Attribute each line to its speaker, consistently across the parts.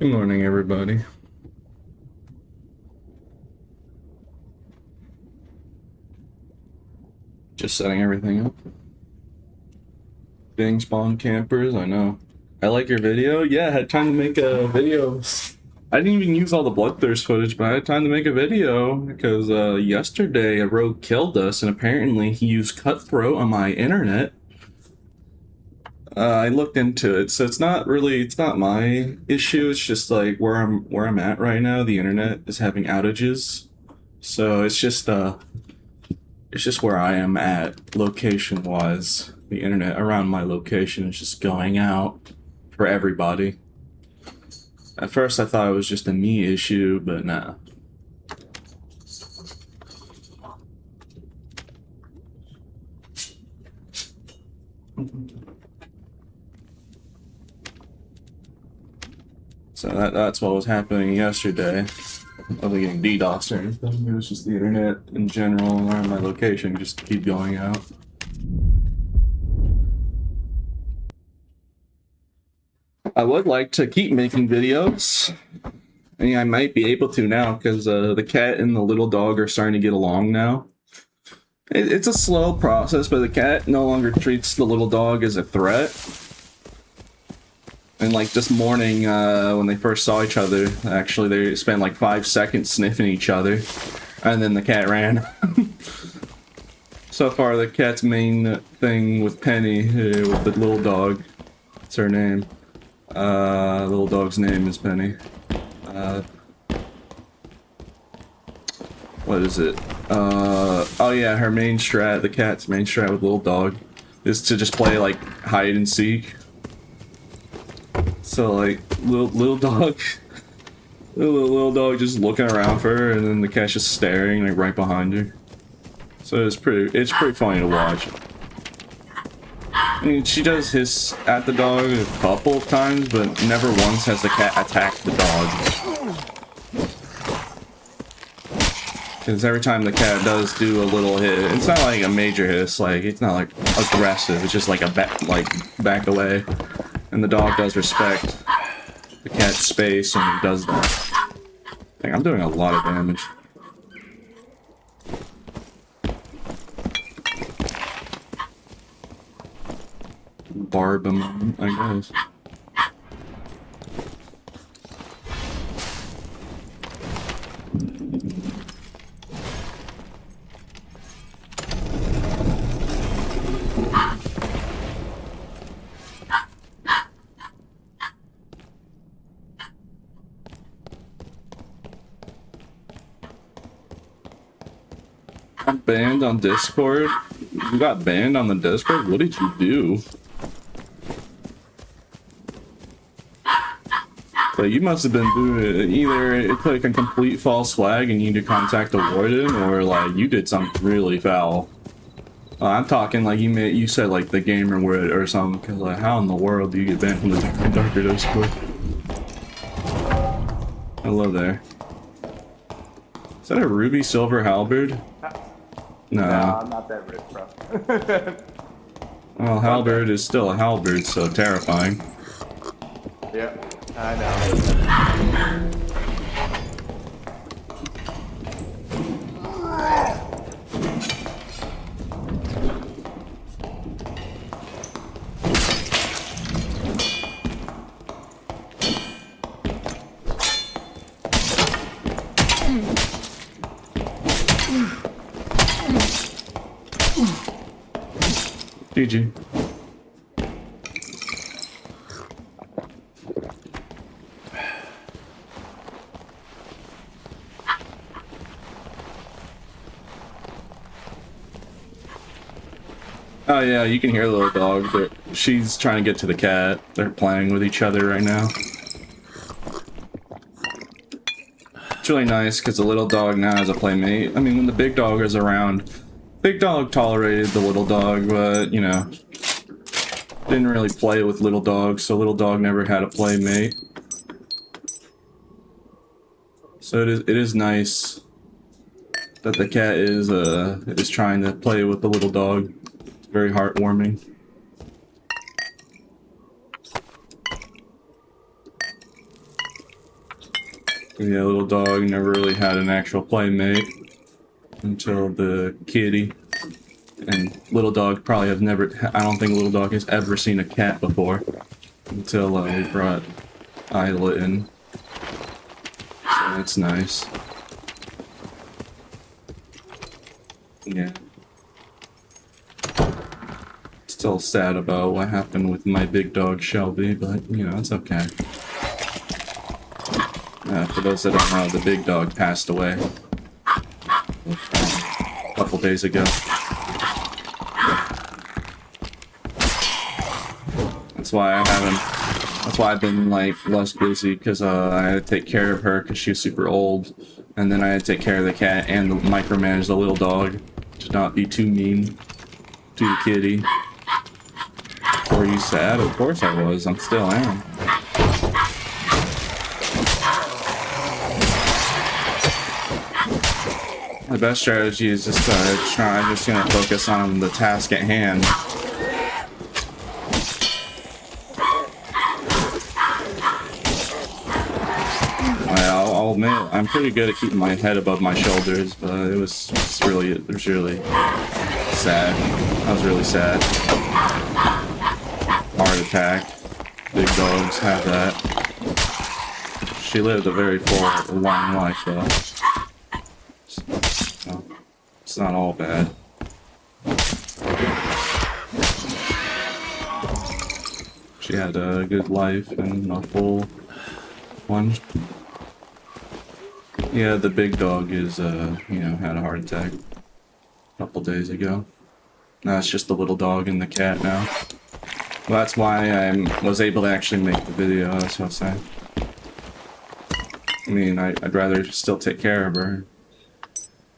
Speaker 1: Good morning, everybody. Just setting everything up. Dang spawn campers, I know. I like your video. Yeah, I had time to make a video. I didn't even use all the bloodthirst footage, but I had time to make a video because yesterday a rogue killed us, and apparently he used cutthroat on my internet. I looked into it, so it's not my issue. It's just like where I'm at right now. The internet is having outages, so it's just where I am at location-wise. The internet around my location is just going out for everybody. At first I thought it was just a me issue, but nah. So that's what was happening yesterday. I wasn't getting DDoS or anything. It was just the internet in general around my location just keep going out. I would like to keep making videos. I mean, I might be able to now because the cat and the little dog are starting to get along now. It's a slow process, but the cat no longer treats the little dog as a threat. And like this morning, when they first saw each other, actually they spent like 5 seconds sniffing each other, and then the cat ran. So far, the cat's main thing with Penny, with the little dog, what's her name? Little dog's name is Penny. What is it? Oh yeah, her main strat, the cat's main strat with little dog, is to just play like hide and seek. So like little dog, little dog just looking around for her, and then the cat's just staring like right behind her. So it's pretty funny to watch. I mean, she does hiss at the dog a couple of times, but never once has the cat attacked the dog. Because every time the cat does do a little hit, it's not like a major hiss, like it's not like aggressive. It's just like a back away. And the dog does respect the cat's space and does that. Dang, I'm doing a lot of damage. Barb, I guess. I'm banned on Discord? You got banned on the Discord? What did you do? But you must have been doing either it's like a complete false flag and you need to contact the warden, or like you did something really foul. I'm talking like you said like the gamer word or something, because like how in the world do you get banned from the darker Discord? Hello there. Is that a ruby silver halberd? No,
Speaker 2: I'm not that rich, bro.
Speaker 1: Well, halberd is still a halberd, so terrifying.
Speaker 2: Yep, I know.
Speaker 1: GG. Oh yeah, you can hear the little dog. She's trying to get to the cat. They're playing with each other right now. It's really nice because the little dog now has a playmate. I mean, when the big dog is around, big dog tolerated the little dog, but, you know, didn't really play with little dog, so little dog never had a playmate. So it is nice that the cat is trying to play with the little dog. It's very heartwarming. Yeah, little dog never really had an actual playmate until the kitty. And little dog probably has never, I don't think little dog has ever seen a cat before until we brought Isla in. So that's nice. Yeah. Still sad about what happened with my big dog Shelby, but you know, it's okay. For those that don't know, the big dog passed away a couple days ago. That's why I've been like less busy, because I had to take care of her because she was super old, and then I had to take care of the cat and micromanage the little dog to not be too mean to the kitty. Were you sad? Of course I was. I'm still am. The best strategy is just just gonna focus on the task at hand. I'll admit, I'm pretty good at keeping my head above my shoulders, but it was really sad. I was really sad. Heart attack. Big dogs have that. She lived a very full, long life, though. So, it's not all bad. She had a good life and a full one. Yeah, the big dog is, you know, had a heart attack a couple days ago. Now it's just the little dog and the cat now. Well, that's why I was able to actually make the video, that's what I'm saying. I mean, I'd rather still take care of her.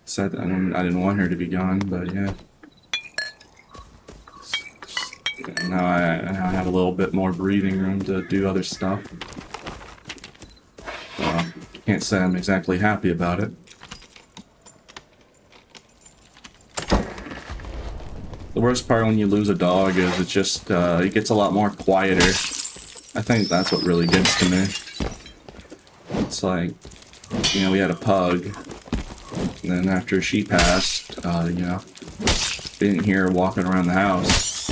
Speaker 1: Said I didn't want her to be gone, but yeah. Now I have a little bit more breathing room to do other stuff. Can't say I'm exactly happy about it. The worst part when you lose a dog is it gets a lot more quieter. I think that's what really gets to me. It's like, you know, we had a pug, and then after she passed, you know, didn't hear her walking around the house.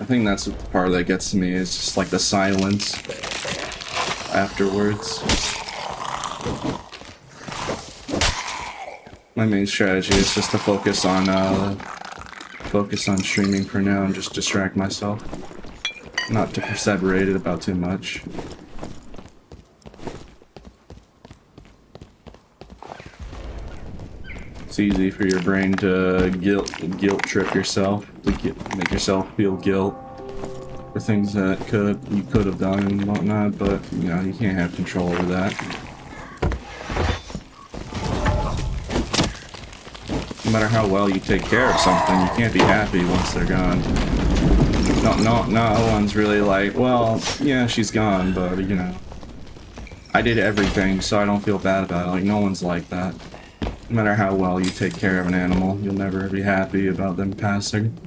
Speaker 1: I think that's the part that gets to me, is just like the silence afterwards. My main strategy is just to focus on streaming for now and just distract myself. Not to perseverate it about too much. It's easy for your brain to guilt trip yourself, to make yourself feel guilt for things that you could have done and whatnot, but you know, you can't have control over that. No matter how well you take care of something, you can't be happy once they're gone. No one's really like, well, yeah, she's gone, but you know, I did everything, so I don't feel bad about it. Like, no one's like that. No matter how well you take care of an animal, you'll never be happy about them passing.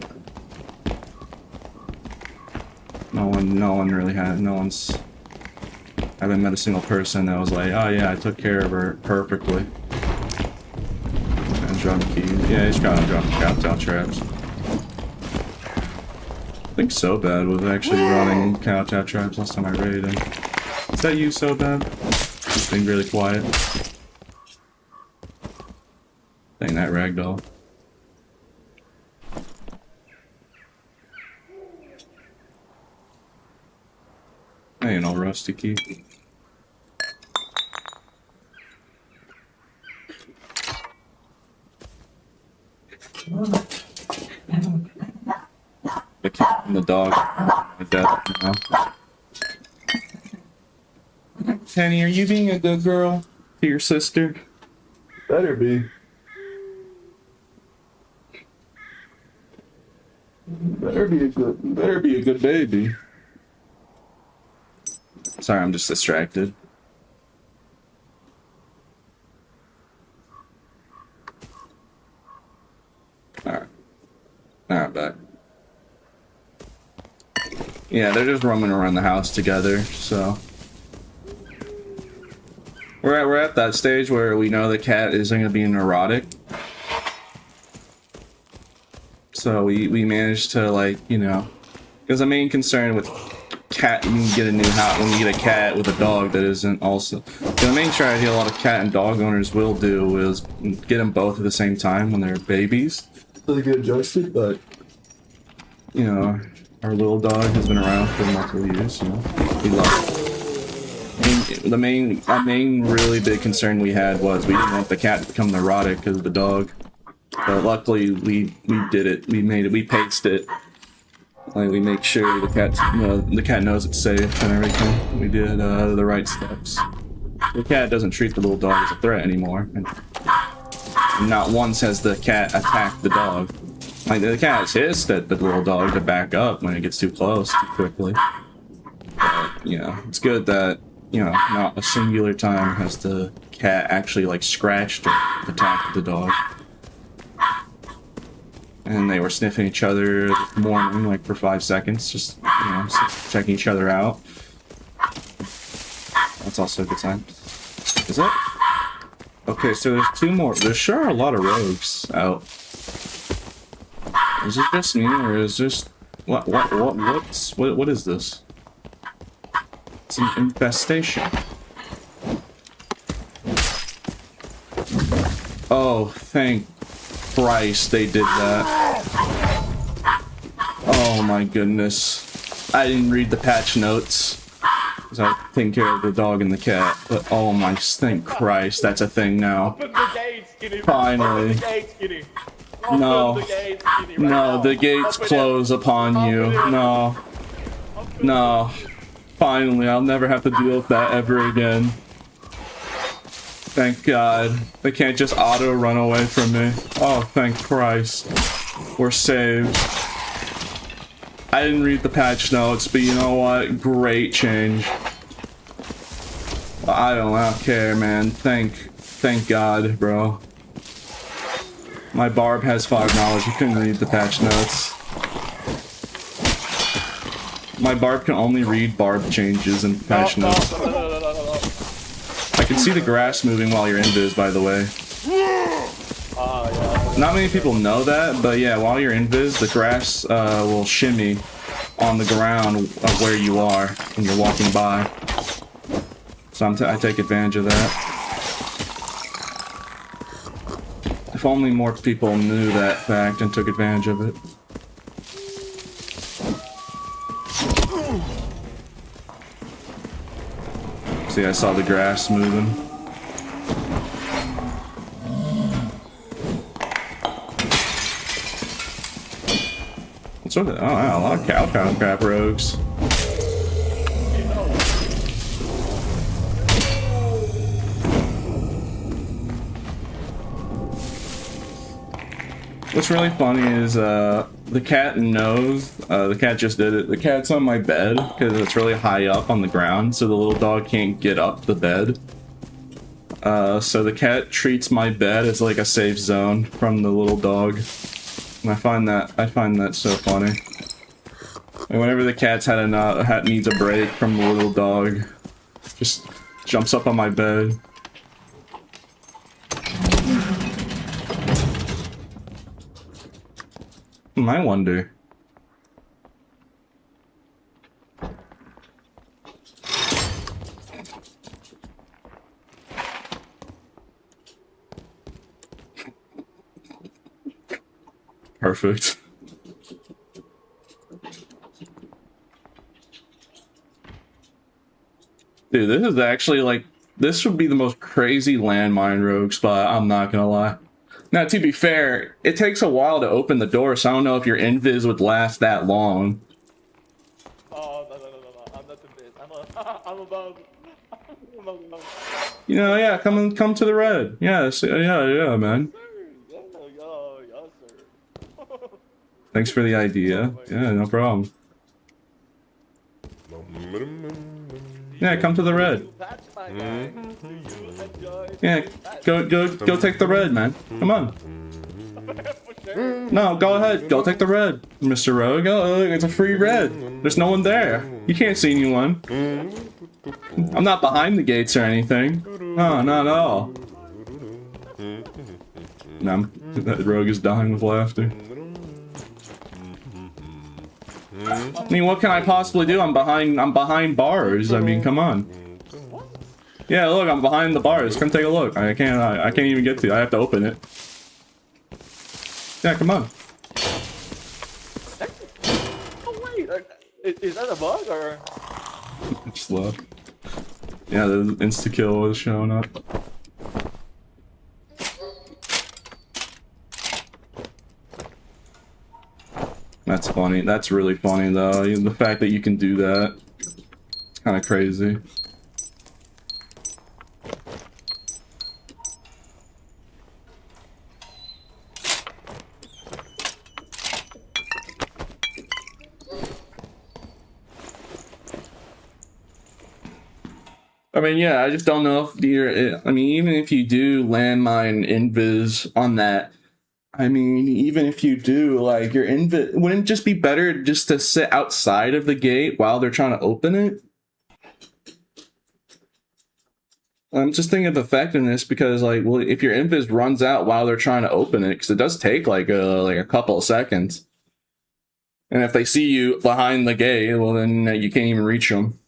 Speaker 1: No one really had, I haven't met a single person that was like, oh yeah, I took care of her perfectly. And drop keys. Yeah, he's trying to drop the cow traps. I think So Bad was actually running cow traps last time I raided him. Is that you, So Bad? Just being really quiet. Dang, that ragdoll. Ain't no rusty key. The cat and the dog like that, you know. Penny, are you being a good girl to your sister? Better be. Better be a good baby. Sorry, I'm just distracted. Alright. Alright, back. Yeah, they're just roaming around the house together, so we're at that stage where we know the cat isn't gonna be neurotic. So we managed to, like, you know, because the main concern with cat, you can get a new house when you get a cat with a dog that isn't also. The main strategy a lot of cat and dog owners will do is get them both at the same time when they're babies, so they get adjusted. But you know, our little dog has been around for multiple years. You know, we love it. And our main really big concern we had was we didn't want the cat to become neurotic because of the dog. But luckily we did it. We made it. We paced it. Like, we make sure the cat knows it's safe and everything. We did the right steps. The cat doesn't treat the little dog as a threat anymore, and not once has the cat attacked the dog. Like, the cat's hissed at the little dog to back up when it gets too close too quickly. But, you know, it's good that, you know, not a singular time has the cat actually, like, scratched or attacked the dog. And they were sniffing each other this morning, like, for 5 seconds, just, you know, checking each other out. That's also a good sign. Is that? Okay, so there's 2 more. There sure are a lot of rogues out. Is it just me, or is this... What is this? It's an infestation. Oh, thank Christ they did that. Oh my goodness. I didn't read the patch notes, because I was taking care of the dog and the cat. But oh my, thank Christ, that's a thing now.
Speaker 2: Open the gates, Skinny.
Speaker 1: Finally.
Speaker 2: Open the gates, Skinny.
Speaker 1: No.
Speaker 2: Open the gates, Skinny, right
Speaker 1: No,
Speaker 2: now.
Speaker 1: the gates
Speaker 2: Open
Speaker 1: close upon you.
Speaker 2: Open it.
Speaker 1: No. No. Finally, I'll never have to deal with that ever again. Thank God. They can't just auto run away from me. Oh, thank Christ. We're saved. I didn't read the patch notes, but you know what? Great change. I don't care, man. Thank God, bro. My Barb has 5 knowledge. He couldn't read the patch notes. My Barb can only read Barb changes and patch notes.
Speaker 2: No.
Speaker 1: I can see the grass moving while you're invis, by the way.
Speaker 2: Yeah.
Speaker 1: Not many people know that, but yeah, while you're invis, the grass will shimmy on the ground of where you are when you're walking by. So I take advantage of that. If only more people knew that fact and took advantage of it. See, I saw the grass moving. What's with it? Oh, wow, a lot of cow crap rogues. What's really funny is the cat knows, the cat just did it. The cat's on my bed because it's really high up on the ground, so the little dog can't get up the bed. So the cat treats my bed as like a safe zone from the little dog. And I find that so funny. And whenever the cat's needs a break from the little dog, just jumps up on my bed. I wonder. Perfect. Dude, this is actually like, this would be the most crazy landmine rogue spot, I'm not gonna lie. Now, to be fair, it takes a while to open the door, so I don't know if your invis would last that long.
Speaker 2: Oh, no. I'm not invis. I'm above. I'm above.
Speaker 1: You know, yeah, come to the red. Yes, yeah, man.
Speaker 2: Yes, sir.
Speaker 1: Thanks for the idea. Yeah, no problem. Yeah, come to the red. Yeah, go take the red, man. Come on. No, go ahead. Go take the red, Mr. Rogue. Oh, it's a free red. There's no one there. You can't see anyone. I'm not behind the gates or anything. No, not at all. No, that rogue is dying with laughter. I mean, what can I possibly do? I'm behind bars. I mean, come on. Yeah, look, I'm behind the bars. Come take a look. I can't even get to it. I have to open it. Yeah, come on.
Speaker 2: Oh wait, is that a bug or?
Speaker 1: Just luck. Yeah, the insta-kill was showing up. That's funny. That's really funny, though. The fact that you can do that. It's kind of crazy. I mean, yeah, I just don't know if you're... I mean, even if you do landmine invis on that, I mean, even if you do, like, your invis... Wouldn't it just be better just to sit outside of the gate while they're trying to open it? I'm just thinking of effectiveness because, like, well, if your invis runs out while they're trying to open it, because it does take, like a couple of seconds. And if they see you behind the gate, well, then you can't even reach them.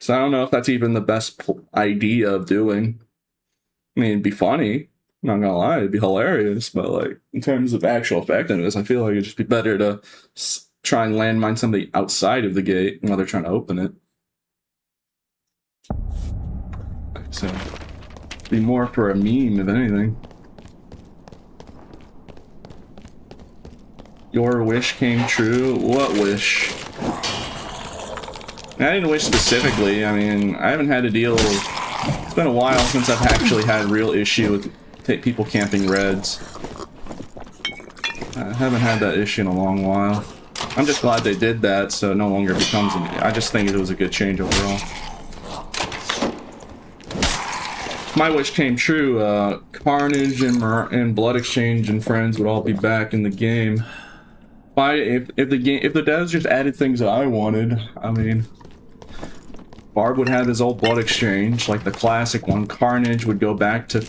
Speaker 1: So I don't know if that's even the best idea of doing. I mean, it'd be funny. I'm not gonna lie, it'd be hilarious. But like, in terms of actual effectiveness, I feel like it'd just be better to try and landmine somebody outside of the gate while they're trying to open it. So, it'd be more for a meme, if anything. Your wish came true? What wish? I didn't wish specifically. I mean, I haven't had to deal with... It's been a while since I've actually had a real issue with people camping reds. I haven't had that issue in a long while. I'm just glad they did that, so it no longer becomes... I just think it was a good change overall. My wish came true. Carnage and Blood Exchange and friends would all be back in the game. If the devs just added things that I wanted, I mean... Barb would have his old Blood Exchange, like the classic one. Carnage would go back to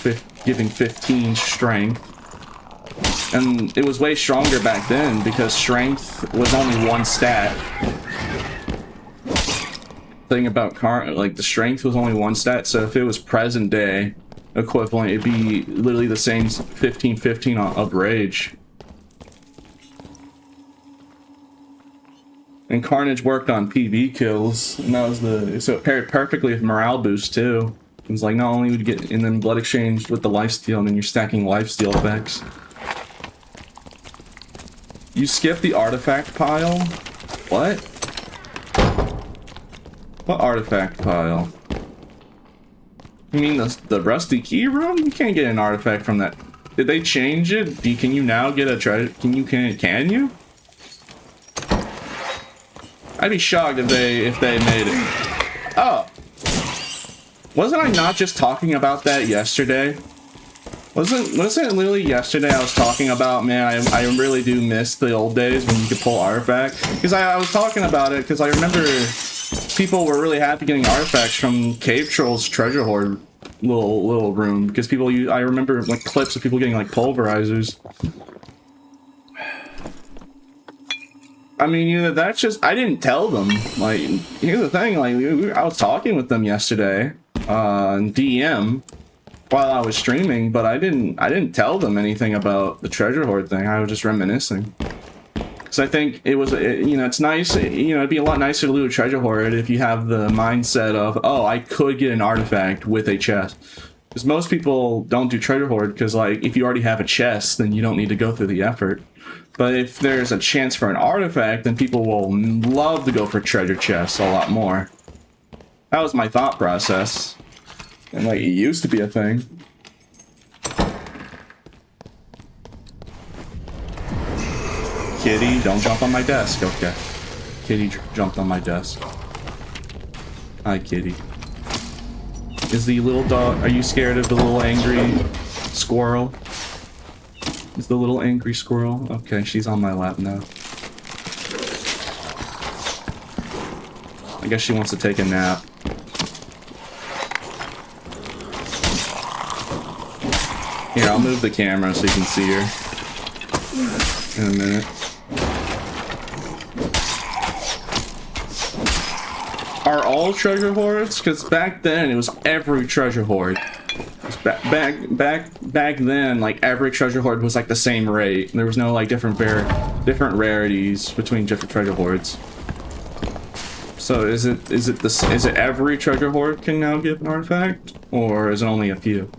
Speaker 1: giving 15 strength. And it was way stronger back then because strength was only one stat. Thing about the strength was only one stat, so if it was present day equivalent, it'd be literally the same 15-15 of rage. And Carnage worked on PV kills, and that was so it paired perfectly with morale boost too. It was like not only would you get in then Blood Exchange with the lifesteal, and then you're stacking lifesteal effects. You skip the artifact pile? What? What artifact pile? You mean the rusty key room? You can't get an artifact from that. Did they change it? Can you now get a treasure? Can you? I'd be shocked if they made it. Oh. Wasn't I not just talking about that yesterday? Wasn't it literally yesterday I was talking about, man, I really do miss the old days when you could pull artifacts? Because I was talking about it because I remember people were really happy getting artifacts from Cave Troll's treasure hoard little room, because I remember like clips of people getting like pulverizers. I mean, that's just, I didn't tell them. Like, here's the thing, like, I was talking with them yesterday, in DM, while I was streaming, but I didn't tell them anything about the treasure hoard thing. I was just reminiscing. So I think it was, it's nice, it'd be a lot nicer to loot a treasure hoard if you have the mindset of, oh, I could get an artifact with a chest. Because most people don't do treasure hoard, because, like, if you already have a chest, then you don't need to go through the effort. But if there's a chance for an artifact, then people will love to go for treasure chests a lot more. That was my thought process. And, like, it used to be a thing. Kitty, don't jump on my desk. Okay. Kitty jumped on my desk. Hi, Kitty. Is the little dog... Are you scared of the little angry squirrel? Is the little angry squirrel? Okay, she's on my lap now. I guess she wants to take a nap. Here, I'll move the camera so you can see her in a minute. Are all treasure hoards? Because back then it was every treasure hoard. Back then, like every treasure hoard was like the same rate. There was no like different rarities between different treasure hoards. So is it every treasure hoard can now give an artifact, or is it only a few?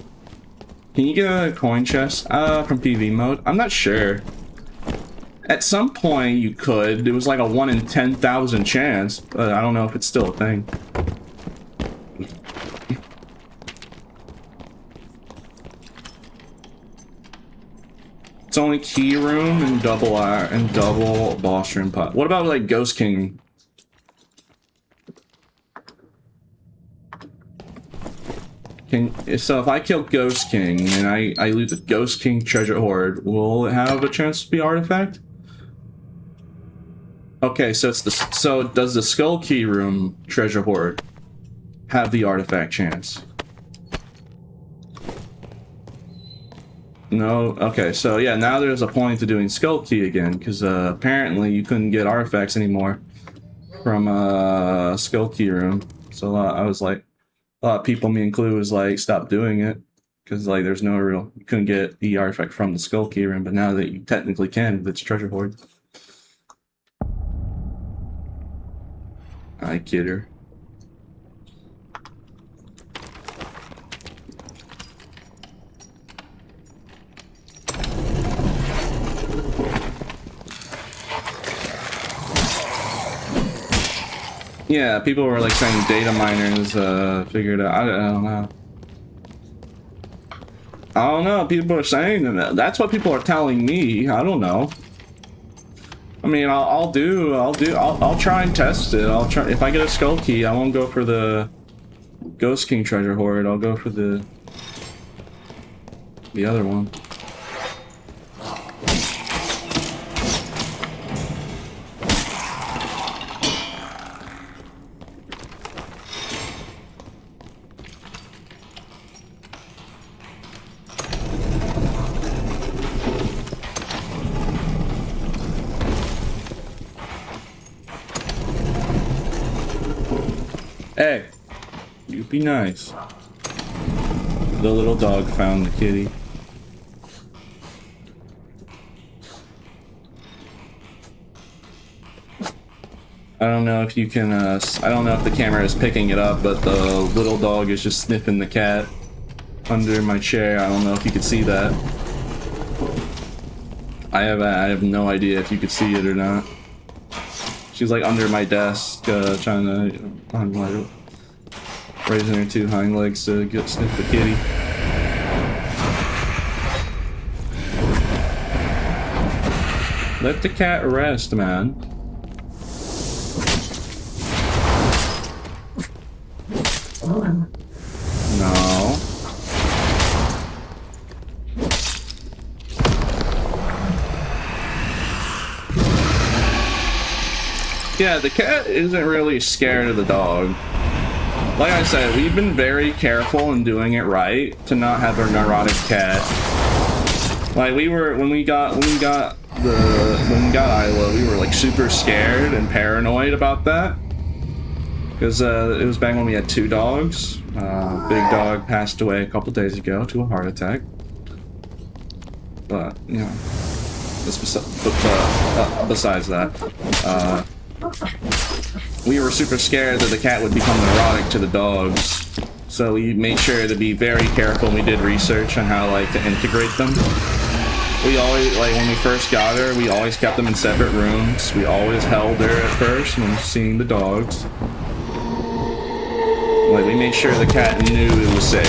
Speaker 1: Can you get a coin chest from PV mode? I'm not sure. At some point you could. It was like a 1 in 10,000 chance, but I don't know if it's still a thing. It's only key room and double boss room pot. What about like Ghost King? So if I kill Ghost King and I loot the Ghost King treasure hoard, will it have a chance to be artifact? Okay, so does the Skull Key room treasure hoard have the artifact chance? No. Okay, so yeah, now there's a point to doing Skull Key again, because apparently you couldn't get artifacts anymore from Skull Key room. So I was like, a lot of people, me included, was like, stop doing it, because like there's no real, you couldn't get the artifact from the Skull Key room, but now that you technically can, it's treasure hoard. I kid her. Yeah, people were like saying data miners figured out. I don't know. I don't know. People are saying that. That's what people are telling me. I don't know. I mean, I'll try and test it. I'll try. If I get a Skull Key, I won't go for the Ghost King treasure hoard. I'll go for the other one. Hey, you be nice. The little dog found the kitty. I don't know if you can, I don't know if the camera is picking it up, but the little dog is just sniffing the cat under my chair. I don't know if you could see that. I have no idea if you could see it or not. She's like under my desk, trying to, raising her two hind legs to sniff the kitty. Let the cat rest, man. No. Yeah, the cat isn't really scared of the dog. Like I said, we've been very careful in doing it right to not have a neurotic cat. Like when we got Isla, we were like super scared and paranoid about that. Because it was back when we had 2 dogs. Big dog passed away a couple days ago to a heart attack. But, you know, besides that, we were super scared that the cat would become neurotic to the dogs. So we made sure to be very careful, and we did research on how like to integrate them. We always, like when we first got her, we always kept them in separate rooms. We always held her at first when seeing the dogs. Like, we made sure the cat knew it was safe.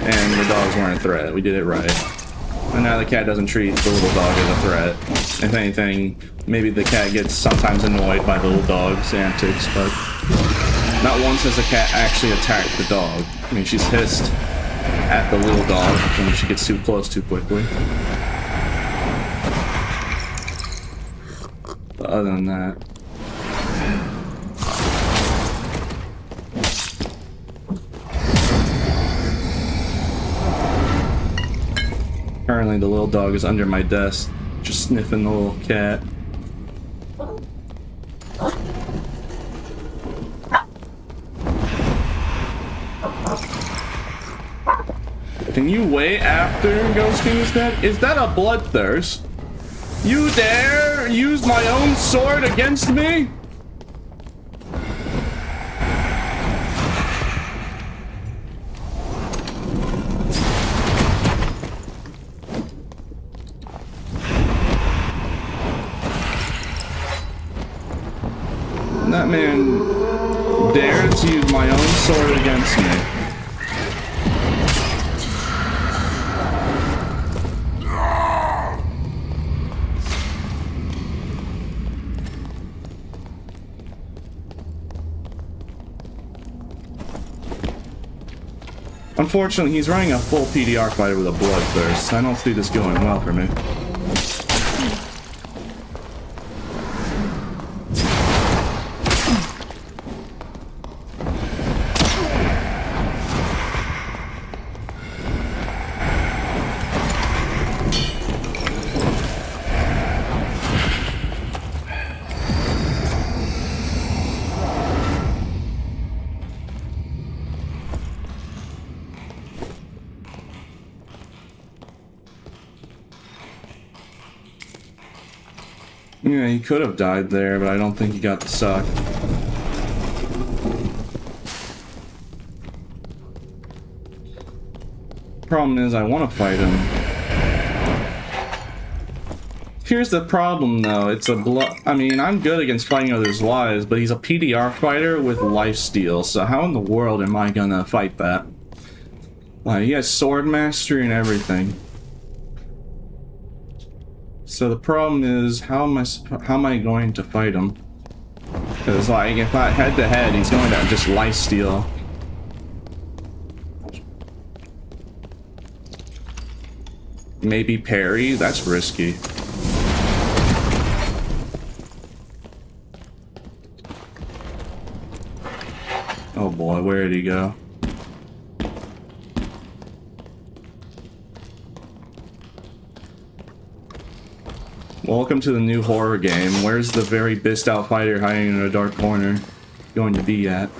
Speaker 1: And the dogs weren't a threat. We did it right. And now the cat doesn't treat the little dog as a threat. If anything, maybe the cat gets sometimes annoyed by the little dog's antics, but not once has the cat actually attacked the dog. I mean, she's hissed at the little dog when she gets too close too quickly. But other than that... Apparently the little dog is under my desk, just sniffing the little cat. Can you wait after Ghost King is dead? Is that a bloodthirst? You dare use my own sword against me? That man dared to use my own sword against me. Unfortunately, he's running a full PDR fighter with a bloodthirst. I don't see this going well for me. Yeah, he could have died there, but I don't think he got the suck. Problem is, I want to fight him. Here's the problem, though. It's a I mean, I'm good against fighting others' lives, but he's a PDR fighter with lifesteal, so how in the world am I gonna fight that? Like, he has sword mastery and everything. So the problem is, how am I going to fight him? Because like, if I head to head, he's going to just lifesteal. Maybe parry? That's risky. Oh boy, where did he go? Welcome to the new horror game. Where's the very best out fighter hiding in a dark corner going to be at?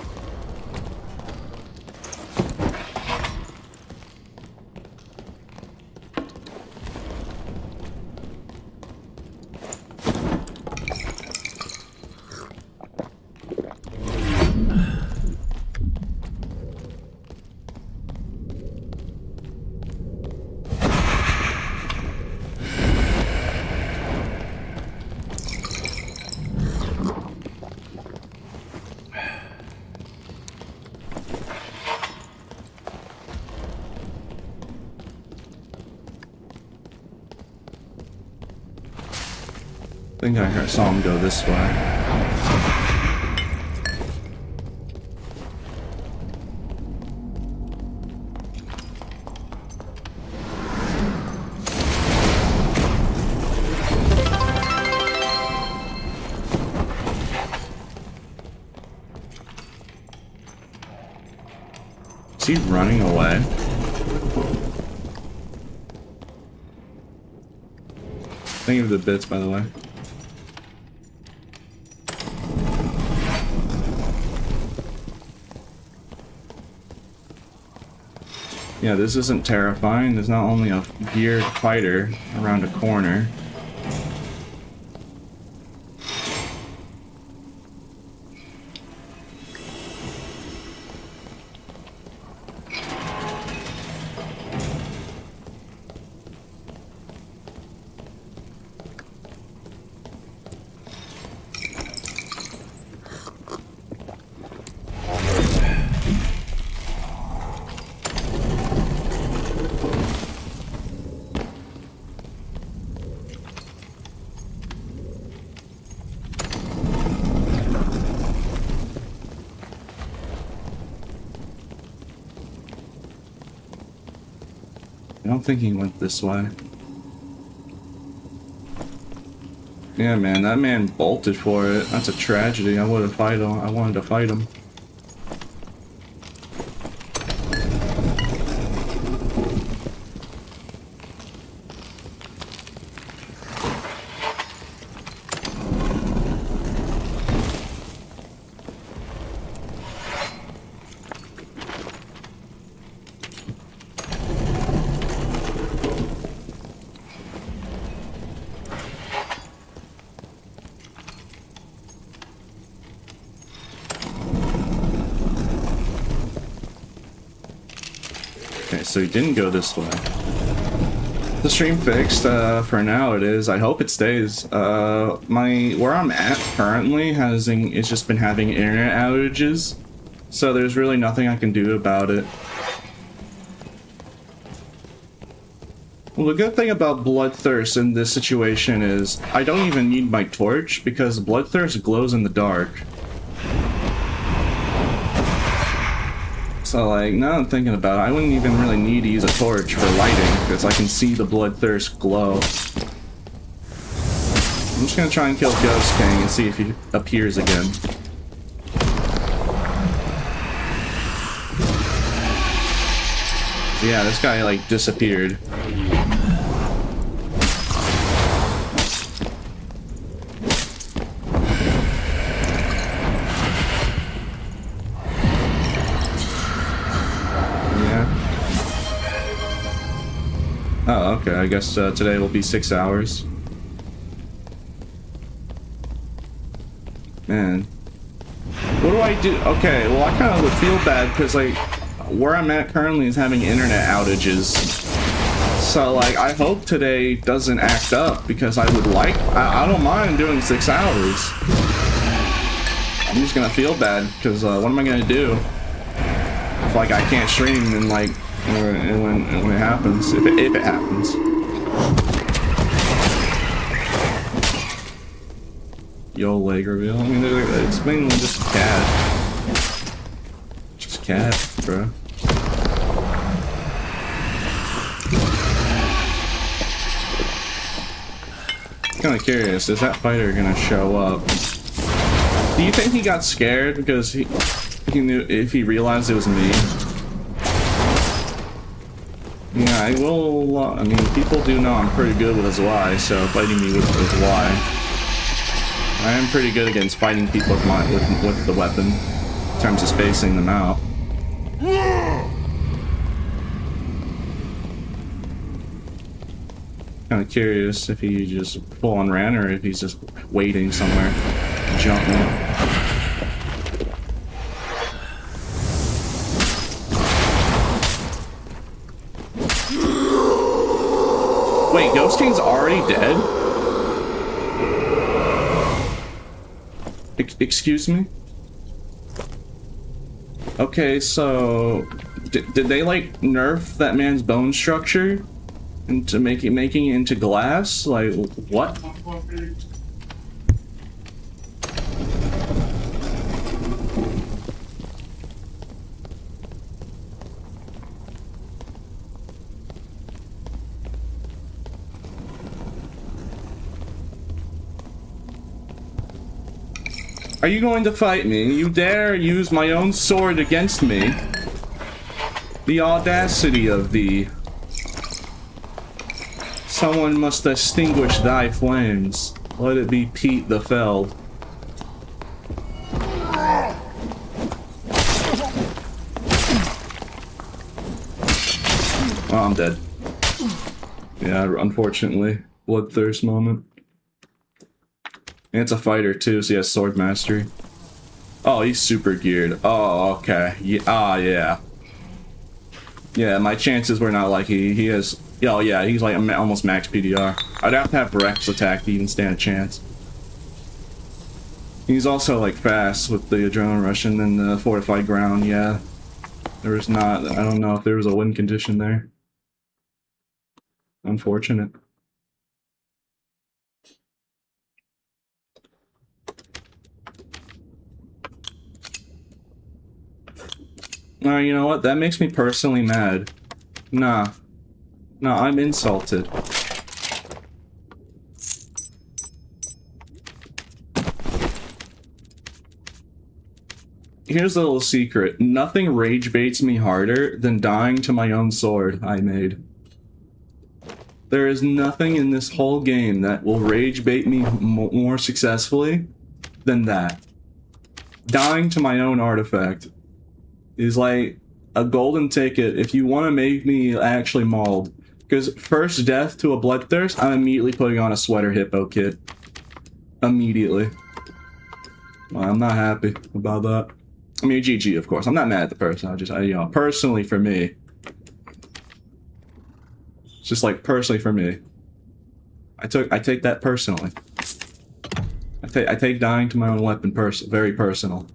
Speaker 1: I think I saw him go this way. Is he running away? Thank you for the bits, by the way. Yeah, this isn't terrifying. There's not only a geared fighter around a corner. I don't think he went this way. Yeah, man, that man bolted for it. That's a tragedy. I wanted to fight him. Okay, so he didn't go this way. The stream fixed, for now it is. I hope it stays. Where I'm at currently it's just been having internet outages. So there's really nothing I can do about it. Well, the good thing about Bloodthirst in this situation is I don't even need my torch because Bloodthirst glows in the dark. So, like, now I'm thinking about it, I wouldn't even really need to use a torch for lighting, because I can see the Bloodthirst glow. I'm just gonna try and kill Ghost King and see if he appears again. Yeah, this guy, like, disappeared. Oh, okay. I guess today will be 6 hours. Man. What do I do? Okay, well, I kind of would feel bad because, like, where I'm at currently is having internet outages. So, like, I hope today doesn't act up because I would like... I don't mind doing 6 hours. I'm just gonna feel bad because what am I gonna do? If, like, I can't stream and, like... when it happens, if it happens. Yo, leg reveal. I mean, it's mainly just cat. Just cat, bro. Kind of curious, is that fighter gonna show up? Do you think he got scared because he knew if he realized it was me? Yeah, I will, I mean, people do know I'm pretty good with his Y, so fighting me with his Y. I am pretty good against fighting people with the weapon, in terms of spacing them out. Kind of curious if he just full on ran or if he's just waiting somewhere, jumping. Wait, Ghost King's already dead? Excuse me? Okay, so... Did they, like, nerf that man's bone structure? Into making it into glass? Like, what? Are you going to fight me? You dare use my own sword against me? The audacity of thee. Someone must extinguish thy flames. Let it be Pete the Felled. Oh, I'm dead. Yeah, unfortunately. Bloodthirst moment. And it's a fighter too, so he has sword mastery. Oh, he's super geared. Oh, okay. Yeah, yeah. Yeah, my chances were not like he has... Oh, yeah, he's like almost max PDR. I'd have to have Rex attack to even stand a chance. He's also like fast with the adrenaline rush and then the fortified ground, yeah. There was not... I don't know if there was a win condition there. Unfortunate. You know what? That makes me personally mad. Nah. No, I'm insulted. Here's a little secret. Nothing rage baits me harder than dying to my own sword I made. There is nothing in this whole game that will rage bait me more successfully than that. Dying to my own artifact is like a golden ticket if you want to make me actually mauled. Because first death to a Bloodthirst, I'm immediately putting on a Sweater Hippo kit. Immediately. Well, I'm not happy about that. I mean, GG, of course. I'm not mad at the person. You know, personally for me, It's just like personally for me. I take that personally. I take dying to my own weapon very personal.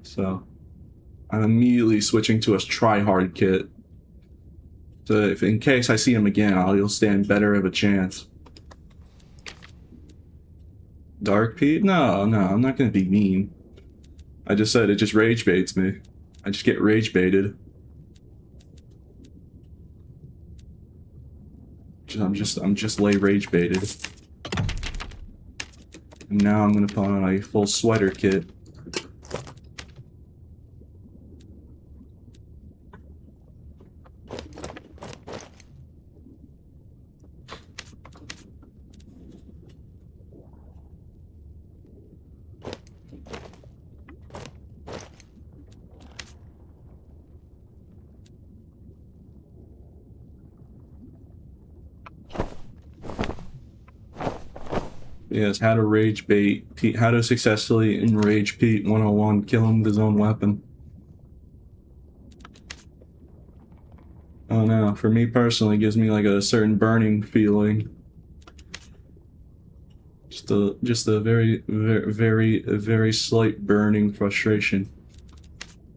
Speaker 1: So I'm immediately switching to a try-hard kit. So if in case I see him again, you'll stand better of a chance. Dark Pete? No, I'm not gonna be mean. I just said it just rage baits me. I just get rage baited. I'm just lay rage baited. And now I'm gonna put on a full sweater kit. Yes, how to rage bait Pete, how to successfully enrage Pete 101, kill him with his own weapon. Oh no, for me personally, it gives me like a certain burning feeling. Just a very slight burning frustration.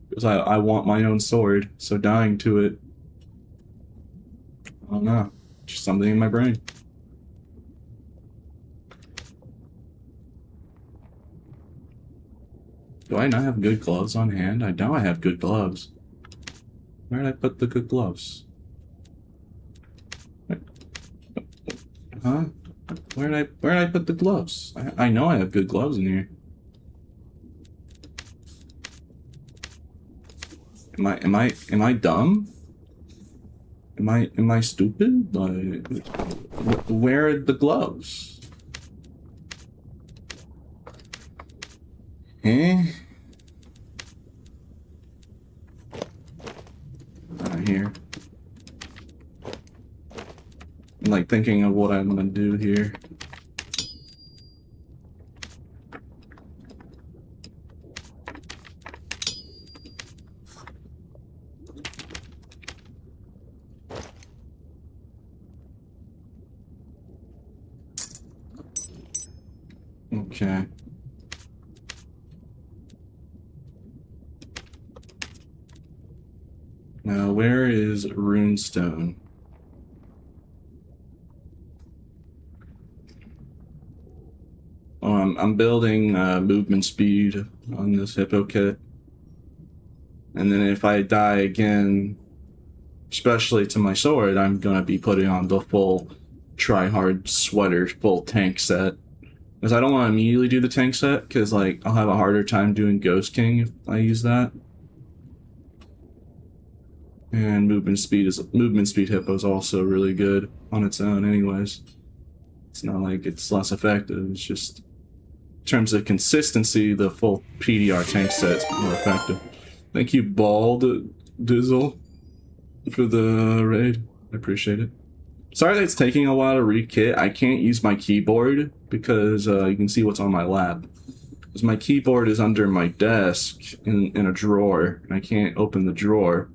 Speaker 1: Because I want my own sword, so dying to it, I don't know, just something in my brain. Do I not have good gloves on hand? I know I have good gloves. Where did I put the good gloves? Huh? Where did I put the gloves? I know I have good gloves in here. Am I dumb? Am I stupid? Like, where are the gloves? Eh? Not here. I'm like thinking of what I'm gonna do here. Okay. Now, where is Runestone? Oh, I'm building movement speed on this hippo kit. And then if I die again, especially to my sword, I'm gonna be putting on the full try-hard sweater, full tank set. Because I don't want to immediately do the tank set, because like I'll have a harder time doing Ghost King if I use that. And movement speed hippo is also really good on its own anyways. It's not like it's less effective, it's just in terms of consistency, the full PDR tank set's more effective. Thank you, Bald Dizzle, for the raid. I appreciate it. Sorry that it's taking a while to re-kit. I can't use my keyboard because you can see what's on my lap. Because my keyboard is under my desk in a drawer, and I can't open the drawer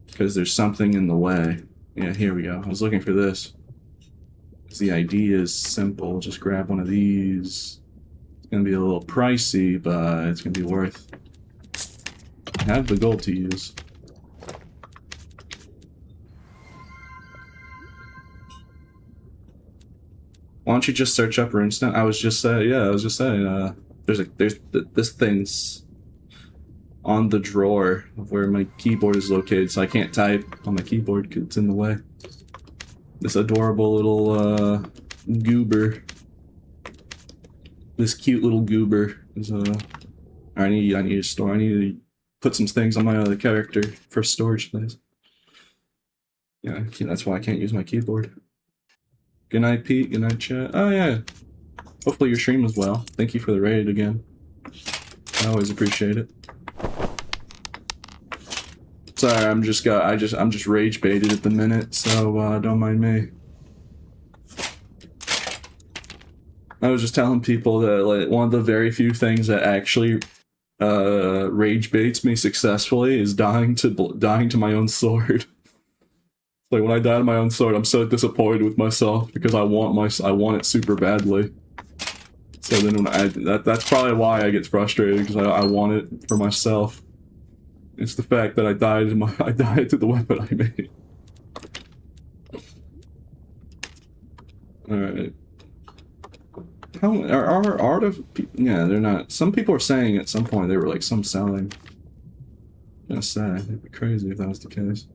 Speaker 1: because there's something in the way. Yeah, here we go. I was looking for this. The idea is simple. Just grab one of these. It's gonna be a little pricey, but it's gonna be worth. I have the gold to use. Why don't you just search up Runestone? I was just saying, there's this thing's on the drawer of where my keyboard is located, so I can't type on my keyboard because it's in the way. This adorable little goober. This cute little goober is I need to put some things on my other character for storage space. Yeah, that's why I can't use my keyboard. Good night, Pete. Good night, chat. Oh yeah. Hopefully your stream was well. Thank you for the raid again. I always appreciate it. Sorry, I'm just rage baited at the minute, so don't mind me. I was just telling people that like one of the very few things that actually rage baits me successfully is dying to my own sword. Like when I died of my own sword, I'm so disappointed with myself because I want it super badly. So then when that's probably why I get frustrated, because I want it for myself. It's the fact that I died to the weapon I made. All right. How are art of? Yeah, they're not. Some people are saying at some point they were like some selling. I'm gonna say it'd be crazy if that was the case.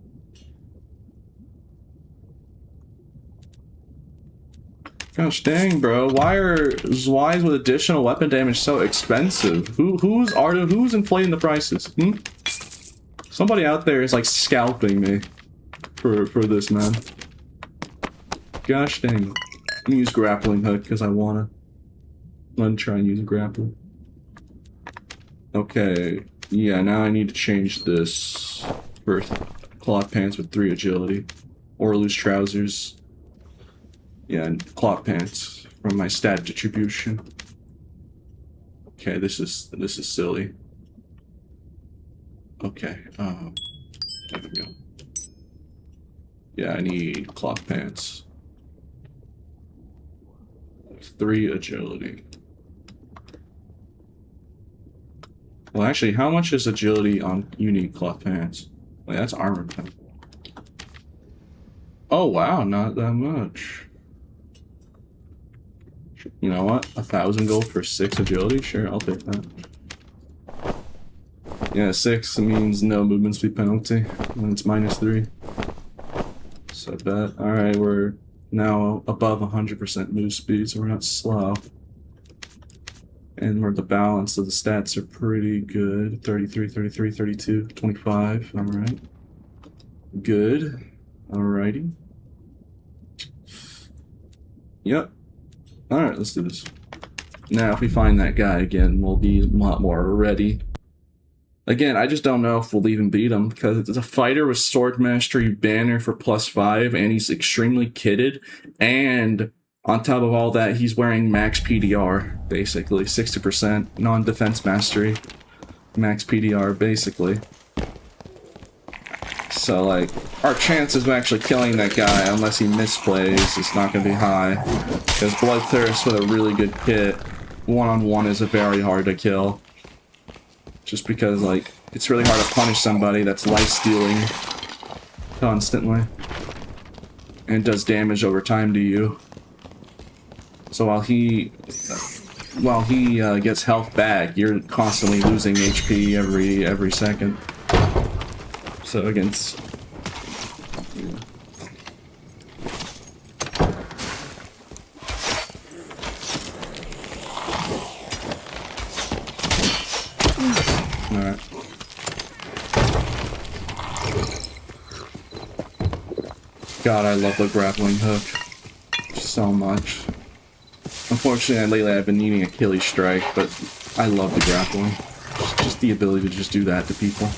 Speaker 1: Gosh dang, bro! Why is with additional weapon damage so expensive? Who's inflating the prices? Hmm? Somebody out there is like scalping me for this, man. Gosh dang! I'm gonna use grappling hook because I wanna. I'm gonna try and use grappling. Okay, yeah. Now I need to change this for cloth pants with 3 agility, or loose trousers. Yeah, and cloth pants from my stat distribution. Okay, this is silly. Okay, there we go. Yeah, I need cloth pants. 3 agility. Well, actually, how much is agility on unique cloth pants? Wait, that's armor pen. Oh wow, not that much. You know what? 1,000 gold for 6 agility? Sure, I'll take that. Yeah, 6 means no movement speed penalty, and it's -3. So bet. Alright, we're now above 100% move speed, so we're not slow. And the balance of the stats are pretty good. 33, 33, 32, 25. Alright. Good. Alrighty. Yep. Alright, let's do this. Now, if we find that guy again, we'll be a lot more ready. Again, I just don't know if we'll even beat him, because it's a fighter with Sword Mastery banner for +5, and he's extremely kitted, and on top of all that, he's wearing max PDR, basically. 60% non-defense mastery. Max PDR, basically. So, like, our chances of actually killing that guy, unless he misplays, is not going to be high. Because Bloodthirst with a really good kit, one-on-one is very hard to kill. Just because, like, it's really hard to punish somebody that's life-stealing constantly. And does damage over time to you. So while he gets health back, you're constantly losing HP every second. So against... Yeah. Alright. God, I love the grappling hook so much. Unfortunately, lately I've been needing Achilles strike, but I love the grappling. Just the ability to just do that to people.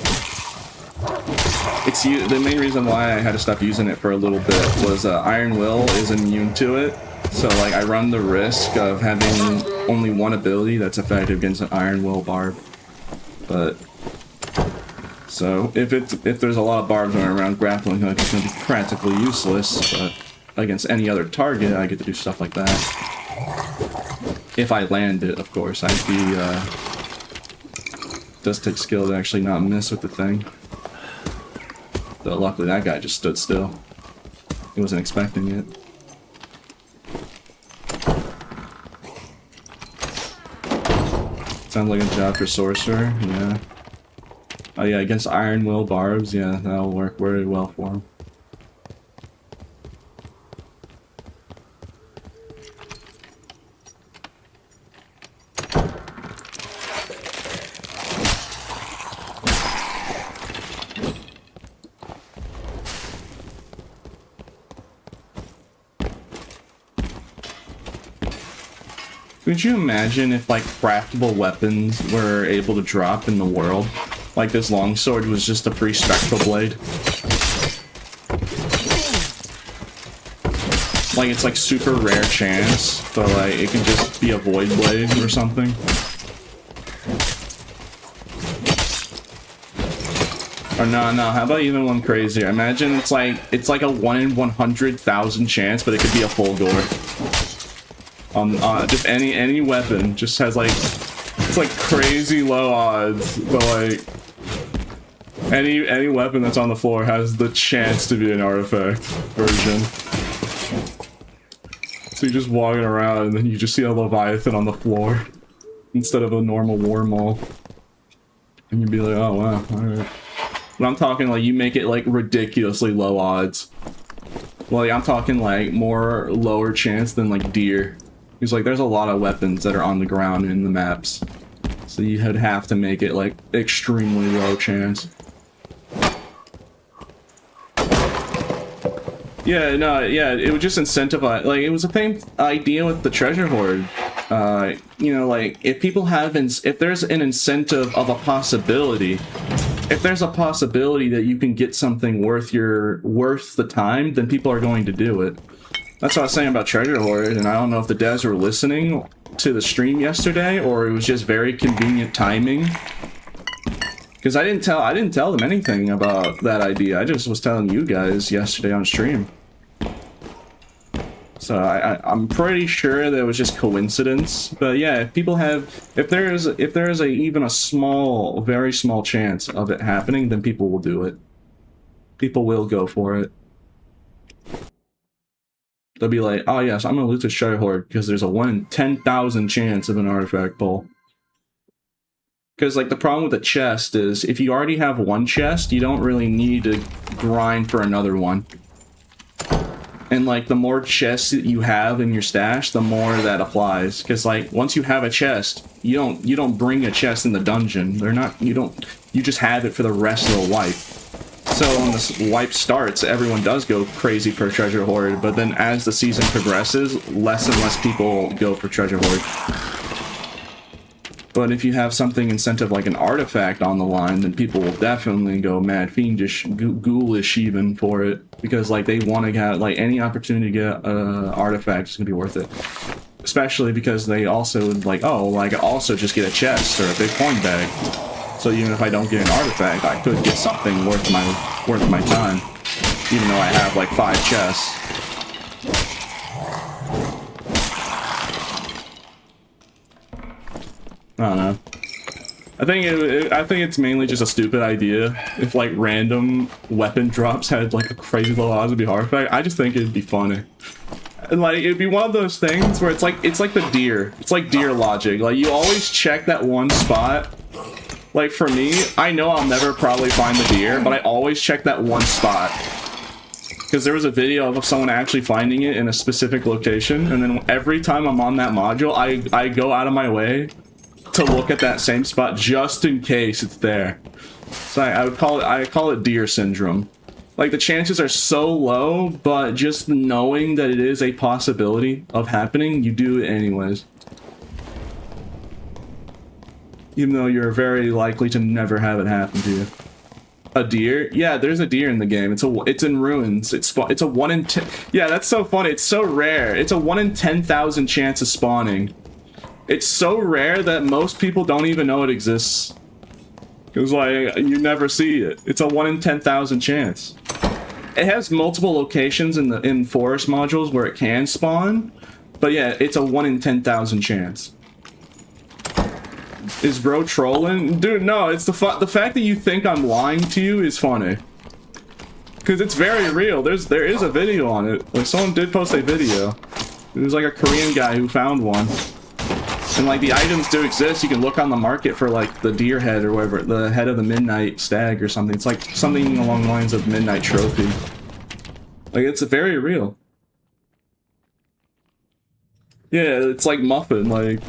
Speaker 1: It's the main reason why I had to stop using it for a little bit was Iron Will is immune to it, so like I run the risk of having only one ability that's effective against an Iron Will Barb. But so if there's a lot of barbs going around, grappling hook is going to be practically useless. But against any other target, I get to do stuff like that. If I land it, of course. I'd be does take skill to actually not miss with the thing. Though luckily that guy just stood still. He wasn't expecting it. Sounds like a job for Sorcerer, yeah. Oh yeah, against Iron Will Barbs, yeah, that'll work very well for him. Could you imagine if, like, craftable weapons were able to drop in the world? Like, this longsword was just a free spectral blade. Like, it's, like, super rare chance, but, like, it can just be a void blade or something. Or no, how about even one crazier? Imagine it's like a 1 in 100,000 chance, but it could be a full gore. Just any weapon just has like, it's like crazy low odds, but like any weapon that's on the floor has the chance to be an artifact version. So you're just walking around and then you just see a Leviathan on the floor instead of a normal war maul. And you'd be like, oh wow, alright. But I'm talking like you make it like ridiculously low odds. Like I'm talking like more lower chance than like deer. Because like there's a lot of weapons that are on the ground in the maps. So you'd have to make it like extremely low chance. Yeah, no, yeah, it would just incentivize, like, it was the same idea with the treasure hoard. You know, like, if people have, if there's an incentive of a possibility, if there's a possibility that you can get something worth the time, then people are going to do it. That's what I was saying about treasure hoard, and I don't know if the devs were listening to the stream yesterday, or it was just very convenient timing. Because I didn't tell them anything about that idea. I just was telling you guys yesterday on stream. So I'm pretty sure that it was just coincidence. But yeah, if people have, if there is even a small, very small chance of it happening, then people will do it. People will go for it. They'll be like, oh yes, I'm gonna loot this treasure hoard because there's a 1 in 10,000 chance of an artifact pull. Because, like, the problem with the chest is, if you already have one chest, you don't really need to grind for another one. And, like, the more chests that you have in your stash, the more that applies. Because, like, once you have a chest, you don't bring a chest in the dungeon. You just have it for the rest of the wipe. So when this wipe starts, everyone does go crazy for treasure hoard, but then as the season progresses, less and less people go for treasure hoard. But if you have something incentive like an artifact on the line, then people will definitely go mad fiendish, ghoulish even for it. Because like they want to get, like any opportunity to get an artifact is going to be worth it. Especially because they also like, oh, like I also just get a chest or a big coin bag. So even if I don't get an artifact, I could get something worth my time. Even though I have like 5 chests. I don't know. I think it's mainly just a stupid idea. If like random weapon drops had like a crazy low odds to be artifact, I just think it'd be funny. And like it'd be one of those things where it's like the deer. It's like deer logic. Like you always check that one spot. Like for me, I know I'll never probably find the deer, but I always check that one spot. Because there was a video of someone actually finding it in a specific location, and then every time I'm on that module, I go out of my way to look at that same spot just in case it's there. So I call it deer syndrome. Like the chances are so low, but just knowing that it is a possibility of happening, you do it anyways. Even though you're very likely to never have it happen to you. A deer? Yeah, there's a deer in the game. It's in ruins. It's a 1 in 10. Yeah, that's so funny. It's so rare. It's a 1 in 10,000 chance of spawning. It's so rare that most people don't even know it exists. Because, like, you never see it. It's a 1 in 10,000 chance. It has multiple locations in forest modules where it can spawn. But yeah, it's a 1 in 10,000 chance. Is bro trolling? Dude, no, it's the fact that you think I'm lying to you is funny. Because it's very real. There is a video on it. Like, someone did post a video. It was like a Korean guy who found one. And like the items do exist. You can look on the market for like the deer head or whatever, the head of the midnight stag or something. It's like something along the lines of midnight trophy. Like it's very real. Yeah, it's like Muffin. Like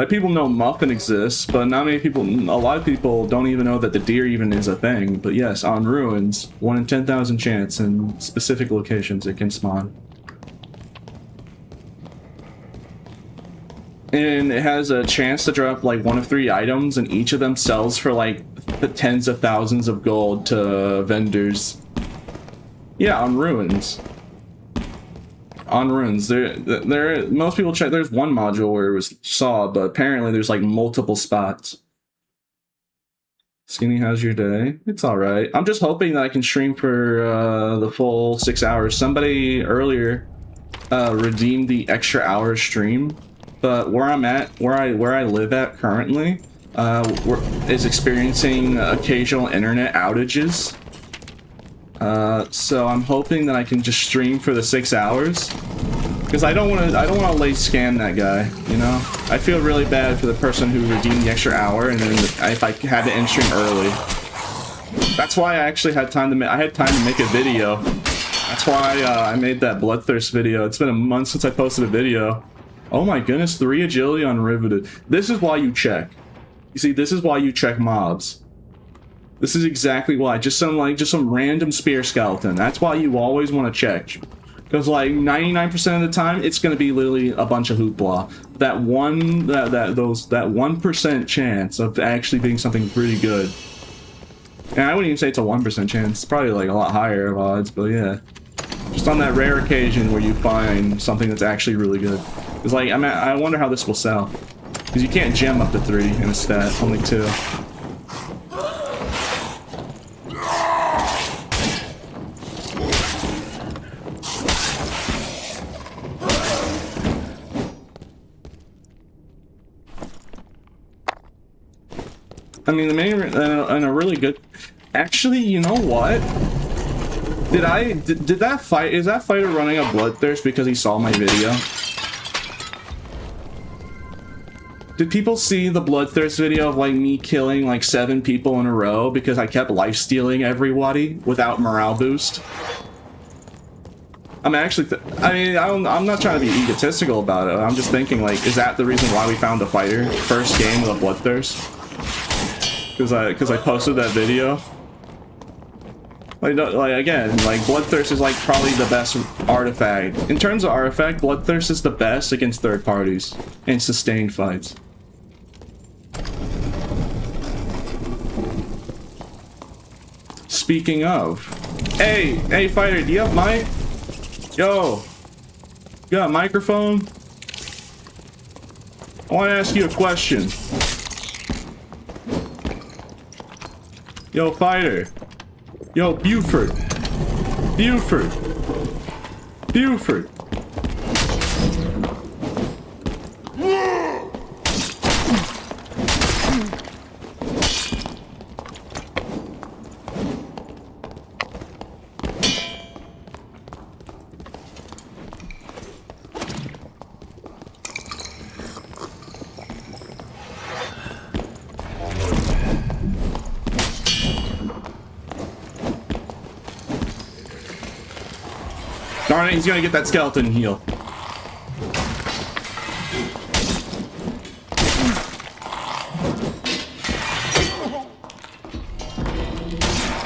Speaker 1: people know Muffin exists, but not many people. A lot of people don't even know that the deer even is a thing. But yes, on ruins, 1 in 10,000 chance in specific locations it can spawn. And it has a chance to drop like 1 of 3 items, and each of them sells for like the tens of thousands of gold to vendors. Yeah, on ruins. On ruins, there. Most people check. There's one module where it was saw, but apparently there's like multiple spots. Skinny, how's your day? It's alright. I'm just hoping that I can stream for the full 6 hours. Somebody earlier redeemed the extra hour stream, but where I'm at, where I live at currently, is experiencing occasional internet outages. So I'm hoping that I can just stream for the 6 hours, because I don't want to late scam that guy, you know? I feel really bad for the person who redeemed the extra hour, and then if I had to end stream early. That's why I actually had time to make a video. That's why I made that Bloodthirst video. It's been a month since I posted a video. Oh my goodness, 3 agility on Riveted. This is why you check. You see, this is why you check mobs. This is exactly why. Just some random spear skeleton. That's why you always want to check. Because like 99% of the time, it's going to be literally a bunch of hoopla. That 1% chance of actually being something pretty good. And I wouldn't even say it's a 1% chance. It's probably like a lot higher of odds, but yeah. Just on that rare occasion where you find something that's actually really good. It's like, I wonder how this will sell. Because you can't gem up to 3 in a stat, only 2. I mean, the main and a really good. Actually, you know what? Did that fight? Is that fighter running a Bloodthirst because he saw my video? Did people see the Bloodthirst video of like me killing like 7 people in a row because I kept lifestealing everybody without morale boost? I'm actually. I'm not trying to be egotistical about it. I'm just thinking like, is that the reason why we found the fighter first game with a Bloodthirst? Because I posted that video. Like again, like Bloodthirst is like probably the best artifact. In terms of artifact, Bloodthirst is the best against third parties and sustained fights. Speaking of, hey fighter, do you have mic? Yo, you got a microphone? I want to ask you a question. Yo, fighter. Yo, Buford. Buford. Buford. Darn it, he's gonna get that skeleton heal.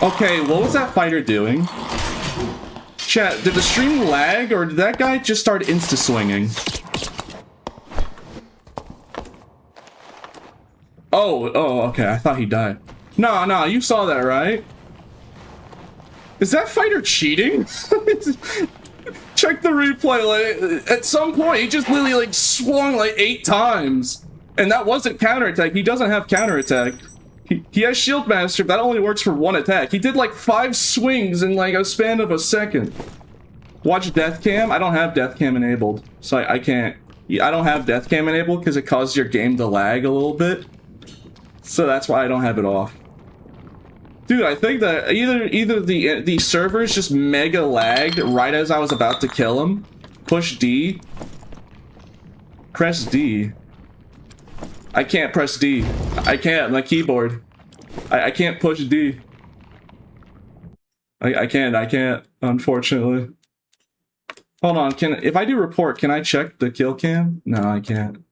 Speaker 1: Okay, what was that fighter doing? Chat, did the stream lag, or did that guy just start insta-swinging? Oh, okay, I thought he died. No, you saw that, right? Is that fighter cheating? Check the replay, like, at some point, he just literally, like, swung, like, 8 times. And that wasn't counterattack. He doesn't have counterattack. He has Shield Master, but that only works for 1 attack. He did, like, 5 swings in, like, a span of a second. Watch Death Cam. I don't have Death Cam enabled, so I can't. I don't have Death Cam enabled because it causes your game to lag a little bit. So that's why I don't have it off. Dude, I think that either the servers just mega lagged right as I was about to kill him. Push D. Press D. I can't press D. I can't. My keyboard. I can't push D. I can't. Unfortunately. Hold on. If I do report, can I check the kill cam? No, I can't.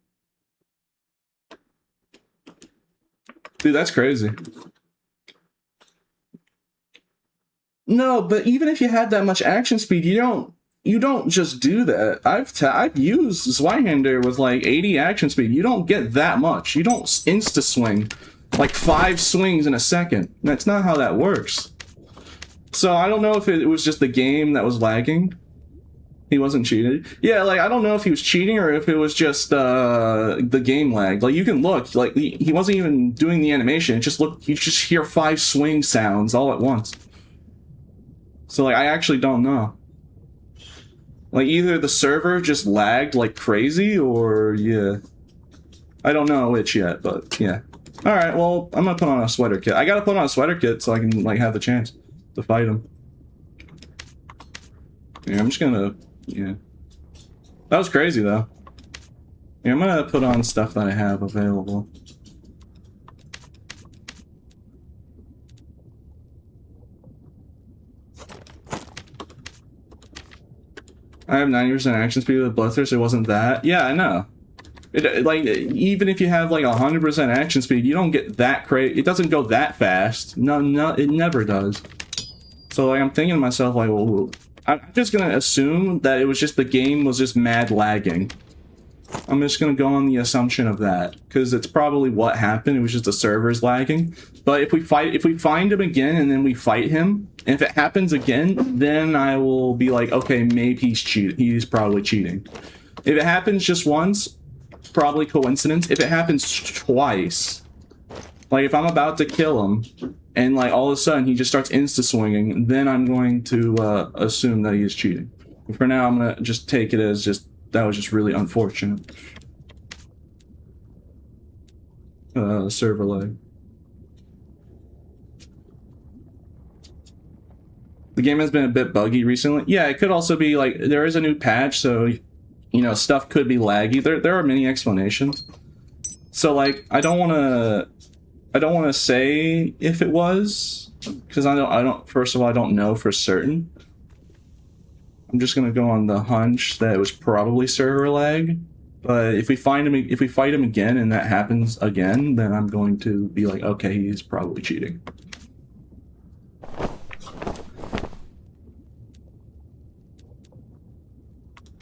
Speaker 1: Dude, that's crazy. No, but even if you had that much action speed, you don't just do that. I've used Zweihander with like 80 action speed. You don't get that much. You don't insta swing like 5 swings in a second. That's not how that works. So I don't know if it was just the game that was lagging, He wasn't cheating. Yeah, like I don't know if he was cheating or if it was just the game lag. Like you can look, like he wasn't even doing the animation. It just looked, you just hear 5 swing sounds all at once. So like I actually don't know. Like either the server just lagged like crazy or yeah. I don't know which yet, but yeah. All right, well, I'm gonna put on a sweater kit. I gotta put on a sweater kit so I can like have the chance to fight him. Yeah, I'm just gonna, yeah. That was crazy though. Yeah, I'm gonna put on stuff that I have available. I have 90% action speed with Bloodthirst. It wasn't that. Yeah, I know. It like even if you have like 100% action speed, you don't get that crazy. It doesn't go that fast. No, it never does. So like I'm thinking to myself like, well, I'm just gonna assume that it was just the game was just mad lagging. I'm just gonna go on the assumption of that because it's probably what happened. It was just the servers lagging. But if we find him again and then we fight him, and if it happens again, then I will be like, okay, maybe he's cheating. He's probably cheating. If it happens just once, probably coincidence. If it happens twice, like if I'm about to kill him and like all of a sudden he just starts insta swinging, then I'm going to assume that he is cheating. But for now, I'm gonna just take it as just that was just really unfortunate. Server lag. The game has been a bit buggy recently. Yeah, it could also be like there is a new patch, so you know stuff could be laggy. There are many explanations. So like I don't want to say if it was because I don't first of all I don't know for certain. I'm just gonna go on the hunch that it was probably server lag. But if we fight him again and that happens again, then I'm going to be like, okay, he's probably cheating.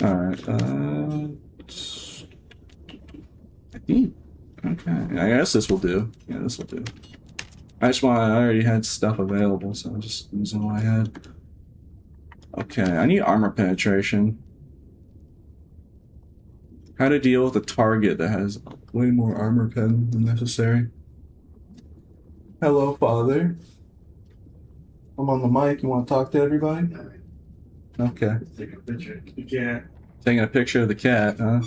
Speaker 1: All right. Okay. I guess this will do. Yeah, this will do. I already had stuff available, so I'm just using what I had. Okay, I need armor penetration. How to deal with a target that has way more armor pen than necessary. Hello, father. I'm on the mic. You want to talk to everybody? Okay.
Speaker 3: Take a picture of the cat.
Speaker 1: Taking a picture of the cat, huh?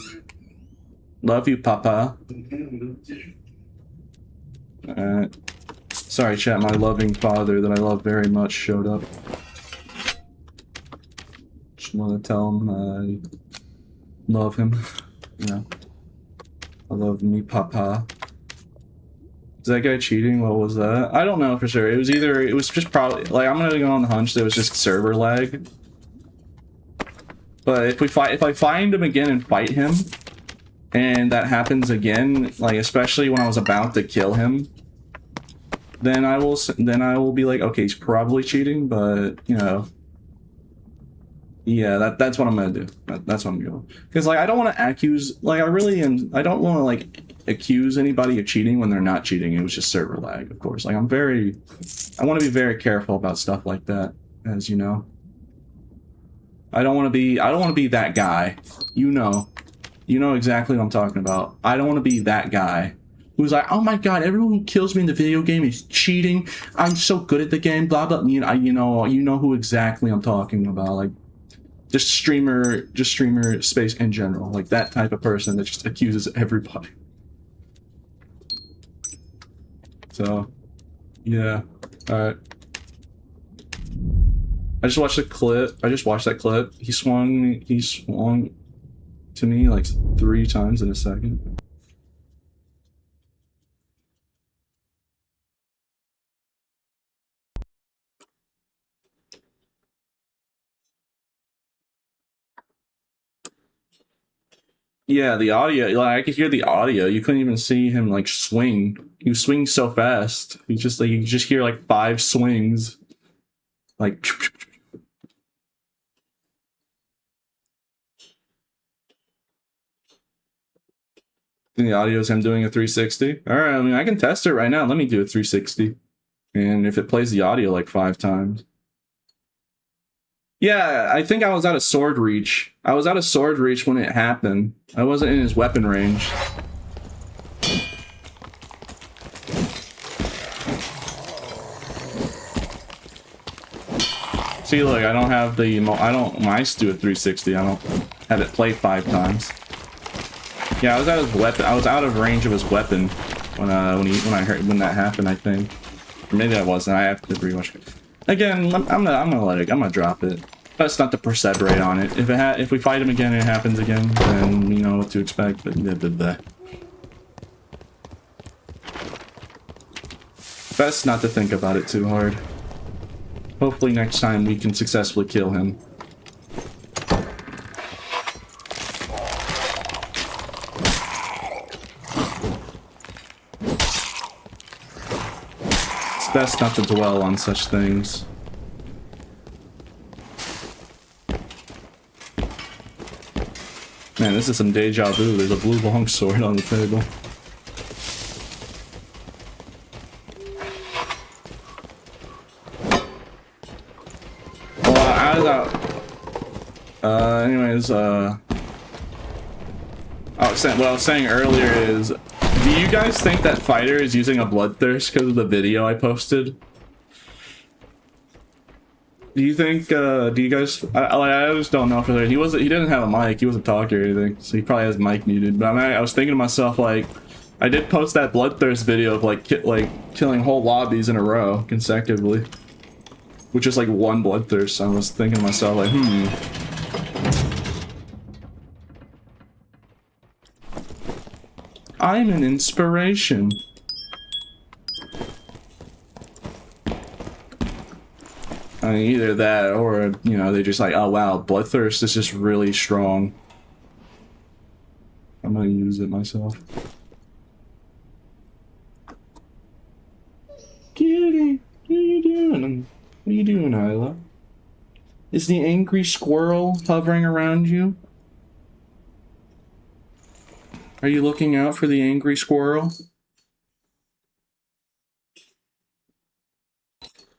Speaker 1: Love you, Papa. Alright. Sorry, chat, my loving father that I love very much showed up. Just want to tell him I love him. You know. I love me, Papa. Is that guy cheating? What was that? I don't know for sure. It was just probably, like, I'm gonna go on the hunch that it was just server lag. But if I find him again and fight him, and that happens again, like especially when I was about to kill him, then I will be like, okay, he's probably cheating, but you know, yeah, that's what I'm gonna do. That's what I'm doing. Because like I don't want to accuse, like I don't want to like accuse anybody of cheating when they're not cheating. It was just server lag, of course. Like I want to be very careful about stuff like that, as you know. I don't want to be that guy. You know exactly what I'm talking about. I don't want to be that guy who's like, oh my god, everyone who kills me in the video game is cheating. I'm so good at the game, blah blah. You know who exactly I'm talking about. Like, just streamer space in general. Like that type of person that just accuses everybody. So, yeah. All right. I just watched that clip. He swung to me like 3 times in a second. Yeah, the audio, like I could hear the audio. You couldn't even see him like swing. He swings so fast. You just hear like 5 swings. Like the audio is him doing a 360. All right, I mean I can test it right now. Let me do a 360, and if it plays the audio like 5 times, Yeah, I think I was out of sword reach. I was out of sword reach when it happened. I wasn't in his weapon range. See, look, I don't have the... mice do a 360. I don't have it play 5 times. Yeah, I was out of his weapon. I was out of range of his weapon when that happened, I think. Or maybe I wasn't. I have to rewatch it. Again, I'm gonna drop it. Best not to perseverate on it. If we fight him again and it happens again, then we know what to expect. But best not to think about it too hard. Hopefully next time we can successfully kill him. It's best not to dwell on such things. Man, this is some deja vu. There's a blue long sword on the table. Anyways, what I was saying earlier is, do you guys think that fighter is using a bloodthirst because of the video I posted? Do you think, do you guys, I just don't know for he didn't have a mic, he wasn't talking or anything, so he probably has mic muted, but I was thinking to myself, like, I did post that bloodthirst video of, like, killing whole lobbies in a row, consecutively. Which is like one bloodthirst, so I was thinking to myself, like, I'm an inspiration. I mean, either that or, you know, they're just like, oh wow, bloodthirst is just really strong. I'm gonna use it myself. Kitty, what are you doing? What are you doing, Isla? Is the angry squirrel hovering around you? Are you looking out for the angry squirrel?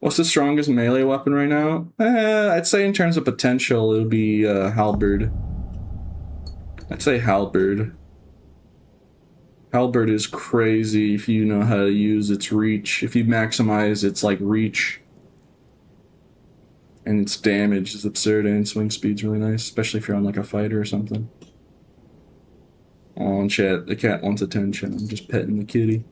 Speaker 1: What's the strongest melee weapon right now? I'd say in terms of potential, it would be halberd. I'd say halberd. Halberd is crazy if you know how to use its reach. If you maximize its like reach. And its damage is absurd and swing speed's really nice, especially if you're on like a fighter or something. Oh, chat, the cat wants attention. I'm just petting the kitty.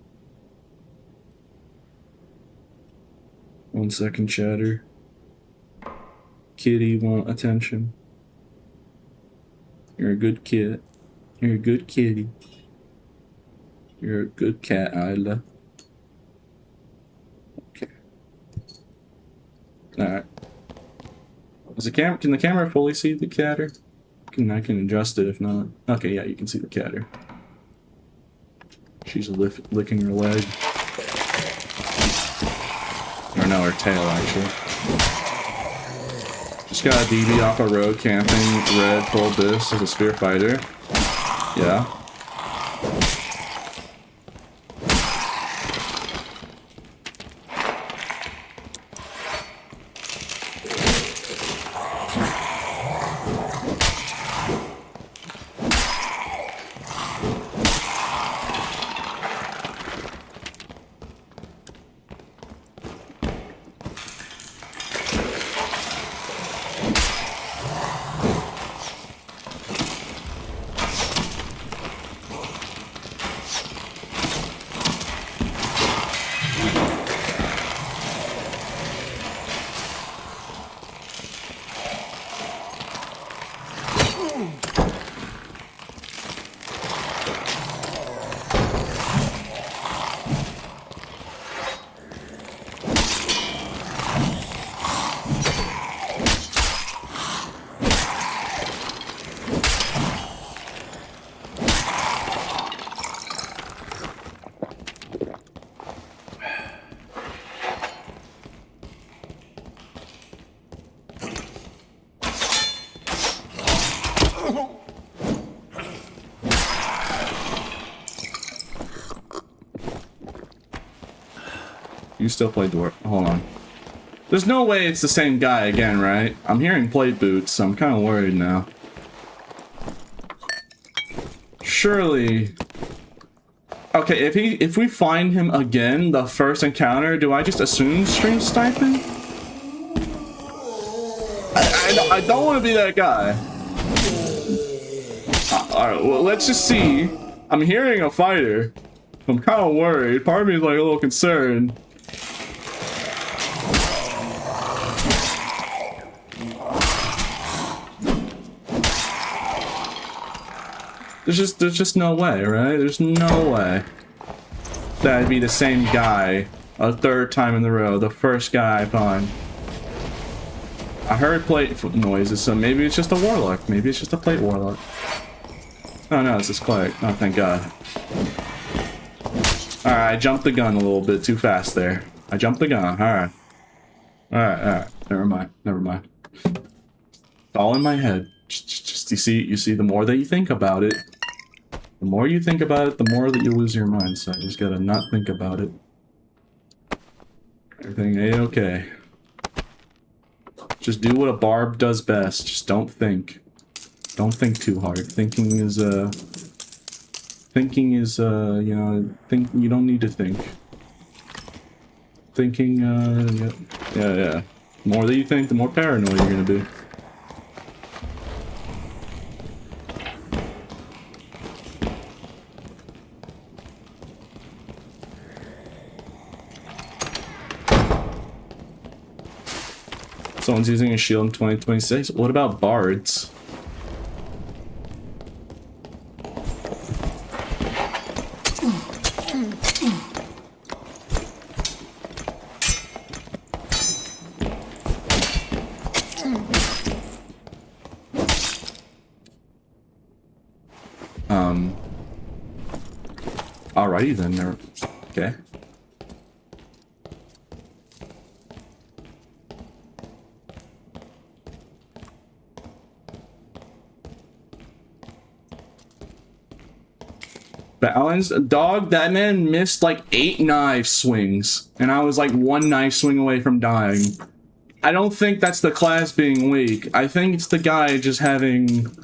Speaker 1: 1 second, chatter. Kitty want attention. You're a good kid. You're a good kitty. You're a good cat, Isla. Okay. Alright. Can the camera fully see the catter? I can adjust it if not. Okay, yeah, you can see the catter. She's licking her leg. Or no, her tail, actually. Just got a DB off a road camping, red, full disc as a spear fighter. Yeah. You still play Dwarf. Hold on. There's no way it's the same guy again, right? I'm hearing plate boots, so I'm kind of worried now. Surely... Okay, if we find him again, the first encounter, do I just assume stream sniping? I don't want to be that guy. Alright, well, let's just see. I'm hearing a fighter. I'm kind of worried. Part of me is like a little concerned. There's just no way, right? There's no way that'd be the same guy a third time in a row. The first guy I find. I heard plate noises, so maybe it's just a warlock. Maybe it's just a plate warlock. Oh no, it's this Clark. Oh, thank God. Alright, I jumped the gun a little bit too fast there. I jumped the gun. Alright. Alright. Never mind. It's all in my head. Just you see, the more that you think about it, the more you think about it, the more that you lose your mind. So I just gotta not think about it. Everything A-okay. Just do what a Barb does best. Just don't think. Don't think too hard. Thinking is, you know, you don't need to think. Thinking, yeah. The more that you think, the more paranoid you're gonna be. Someone's using a shield in 2026. What about bards? Alrighty then. Okay. Balance, dog, that man missed like 8 knife swings, and I was like 1 knife swing away from dying. I don't think that's the class being weak. I think it's the guy just having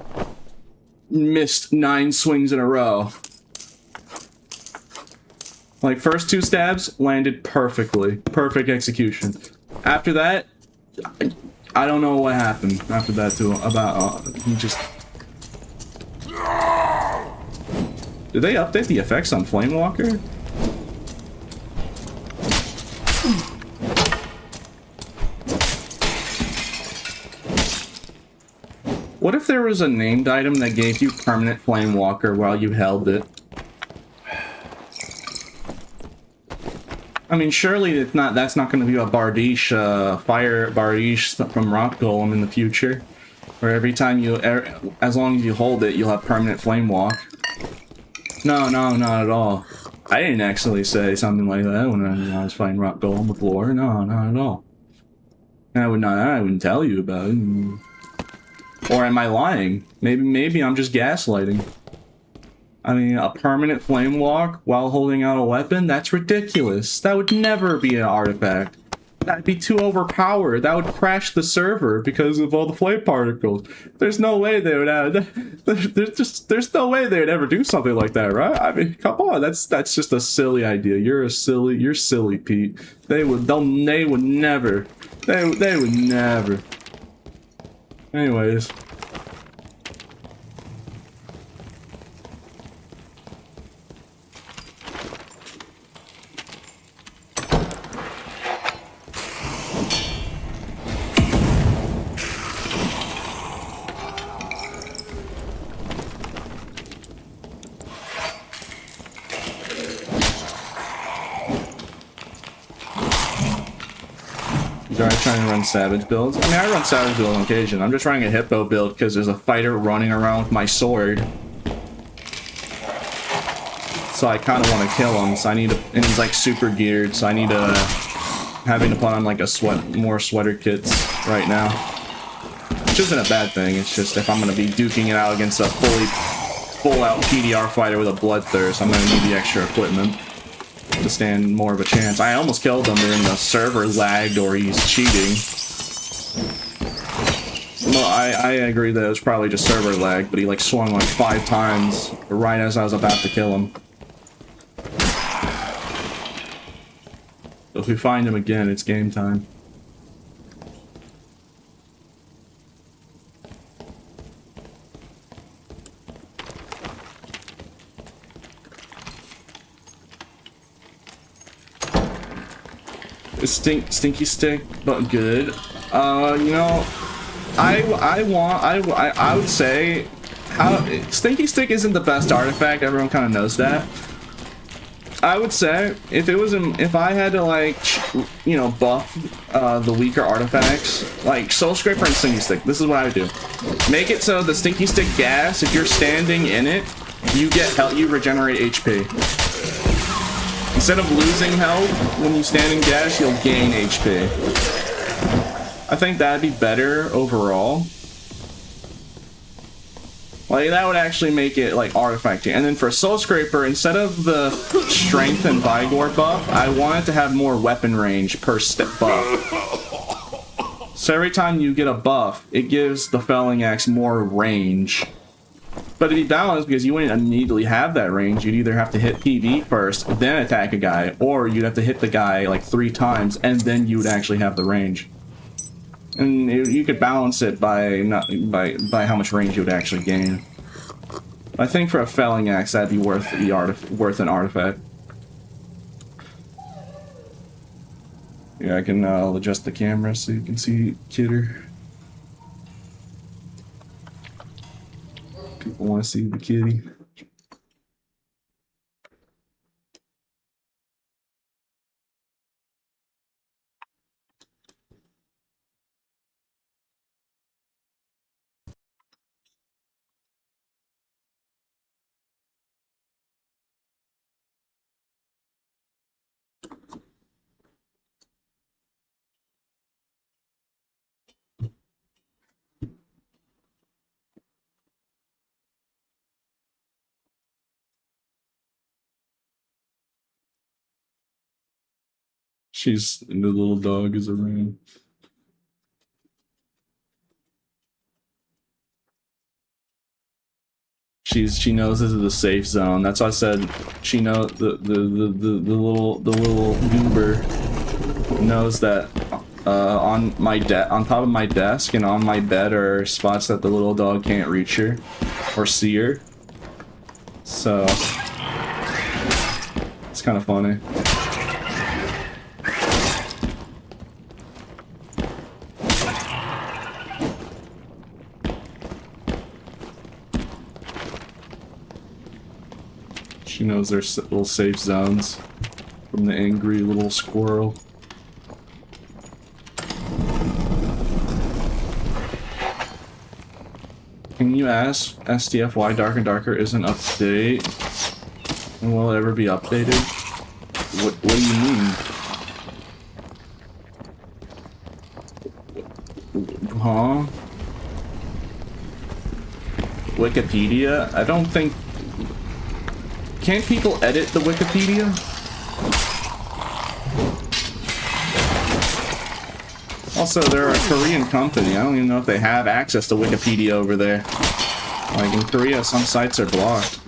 Speaker 1: missed 9 swings in a row. Like, first 2 stabs landed perfectly. Perfect execution. After that, I don't know what happened after that to him. He just... Did they update the effects on Flamewalker? What if there was a named item that gave you permanent Flamewalker while you held it? I mean, surely it's not. That's not going to be a Bardiche, fire Bardiche from Rock Golem in the future, where every time you, as long as you hold it, you'll have permanent Flame Walk. No, not at all. I didn't actually say something like that when I was fighting Rock Golem with lore. No, not at all. And I wouldn't tell you about it. Or am I lying? Maybe I'm just gaslighting. I mean, a permanent flame walk while holding out a weapon? That's ridiculous. That would never be an artifact. That'd be too overpowered. That would crash the server because of all the flame particles. There's no way they would have... There's no way they would ever do something like that, right? I mean, come on. That's just a silly idea. You're silly, Pete. They would never. They would never. Anyways. Trying to run savage builds. I mean, I run savage builds on occasion. I'm just running a hippo build because there's a fighter running around with my sword. So I kind of want to kill him. So I need to, and he's like super geared. So I need to, having to put on like more sweater kits right now. Which isn't a bad thing. It's just if I'm going to be duking it out against a full out PDR fighter with a bloodthirst, I'm going to need the extra equipment. to stand more of a chance. I almost killed him, and the server lagged or he's cheating. Well, I agree that it was probably just server lag, but he like swung like 5 times right as I was about to kill him. So if we find him again, it's game time. Stinky stick, but good. You know, I would say Stinky stick isn't the best artifact. Everyone kind of knows that. I would say if I had to like, you know, buff the weaker artifacts like Soul Scraper and Stinky Stick, this is what I would do. Make it so the Stinky Stick gas, if you're standing in it, you get health, you regenerate HP. Instead of losing health when you stand in gas, you'll gain HP. I think that'd be better overall. Like, that would actually make it, like, artifacty. And then for Soul Scraper, instead of the Strength and Vigor buff, I want it to have more weapon range per step buff. So every time you get a buff, it gives the Felling Axe more range. But it'd be balanced because you wouldn't immediately have that range. You'd either have to hit PV first, then attack a guy, or you'd have to hit the guy, like, 3 times, and then you would actually have the range. And you could balance it by how much range you would actually gain. I think for a Felling Axe, that'd be worth an artifact. Yeah, I can I'll adjust the camera so you can see Kidder. People want to see the kitty. The little dog is around. She knows this is a safe zone. That's why I said she knows the little goober knows that on top of my desk and on my bed are spots that the little dog can't reach her or see her. So it's kind of funny. She knows there's little safe zones from the angry little squirrel. Can you ask STF why Dark and Darker isn't up to date? And will it ever be updated? What do you mean? Huh? Wikipedia? I don't think... Can't people edit the Wikipedia? Also, they're a Korean company. I don't even know if they have access to Wikipedia over there. Like, in Korea, some sites are blocked.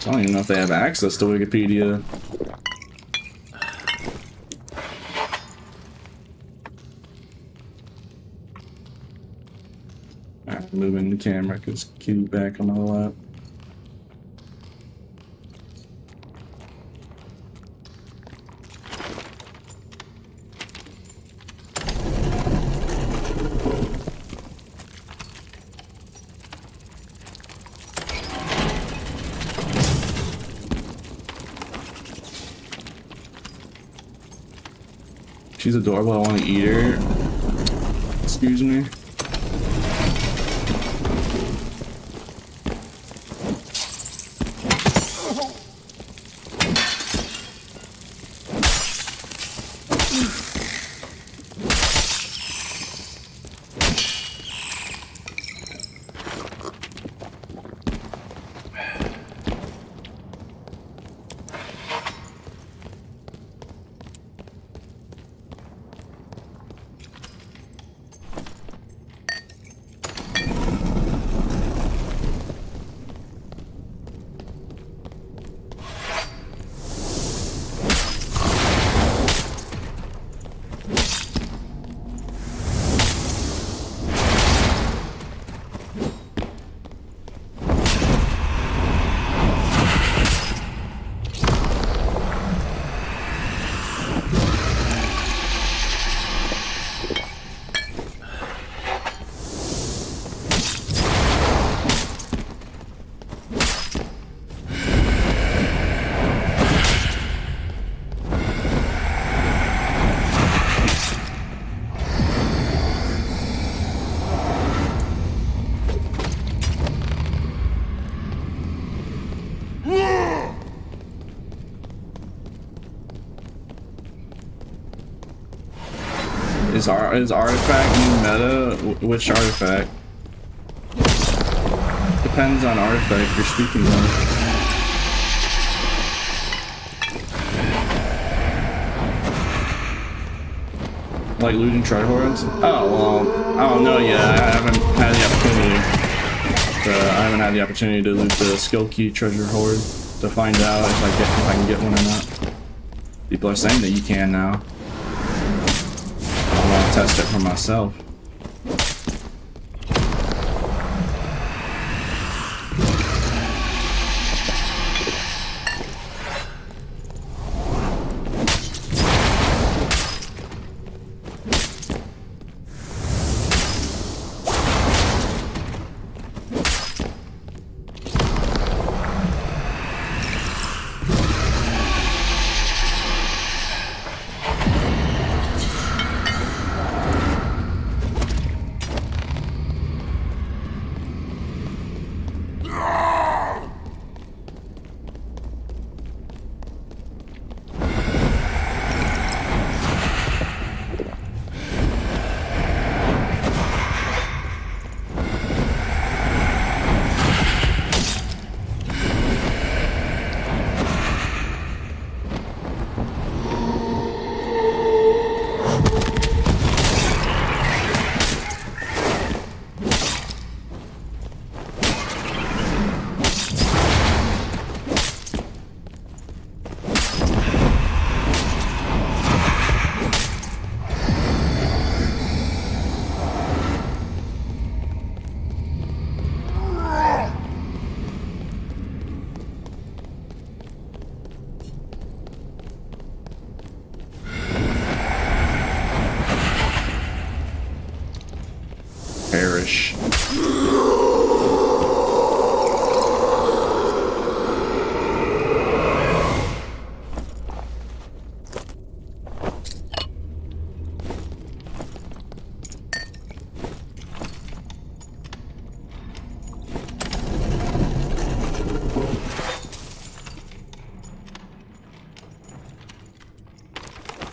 Speaker 1: I don't even know if they have access to Wikipedia. Alright, moving the camera because Q's back on my lap. She's adorable, I want to eat her. Excuse me. Is artifact new meta? Which artifact? Depends on artifact you're speaking of. Like looting tryhards? Oh well, I don't know yet. I haven't had the opportunity to loot the skill key treasure hoard to find out if I can get one or not. People are saying that you can now. I want to test it for myself. Perish.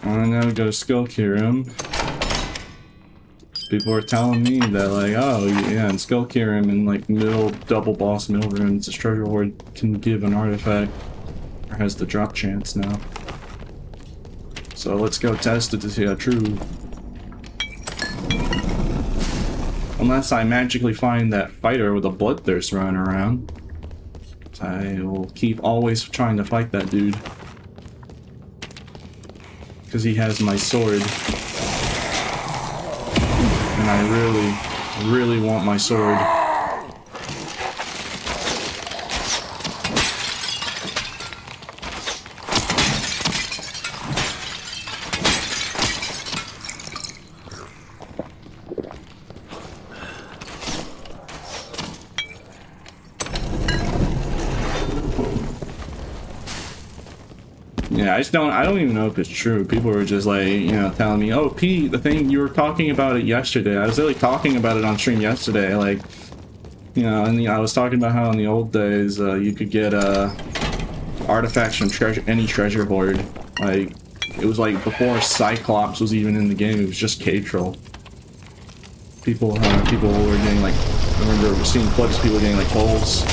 Speaker 1: I now go to skill key room. People are telling me that, like, oh yeah, in skill key room and like double boss middle rooms, this treasure hoard can give an artifact or has the drop chance now. So let's go test it to see how true. Unless I magically find that fighter with a bloodthirst running around, I will keep always trying to fight that dude because he has my sword. And I really want my sword. Yeah, I don't even know if it's true. People were just like, you know, telling me, oh, Pete, the thing you were talking about it yesterday. I was really talking about it on stream yesterday. Like, you know, and I was talking about how in the old days you could get artifacts from any treasure hoard. Like, it was like before Cyclops was even in the game. It was just Cave Troll. People were getting like, I remember seeing clips of people getting like holes.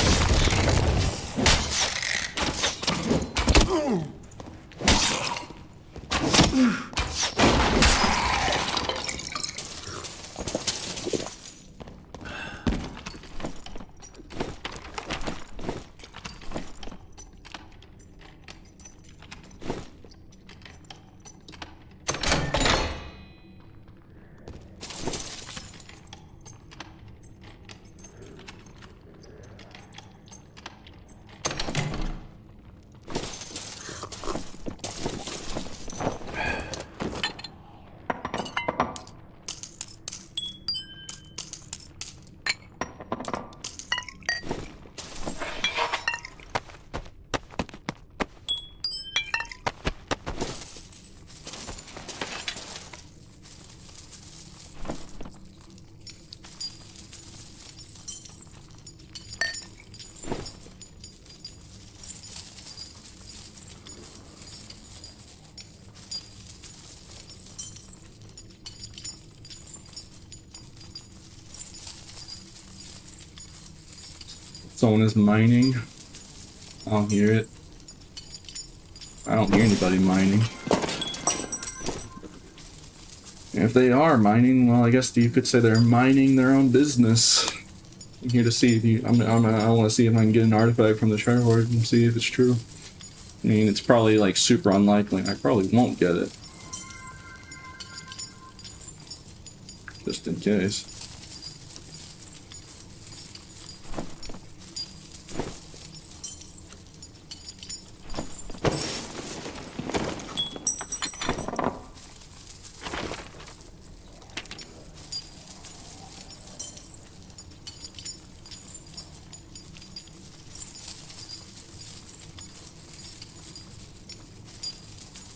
Speaker 1: Someone is mining. I don't hear it. I don't hear anybody mining. If they are mining, well, I guess you could say they're mining their own business. I'm here to see if you. I want to see if I can get an artifact from the treasure hoard and see if it's true. I mean, it's probably like super unlikely. I probably won't get it. Just in case.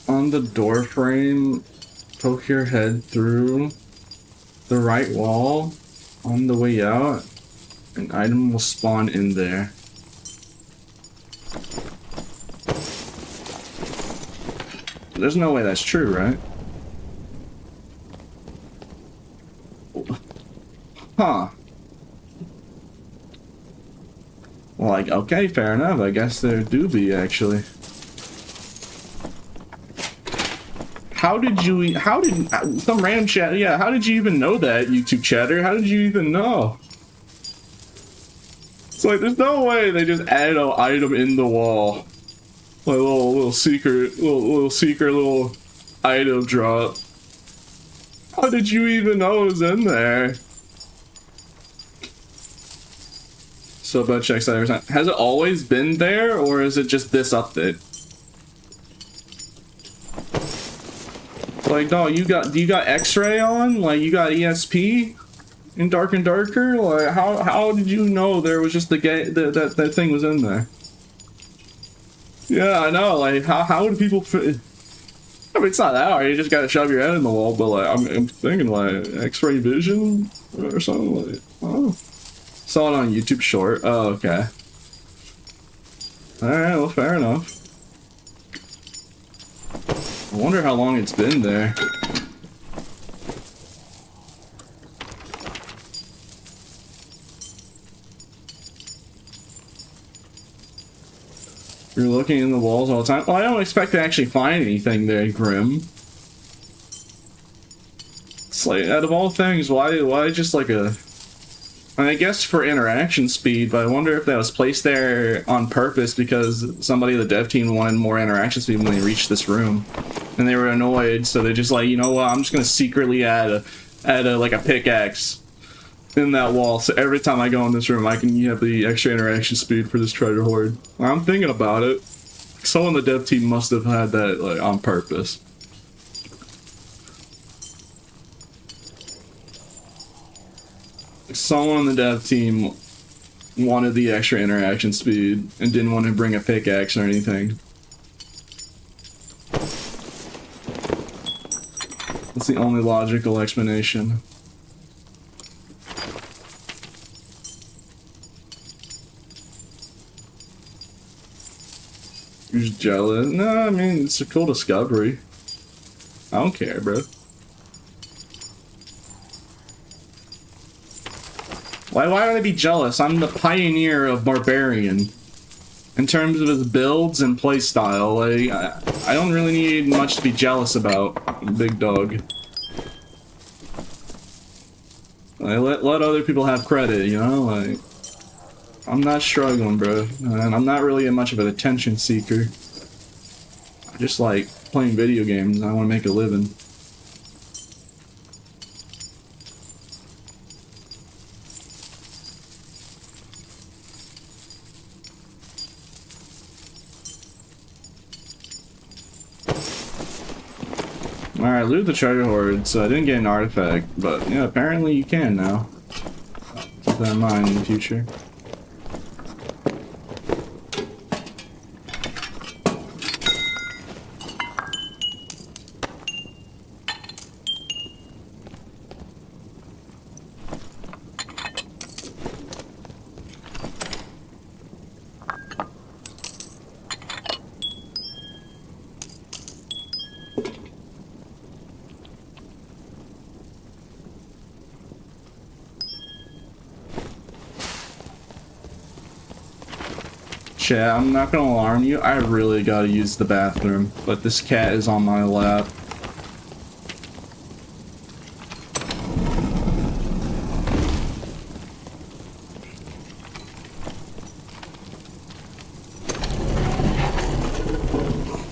Speaker 1: On the door frame, poke your head through the right wall on the way out. An item will spawn in there. There's no way that's true, right? Huh. Well, like, okay, fair enough. I guess there do be, actually. How did some random chat, yeah, how did you even know that, YouTube chatter? How did you even know? It's like, there's no way they just added an item in the wall. Like little secret, little item drop. How did you even know it was in there? So bad checks that every time. Has it always been there, or is it just this update? Like, no, do you got X-ray on? Like, you got ESP in Dark and Darker? Like, how did you know there was just that thing was in there? Yeah, I know. Like, how would people? I mean, it's not that hard. You just gotta shove your head in the wall. But like, I'm thinking like X-ray vision or something. Like, oh, saw it on YouTube Short. Oh, okay. All right. Well, fair enough. I wonder how long it's been there. You're looking in the walls all the time. Well, I don't expect to actually find anything there, Grim. It's like, out of all things, why just like a... I guess for interaction speed, but I wonder if that was placed there on purpose because somebody in the dev team wanted more interaction speed when they reached this room. And they were annoyed, so they're just like, you know what, I'm just gonna secretly add like a pickaxe in that wall, so every time I go in this room I can have the extra interaction speed for this treasure hoard. I'm thinking about it. Someone on the dev team must have had that like on purpose. Someone on the dev team wanted the extra interaction speed and didn't want to bring a pickaxe or anything. That's the only logical explanation. You're just jealous? No, I mean, it's a cool discovery. I don't care, bro. Why would I be jealous? I'm the pioneer of Barbarian. In terms of his builds and playstyle, like, I don't really need much to be jealous about, big dog. Like, let other people have credit, you know? Like, I'm not struggling, bro. And I'm not really much of an attention seeker. I just like playing video games. I want to make a living. Alright, loot the treasure hoard. So I didn't get an artifact, but yeah, apparently you can now. Keep that in mind in the future. Chat, I'm not gonna alarm you. I really gotta use the bathroom, but this cat is on my lap.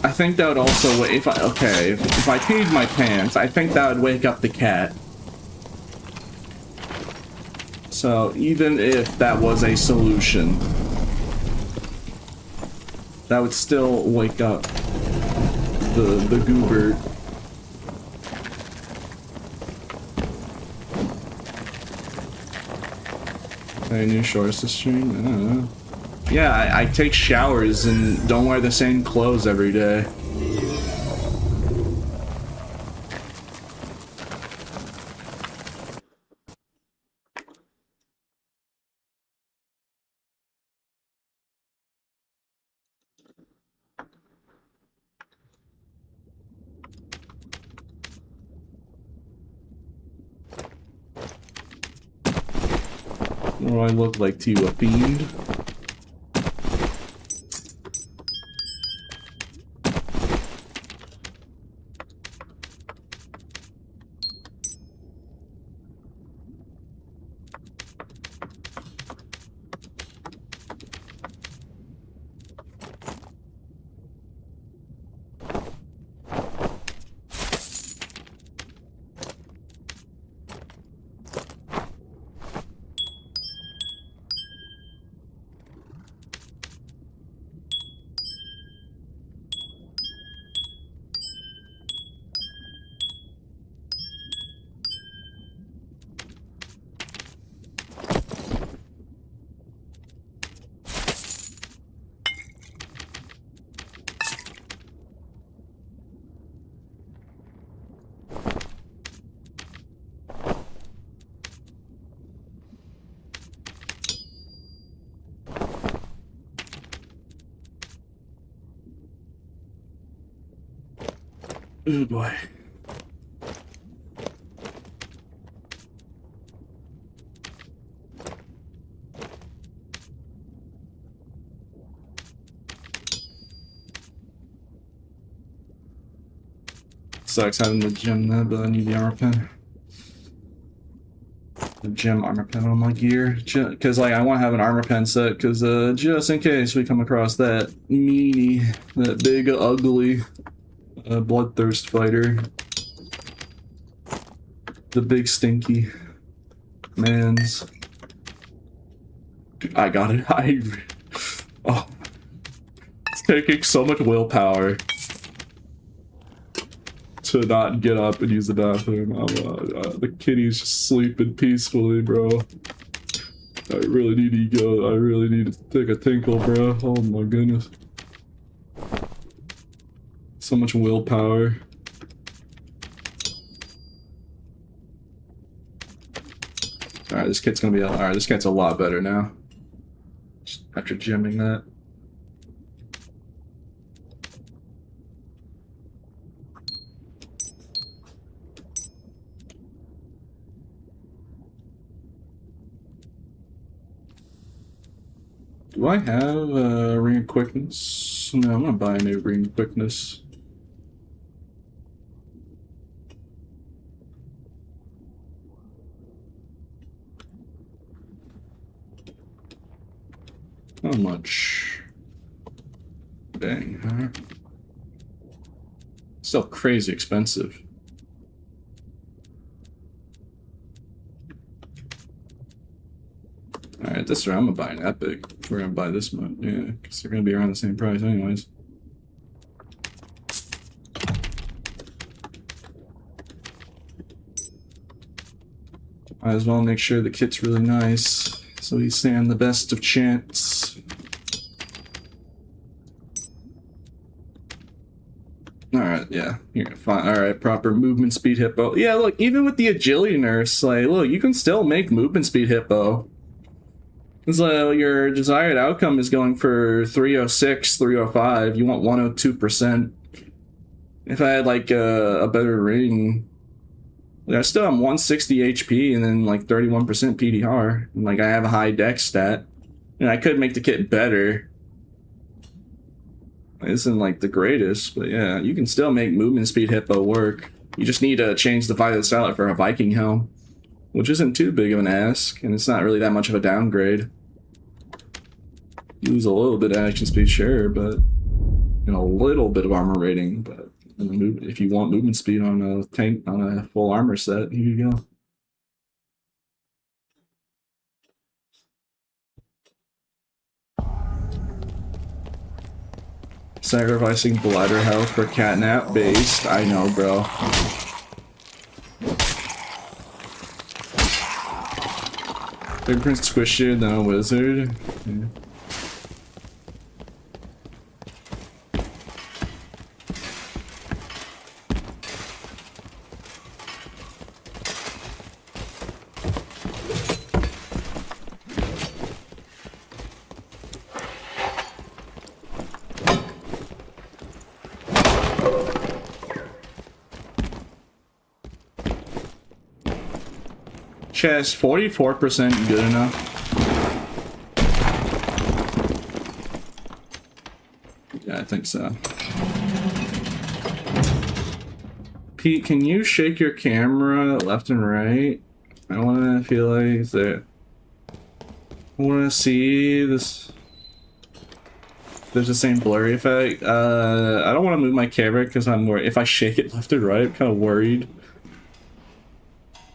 Speaker 1: I think that would also if I peed my pants, I think that would wake up the cat. So even if that was a solution, that would still wake up the goober. Any new shorts to stream? I don't know. Yeah, I take showers and don't wear the same clothes every day. What do I look like to you, a fiend? Oh boy. Sucks having the gym there, but I need the armor pen. The gym armor pen on my gear. Because, like, I want to have an armor pen set, because, just in case we come across that meanie, that big, ugly, bloodthirst fighter. The big, stinky mans. Dude, I got it. Oh. It's taking so much willpower to not get up and use the bathroom. The kitty's just sleeping peacefully, bro. I really need to go. I really need to take a tinkle, bro. Oh my goodness. So much willpower. Alright, this kit's gonna be alright, this kit's a lot better now. Just after gymming that. Do I have ring of quickness? No, I'm gonna buy a new ring of quickness. How much? Dang, huh? Still crazy expensive. Alright, this round I'm gonna buy an epic. We're gonna buy this one, yeah, because they're gonna be around the same price anyways. Might as well make sure the kit's really nice, so we stand the best of chance. Alright, yeah, you're fine. Alright, proper movement speed hippo. Yeah, look, even with the agility nerfs, like, look, you can still make movement speed hippo. It's like your desired outcome is going for 306, 305. You want 102%. If I had like a better ring, like I still have 160 HP and then like 31% PDR. And like I have a high dex stat, and I could make the kit better. isn't like the greatest, but yeah, you can still make movement speed hippo work. You just need to change the violet stylet for a Viking helm, which isn't too big of an ask, and it's not really that much of a downgrade. Lose a little bit of action speed, sure, but and a little bit of armor rating. But if you want movement speed on a tank on a full armor set, here you go. Sacrificing bladder health for catnap based. I know, bro. Fingerprint squishier than a wizard. Yeah. Chest, 44% good enough. Yeah, I think so. Pete, can you shake your camera left and right? I want to feel like that. I want to see this. There's the same blurry effect. I don't want to move my camera because I'm worried. If I shake it left and right, I'm kind of worried.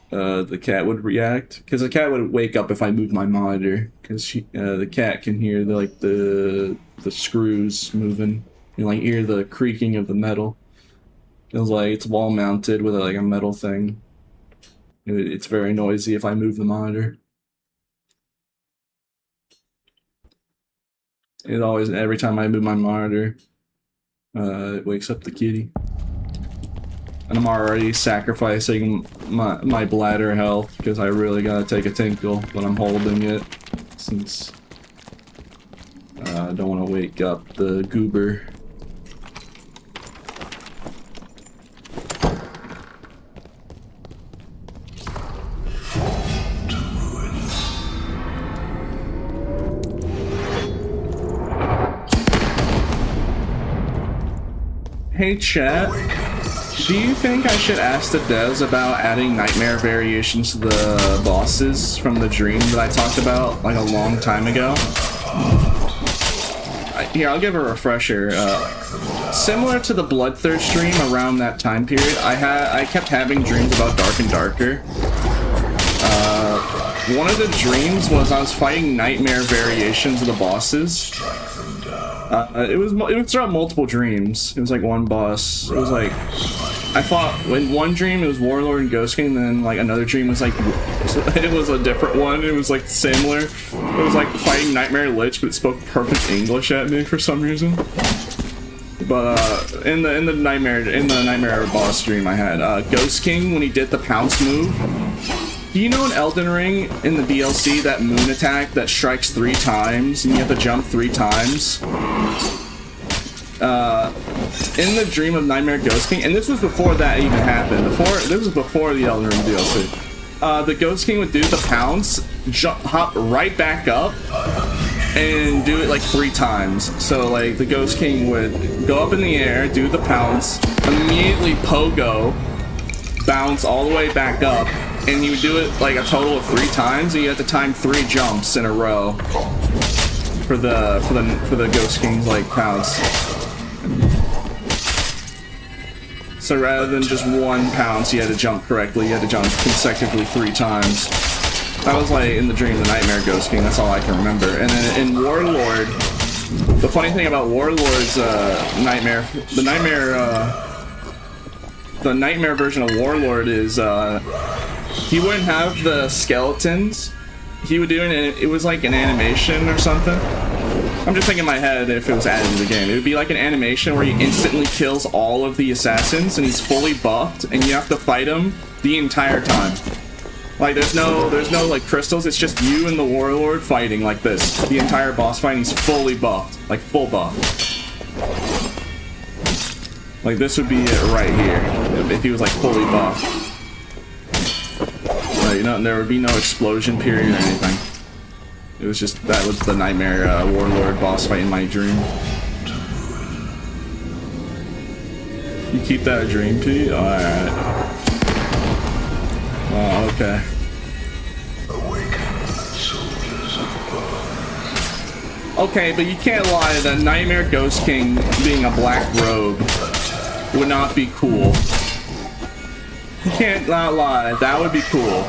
Speaker 1: The cat would react, because the cat would wake up if I moved my monitor, because the cat can hear the screws moving, you like hear the creaking of the metal. Feels like it's wall mounted with like a metal thing. It's very noisy if I move the monitor. It always, every time I move my monitor, it wakes up the kitty. And I'm already sacrificing my bladder health because I really gotta take a tinkle when I'm holding it, since I don't want to wake up the goober. Hey chat. Do you think I should ask the devs about adding nightmare variations to the bosses from the dream that I talked about like a long time ago? Here, I'll give a refresher. Similar to the Bloodthirst dream around that time period, I kept having dreams about Dark and Darker. One of the dreams was I was fighting nightmare variations of the bosses. It was throughout multiple dreams. It was like one boss. It was like I fought in one dream it was Warlord and Ghost King, and then like another dream was like it was a different one. It was like similar. It was like fighting Nightmare Lich, but it spoke perfect English at me for some reason. But in the nightmare boss dream I had Ghost King, when he did the pounce move. Do you know in Elden Ring in the DLC that moon attack that strikes 3 times and you have to jump 3 times? In the dream of Nightmare Ghost King, and this was before that even happened. This was before the Elden Ring DLC. The Ghost King would do the pounce, hop right back up, and do it like 3 times. So like the Ghost King would go up in the air, do the pounce, immediately pogo, bounce all the way back up, and he would do it like a total of 3 times, and you have to time 3 jumps in a row for the Ghost King's like pounce. So rather than just 1 pounce, you had to jump correctly. You had to jump consecutively 3 times. That was like in the dream, the Nightmare Ghost King. That's all I can remember. And then in Warlord, the funny thing about Warlord's nightmare, the nightmare version of Warlord is he wouldn't have the skeletons. He would do it was like an animation or something. I'm just thinking in my head if it was added to the game. It would be like an animation where he instantly kills all of the assassins and he's fully buffed and you have to fight him the entire time. Like there's no like crystals, it's just you and the Warlord fighting like this. The entire boss fight, and he's fully buffed. Like full buff. Like this would be it right here if he was like fully buffed. You know, there would be no explosion period or anything. It was just, that was the Nightmare Warlord boss fight in my dream. You keep that a dream, Pete? Alright. Oh, okay. Okay, but you can't lie, the Nightmare Ghost King being a black robe would not be cool. You can't not lie, that would be cool.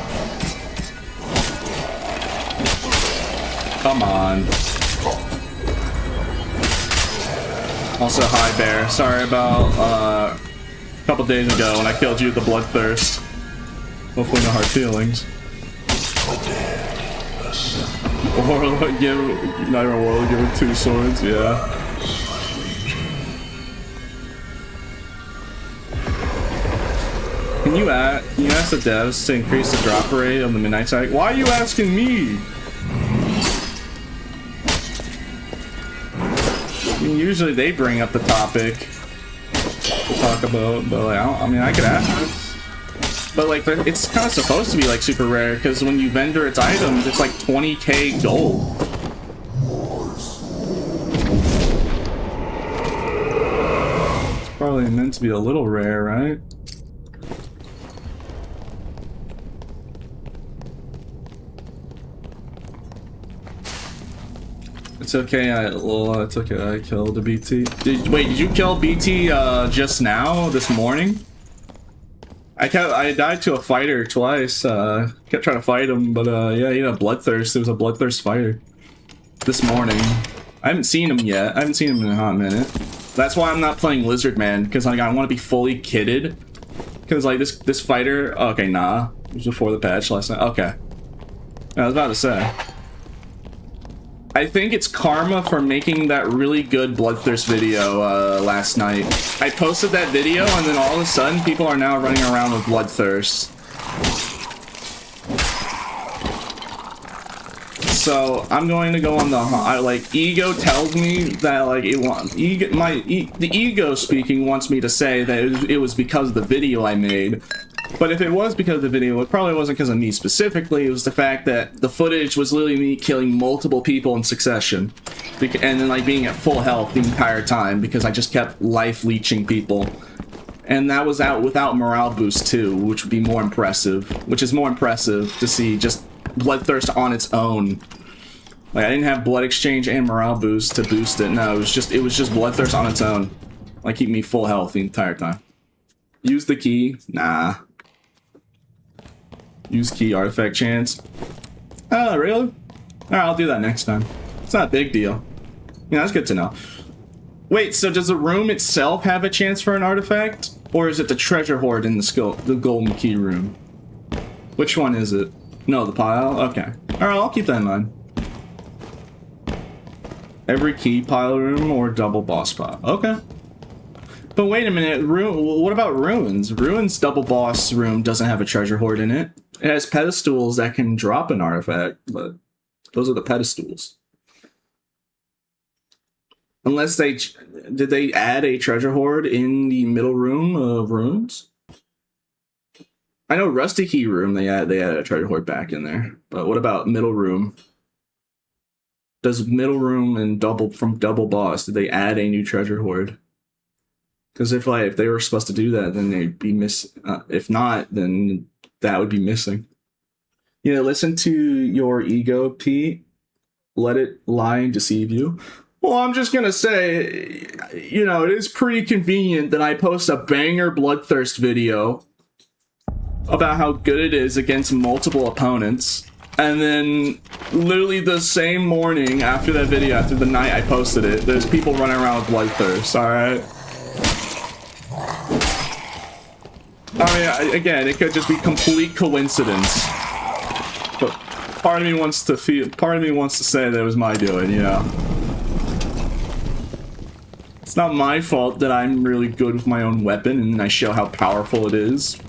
Speaker 1: Come on. Also, hi Bear. Sorry about a couple days ago when I killed you with the bloodthirst. Hopefully no hard feelings. Or give Nightmare Warlord give her 2 swords, yeah. Can you ask the devs to increase the drop rate of the Midnight Strike? Why are you asking me? I mean, usually they bring up the topic to talk about, but like, I mean, I could ask. But like, it's kind of supposed to be like super rare because when you vendor its items, it's like 20k gold. It's probably meant to be a little rare, right? It's okay, it's okay, I killed a BT. Wait, did you kill BT just now, this morning? I died to a fighter twice, kept trying to fight him, but yeah, you know, Bloodthirst, there was a Bloodthirst fighter this morning. I haven't seen him yet, I haven't seen him in a hot minute. That's why I'm not playing Lizard Man, because like, I want to be fully kitted. Because like, this fighter, okay, nah, it was before the patch last night, okay. I was about to say. I think it's karma for making that really good Bloodthirst video last night. I posted that video and then all of a sudden people are now running around with Bloodthirst. So I'm going to go on the like ego tells me that like the ego speaking wants me to say that it was because of the video I made. But if it was because of the video, it probably wasn't because of me specifically. It was the fact that the footage was literally me killing multiple people in succession. And then like being at full health the entire time because I just kept life leeching people. And that was out without morale boost too, which would be more impressive. Which is more impressive to see just Bloodthirst on its own. Like I didn't have blood exchange and morale boost to boost it. No, it was just Bloodthirst on its own. Like keep me full health the entire time. Use the key? Nah. Use key artifact chance. Oh, really? Alright, I'll do that next time. It's not a big deal. Yeah, that's good to know. Wait, so does the room itself have a chance for an artifact? Or is it the treasure hoard in the golden key room? Which one is it? No, the pile? Okay. Alright, I'll keep that in mind. Every key pile room or double boss pile? Okay. But wait a minute, what about Ruins? Ruins double boss room doesn't have a treasure hoard in it. It has pedestals that can drop an artifact, but those are the pedestals. Unless did they add a treasure hoard in the middle room of Ruins? I know Rusty Key room they added a treasure hoard back in there, but what about middle room? Does middle room and double boss, did they add a new treasure hoard? Because if they were supposed to do that, then they'd be if not, then that would be missing. You know, listen to your ego, Pete. Let it lie and deceive you. Well, I'm just gonna say, you know, it is pretty convenient that I post a banger Bloodthirst video about how good it is against multiple opponents. And then, literally the same morning after that video, after the night I posted it, there's people running around with Bloodthirst, alright? I mean, again, it could just be complete coincidence. But part of me wants to say that it was my doing, you know? It's not my fault that I'm really good with my own weapon and I show how powerful it is.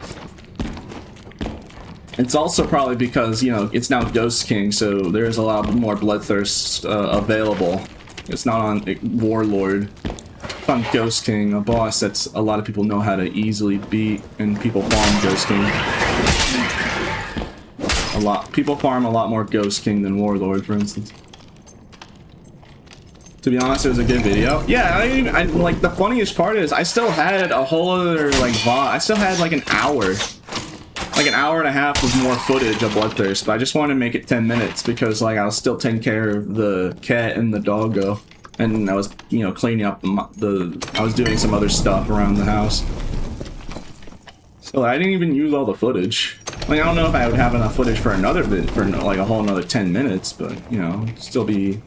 Speaker 1: It's also probably because, you know, it's now Ghost King, so there's a lot more Bloodthirst available. It's not on Warlord. It's on Ghost King, a boss that's a lot of people know how to easily beat, and people farm Ghost King. People farm a lot more Ghost King than Warlord, for instance. To be honest, it was a good video. Yeah, I like, the funniest part is I still had a whole other, like, I still had, like, an hour. Like, an hour and a half of more footage of Bloodthirst, but I just wanted to make it 10 minutes because, like, I was still taking care of the cat and the doggo. And I was, you know, cleaning up I was doing some other stuff around the house. So I didn't even use all the footage. Like, I don't know if I would have enough footage for another bit, for, like, a whole another 10 minutes, but, you know, it'd still be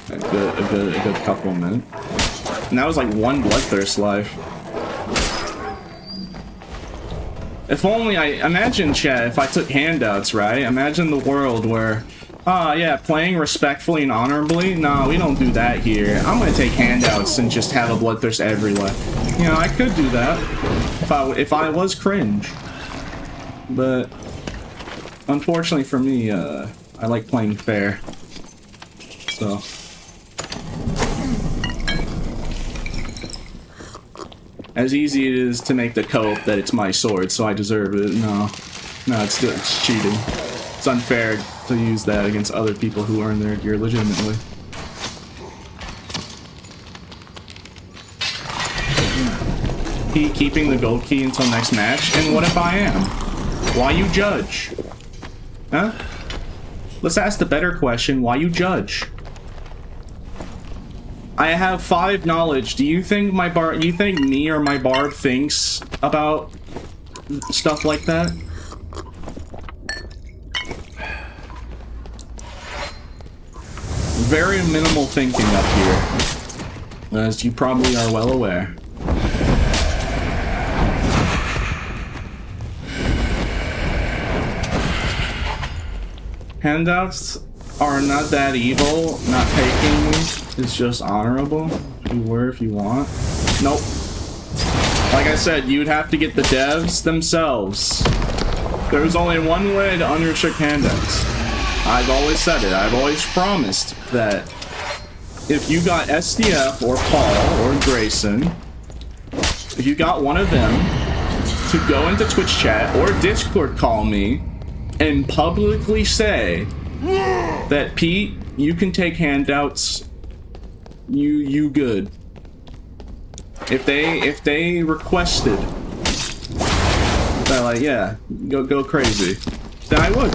Speaker 1: a good couple of minutes. And that was like one Bloodthirst life. If only imagine, chat, if I took handouts, right? Imagine the world where, yeah, playing respectfully and honorably. No, we don't do that here. I'm gonna take handouts and just have a Bloodthirst everywhere. You know, I could do that if I was cringe. But unfortunately for me, I like playing fair. So. As easy it is to make the cope that it's my sword, so I deserve it. No, it's cheating. It's unfair to use that against other people who earn their gear legitimately. Keeping the gold key until next match? And what if I am? Why you judge? Huh? Let's ask the better question, why you judge? I have 5 knowledge. Do you think you think me or my Barb thinks about stuff like that? Very minimal thinking up here, as you probably are well aware. Handouts are not that evil. Not taking is just honorable. You were if you want. Nope. Like I said, you'd have to get the devs themselves. There's only one way to unrestrict handouts. I've always said it. I've always promised that if you got SDF or Paul or Grayson, if you got one of them to go into Twitch chat or Discord call me and publicly say that Pete, you can take handouts, you good. If they requested, they're like, yeah, go crazy, then I would.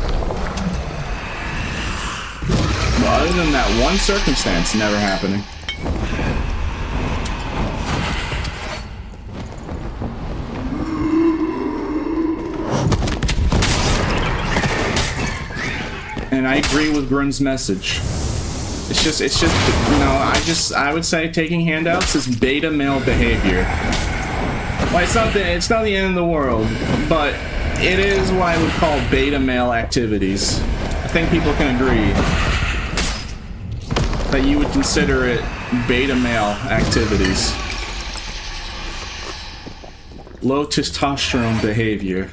Speaker 1: But other than that one circumstance, never happening. And I agree with Grun's message. It's just, you know, I would say taking handouts is beta male behavior. Well, it's not the end of the world, but it is what I would call beta male activities. I think people can agree that you would consider it beta male activities. Low testosterone behavior.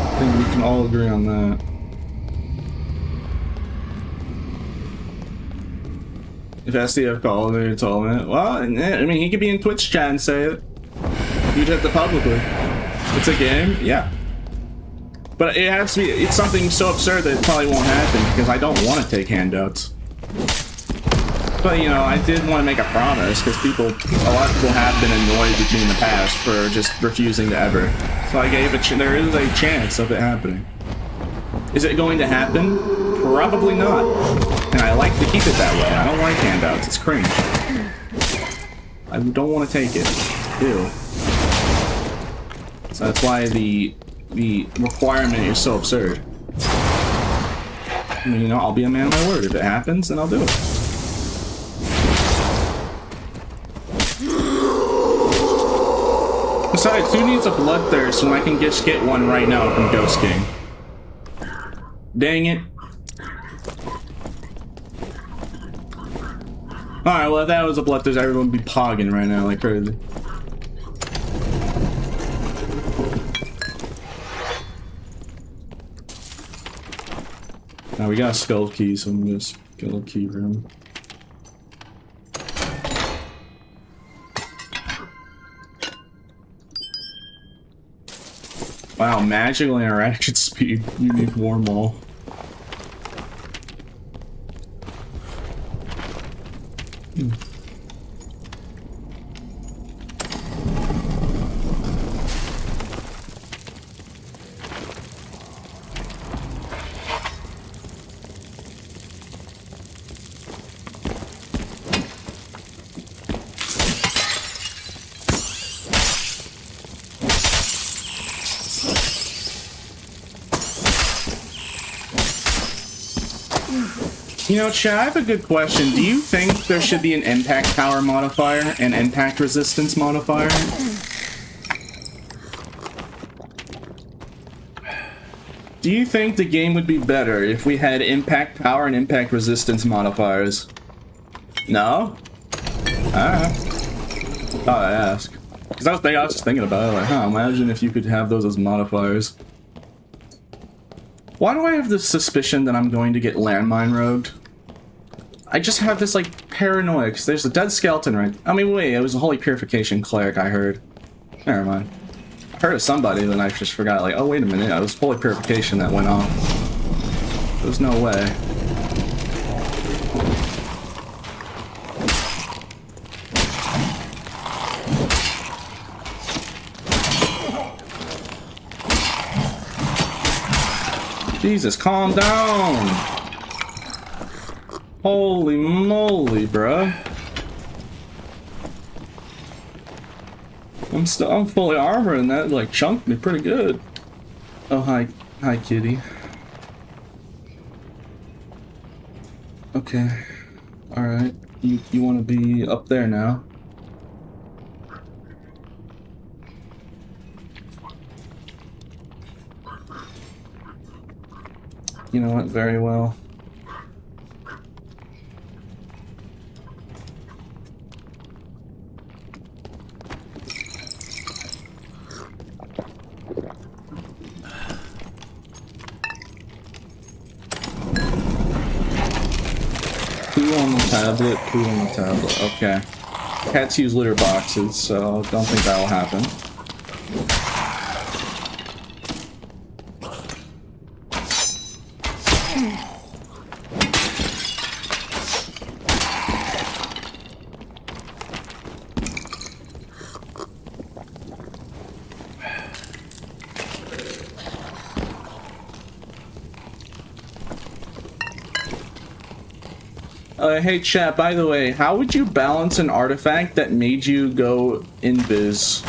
Speaker 1: I think we can all agree on that. If SDF called and told me, well, I mean, he could be in Twitch chat and say it. You'd have to publicly. It's a game, yeah. But it has to be, it's something so absurd that it probably won't happen because I don't want to take handouts. But, you know, I did want to make a promise because a lot of people have been annoyed with me in the past for just refusing to ever. So I gave there is a chance of it happening. Is it going to happen? Probably not. And I like to keep it that way. I don't like handouts. It's cringe. I don't want to take it. Ew. So that's why the requirement is so absurd. I mean, you know, I'll be a man of my word. If it happens, then I'll do it. Besides, who needs a Bloodthirst when I can just get one right now from Ghost King? Dang it. Alright, well if that was a Bloodthirst, everyone would be pogging right now like crazy. Now we got a skull key, so I'm gonna just get a little key room. Wow, magical interaction speed. Unique warm wall. You know, Chad, I have a good question. Do you think there should be an impact power modifier and impact resistance modifier? Do you think the game would be better if we had impact power and impact resistance modifiers? No? Alright. Thought I'd ask. Because I was just thinking about it, like, imagine if you could have those as modifiers. Why do I have the suspicion that I'm going to get landmine rogued? I just have this, like, paranoia, because there's a dead skeleton right... I mean, wait, it was a Holy Purification Cleric, I heard. Never mind. I heard of somebody, then I just forgot, like, oh, wait a minute, it was Holy Purification that went off. There's no way. Jesus, calm down! Holy moly, bruh. I'm fully armored and that like chunked me pretty good. Oh, hi kitty. Okay. Alright. You wanna be up there now? You know what, very well. Poo on the tablet, poo on the tablet, okay. Cats use litter boxes, so don't think that'll happen. Hey chat, by the way, how would you balance an artifact that made you go invis?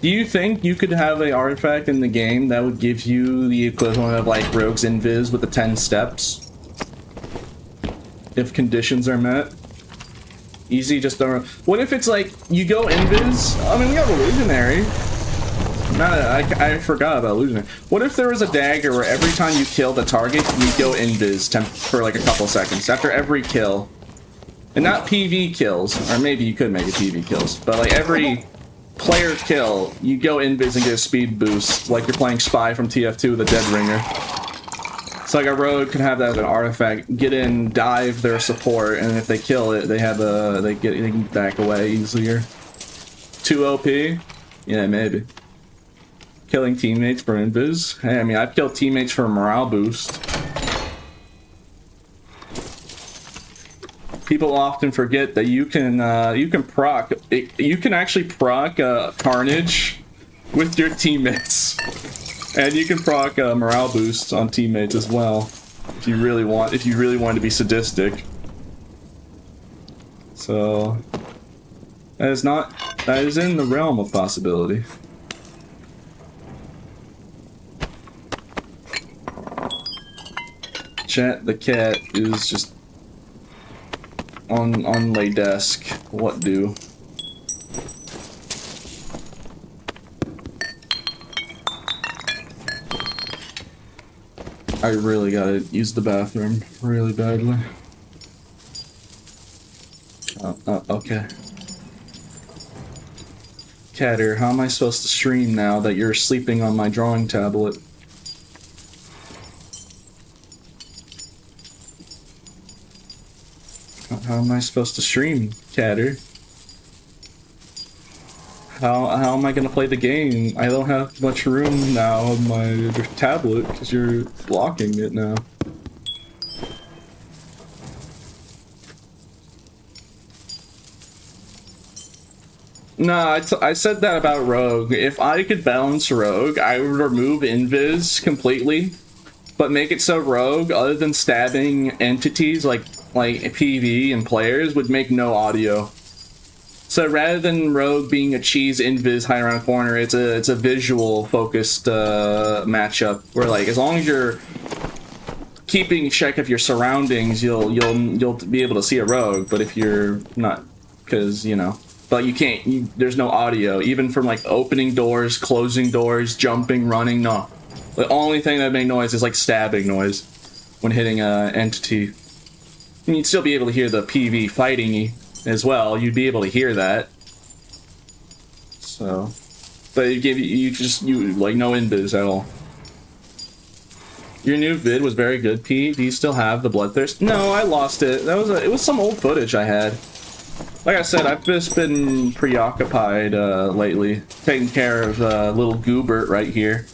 Speaker 1: Do you think you could have an artifact in the game that would give you the equivalent of like Rogue's invis with the 10 steps? If conditions are met? Easy, just don't... What if it's like, you go invis? I mean, we have illusionary. I forgot about illusionary. What if there was a dagger where every time you kill the target, you go invis for like a couple seconds after every kill? And not PV kills, or maybe you could make it PV kills, but like every player kill, you go invis and get a speed boost, like you're playing Spy from TF2 with a Dead Ringer. So like a rogue can have that as an artifact, get in, dive their support, and if they kill it, they have a they can back away easier. 2 OP? Yeah, maybe. Killing teammates for invis. Hey, I mean, I've killed teammates for a morale boost. People often forget that you can actually proc Carnage with your teammates, and you can proc morale boosts on teammates as well if you really want to be sadistic. So that is in the realm of possibility. Chat, the cat is just on lay desk. What do? I really gotta use the bathroom really badly. Okay. Catter, how am I supposed to stream now that you're sleeping on my drawing tablet? How am I supposed to stream, Catter? How am I gonna play the game? I don't have much room now on my tablet because you're blocking it now. No, I said that about Rogue. If I could balance Rogue, I would remove Invis completely, but make it so Rogue, other than stabbing entities like PV and players, would make no audio. So rather than Rogue being a cheese invis high around a corner, it's a visual focused matchup where like as long as you're keeping check of your surroundings, you'll be able to see a Rogue. But if you're not, because you know, but you can't. There's no audio even from like opening doors, closing doors, jumping, running. No, the only thing that make noise is like stabbing noise when hitting a entity. And you'd still be able to hear the PV fighting as well. You'd be able to hear that. So, but it gave you like no invis at all. Your new vid was very good, P. Do you still have the bloodthirst? No, I lost it. It was some old footage I had. Like I said, I've just been preoccupied lately, taking care of little Goobert right here.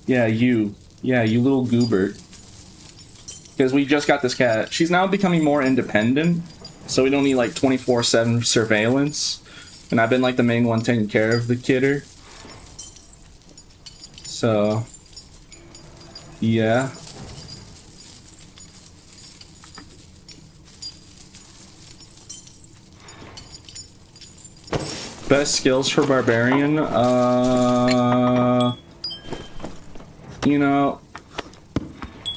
Speaker 1: Yeah, you little Goobert. Because we just got this cat. She's now becoming more independent, so we don't need like 24/7 surveillance. And I've been like the main one taking care of the kidder. So, yeah. Best skills for Barbarian? You know,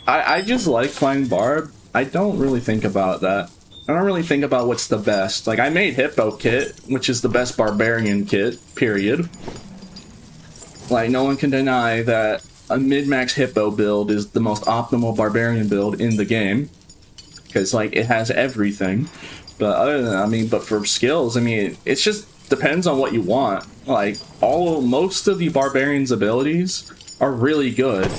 Speaker 1: I just like playing Barb. I don't really think about that. I don't really think about what's the best. Like, I made Hippo Kit, which is the best Barbarian kit, period. Like, no one can deny that a mid-max Hippo build is the most optimal Barbarian build in the game. Because, like, it has everything. But other than that, I mean, but for skills, I mean, it's just depends on what you want. Like, most of the Barbarian's abilities are really good.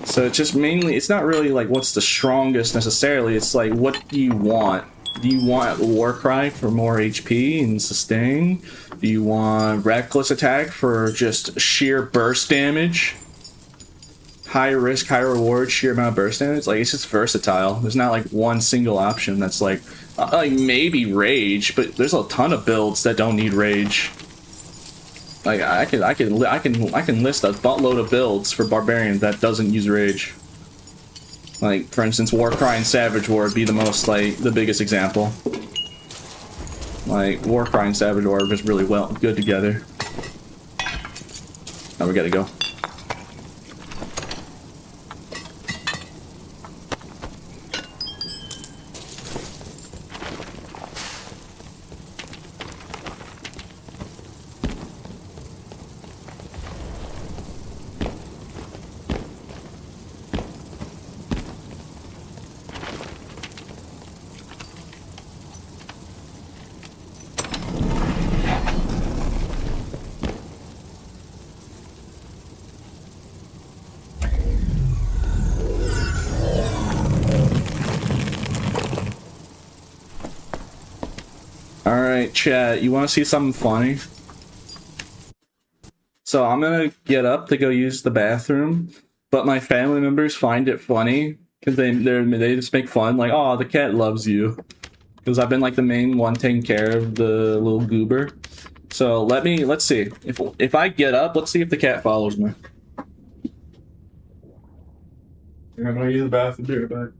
Speaker 1: So it's just mainly, it's not really like what's the strongest necessarily, it's like what do you want? Do you want Warcry for more HP and sustain? Do you want Reckless Attack for just sheer burst damage? High risk, high reward, sheer amount of burst damage? Like, it's just versatile. There's not like one single option that's like maybe Rage, but there's a ton of builds that don't need Rage. Like I can list a buttload of builds for Barbarian that doesn't use Rage. Like, for instance, Warcry and Savage War would be the biggest example. Like, Warcry and Savage War are just really good together. Now we gotta go. Alright, chat, you want to see something funny? So I'm gonna get up to go use the bathroom, but my family members find it funny because they just make fun, like, oh, the cat loves you. Because I've been like the main one taking care of the little goober. So let's see. If I get up, let's see if the cat follows me. I'm gonna use the bathroom, be right back.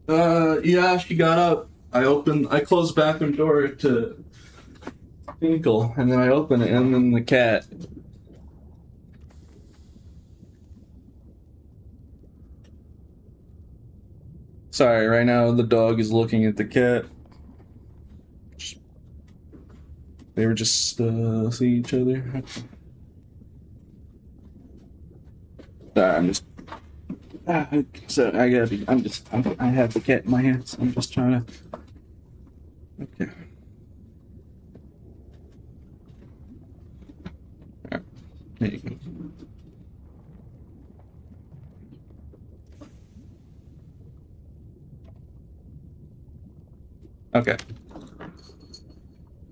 Speaker 1: Yeah, she got up. I closed the bathroom door to tinkle, and then I open it, and then the cat. Sorry, right now the dog is looking at the cat. They were just see each other. I'm just. So I gotta be. I have the cat in my hands. I'm just trying to. Okay. Alright, there you go. Okay.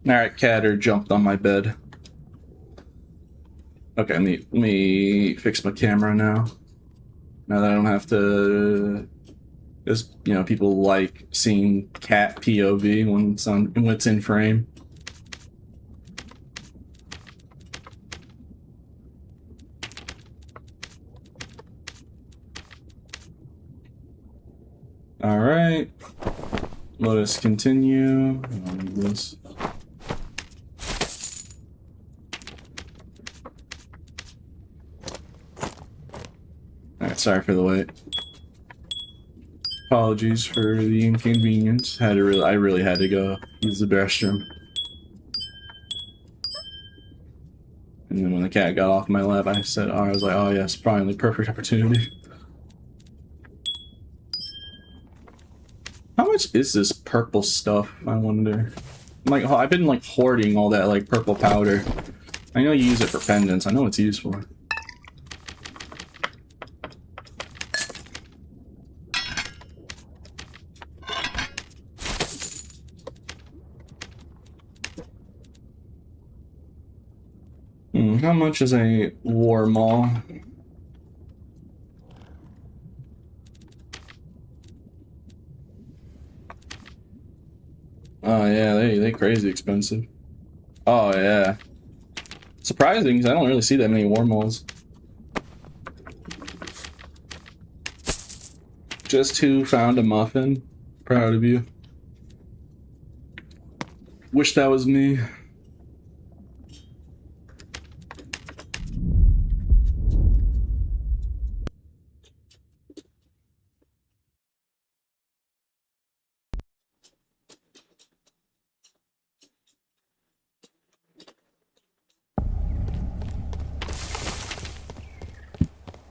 Speaker 1: Alright, Catter jumped on my bed. Okay, let me fix my camera now. Now that I don't have to... Because, you know, people like seeing cat POV when it's in frame. Alright. Let us continue. I'll need this. Alright, sorry for the wait. Apologies for the inconvenience. I really had to go use the restroom. And then when the cat got off my lap, I was like, oh yes, finally, perfect opportunity. How much is this purple stuff, I wonder? Like, I've been like hoarding all that like purple powder. I know you use it for pendants. I know it's used for. How much is a war mall? Oh yeah, they crazy expensive. Oh yeah. Surprising, because I don't really see that many war malls. Just who found a muffin? Proud of you. Wish that was me.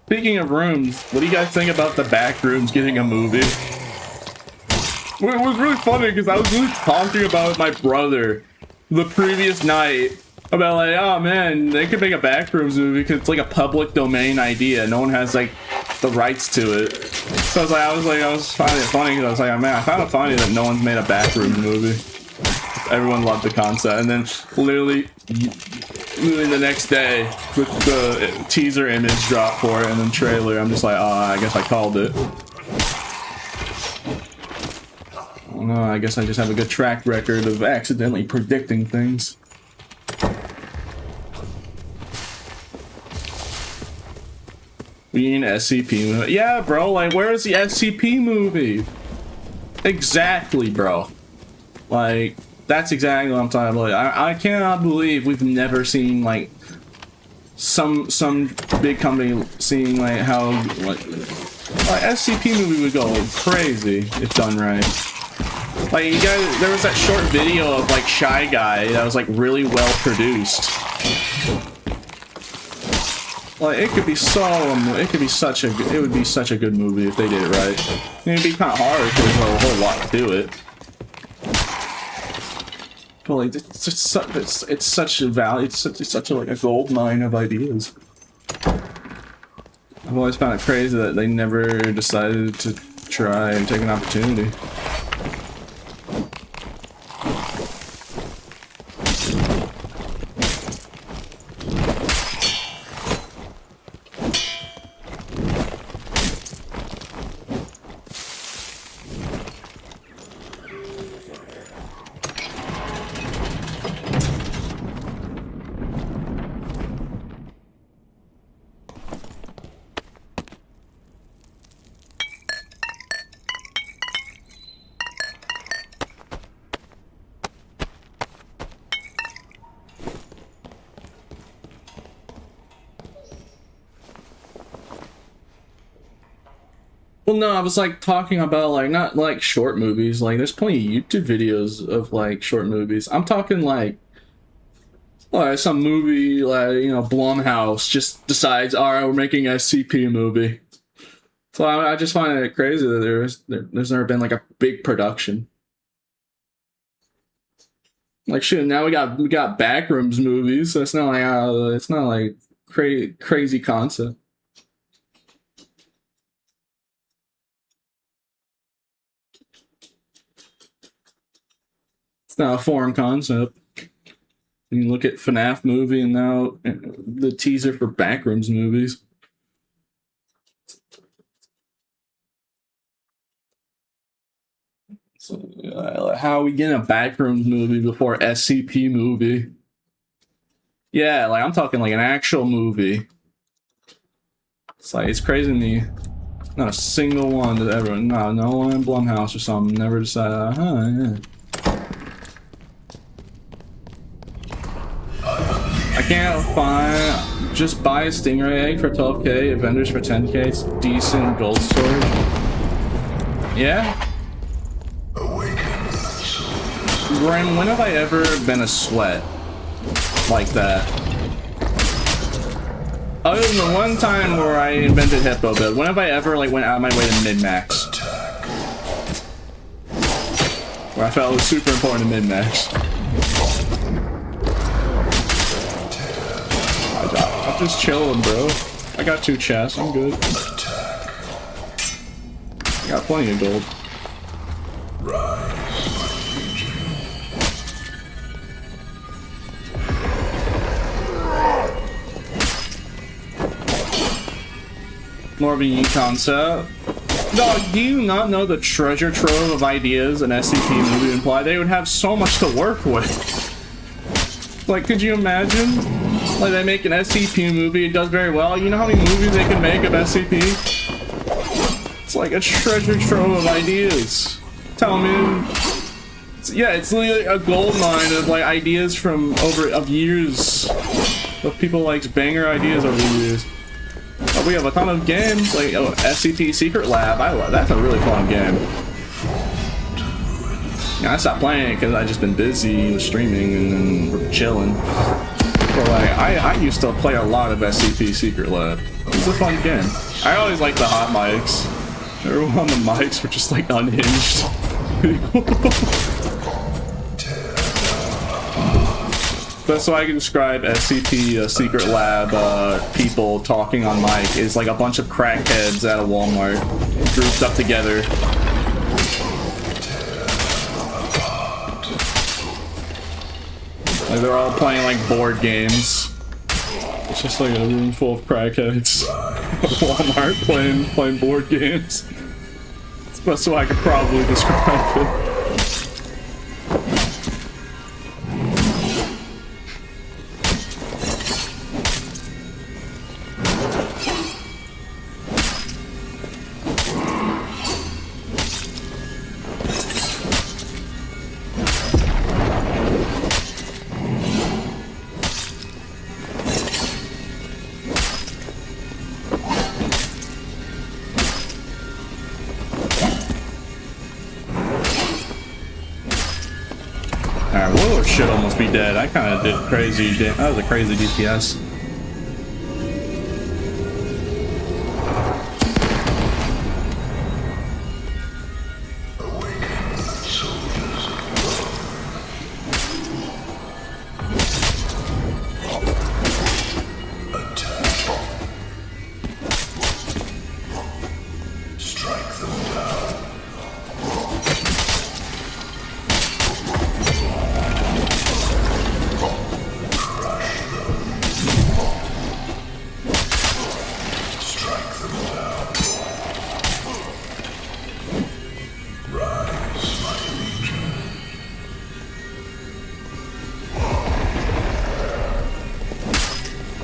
Speaker 1: Speaking of rooms, what do you guys think about the back rooms getting a movie? Well, it was really funny because I was really talking about my brother the previous night about like, oh man, they could make a backrooms movie because it's like a public domain idea. No one has like the rights to it. So I was finding it funny because I was like, oh, man, I found it funny that no one's made a backrooms movie. Everyone loved the concept, and then literally the next day with the teaser image drop for it and then trailer, I'm just like, oh, I guess I called it. I don't know, I guess I just have a good track record of accidentally predicting things. We need an SCP movie. Yeah, bro, like, where is the SCP movie? Exactly, bro. Like, that's exactly what I'm talking about. I cannot believe we've never seen, like, some big company seeing, like, how, like SCP movie would go crazy if done right. Like, you guys, there was that short video of, like, Shy Guy that was, like, really well produced. Like, it would be such a good movie if they did it right. It'd be kind of hard because there's a whole lot to it. But like, it's such a value. It's such a, like, a gold mine of ideas. I've always found it crazy that they never decided to try and take an opportunity. Well, no, I was like talking about like not like short movies. Like, there's plenty of YouTube videos of like short movies. I'm talking like some movie like Blumhouse just decides, all right, we're making a SCP movie. So I just find it crazy that there's never been like a big production. Like shit, now we got Backrooms movies, so it's not like crazy concept. It's not a foreign concept. You look at FNAF movie and now the teaser for Backrooms movies. So, how are we getting a Backrooms movie before SCP movie? Yeah, like I'm talking like an actual movie. It's like, it's crazy to me. Not a single one that ever, no one in Blumhouse or something never decided, yeah. I can't find, just buy a Stingray egg for 12k, Avengers for 10k, it's decent gold storage. Yeah? Grim, when have I ever been a sweat like that? Other than the one time where I invented Hippo build, when have I ever like went out of my way to min-max? Where I felt it was super important to min-max. I'm just chilling, bro. I got 2 chests, I'm good. I got plenty of gold. More of a unique concept. Dog, do you not know the treasure trove of ideas an SCP movie would imply? They would have so much to work with. Like, could you imagine? Like, they make an SCP movie, it does very well. You know how many movies they can make of SCP? It's like a treasure trove of ideas. Tell me. Yeah, it's literally a gold mine of like ideas from years of people like banger ideas over the years. Oh, we have a ton of games like SCP Secret Lab. That's a really fun game. Yeah, I stopped playing it because I just been busy streaming and then chilling. But like, I used to play a lot of SCP Secret Lab. It's a fun game. I always like the hot mics. Everyone on the mics were just like unhinged. That's how I can describe SCP Secret Lab people talking on mic is like a bunch of crackheads at a Walmart grouped up together. Like they're all playing like board games. It's just like a room full of crackheads at Walmart playing board games. That's the best way I could probably describe it. Should almost be dead. I kind of did crazy. That was a crazy DPS.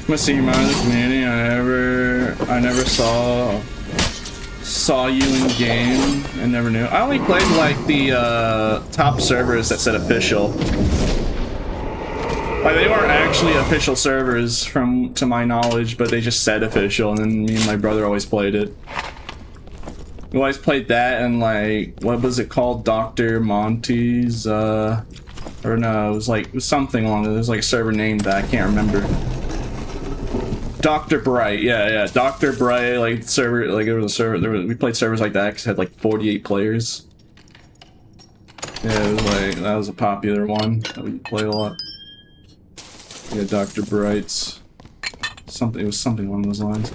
Speaker 1: I'm a senior member of the community. I never saw you in game and never knew. I only played like the top servers that said official. Like they weren't actually official servers to my knowledge, but they just said official, and then me and my brother always played it. We always played that and like what was it called? Dr. Monty's or no, it was something along there. There's like a server named that I can't remember. Dr. Bright, yeah, Dr. Bright, like server, like there was a server. We played servers like that because it had like 48 players. Yeah, it was like that was a popular one that we played a lot. Yeah, Dr. Bright's something. It was something along those lines.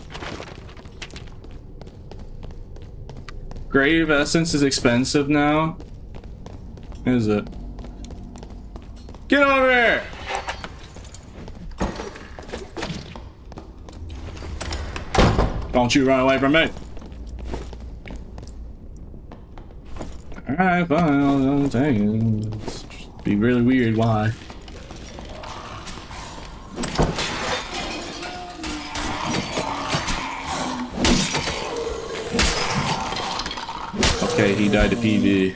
Speaker 1: Grave Essence is expensive now. Is it? Get over here! Don't you run away from me! Alright, fine, I'll take it. It's just be really weird, why? Okay, he died to PV.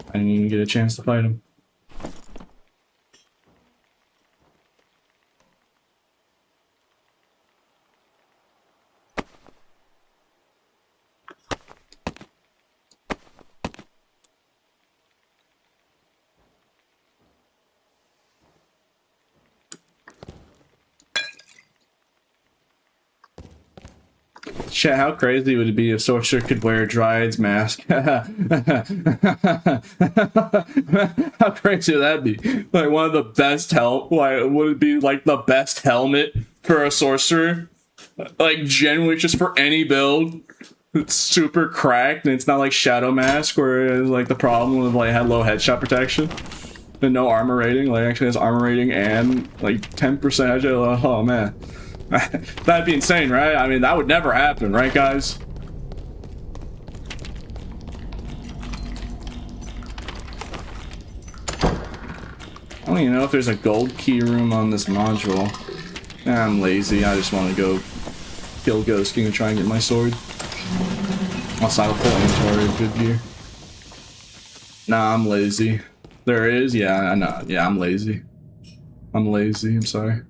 Speaker 1: I didn't even get a chance to fight him. Chat, how crazy would it be if Sorcerer could wear a Dryad's mask? How crazy would that be? Like one of the best like would it be like the best helmet for a Sorcerer? Like genuinely just for any build. It's super cracked and it's not like Shadow Mask where it's like the problem with like had low headshot protection and no armor rating. Like actually has armor rating and like 10% headshot. Oh man. That'd be insane, right? I mean, that would never happen, right, guys? I don't even know if there's a gold key room on this module. Nah, I'm lazy. I just want to go kill Ghost King and try and get my sword. Also, I'll pull inventory of good gear. Nah, I'm lazy. There is? Yeah, I know. Yeah, I'm lazy. I'm lazy. I'm sorry.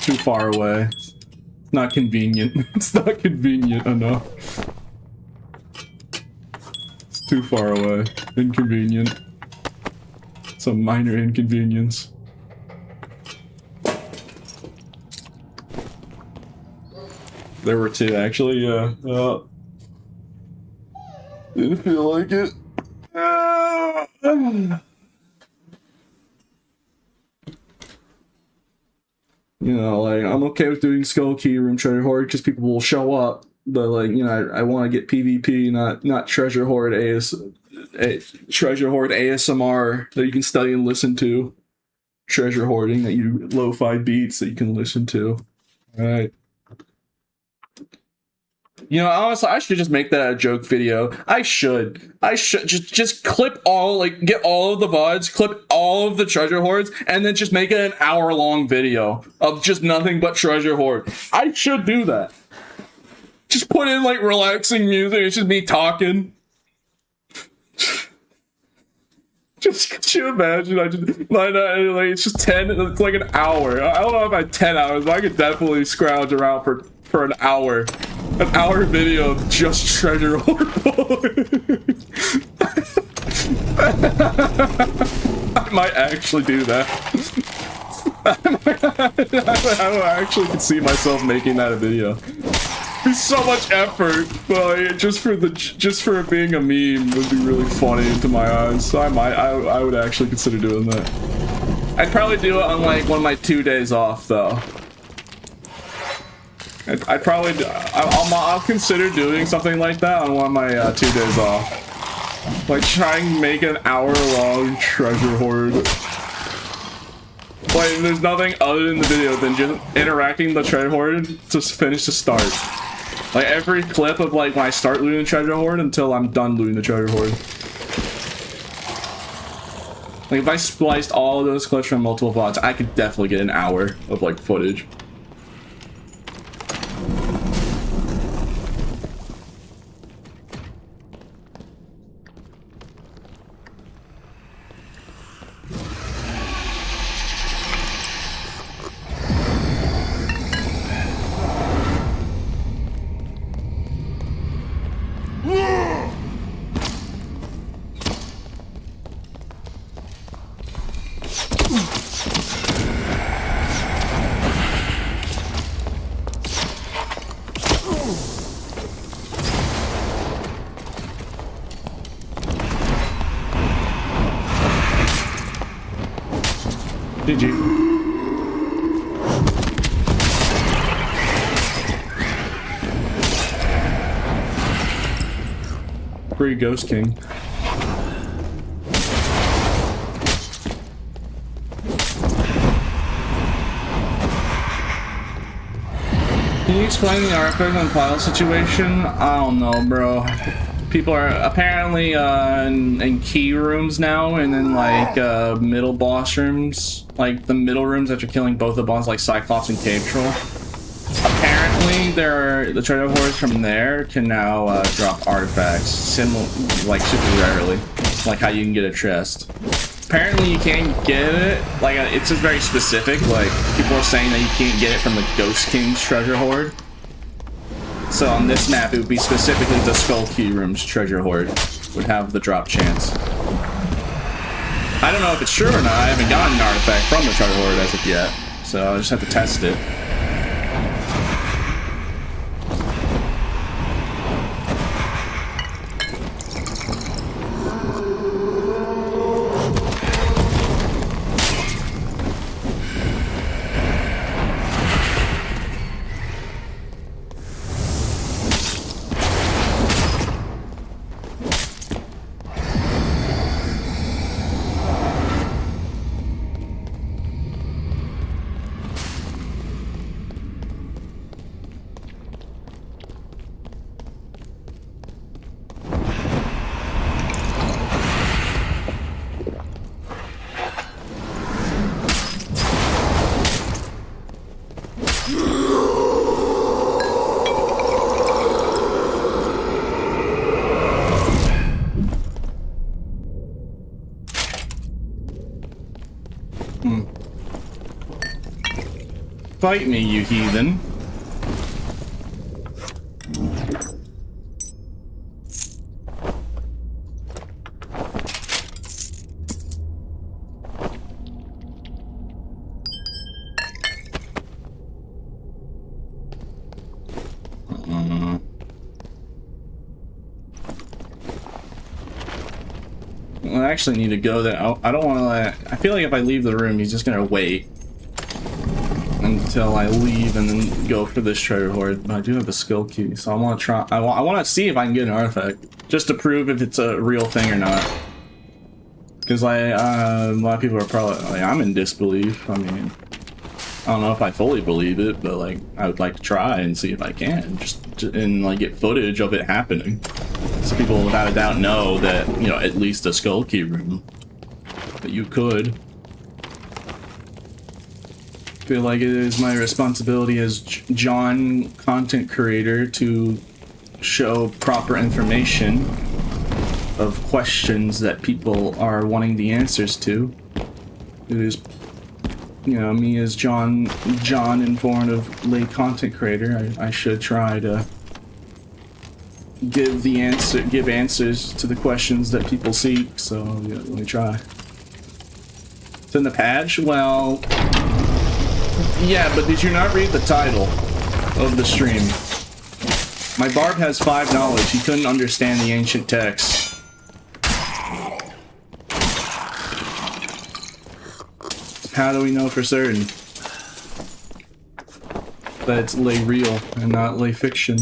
Speaker 1: Too far away. It's not convenient. It's not convenient enough. It's too far away. Inconvenient. It's a minor inconvenience. There were two, actually, yeah. Didn't feel like it. You know, like, I'm okay with doing Skull Key Room Treasure Hoard because people will show up, but, like, you know, I want to get PvP, not Treasure Hoard Treasure Hoard ASMR that you can study and listen to. Treasure hoarding that you lo-fi beats that you can listen to. Alright. You know, honestly, I should just make that a joke video. I should just clip all, like, get all of the VODs, clip all of the treasure hoards, and then just make it an hour-long video of just nothing but treasure hoard. I should do that. Just put in, like, relaxing music. It's just me talking. Just, could you imagine? Like, it's just 10, it's like an hour. I don't know if I had 10 hours, but I could definitely scrounge around for an hour. An hour video of just treasure hoard. I might actually do that. I actually could see myself making that a video. It's so much effort, but like, just for it being a meme would be really funny to my eyes. So I would actually consider doing that. I'd probably do it on like one of my 2 days off though. I'll consider doing something like that on one of my 2 days off. Like try and make an hour-long treasure hoard. Like there's nothing other than the video than just interacting the treasure hoard to finish the start. Like every clip of like when I start looting the treasure hoard until I'm done looting the treasure hoard. Like if I spliced all of those clips from multiple VODs, I could definitely get an hour of like footage. GG. Free Ghost King. Can you explain the artifact and pile situation? I don't know, bro. People are apparently in key rooms now, and then like middle boss rooms, like the middle rooms after killing both the bosses, like Cyclops and Cave Troll. Apparently, the treasure hoards from there can now drop artifacts, like super rarely, like how you can get a chest. Apparently, you can't get it. Like it's just very specific. Like people are saying that you can't get it from the Ghost King's treasure hoard. So on this map, it would be specifically the Skull Key Room's treasure hoard would have the drop chance. I don't know if it's true or not. I haven't gotten an artifact from the treasure hoard as of yet, so I just have to test it. Fight me, you heathen. I actually need to go there. I don't want to let... I feel like if I leave the room, he's just gonna wait until I leave and then go for this treasure hoard. But I do have a skill key, so I want to try. I want to see if I can get an artifact, just to prove if it's a real thing or not. Because a lot of people are probably like, I'm in disbelief. I mean, I don't know if I fully believe it, but like, I would like to try and see if I can, just and like get footage of it happening, so people without a doubt know that, you know, at least a skull key room that you could. Feel like it is my responsibility as John, content creator, to show proper information of questions that people are wanting the answers to. It is, you know, me as John informative content creator, I should try to give answers to the questions that people seek. So yeah, let me try. It's in the patch? Well, yeah, but did you not read the title of the stream? My Barb has 5 knowledge. He couldn't understand the ancient text. How do we know for certain that it's lay real and not lay fiction?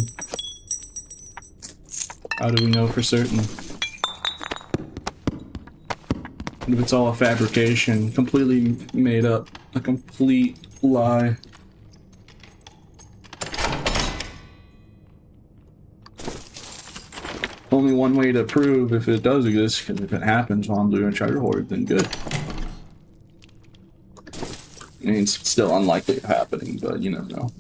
Speaker 1: How do we know for certain? What if it's all a fabrication, completely made up, a complete lie? Only one way to prove if it does exist, because if it happens while I'm doing a treasure hoard, then good. I mean, it's still unlikely of happening, but you never know.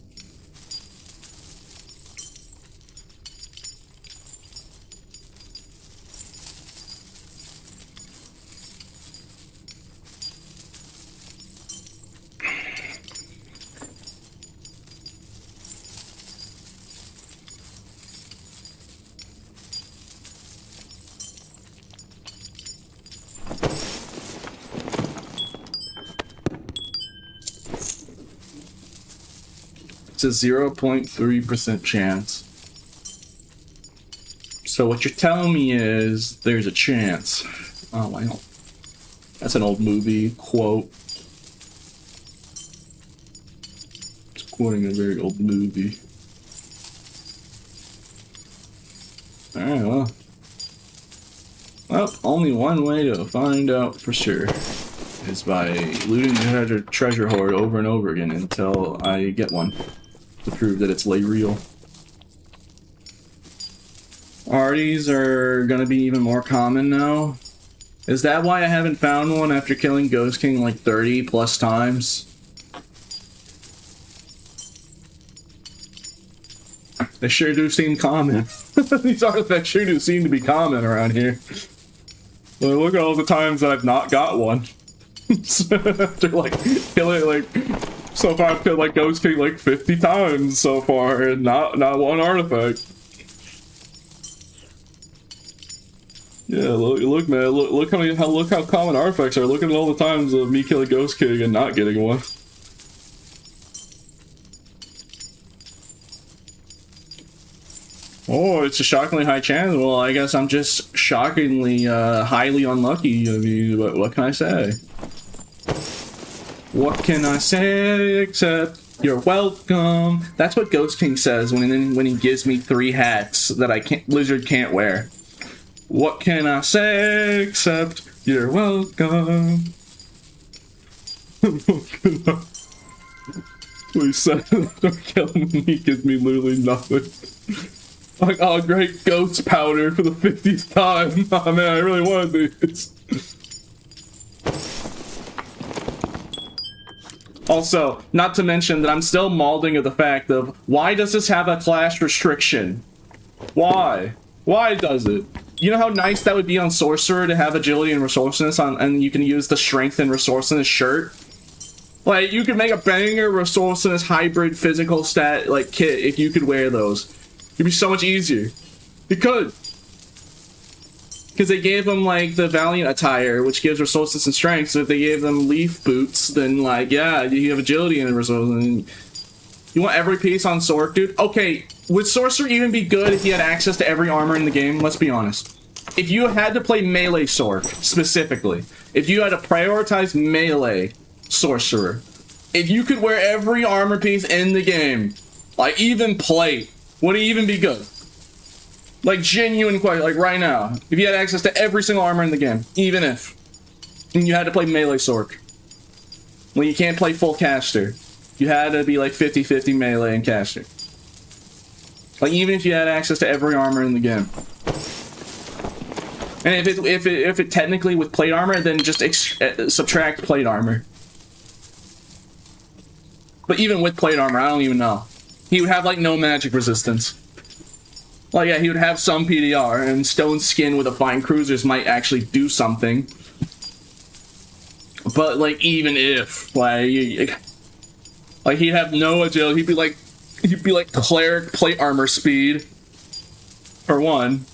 Speaker 1: It's a 0.3% chance. So what you're telling me is there's a chance. Oh, wow. That's an old movie quote. quoting a very old movie. Alright, well. Well, only one way to find out for sure is by looting the treasure hoard over and over again until I get one to prove that it's like real. Arties are gonna be even more common now. Is that why I haven't found one after killing Ghost King like 30 plus times? They sure do seem common. These artifacts sure do seem to be common around here. Well, look at all the times that I've not got one. After like killing like so far I've killed like Ghost King like 50 times so far and not one artifact. Yeah, look man, look how common artifacts are. Look at all the times of me killing Ghost King and not getting one. Oh, it's a shockingly high chance. Well, I guess I'm just shockingly highly unlucky. I mean, what can I say? What can I say except you're welcome? That's what Ghost King says when he gives me 3 hats that Lizard can't wear. What can I say except you're welcome? Please say don't kill me. He gives me literally nothing. Like, oh, great ghost powder for the 50th time. Oh man, I really wanted these. Also, not to mention that I'm still mauling at the fact of why does this have a class restriction? Why? Why does it? You know how nice that would be on Sorcerer to have agility and resourcefulness and you can use the strength and resourcefulness shirt? Like, you could make a banger resourcefulness hybrid physical stat like kit if you could wear those. It'd be so much easier. You could. Because they gave them, like, the Valiant attire, which gives resources and strength, so if they gave them leaf boots, then, like, yeah, you have agility and resources. You want every piece on Sorc, dude? Okay, would Sorcerer even be good if he had access to every armor in the game? Let's be honest. If you had to play melee Sorc, specifically, if you had to prioritize melee Sorcerer, if you could wear every armor piece in the game, like, even plate, would it even be good? Like, genuine question, like right now. If you had access to every single armor in the game, even if. And you had to play melee Sorc. Well, you can't play full caster. You had to be like 50-50 melee and caster. Like, even if you had access to every armor in the game. And if it technically with plate armor, then just subtract plate armor. But even with plate armor, I don't even know. He would have, like, no magic resistance. Like, yeah, he would have some PDR, and Stone Skin with a Fine Cruisers might actually do something. But, like, even if, like, he'd have no agility, he'd be like Cleric plate armor speed. For one.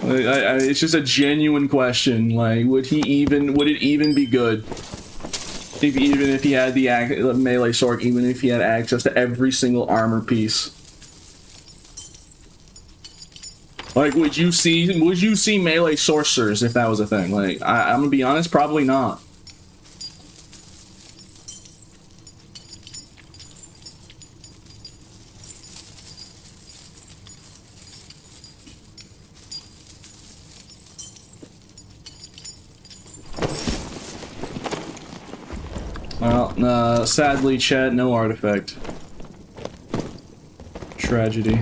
Speaker 1: It's just a genuine question, like, would it even be good? Even if he had the melee sword, even if he had access to every single armor piece. Like, would you see melee sorcerers if that was a thing? Like, I'm gonna be honest, probably not. Well, sadly, chat, no artifact. Tragedy.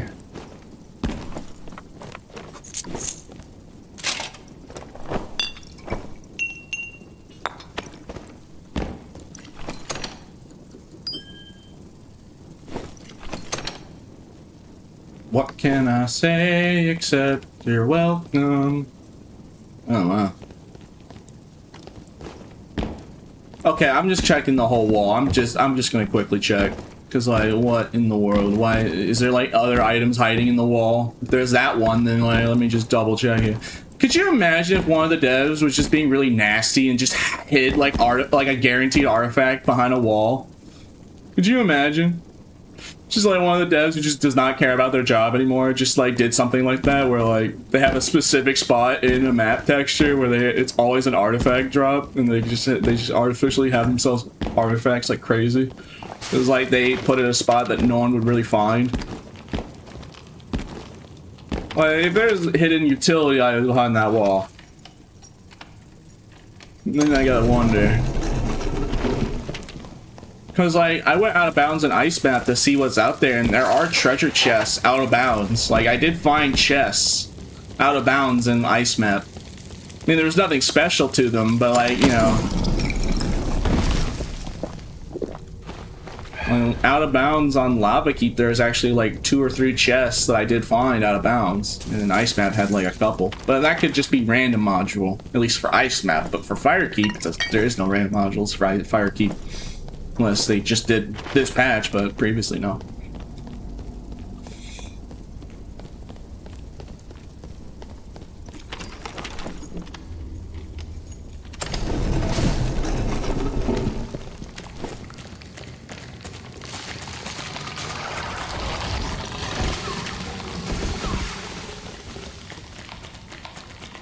Speaker 1: What can I say except you're welcome? Oh, wow. Okay, I'm just checking the whole wall. I'm just gonna quickly check. Cause like, what in the world? Why is there like other items hiding in the wall? If there's that one, then like, let me just double check it. Could you imagine if one of the devs was just being really nasty and just hid like a guaranteed artifact behind a wall? Could you imagine? Just like one of the devs who just does not care about their job anymore, just like did something like that where like they have a specific spot in a map texture where it's always an artifact drop, and they just artificially have themselves artifacts like crazy. It was like they put it in a spot that no one would really find. Like if there's a hidden utility item behind that wall, then I gotta wonder. Because, like, I went out of bounds in Ice Map to see what's out there, and there are treasure chests out of bounds. Like, I did find chests out of bounds in Ice Map. I mean, there was nothing special to them, but, like, you know. Out of bounds on Lava Keep, there's actually, like, 2 or 3 chests that I did find out of bounds. And Ice Map had, like, a couple. But that could just be random module, at least for Ice Map. But for Fire Keep, there is no random modules for Fire Keep. Unless they just did this patch, but previously no.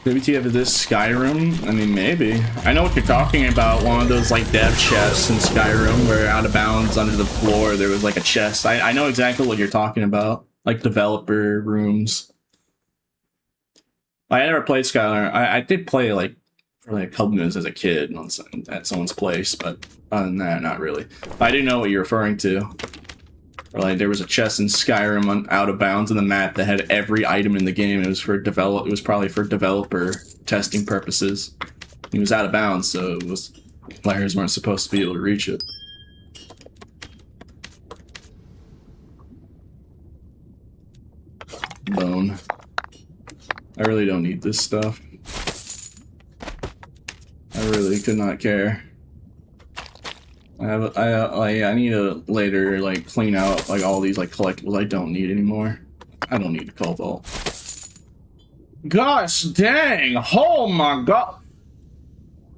Speaker 1: Maybe to have this Skyrim? I mean, maybe. I know what you're talking about. One of those, like, dev chests in Skyrim where out of bounds under the floor there was, like, a chest. I know exactly what you're talking about. Like, developer rooms. I never played Skyrim. I did play, like, for, like, a couple minutes as a kid at someone's place, but other than that, not really. I do know what you're referring to. Or like there was a chest in Skyrim on out of bounds in the map that had every item in the game. It was for It was probably for developer testing purposes. It was out of bounds, so it was players weren't supposed to be able to reach it. Bone. I really don't need this stuff. I really could not care. I need to later like clean out like all these like collectibles I don't need anymore. I don't need cobalt. Gosh dang! Oh my god!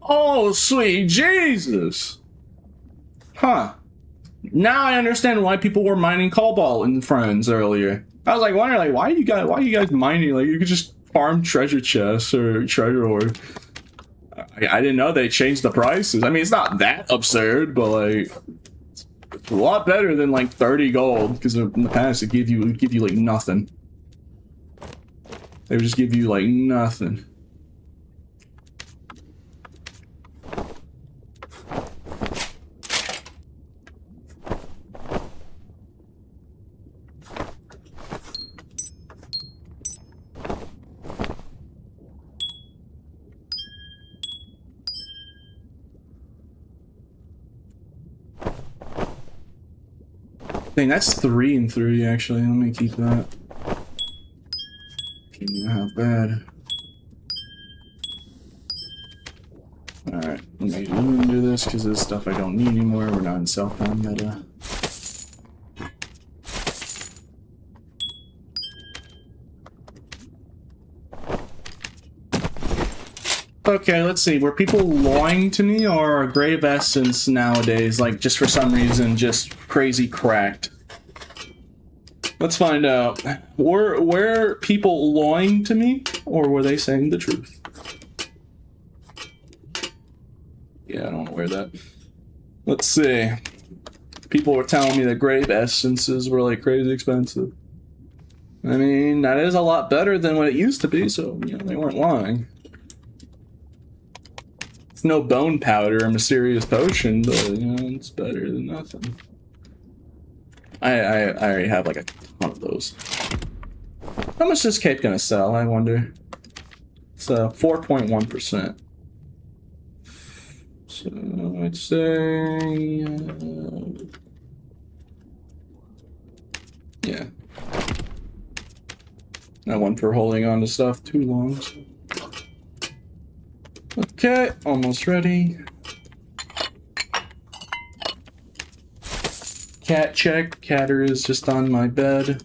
Speaker 1: Oh sweet Jesus! Huh? Now I understand why people were mining cobalt in Friends earlier. I was like wondering like why you guys mining? Like you could just farm treasure chests or treasure ore. I didn't know they changed the prices. I mean, it's not that absurd, but like, it's a lot better than like 30 gold. Because in the past, it would give you like nothing. They would just give you like nothing. Dang, that's 3 and 3 actually. Let me keep that. Can't half bad. Alright, let me do this because this stuff I don't need anymore. We're not in self-time meta. Okay, let's see. Were people lying to me or Grave Essence nowadays, like, just for some reason, just crazy cracked? Let's find out. Were people lying to me or were they saying the truth? Yeah, I don't want to wear that. Let's see. People were telling me that Grave Essences were, like, crazy expensive. I mean, that is a lot better than what it used to be, so, you know, they weren't lying. No bone powder or mysterious potion, but you know it's better than nothing. I already have like a ton of those. How much is this cape gonna sell? I wonder. It's 4.1%. So I'd say yeah. Not one for holding on to stuff too long. So. Okay, almost ready. Cat check. Catter is just on my bed.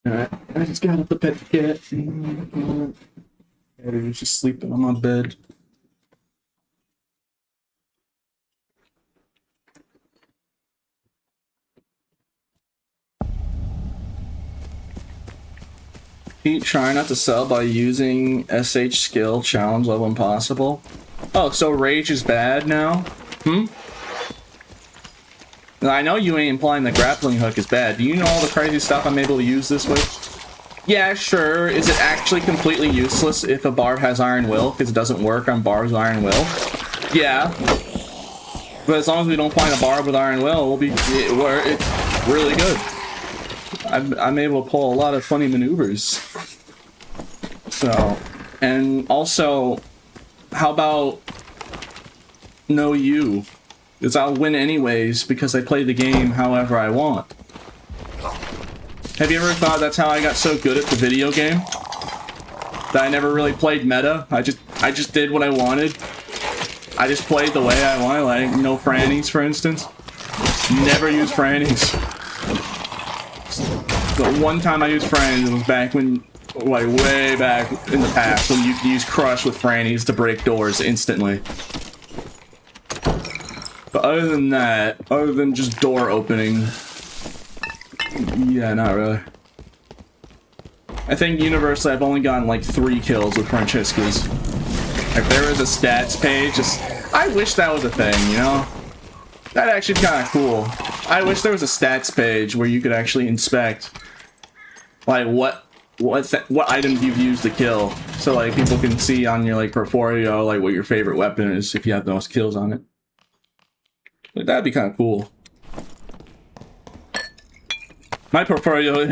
Speaker 1: Alright, I just got up the pet cat. And he's just sleeping on my bed. Keep trying not to sell by using SH skill challenge level impossible. Oh, so rage is bad now? Now, I know you ain't implying the grappling hook is bad. Do you know all the crazy stuff I'm able to use this with? Yeah, sure. Is it actually completely useless if a Barb has Iron Will? Because it doesn't work on Barb's Iron Will? Yeah. But as long as we don't find a Barb with Iron Will, it's really good. I'm able to pull a lot of funny maneuvers. So, and also, how about no you? Because I'll win anyways because I play the game however I want. Have you ever thought that's how I got so good at the video game? That I never really played meta. I just did what I wanted. I just played the way I wanted, like no frannies, for instance. Never used frannies. The one time I used frannies was back when, like way back in the past, when you could use Crush with frannies to break doors instantly. But other than that, other than just door opening, yeah, not really. I think universally I've only gotten like 3 kills with Francesca's. If there was a stats page, I wish that was a thing, you know? That'd actually be kind of cool. I wish there was a stats page where you could actually inspect, like, what items you've used to kill. So, like, people can see on your, like, portfolio, like, what your favorite weapon is if you have the most kills on it. Like, that'd be kind of cool. My portfolio,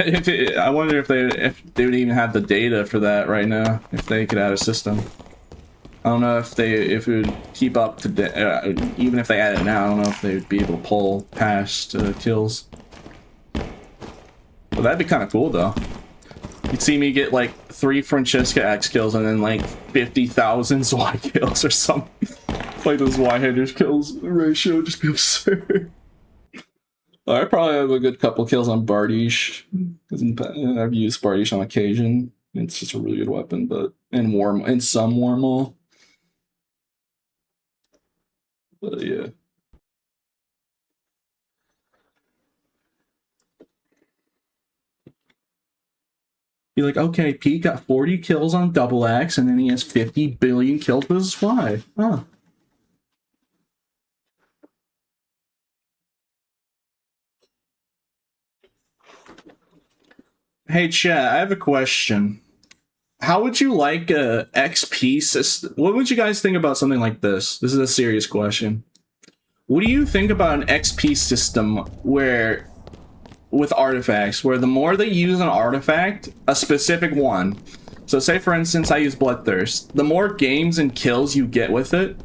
Speaker 1: I wonder if they would even have the data for that right now, if they could add a system. I don't know if it would keep up to even if they add it now. I don't know if they would be able to pull past kills. Well, that'd be kind of cool though. You'd see me get like 3 Francesca X kills and then like 50,000 Y kills or something. Like those Y hitters kills ratio would just be absurd. I probably have a good couple kills on Bardish. I've used Bardish on occasion. It's just a really good weapon, but and some Wormhole. But yeah. Be like, okay, Pete got 40 kills on Double Axe, and then he has 50 billion kills with his Y. Huh. Hey, chat, I have a question. How would you like a XP system? What would you guys think about something like this? This is a serious question. What do you think about an XP system where, with artifacts, where the more they use an artifact, a specific one, so say for instance I use Bloodthirst, the more games and kills you get with it,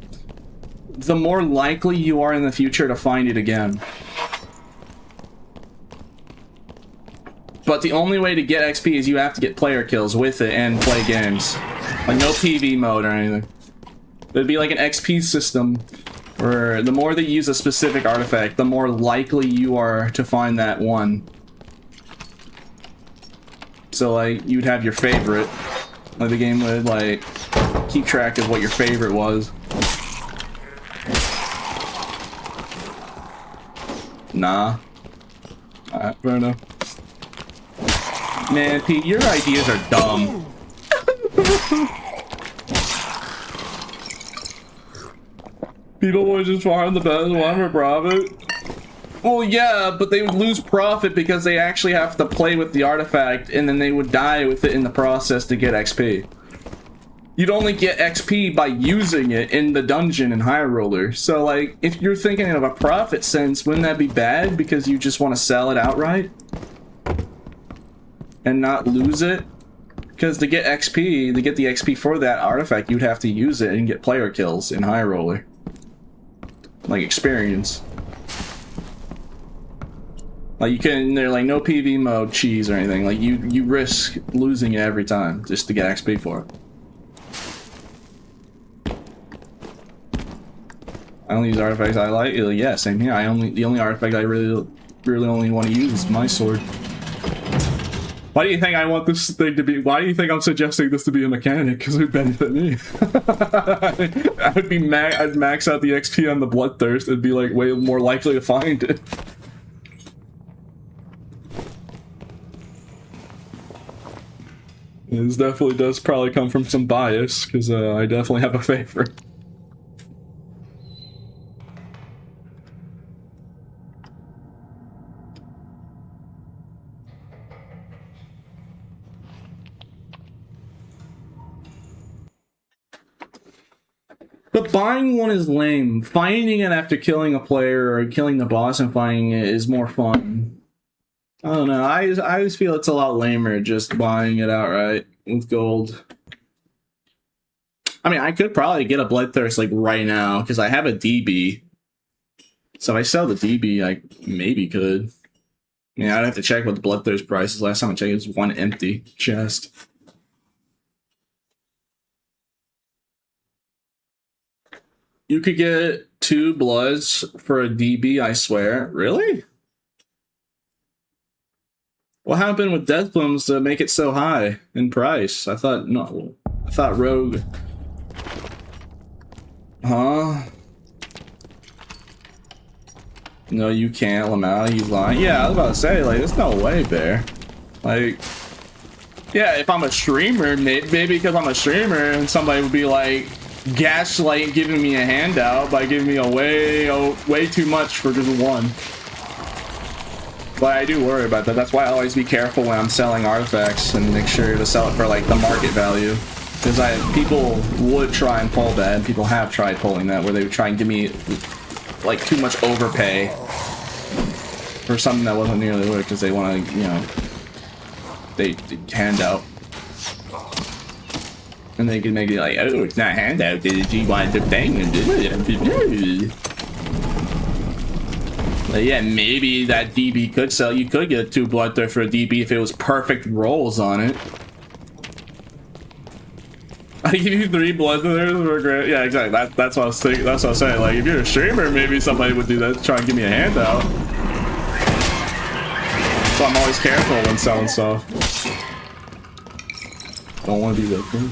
Speaker 1: the more likely you are in the future to find it again. But the only way to get XP is you have to get player kills with it and play games. Like no PV mode or anything. It'd be like an XP system where the more that you use a specific artifact, the more likely you are to find that one. So like, you'd have your favorite. Like the game would like keep track of what your favorite was. Nah. Alright, fair enough. Man, Pete, your ideas are dumb. People would just find the best one for profit. Well, yeah, but they would lose profit because they actually have to play with the artifact, and then they would die with it in the process to get XP. You'd only get XP by using it in the dungeon in High Roller. So, like, if you're thinking of a profit sense, wouldn't that be bad because you just want to sell it outright? And not lose it? Because to get XP, to get the XP for that artifact, you'd have to use it and get player kills in High Roller. Like experience. Like you can, they're like no PV mode cheese or anything. Like you risk losing it every time just to get XP for it. I only use artifacts I like. Yeah, same here. The only artifact I really only want to use is my sword. Why do you think I want this thing to be? Why do you think I'm suggesting this to be a mechanic? Because it would benefit me. I would be I'd max out the XP on the bloodthirst. It'd be like way more likely to find it. This definitely does probably come from some bias, because I definitely have a favorite. But buying one is lame. Finding it after killing a player or killing the boss and finding it is more fun. I don't know. I always feel it's a lot lamer just buying it outright with gold. I mean, I could probably get a Bloodthirst like right now because I have a DB. So if I sell the DB, I maybe could. I mean, I'd have to check what the Bloodthirst price is. Last time I checked, it was one empty chest. You could get 2 bloods for a DB, I swear. Really? What happened with Death Plumes to make it so high in price? I thought, no. I thought Rogue... Huh? No, you can't, Lamau. He's lying. Yeah, I was about to say, like, there's no way, Bear. Like... Yeah, if I'm a streamer, maybe because I'm a streamer and somebody would be like... gaslight giving me a handout by giving me a way too much for just one. But I do worry about that. That's why I always be careful when I'm selling artifacts and make sure to sell it for like the market value. Because people would try and pull that, and people have tried pulling that, where they would try and give me like too much overpay for something that wasn't nearly worth, because they want to, you know, they handout. And they can make it like, oh, it's not handout, did you want the thing? Like, yeah, maybe that DB could sell. You could get 2 Bloodthirst for a DB if it was perfect rolls on it. I give you 3 Bloodthirst for a grand. Yeah, exactly. That's what I was thinking. That's what I was saying. Like, if you're a streamer, maybe somebody would do that to try and give me a handout. So I'm always careful when selling stuff. Don't want to be that thing.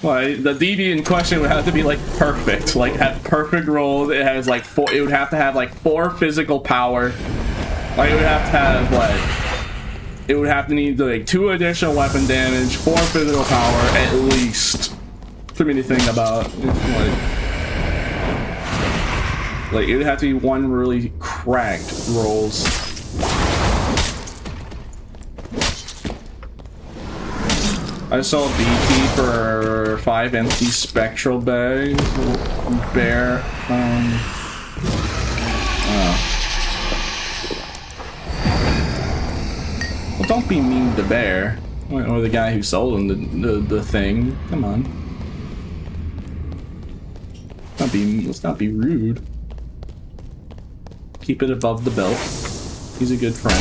Speaker 1: Well, the DB in question would have to be like perfect, like have perfect rolls. It has like 4. It would have to have like 4 physical power. Like it would have to have like. It would have to need like 2 additional weapon damage, 4 physical power at least. For me to think about. Like it would have to be one really cracked rolls. I saw BT for 5 empty spectral bags. Bear. Well, don't be mean to Bear. Or the guy who sold him the thing. Come on. Let's not be rude. Keep it above the belt. He's a good friend.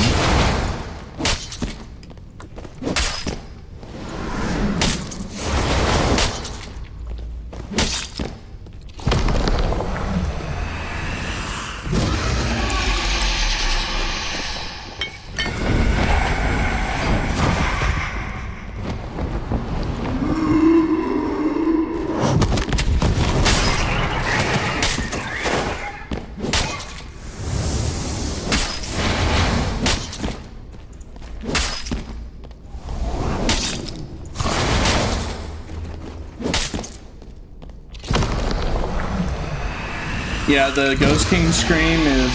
Speaker 1: Yeah, the Ghost King Scream is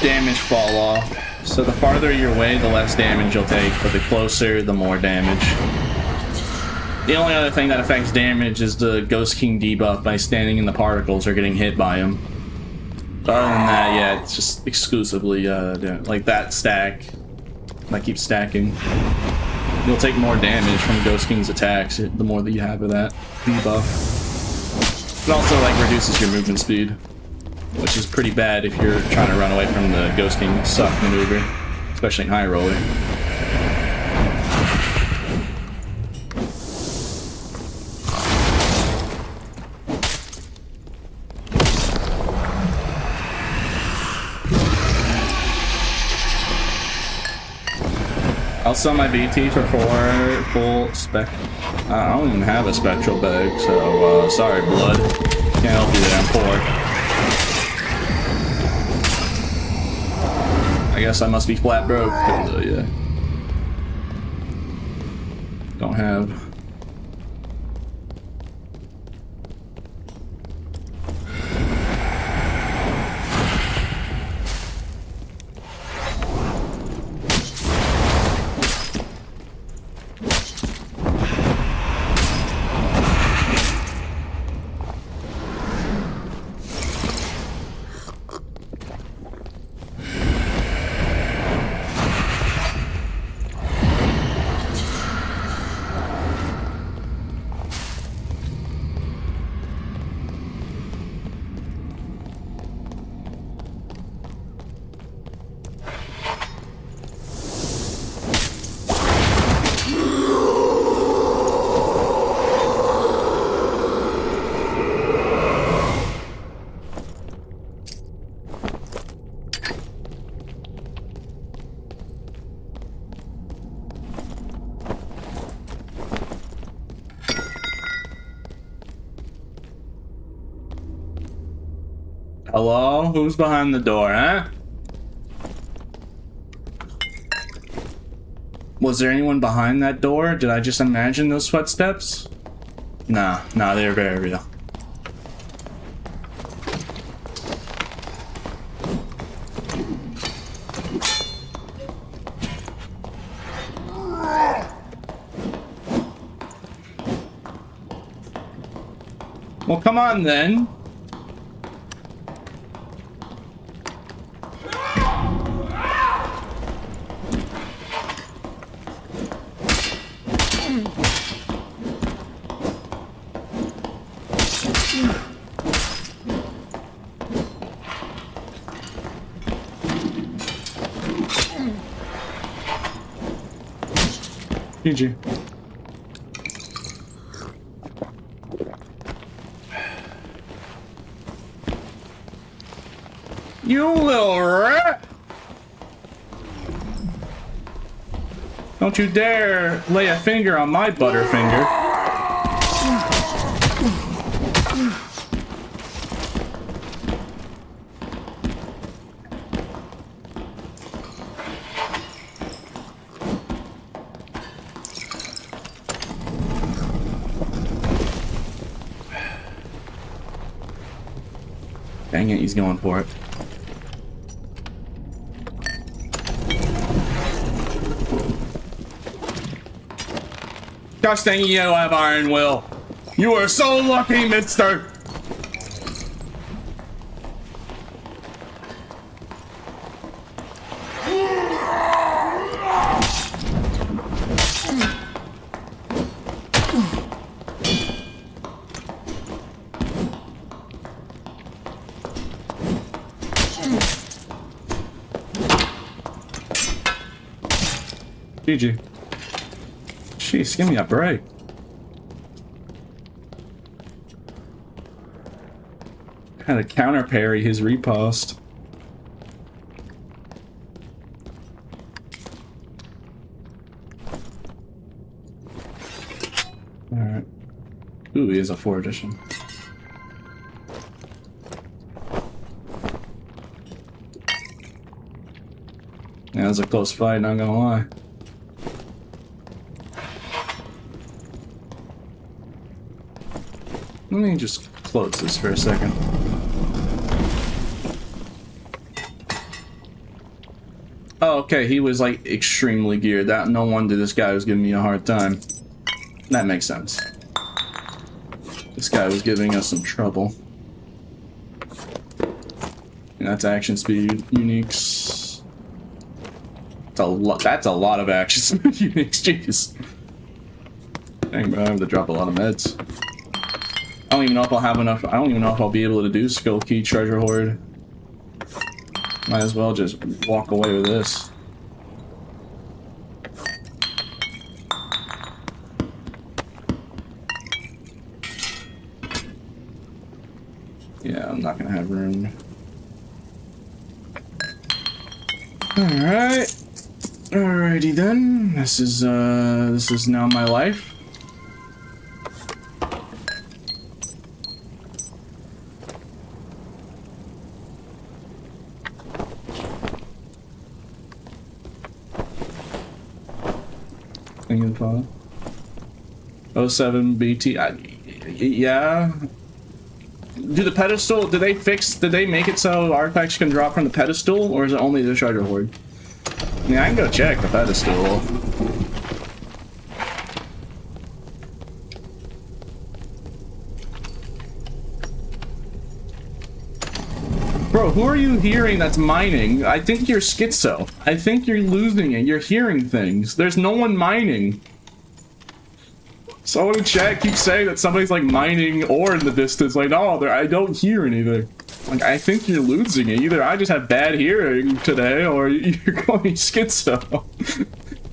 Speaker 1: damage fall off. So the farther you're away, the less damage you'll take, but the closer, the more damage. The only other thing that affects damage is the Ghost King debuff by standing in the particles or getting hit by him. But other than that, yeah, it's just exclusively like that stack. I keep stacking. You'll take more damage from Ghost King's attacks the more that you have of that debuff. It also like reduces your movement speed, which is pretty bad if you're trying to run away from the Ghost King suck maneuver, especially in high roller. I'll sell my BT for 4 full spec. I don't even have a spectral bag, so sorry, blood. Can't help you there, I'm poor. I guess I must be flat broke, yeah. Don't have. Hello? Who's behind the door, huh? Was there anyone behind that door? Did I just imagine those footsteps? Nah, they're very real. Well, come on then. GG. You little rat! Don't you dare lay a finger on my butterfinger. Dang it, he's going for it. Gosh dang you have iron will. You are so lucky, mister. GG. Jeez, give me a break. Had to counter parry his riposte. Alright. Ooh, he is a 4 edition. Yeah, it was a close fight, not gonna lie. Let me just close this for a second. Oh, okay, he was like extremely geared. That no wonder this guy was giving me a hard time. That makes sense. This guy was giving us some trouble. And that's action speed uniques. That's a lot. That's a lot of action speed uniques. Jeez. Dang, bro, I have to drop a lot of meds. I don't even know if I'll have enough. I don't even know if I'll be able to do skill key treasure hoard. Might as well just walk away with this. Yeah, I'm not gonna have room. Alright. Alrighty then. This is now my life. Thank you, Paul. 07 BT. Yeah. Do the pedestal? Did they make it so artifacts can drop from the pedestal, or is it only the treasure hoard? Yeah, I can go check the pedestal. Bro, who are you hearing that's mining? I think you're schizo. I think you're losing it. You're hearing things. There's no one mining. Someone in chat keeps saying that somebody's like mining ore in the distance. Like, no, I don't hear anything. Like, I think you're losing it. Either I just have bad hearing today, or you're going schizo.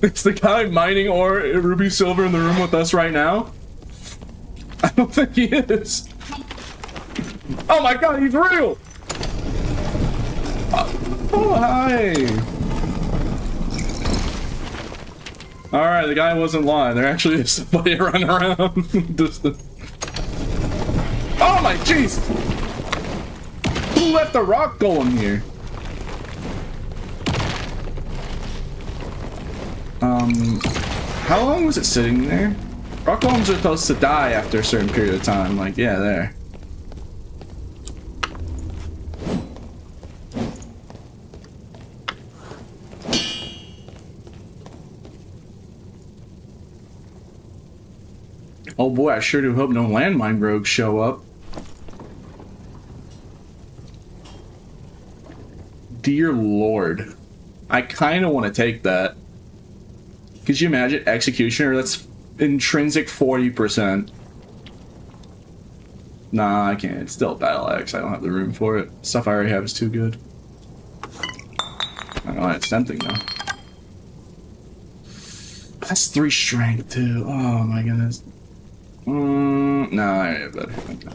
Speaker 1: Is the guy mining ore, ruby silver, in the room with us right now? I don't think he is. Oh my god, he's real! Oh, hi! Alright, the guy wasn't lying. There actually is somebody running around. Oh my jeez! Who left the rock golem here? How long was it sitting there? Rock golems are supposed to die after a certain period of time. Like, yeah, there. Oh boy, I sure do hope no landmine rogues show up. Dear Lord. I kind of want to take that. Could you imagine Executioner? That's intrinsic 40%. Nah, I can't. It's still a Battle Axe. I don't have the room for it. Stuff I already have is too good. I know it's tempting though. That's 3 strength too. Oh my goodness. No, I have better. Okay.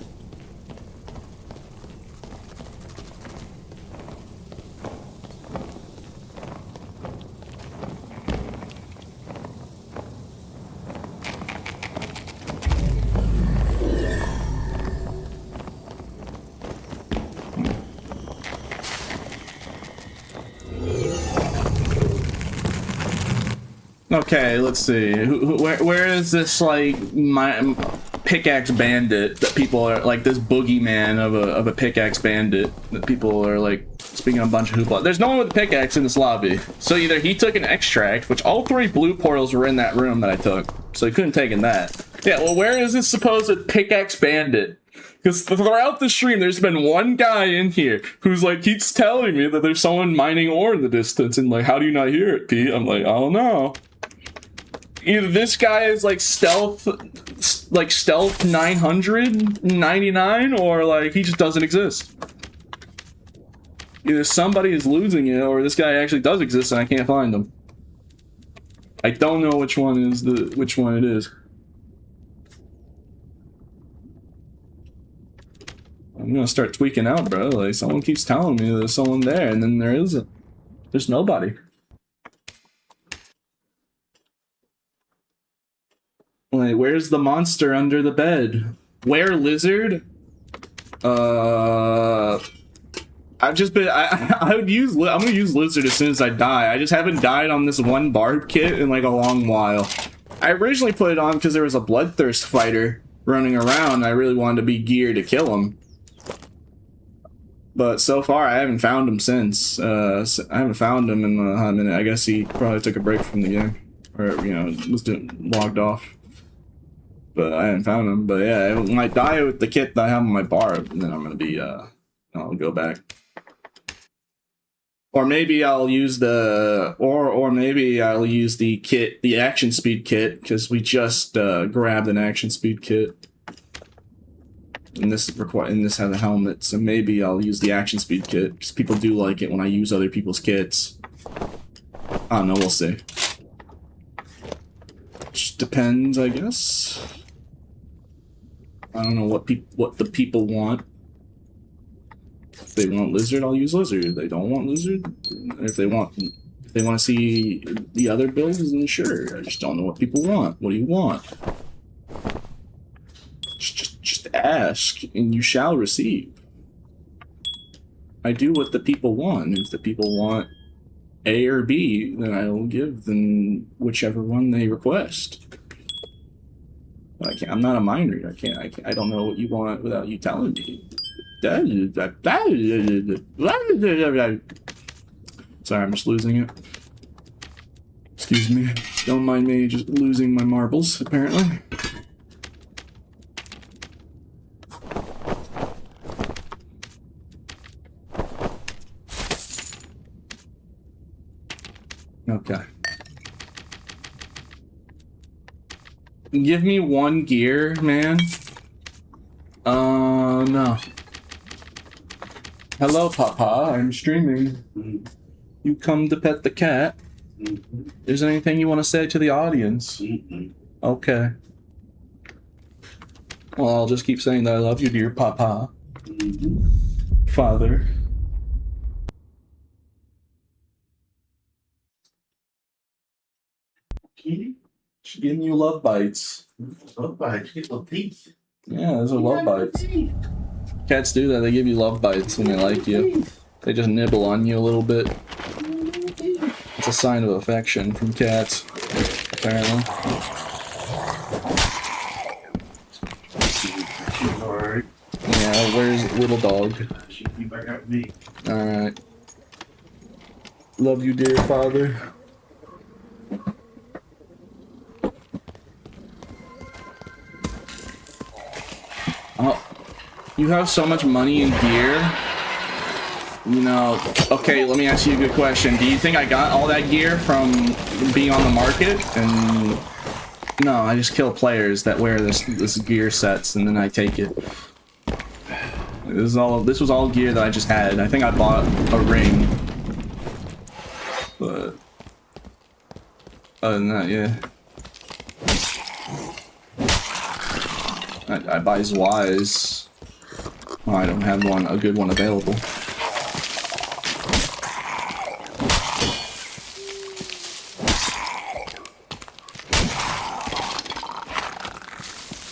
Speaker 1: Okay, let's see. Where is this, like, my pickaxe bandit that people are, like, this boogeyman of a pickaxe bandit that people are, like, speaking a bunch of hoopla. There's no one with a pickaxe in this lobby. So either he took an extract, which all 3 blue portals were in that room that I took, so he couldn't take in that. Yeah, well, where is this supposed pickaxe bandit? Because throughout the stream, there's been one guy in here who's like, keeps telling me that there's someone mining ore in the distance, and like, how do you not hear it, Pete? I'm like, I don't know. Either this guy is like stealth 999, or like he just doesn't exist. Either somebody is losing it, or this guy actually does exist and I can't find him. I don't know which one it is. I'm gonna start tweaking out, bro. Like, someone keeps telling me there's someone there, and then there isn't. There's nobody. Like, where's the monster under the bed? Where lizard? I've just been, I'm gonna use lizard as soon as I die. I just haven't died on this one Barb kit in like a long while. I originally put it on because there was a bloodthirst fighter running around. I really wanted to be geared to kill him. But so far, I haven't found him since. I haven't found him in a hot minute. I guess he probably took a break from the game. Or, you know, was logged off. But I haven't found him. But yeah, when I die with the kit that I have on my Barb, and then I'm gonna be, I'll go back. Or maybe I'll use the, or maybe I'll use the kit, the action speed kit, because we just grabbed an action speed kit. And this has a helmet, so maybe I'll use the action speed kit, because people do like it when I use other people's kits. I don't know, we'll see. Just depends, I guess. I don't know what the people want. If they want lizard, I'll use lizard. If they don't want lizard, if they If they want to see the other builds, then sure. I just don't know what people want. What do you want? Just ask, and you shall receive. I do what the people want. If the people want A or B, then I will give them whichever one they request. But I can't. I'm not a mind reader. I don't know what you want without you telling me. Sorry, I'm just losing it. Excuse me. Don't mind me just losing my marbles, apparently. Okay. Give me one gear, man. No. Hello, Papa. I'm streaming. You come to pet the cat. Is there anything you want to say to the audience? Okay. Well, I'll just keep saying that I love you, dear Papa. Father.
Speaker 3: Kitty?
Speaker 1: She's giving you love bites.
Speaker 3: Love bites. Get little teeth.
Speaker 1: Yeah, those are love bites. Cats do that. They give you love bites when they like you. They just nibble on you a little bit. It's a sign of affection from cats, apparently.
Speaker 3: She's alright.
Speaker 1: Yeah, where's little dog?
Speaker 3: She'll be back up with me.
Speaker 1: Alright. Love you, dear father. Oh, you have so much money and gear. You know, okay, let me ask you a good question. Do you think I got all that gear from being on the market? And no, I just kill players that wear this gear sets and then I take it. This was all gear that I just had. I think I bought a ring. But other than that, yeah. I buy Zwei's. Oh, I don't have a good one available.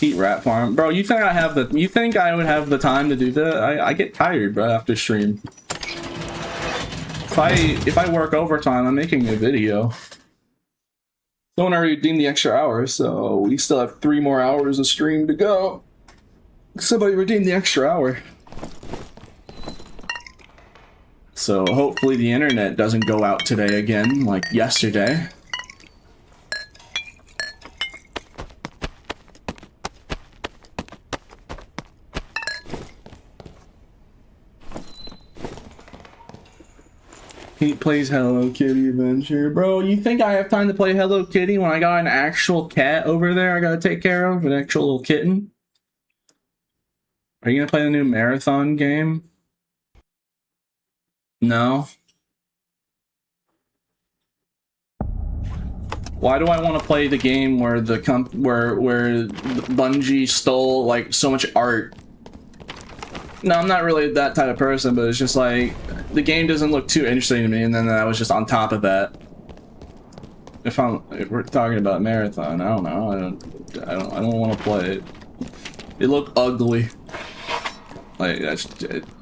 Speaker 1: Heat rat farm, bro. You think you think I would have the time to do that? I get tired, bro, after stream. If I work overtime, I'm making a video. Don't already redeem the extra hours, so we still have 3 more hours of stream to go. Somebody redeem the extra hour. So hopefully the internet doesn't go out today again, like yesterday. He plays Hello Kitty Adventure. Bro, you think I have time to play Hello Kitty when I got an actual cat over there I gotta take care of? An actual little kitten? Are you gonna play the new marathon game? No? Why do I want to play the game where where Bungie stole like so much art? No, I'm not really that type of person, but it's just like the game doesn't look too interesting to me, and then I was just on top of that. If we're talking about marathon, I don't know. I don't want to play it. It looked ugly. Like that's,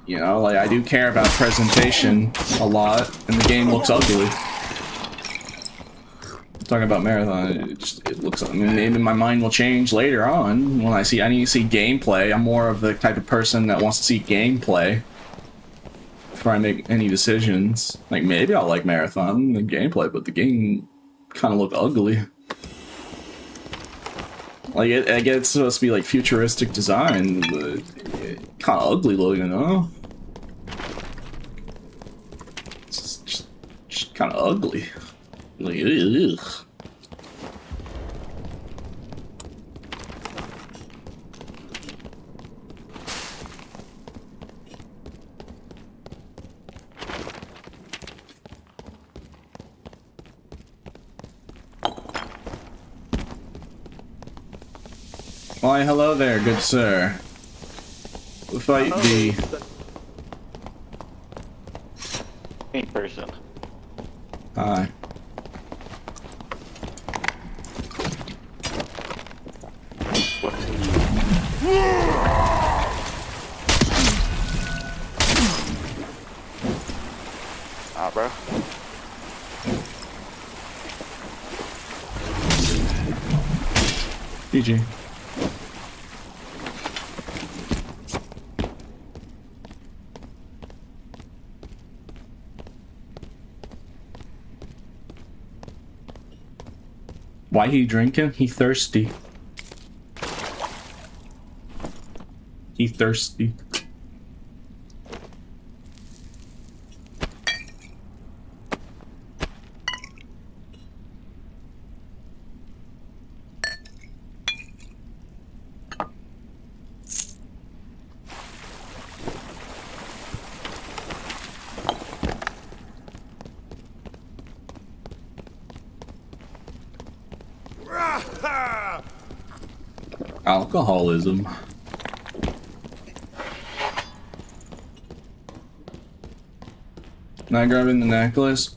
Speaker 1: you know, like I do care about presentation a lot, and the game looks ugly. Talking about marathon, it looks. I mean, maybe my mind will change later on when I need to see gameplay. I'm more of the type of person that wants to see gameplay before I make any decisions. Like maybe I'll like marathon the gameplay, but the game kind of looked ugly. Like it's supposed to be like futuristic design, but kind of ugly looking, huh? It's just kind of ugly. Like, ugh. Why, hello there, good sir. The fight be.
Speaker 2: In person.
Speaker 1: Hi.
Speaker 2: Ah, bro.
Speaker 1: GG. Why he drinking? He thirsty. He thirsty. Alcoholism. Not grabbing the necklace?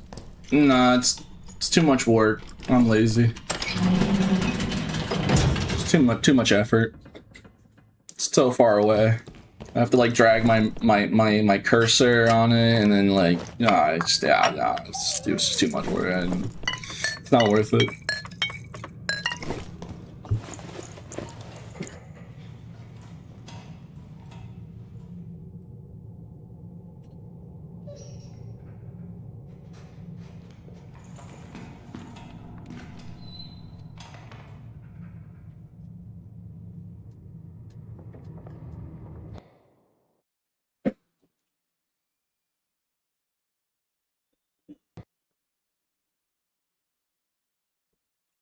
Speaker 1: Nah, it's too much work. I'm lazy. It's too much effort. It's so far away. I have to like drag my cursor on it and then like it's just too much work. It's not worth it.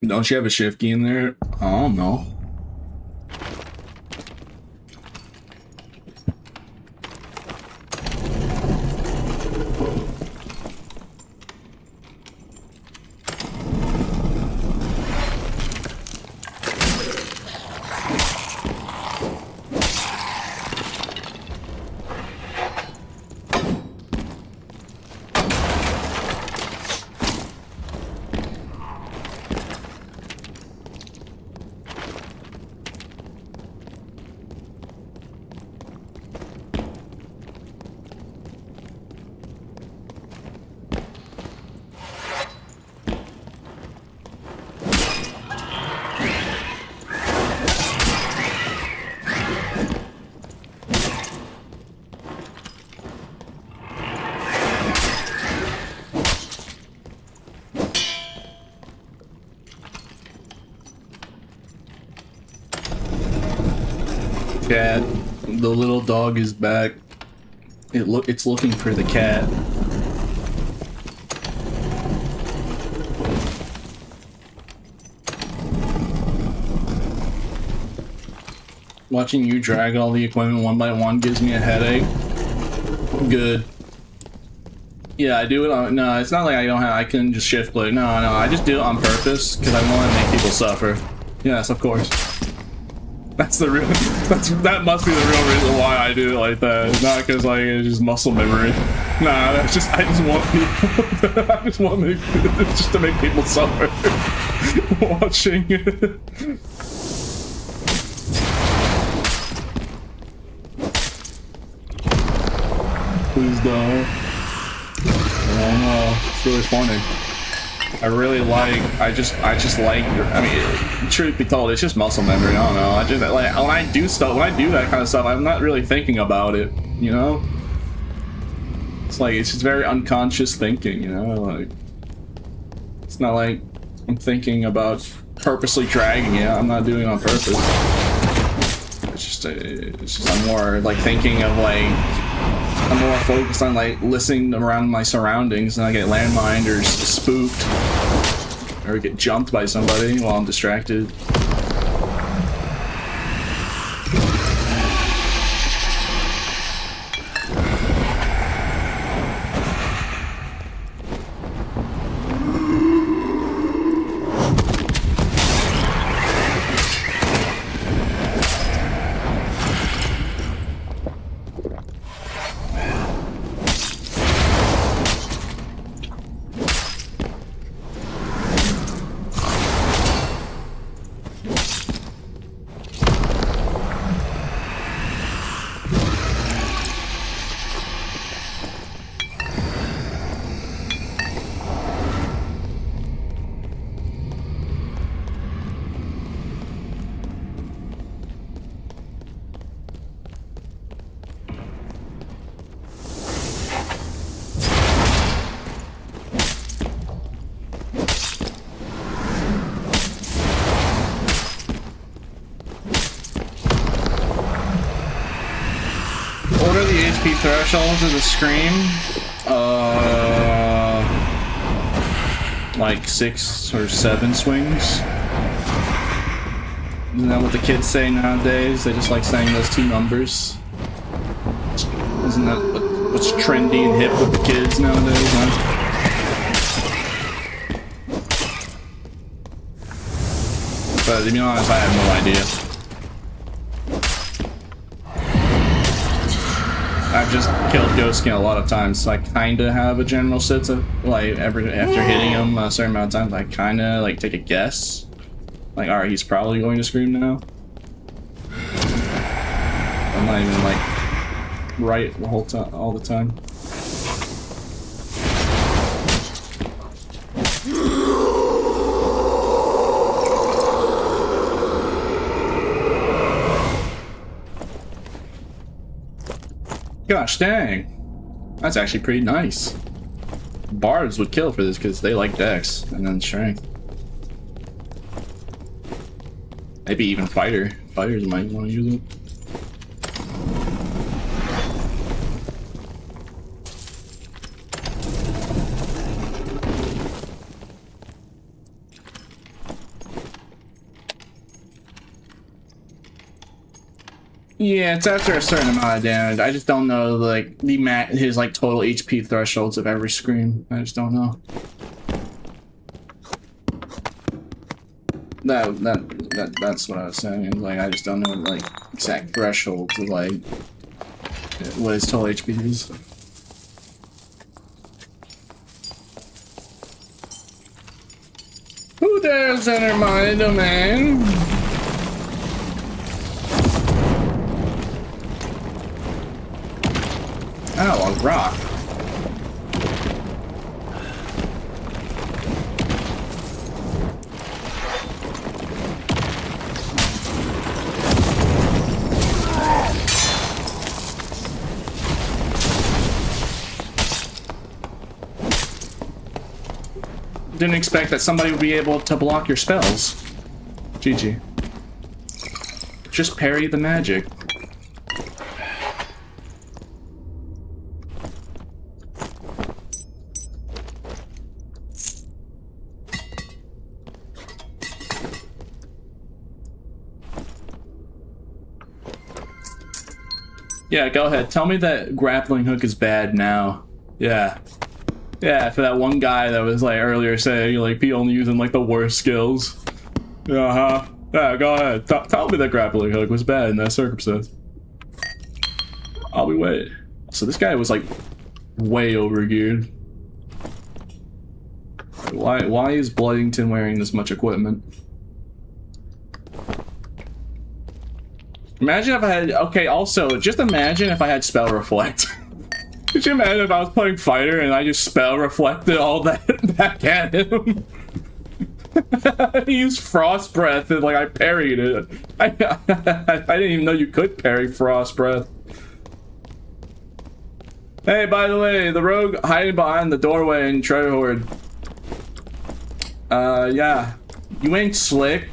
Speaker 1: Don't you have a shift key in there? I don't know. Cat, the little dog is back. It's looking for the cat. Watching you drag all the equipment one by one gives me a headache. Good. Yeah, I do it on. No, it's not like I can just shift play. No, I just do it on purpose because I want to make people suffer. Yes, of course. That's the real. That must be the real reason why I do it like that. Not because like it's just muscle memory. Nah, that's just I just want people. I just want just to make people suffer. Watching it. Please don't. I don't know. It's really funny. I really like. I just like. I mean, truth be told, it's just muscle memory. I don't know. I just like when I do stuff. When I do that kind of stuff, I'm not really thinking about it. You know. It's like it's just very unconscious thinking. You know, like it's not like I'm thinking about purposely dragging it. I'm not doing it on purpose. It's just I'm more like thinking of like. I'm more focused on like listening around my surroundings and I get landmined or spooked or get jumped by somebody while I'm distracted. HP thresholds of the Scream? Like 6 or 7 swings. Isn't that what the kids say nowadays? They just like saying those two numbers. Isn't that what's trendy and hip with the kids nowadays, huh? But to be honest, I have no idea. I've just killed Ghost Skin a lot of times, so I kinda have a general sense of, like, after hitting him a certain amount of times, I kinda, like, take a guess. Like, alright, he's probably going to scream now. I'm not even, like, right the whole time, all the time. Gosh dang. That's actually pretty nice. Barbs would kill for this because they like Dex and then Strength. Maybe even Fighter. Fighters might want to use it. Yeah, it's after a certain amount of damage. I just don't know, like, his, like, total HP thresholds of every Scream. I just don't know. That's what I was saying. Like, I just don't know, like, exact thresholds of, like, what his total HP is. Who dares enter my domain? Oh, a rock. Didn't expect that somebody would be able to block your spells. GG. Just parry the magic. Yeah, go ahead. Tell me that grappling hook is bad now. Yeah. Yeah, for that one guy that was like earlier saying like he only using like the worst skills. Uh-huh. Yeah, go ahead. Tell me that grappling hook was bad in that circumstance. I'll be waiting. So this guy was like way overgeared. Why is Bloodington wearing this much equipment? Imagine if I had, okay, also, just imagine if I had Spell Reflect. Could you imagine if I was playing Fighter and I just Spell Reflected all that back at him? He used Frost Breath and, like, I parried it. I didn't even know you could parry Frost Breath. Hey, by the way, the rogue hiding behind the doorway in Treasure Hoard. Yeah. You ain't slick.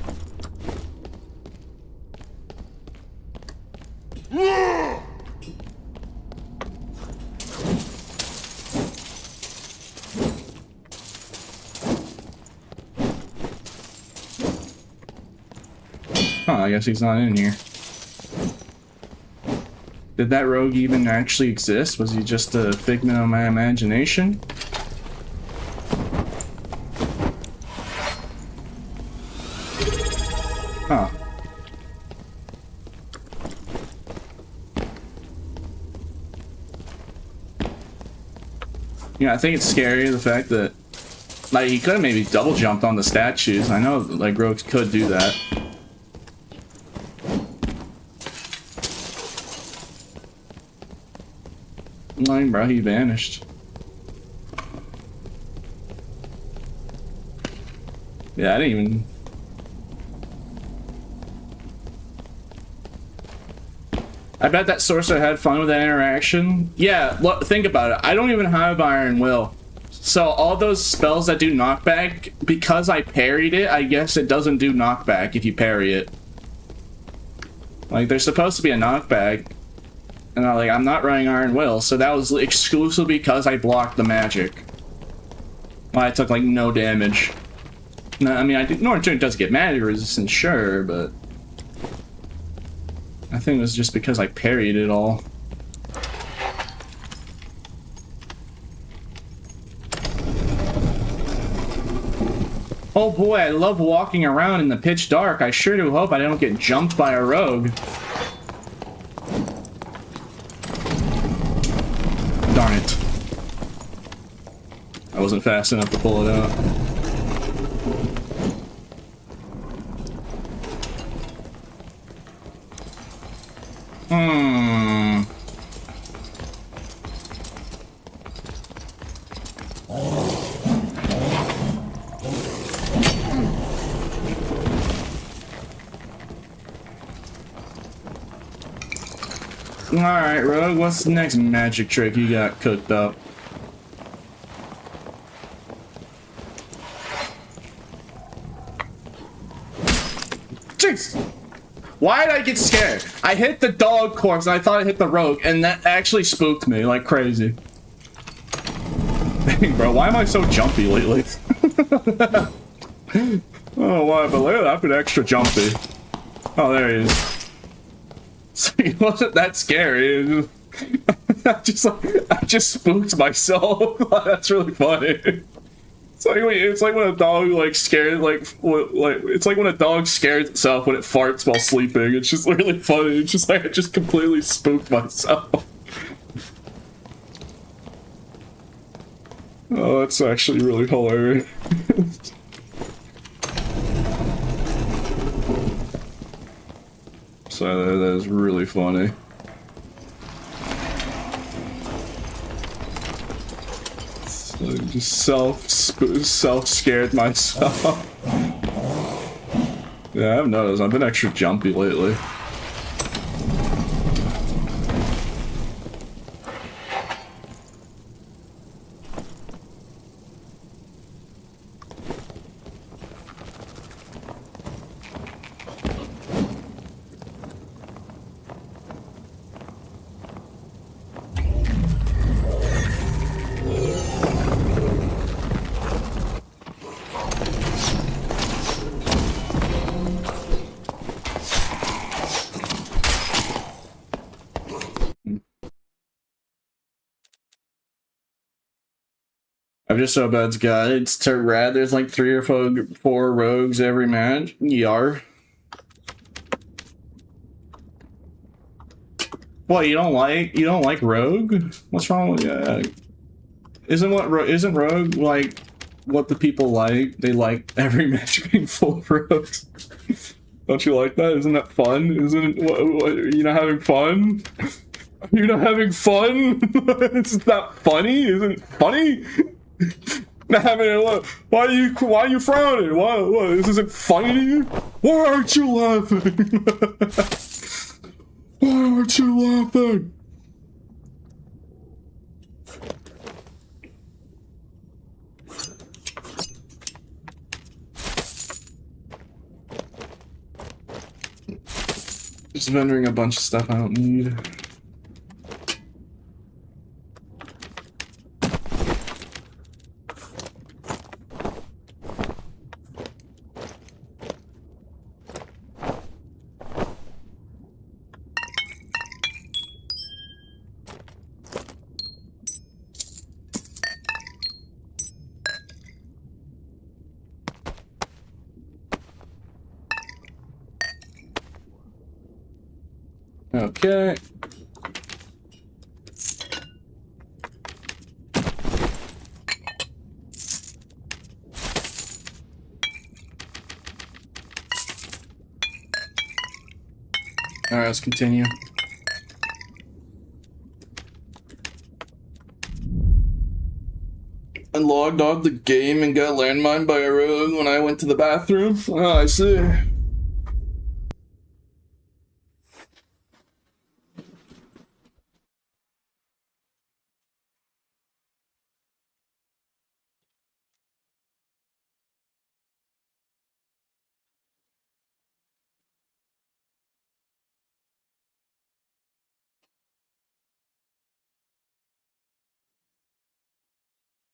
Speaker 1: Huh, I guess he's not in here. Did that rogue even actually exist? Was he just a figment of my imagination? Huh. Yeah, I think it's scary, the fact that, like, he could have maybe double jumped on the statues. I know, like, rogues could do that. Like, bro, he vanished. Yeah, I didn't even... I bet that sorcerer had fun with that interaction. Yeah, look, think about it. I don't even have Iron Will. So all those spells that do knockback, because I parried it, I guess it doesn't do knockback if you parry it. Like, there's supposed to be a knockback.
Speaker 4: And I'm not running Iron Will, so that was exclusively because I blocked the magic. I took like no damage. No, I mean, Northern does get magic resistance, sure, but I think it was just because I parried it all. Oh boy, I love walking around in the pitch dark. I sure do hope I don't get jumped by a rogue. Darn it. I wasn't fast enough to pull it out. Alright, Rogue, what's the next magic trick you got cooked up? Jeez! Why did I get scared? I hit the dog corpse and I thought I hit the rogue, and that actually spooked me like crazy. Dang, bro, why am I so jumpy lately? Oh, why? But lately I've been extra jumpy. Oh, there he is. So it wasn't that scary. I just spooked myself. That's really funny. It's like when a dog it's like when a dog scares itself when it farts while sleeping. It's just really funny. It's just like I just completely spooked myself. Oh, that's actually really hilarious. So that is really funny. So just self scared myself. Yeah, I've noticed I've been extra jumpy lately. I've just so bad's guides to rad. There's like 3 or 4 rogues every match. Yar. What, you don't like rogue? What's wrong with that? Isn't rogue like what the people like? They like every match being full of rogues. Don't you like that? Isn't that fun? Isn't what, are you not having fun? Are you not having fun? Isn't that funny? Isn't it funny? Why are you frowning? What? This isn't funny to you? Why aren't you laughing? Why aren't you laughing? Just vending a bunch of stuff I don't need. Okay. Alright, let's continue. I logged off the game and got landmined by a rogue when I went to the bathroom. Oh, I see.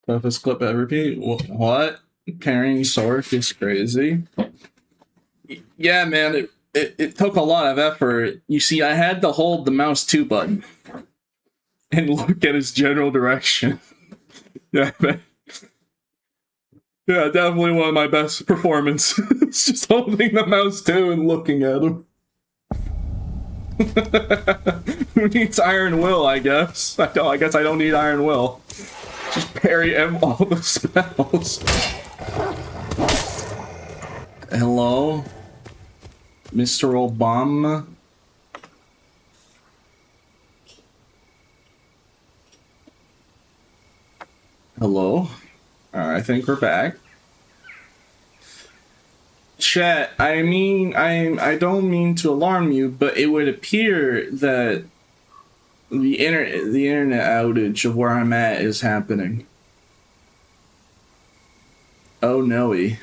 Speaker 4: Toughest clip ever, Pete. What? Carrying Sork is crazy. Yeah, man, it took a lot of effort. You see, I had to hold the mouse 2 button and look at his general direction. Yeah, man. Yeah, definitely one of my best performances. Just holding the mouse 2 and looking at him. Who needs Iron Will, I guess? I guess I don't need Iron Will. Just parry all the spells. Hello? Mr. Obama? Hello? Alright, I think we're back. Chat, I mean, I don't mean to alarm you, but it would appear that the internet outage of where I'm at is happening. Oh no-y.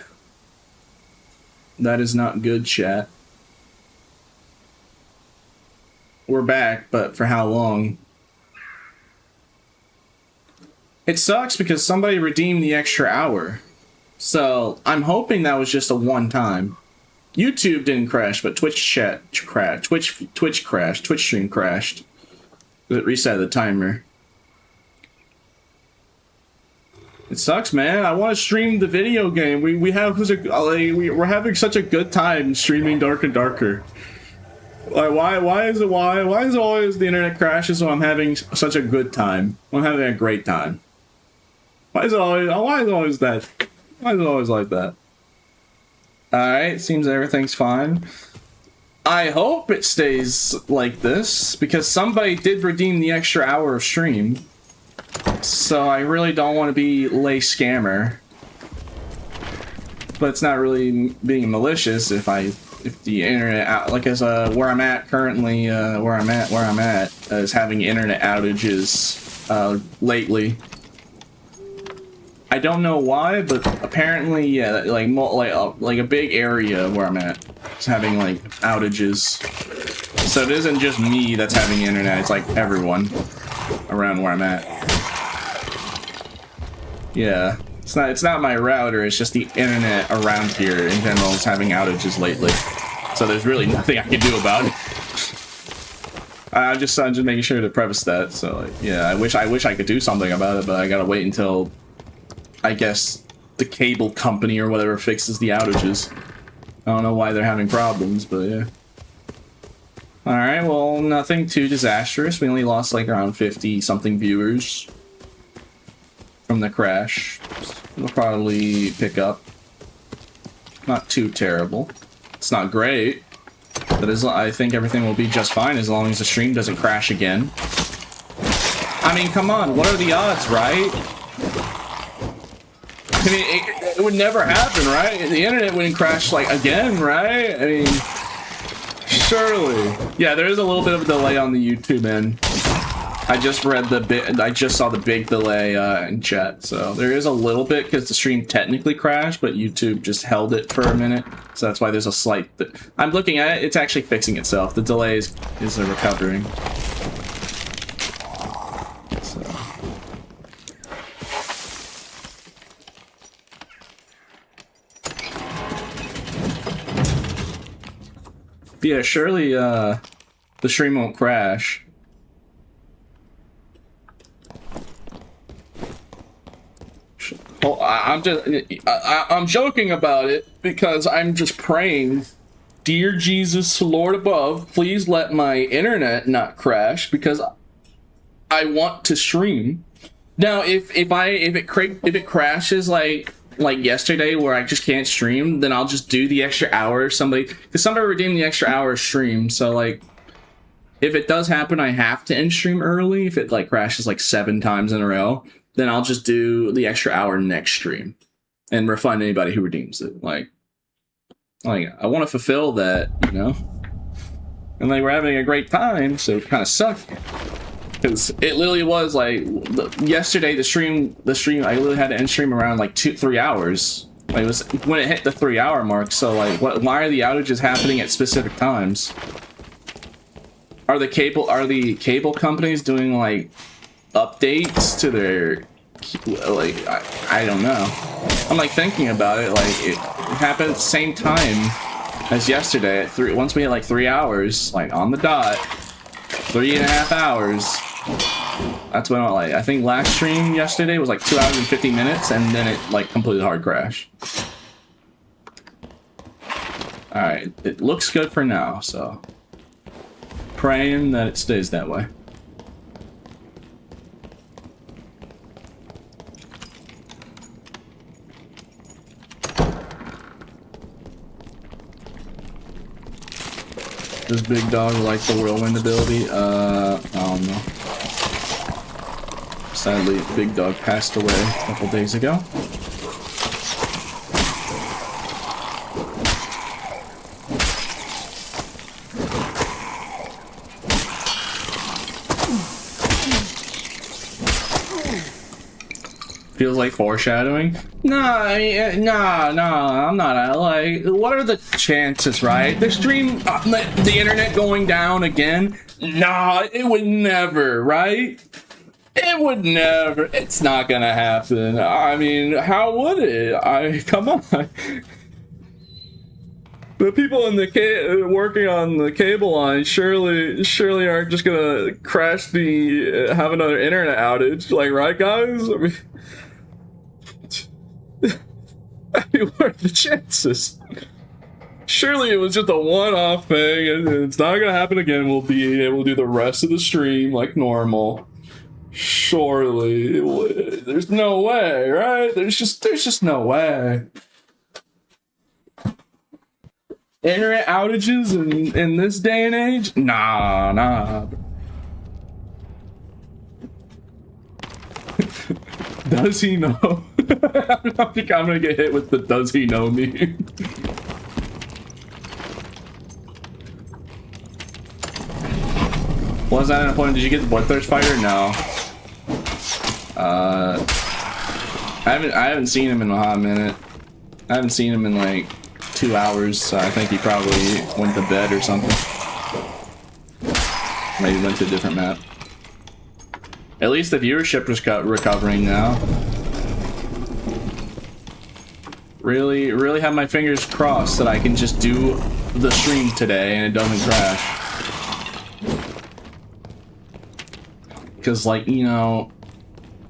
Speaker 4: That is not good, chat. We're back, but for how long? It sucks because somebody redeemed the extra hour. So, I'm hoping that was just a one-time. YouTube didn't crash, but Twitch chat crashed. Twitch crashed. Twitch stream crashed. It reset the timer. It sucks, man. I want to stream the video game. We're having such a good time streaming Dark and Darker. Like, why is it always the internet crashes when I'm having such a good time? I'm having a great time. Why is it always that? Why is it always like that? Alright, seems everything's fine. I hope it stays like this, because somebody did redeem the extra hour of stream. So I really don't want to be lay scammer. But it's not really being malicious if the internet, like as where I'm at currently, where I'm at is having internet outages lately. I don't know why, but apparently, yeah, like a big area where I'm at is having like outages. So it isn't just me that's having internet; it's like everyone around where I'm at. Yeah, it's not my router; it's just the internet around here in general is having outages lately. So there's really nothing I can do about it. I'm just making sure to preface that. So like, yeah, I wish I could do something about it, but I gotta wait until, I guess, the cable company or whatever fixes the outages. I don't know why they're having problems, but yeah. Alright, well, nothing too disastrous. We only lost like around 50-something viewers from the crash. We'll probably pick up. Not too terrible. It's not great, but I think everything will be just fine as long as the stream doesn't crash again. I mean, come on, what are the odds, right? I mean, it would never happen, right? The internet wouldn't crash, like, again, right? I mean, surely. Yeah, there is a little bit of a delay on the YouTube end. I just saw the big delay in chat, so there is a little bit because the stream technically crashed, but YouTube just held it for a minute, so that's why there's a slight... I'm looking at it, it's actually fixing itself. The delay is recovering. Yeah, surely the stream won't crash. Well, I'm joking about it because I'm just praying, dear Jesus, Lord above, please let my internet not crash because I want to stream. Now, if it crashes like yesterday where I just can't stream, then I'll just do the extra hour. Somebody redeemed the extra hour stream, so like if it does happen, I have to end stream early. If it like crashes like 7 times in a row, then I'll just do the extra hour next stream and refund anybody who redeems it. Like I want to fulfill that, you know. And like we're having a great time, so it kind of sucked. Because it literally was like yesterday the stream I literally had to end stream around like 2-3 hours. Like it was when it hit the 3-hour mark. So like why are the outages happening at specific times? Are the cable companies doing like updates to like I don't know. I'm like thinking about it, like it happened at the same time as yesterday at 3. Once we hit like 3 hours, like on the dot, 3.5 hours. That's when I think last stream yesterday was like 2 hours and 50 minutes, and then it like completely hard crash. All right, it looks good for now, so praying that it stays that way. Does Big Dog like the whirlwind ability? I don't know. Sadly, Big Dog passed away a couple days ago. Feels like foreshadowing. Nah, I'm not. Like, what are the chances, right? The stream, the internet going down again? Nah, it would never, right? It would never. It's not gonna happen. I mean, how would it? Come on. The people in the working on the cable line surely aren't just gonna crash have another internet outage, like, right, guys? I mean, what are the chances? Surely it was just a one-off thing, and it's not gonna happen again. We'll be able to do the rest of the stream like normal. Surely, there's no way, right? There's just no way. Internet outages in this day and age? Nah. Does he know? I think I'm gonna get hit with the does he know me. Was that an opponent? Did you get the Bloodthirst Fighter? No. I haven't seen him in a hot minute. I haven't seen him in like 2 hours, so I think he probably went to bed or something. Maybe went to a different map. At least the viewership was recovering now. Really have my fingers crossed that I can just do the stream today and it doesn't crash. Because, like, you know,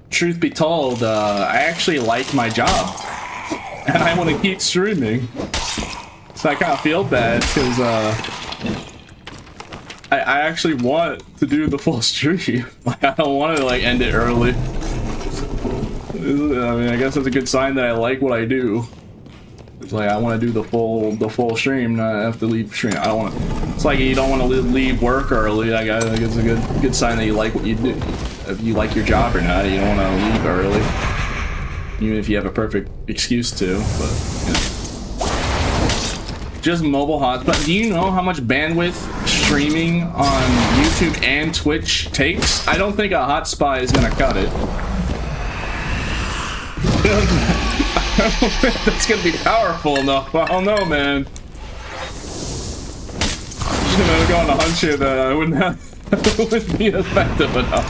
Speaker 4: truth be told, I actually like my job. And I want to keep streaming. So I kind of feel bad because I actually want to do the full stream. Like, I don't want to like end it early. I mean, I guess that's a good sign that I like what I do. It's like I want to do the full stream, not have to leave stream. I don't want to. It's like you don't want to leave work early. I think it's a good sign that you like what you do. If you like your job or not, you don't want to leave early, even if you have a perfect excuse to. But you know. Just mobile hotspot. Do you know how much bandwidth streaming on YouTube and Twitch takes? I don't think a hotspot is gonna cut it. I don't think that's gonna be powerful enough. I don't know, man. I'm just gonna go on a hunch here that I wouldn't be effective enough.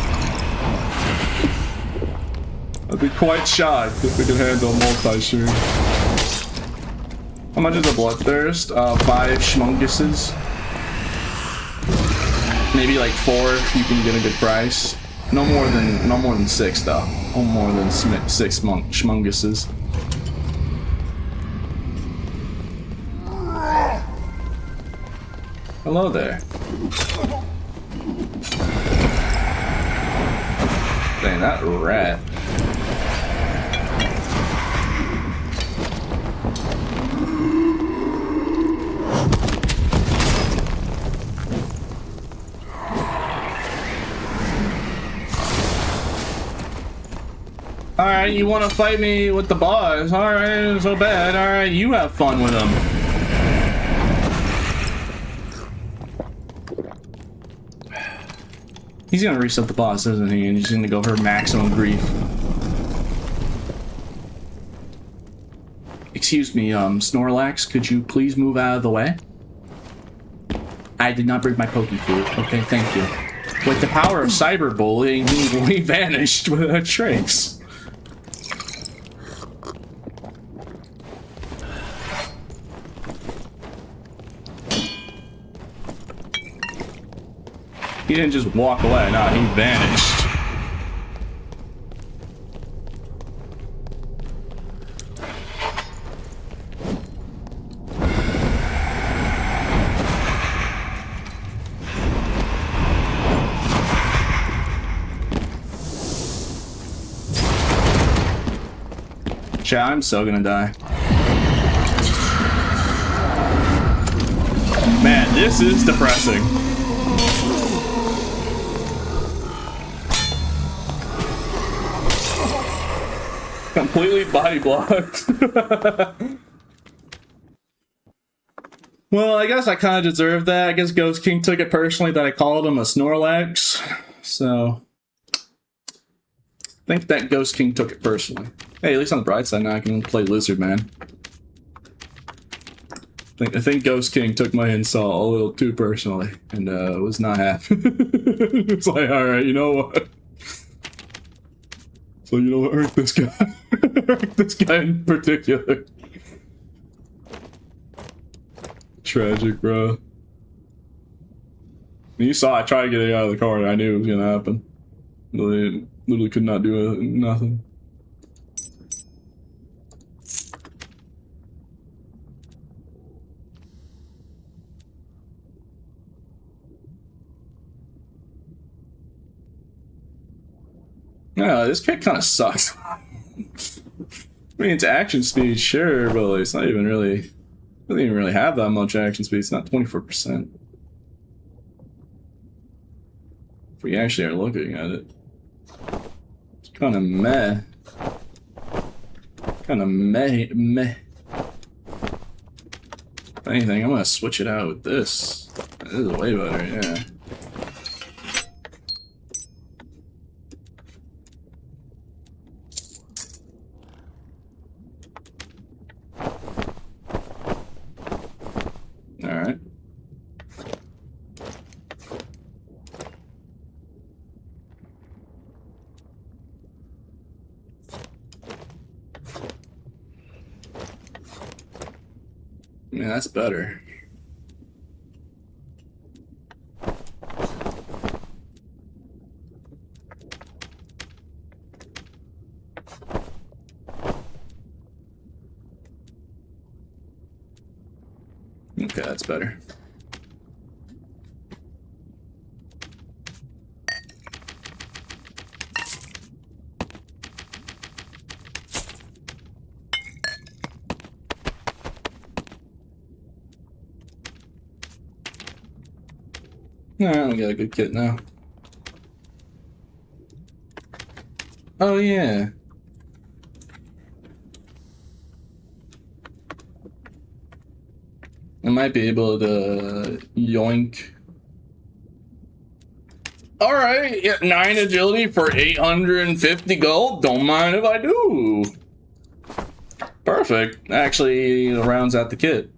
Speaker 4: I'd be quite shocked if we could handle multi-stream. How much is a Bloodthirst? 5 schmunguses. Maybe like 4 if you can get a good price. No more than 6 though. No more than 6 schmunguses. Hello there. Dang, that rat. Alright, you want to fight me with the boss? Alright, so bad. Alright, you have fun with him. He's gonna reset the boss, isn't he? And he's gonna go for maximum grief. Excuse me, Snorlax, could you please move out of the way? I did not bring my Poke Food. Okay, thank you. With the power of cyberbullying, he vanished without a trace. He didn't just walk away, nah, he vanished. Chat, I'm so gonna die. Man, this is depressing. Completely body blocked. Well, I guess I kind of deserved that. I guess Ghost King took it personally that I called him a Snorlax. So, I think that Ghost King took it personally. Hey, at least on the bright side now I can play Lizard Man. I think Ghost King took my insult a little too personally and was not happy. It's like, alright, you know what? So you know what, hurt this guy. Hurt this guy in particular. Tragic, bro. You saw I tried getting out of the car and I knew it was gonna happen. Literally could not do nothing. Yeah, this kit kind of sucks. I mean, it's action speed, sure, but like, it's not even really... It doesn't even really have that much action speed. It's not 24%. If we actually are looking at it. It's kind of meh. Kind of meh. If anything, I'm gonna switch it out with this. This is way better, yeah. Alright. Yeah, that's better. Okay, that's better. Alright, we got a good kit now. Oh yeah. I might be able to yoink. Alright, yeah, 9 agility for 850 gold. Don't mind if I do. Perfect. Actually, rounds out the kit.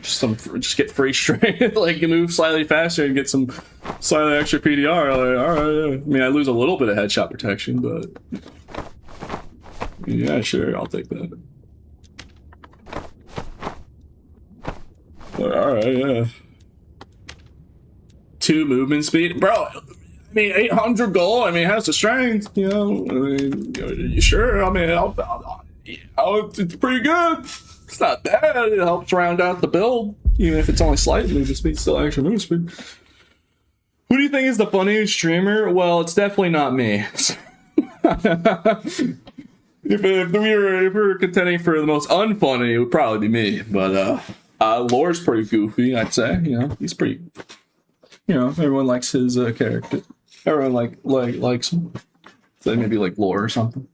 Speaker 4: Just get free straight. Like, you move slightly faster and get some slightly extra PDR. Like, alright, yeah. I mean, I lose a little bit of headshot protection, but yeah, sure, I'll take that. Alright, yeah. 2 movement speed? Bro, I mean, 800 gold, I mean, it has the strength, you know? I mean, you sure? I mean, it's pretty good. It's not bad. It helps round out the build. Even if it's only slight movement speed, still extra movement speed. Who do you think is the funniest streamer? Well, it's definitely not me. If we were contending for the most unfunny, it would probably be me. But, Lore's pretty goofy, I'd say. You know, he's pretty... You know, everyone likes his character. Everyone likes him. So maybe like Lore or something.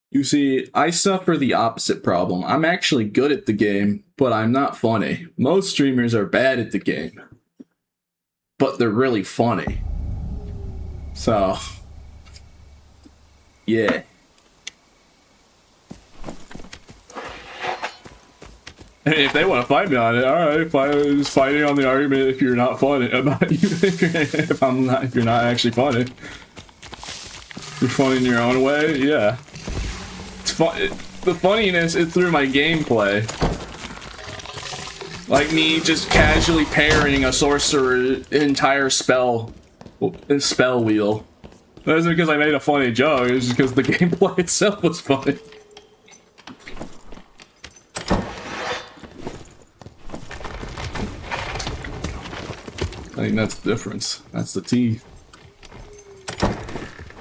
Speaker 4: You see, I suffer the opposite problem. I'm actually good at the game, but I'm not funny. Most streamers are bad at the game, but they're really funny. So, yeah. Hey, if they want to fight me on it, alright, just fighting on the argument if you're not funny about you, if you're not actually funny. You're funny in your own way? Yeah. It's fun. The funniness is through my gameplay. Like me just casually parrying a sorcerer's entire spell wheel. That isn't because I made a funny joke, it's just because the gameplay itself was funny. I think that's the difference. That's the T.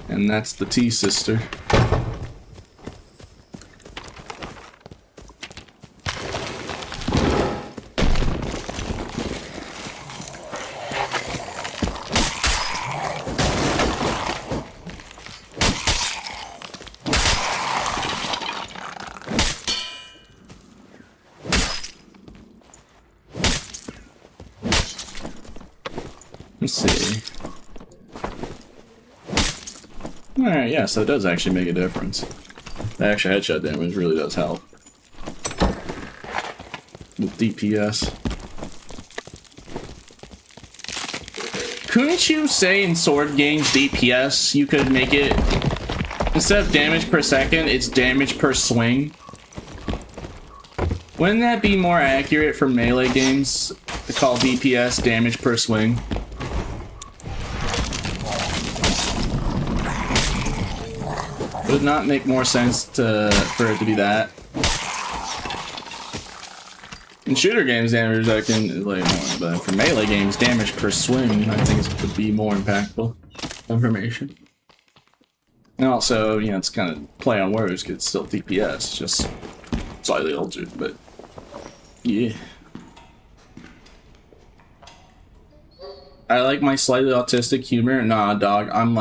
Speaker 4: And that's the T, sister. Let's see. Alright, yeah, so it does actually make a difference. The extra headshot damage really does help. With DPS. Couldn't you say in sword games DPS, you could make it, instead of damage per second, it's damage per swing? Wouldn't that be more accurate for melee games to call DPS damage per swing? Would it not make more sense for it to be that? In shooter games, damage I can like more, but for melee games, damage per swing I think it would be more impactful information. And also, you know, it's kind of play on words because it's still DPS, just slightly altered, but yeah. I like my slightly autistic humor. Nah, dog, I'm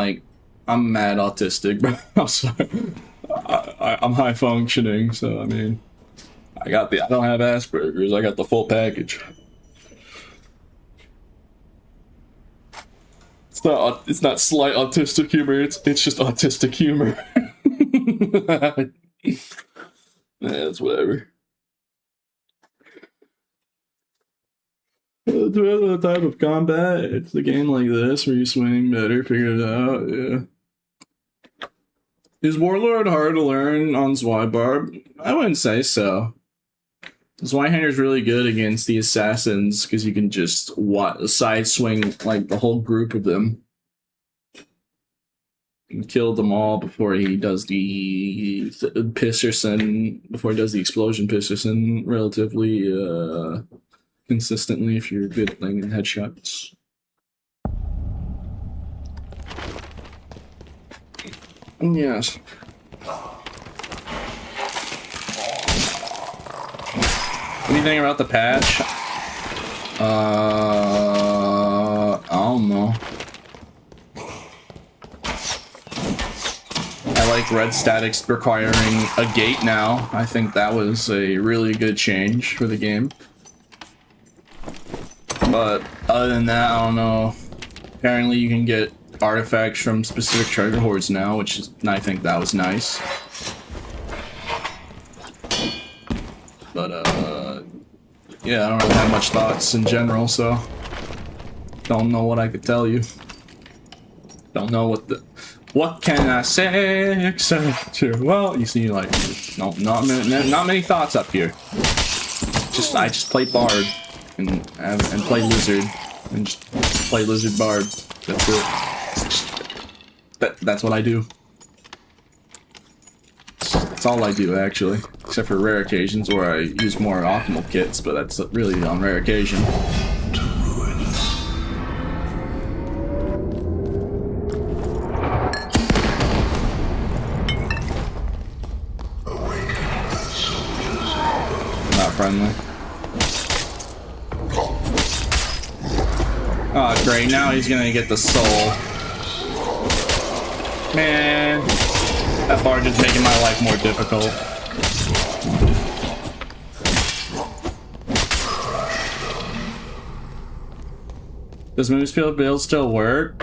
Speaker 4: mad autistic, bro. I'm sorry. I'm high functioning, so I mean, I don't have Asperger's. I got the full package. It's not slight autistic humor. It's just autistic humor. Yeah, it's whatever. It's another type of combat. It's a game like this where you swing better, figure it out. Yeah. Is Warlord hard to learn on Barb? I wouldn't say so. Zweihander's really good against the assassins because you can just side swing like the whole group of them and kill them all before he does the Pisserson, before he does the explosion Pisserson relatively consistently if you're good playing in headshots. Yes. What do you think about the patch? I don't know. I like red statics requiring a gate now. I think that was a really good change for the game. But other than that, I don't know. Apparently you can get artifacts from specific treasure hoards now, which is, I think that was nice. But yeah, I don't really have much thoughts in general, so don't know what I could tell you. Don't know what can I say except well, you see, like, not many thoughts up here. I just play Barb and play Lizard and just play Lizard Barb. That's it. That's what I do. That's all I do, actually. Except for rare occasions where I use more optimal kits, but that's really on rare occasion. Not friendly. Oh, great. Now he's gonna get the soul. Man, that barge is making my life more difficult. Does Moosefield build still work?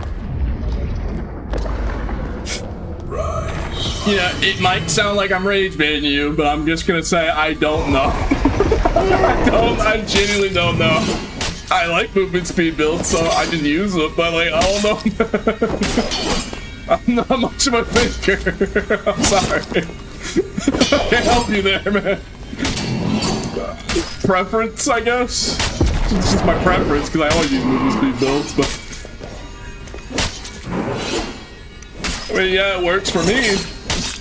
Speaker 4: Yeah, it might sound like I'm rage baiting you, but I'm just gonna say I don't know. I genuinely don't know. I like movement speed builds, so I just use them, but like, I don't know. I'm not much of a thinker. I'm sorry. I can't help you there, man. Preference, I guess. It's just my preference because I always use movement speed builds, but I mean, yeah, it works for me.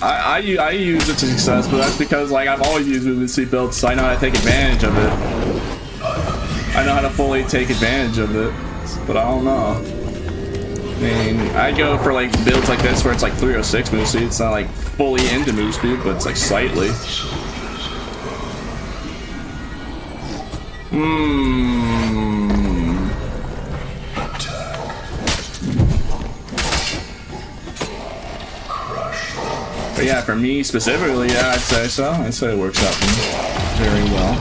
Speaker 4: I use it to success, but that's because like I've always used movement speed builds, so I know how to take advantage of it. I know how to fully take advantage of it, but I don't know. I mean, I go for like builds like this where it's like 306 move speed. It's not like fully into move speed, but it's like slightly. But yeah, for me specifically, yeah, I'd say so. I'd say it works out for me very well.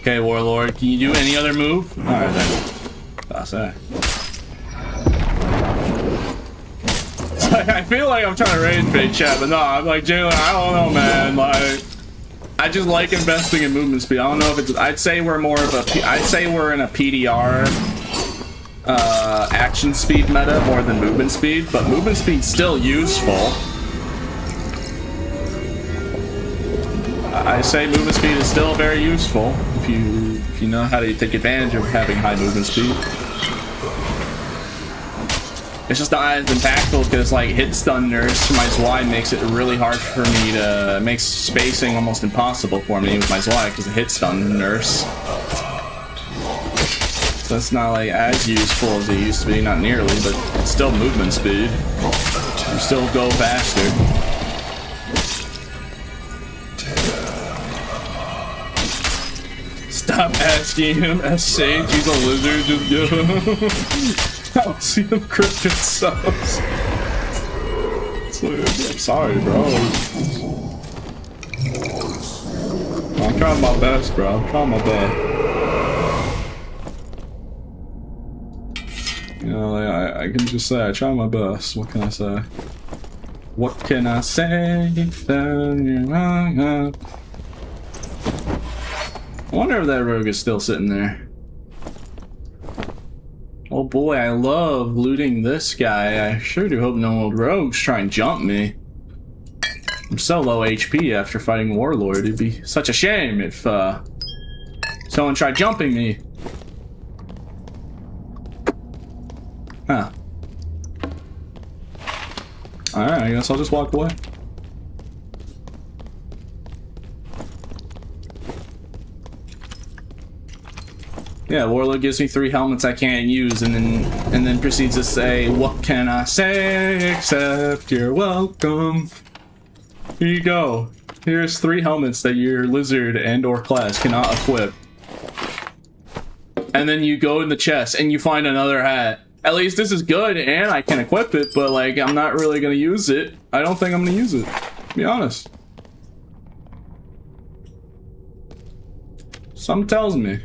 Speaker 4: Okay, Warlord, can you do any other move? Alright then. That's it. I feel like I'm trying to rage bait chat, but no, I'm like, Jalen, I don't know, man. Like, I just like investing in movement speed. I don't know if it's, I'd say we're more of a, I'd say we're in a PDR action speed meta more than movement speed, but movement speed's still useful. I say movement speed is still very useful if you know how to take advantage of having high movement speed. It's just not as impactful because like hit stun nurse my Zwei makes it really hard for me to makes spacing almost impossible for me with my Zwei because of hit stun nurse. So it's not like as useful as it used to be, not nearly, but it's still movement speed. You still go faster. Stop asking him, as Sage, he's a lizard, just go. I don't see them cryptid subs. I'm sorry, bro. I'm trying my best, bro. I'm trying my best. You know, like, I can just say I try my best. What can I say? What can I say? I wonder if that rogue is still sitting there. Oh boy, I love looting this guy. I sure do hope no old rogues try and jump me. I'm so low HP after fighting Warlord. It'd be such a shame if someone tried jumping me. Huh. Alright, I guess I'll just walk away. Yeah, Warlord gives me 3 helmets I can't use, and then proceeds to say, "What can I say except you're welcome?" Here you go. Here's 3 helmets that your lizard and/or class cannot equip. And then you go in the chest and you find another hat. At least this is good, and I can equip it, but like I'm not really gonna use it. I don't think I'm gonna use it. To be honest. Something tells me.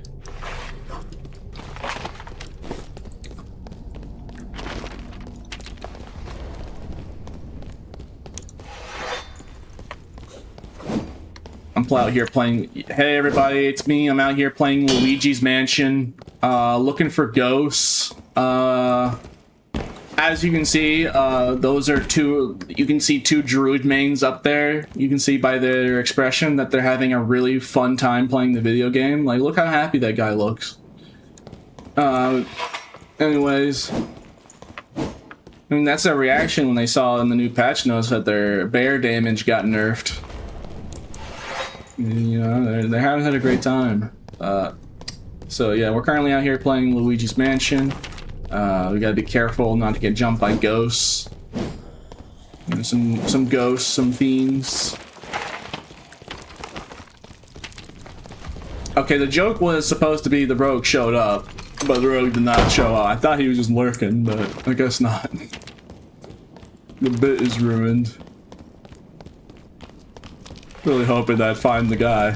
Speaker 4: I'm out here playing. Hey everybody, it's me. I'm out here playing Luigi's Mansion, looking for ghosts. As you can see, those are 2. You can see 2 druid mains up there. You can see by their expression that they're having a really fun time playing the video game. Like, look how happy that guy looks. Anyways, I mean that's their reaction when they saw in the new patch notes that their bear damage got nerfed. You know, they haven't had a great time. So yeah, we're currently out here playing Luigi's Mansion. We gotta be careful not to get jumped by ghosts. You know, some ghosts, some fiends. Okay, the joke was supposed to be the rogue showed up, but the rogue did not show up. I thought he was just lurking, but I guess not. The bit is ruined. Really hoping that I'd find the guy.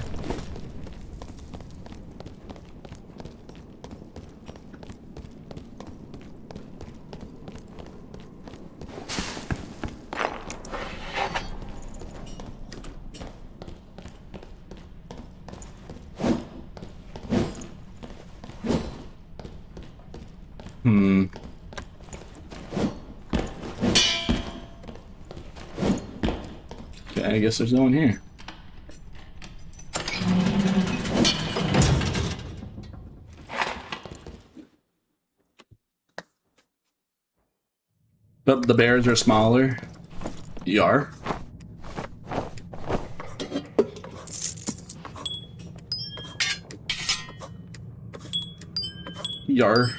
Speaker 4: Okay, I guess there's no one here. But the bears are smaller. Yar. Yar.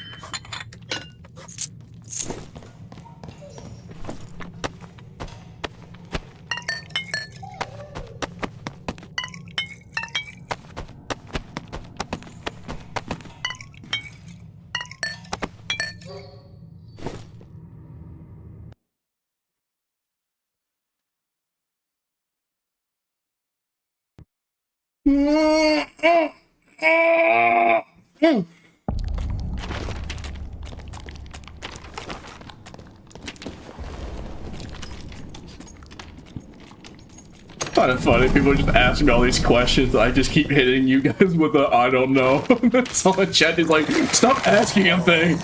Speaker 4: Kind of funny, people just ask me all these questions. I just keep hitting you guys with a I don't know. Someone chat is like, stop asking him things.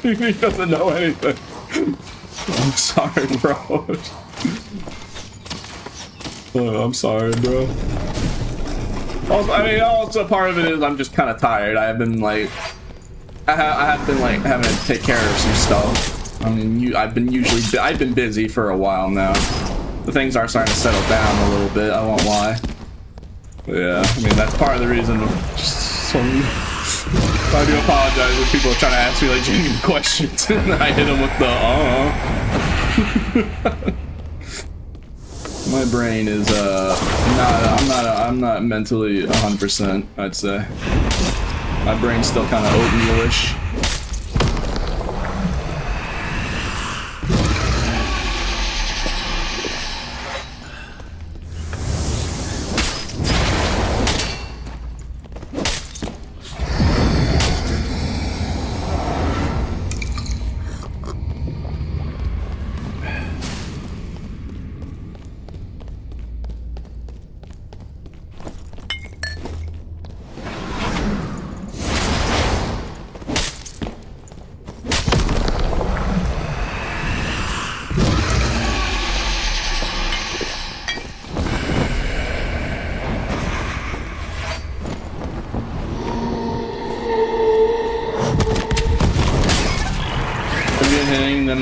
Speaker 4: He doesn't know anything. I'm sorry, bro. Oh, I'm sorry, bro. Also, I mean, also part of it is I'm just kind of tired. I have been like, I have been like having to take care of some stuff. I mean, I've been busy for a while now. The things are starting to settle down a little bit. I won't lie. But yeah, I mean that's part of the reason. So I do apologize when people are trying to ask me like genuine questions and I hit them with the My brain is I'm not mentally 100%. I'd say my brain's still kind of oatmealish.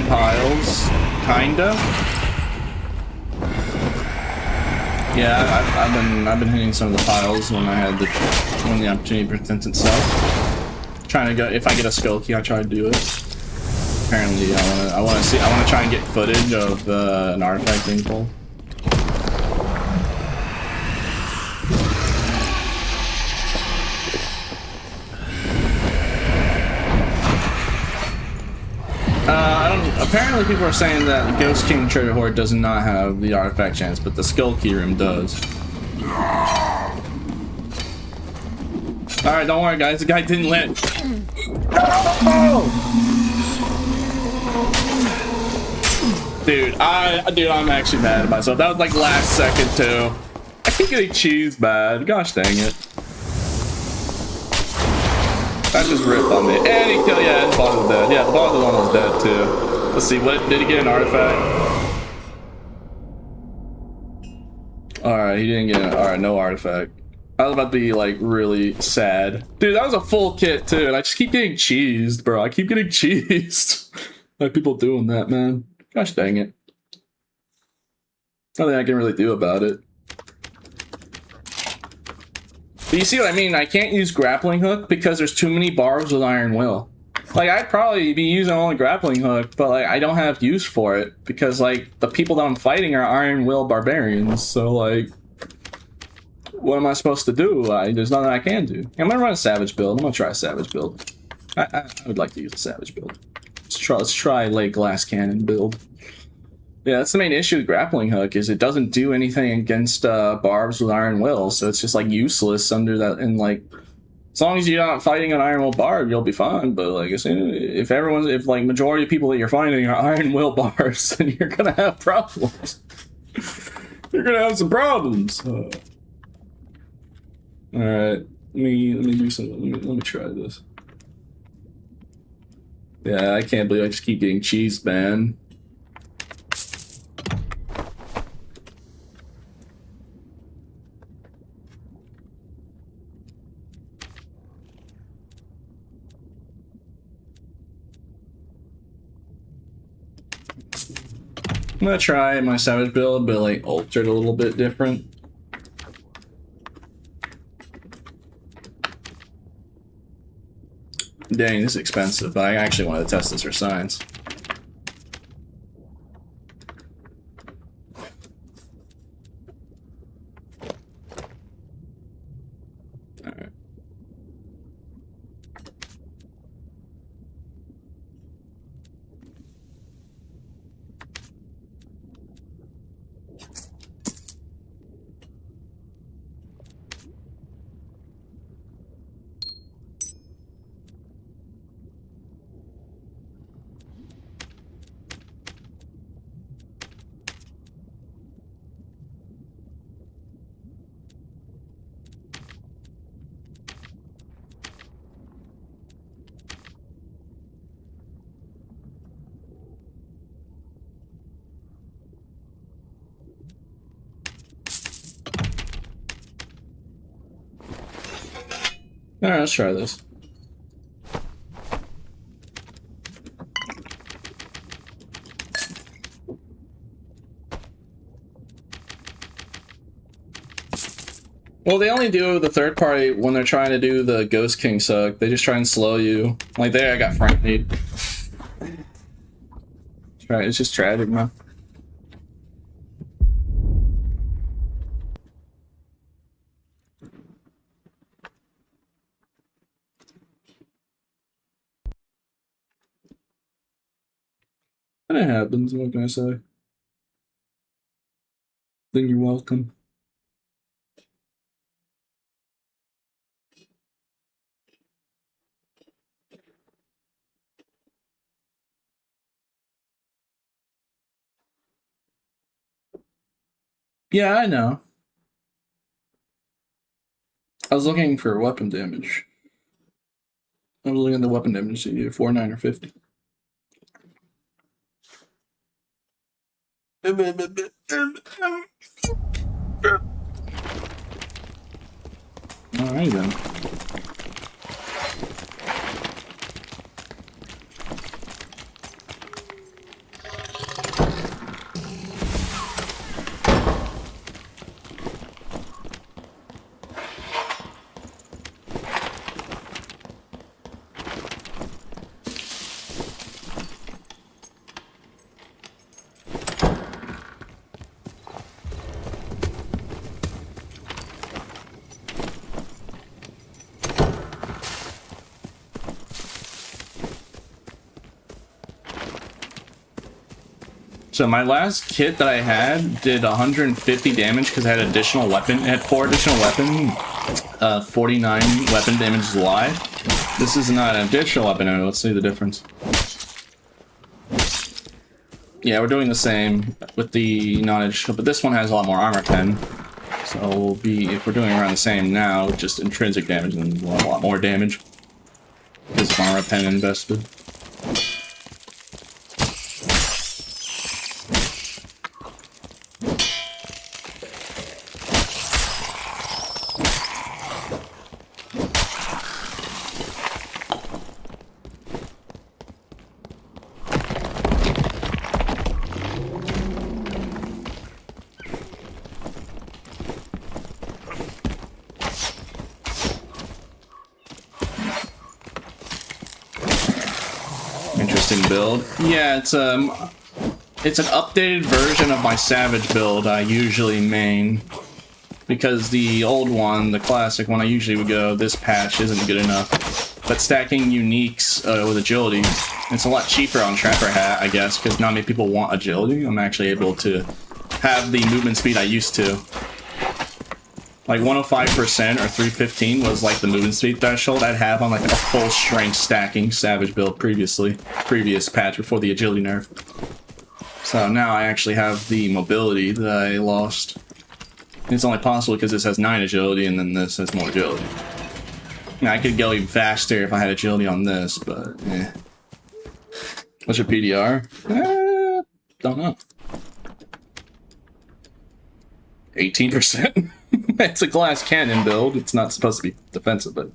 Speaker 4: Piles, kinda. Yeah, I've been hitting some of the piles when the opportunity presents itself. Trying to go, if I get a skill key, I try to do it. Apparently, I want to try and get footage of an artifact being pulled. Apparently people are saying that Ghost King Treasure Hoard does not have the artifact chance, but the Skull Key Room does. Alright, don't worry guys, the guy didn't land. Dude, I'm actually mad at myself. That was like last second too. I keep getting cheesed bad. Gosh dang it. That just ripped on me. And he killed, yeah, the boss is dead. Yeah, the boss is almost dead too. Let's see, what did he get an artifact? Alright, he didn't get an alright, no artifact. I was about to be like really sad. Dude, that was a full kit too, and I just keep getting cheesed, bro. I keep getting cheesed. Like people doing that, man. Gosh dang it. Nothing I can really do about it. But you see what I mean? I can't use grappling hook because there's too many barbs with iron will. Like, I'd probably be using only grappling hook, but like I don't have use for it because like the people that I'm fighting are iron will barbarians. So like, what am I supposed to do? There's nothing I can do. I'm gonna run a savage build. I'm gonna try a savage build. I would like to use a savage build. Let's try like glass cannon build. Yeah, that's the main issue with grappling hook is it doesn't do anything against barbs with iron will, so it's just like useless under that. And like, as long as you're not fighting an iron will barb, you'll be fine. But like, if like majority of people that you're fighting are iron will barbs, then you're gonna have problems. You're gonna have some problems. All right, let me do something. Let me try this. Yeah, I can't believe I just keep getting cheese banned. I'm gonna try my savage build, but like altered a little bit different. Dang, this is expensive, but I actually wanted to test this for science. Alright. Alright, let's try this. Well, they only do the third party when they're trying to do the Ghost King suck. They just try and slow you. Like there, I got frightened. It's just tragic, man. And it happens, what can I say? Then you're welcome. Yeah, I know. I was looking for weapon damage. I was looking at the weapon damage, so you get 4, 9, or 50. Alright then. So my last kit that I had did 150 damage because I had additional weapon. It had 4 additional weapon, 49 weapon damage live. This is not an additional weapon. Let's see the difference. Yeah, we're doing the same with the non-additional, but this one has a lot more armor pen. So we'll be, if we're doing around the same now, just intrinsic damage and a lot more damage because of armor pen invested. Interesting build. Yeah, it's an updated version of my Savage build I usually main. Because the old one, the classic one I usually would go, this patch isn't good enough. But stacking uniques with agility It's a lot cheaper on Trapper Hat, I guess, because not many people want agility. I'm actually able to have the movement speed I used to. Like 105% or 315 was like the movement speed threshold I'd have on like a full strength stacking Savage build previous patch before the agility nerf. So now I actually have the mobility that I lost. And it's only possible because this has 9 agility and then this has more agility. Now I could go even faster if I had agility on this, but eh. What's your PDR? Don't know. 18%? It's a glass cannon build. It's not supposed to be defensive, but...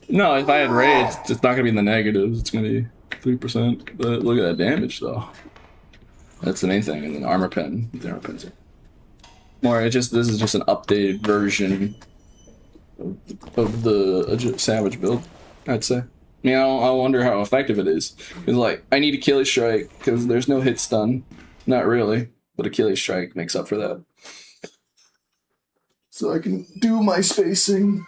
Speaker 4: No, if I had raids, it's not going to be in the negatives. It's going to be 3%. But look at that damage, though. That's the main thing. And then armor pen. The armor pen's here. More, this is just an updated version of the Savage build, I'd say. I mean, I wonder how effective it is. Because, like, I need Achilles Strike, because there's no hit stun. Not really. But Achilles Strike makes up for that. So I can do my spacing.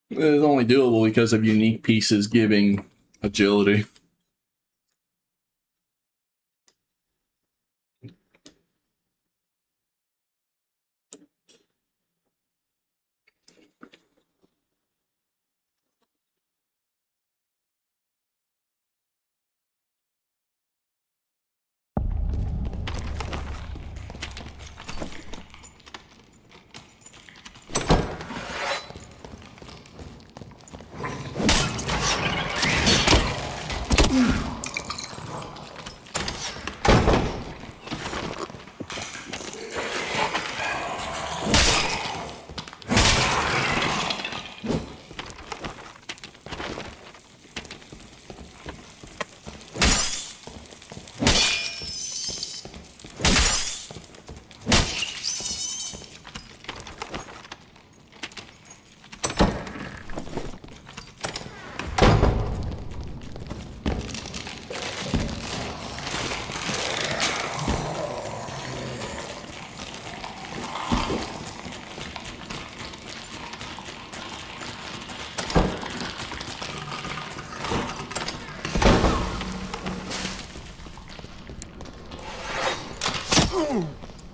Speaker 4: It's only doable because of unique pieces giving agility.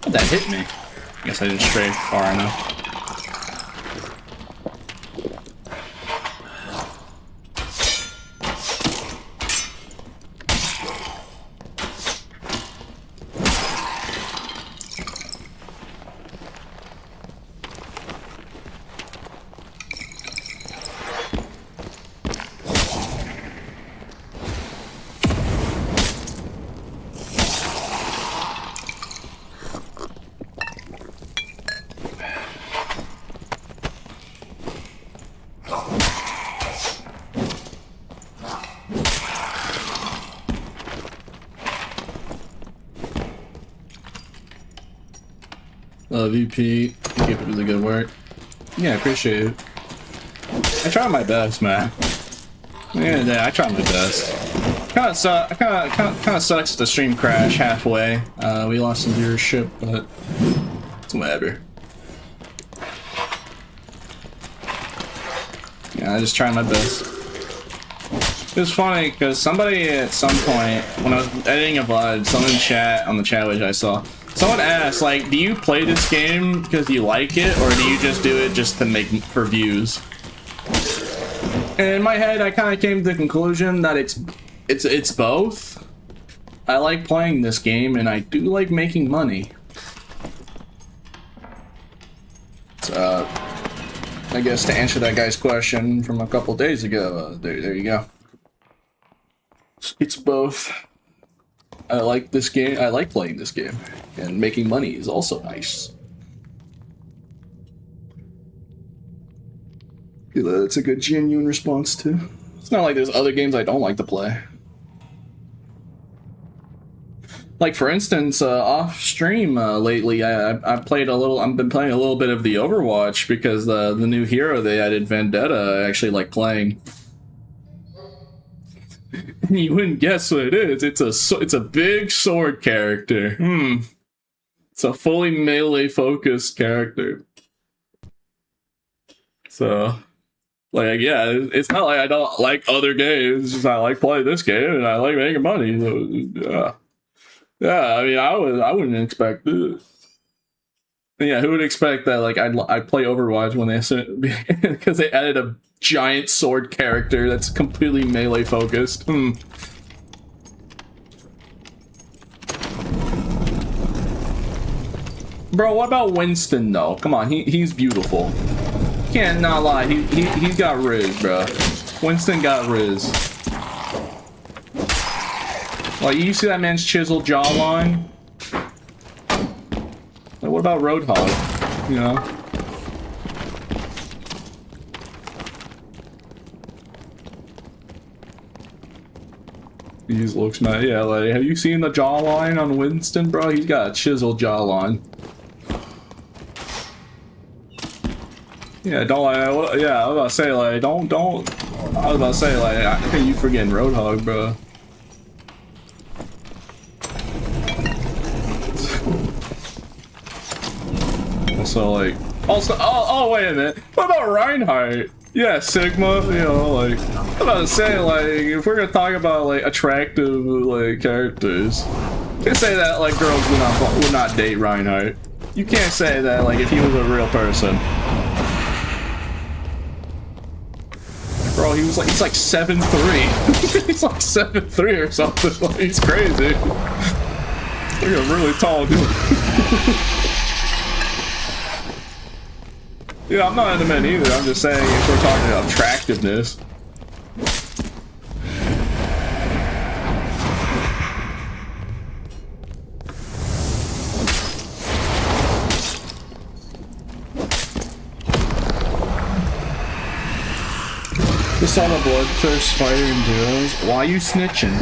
Speaker 4: That hit me. I guess I didn't stray far enough. Love you, Pete. You keep up with the good work. Yeah, I appreciate it. I try my best, man. At the end of the day, I try my best. Kinda sucks the stream crash halfway. We lost some viewership, but it's whatever. Yeah, I just try my best. It was funny because somebody at some point, when I was editing a VOD, someone in chat, on the chat which I saw, someone asked, like, do you play this game because you like it, or do you just do it just to make for views? And in my head, I kind of came to the conclusion that it's both. I like playing this game, and I do like making money. So, I guess to answer that guy's question from a couple days ago, there you go. It's both. I like this game. I like playing this game, and making money is also nice. That's a good, genuine response too. It's not like there's other games I don't like to play. Like for instance, off stream lately, I played a little. I've been playing a little bit of the Overwatch because the new hero they added, Vendetta, I actually like playing. You wouldn't guess what it is. It's a big sword character. It's a fully melee focused character. So, like, yeah, it's not like I don't like other games. It's just I like playing this game and I like making money. So, yeah. I mean, I wouldn't expect this. Yeah, who would expect that? Like, I'd play Overwatch when they because they added a giant sword character that's completely melee focused. Bro, what about Winston though? Come on, he's beautiful. Can't not lie, he's got riz, bro. Winston got riz. Like, you see that man's chiseled jawline? Like, what about Roadhog? You know? He just looks mad. Yeah, like, have you seen the jawline on Winston, bro? He's got a chiseled jawline. Yeah, don't like. Yeah, I was about to say, like, don't. I was about to say, like, I think you forgetting Roadhog, bro. Also, wait a minute. What about Reinhardt? Yeah, Sigma, you know, like, I'm about to say, like, if we're gonna talk about, like, attractive, like, characters, you can't say that, like, girls would not date Reinhardt. You can't say that, like, if he was a real person. Bro, he's like 7'3". He's like 7'3" or something, like, he's crazy. Like a really tall dude. Yeah, I'm not into men either. I'm just saying if we're talking about attractiveness. Just saw the bloodthirst fighter in duos. Why you snitching?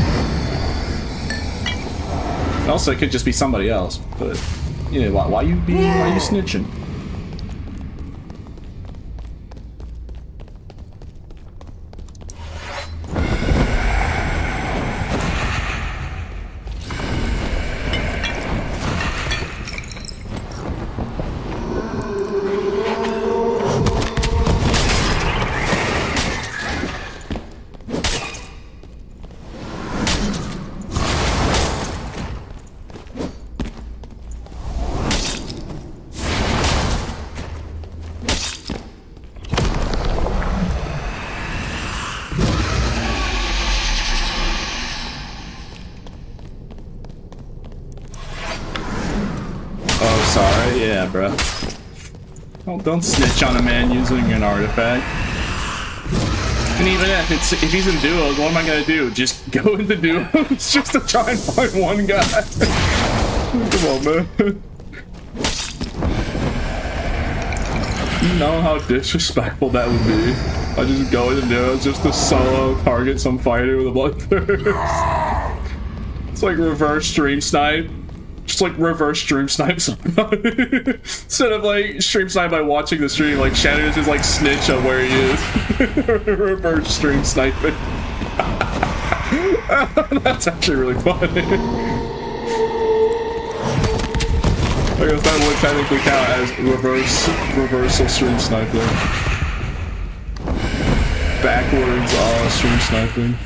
Speaker 4: Also, it could just be somebody else, but yeah, why you snitching? Bro. Don't snitch on a man using an artifact. And even if he's in duos, what am I gonna do? Just go into duos just to try and find one guy? Come on, man. You know how disrespectful that would be? I just go into duos just to solo target some fighter with a bloodthirst. It's like reverse stream snipe. Just like reverse stream snipe somebody. Instead of like stream snipe by watching the stream, like Shadows is like snitch on where he is. Reverse stream sniping. That's actually really funny. I guess that would technically count as reversal stream sniping. Backwards stream sniping.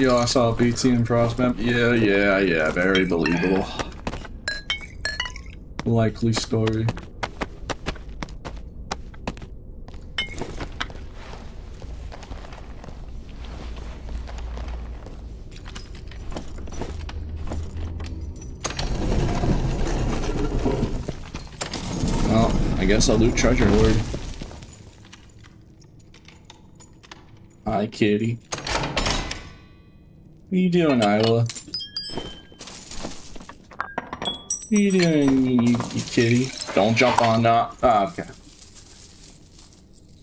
Speaker 4: Yo, I saw a BT in Frostmap. Yeah, very believable. Likely story. Well, I guess I'll loot Treasure Hoard. Hi, kitty. What you doing, Isla? What you doing, you kitty? Don't jump on that. Ah, okay.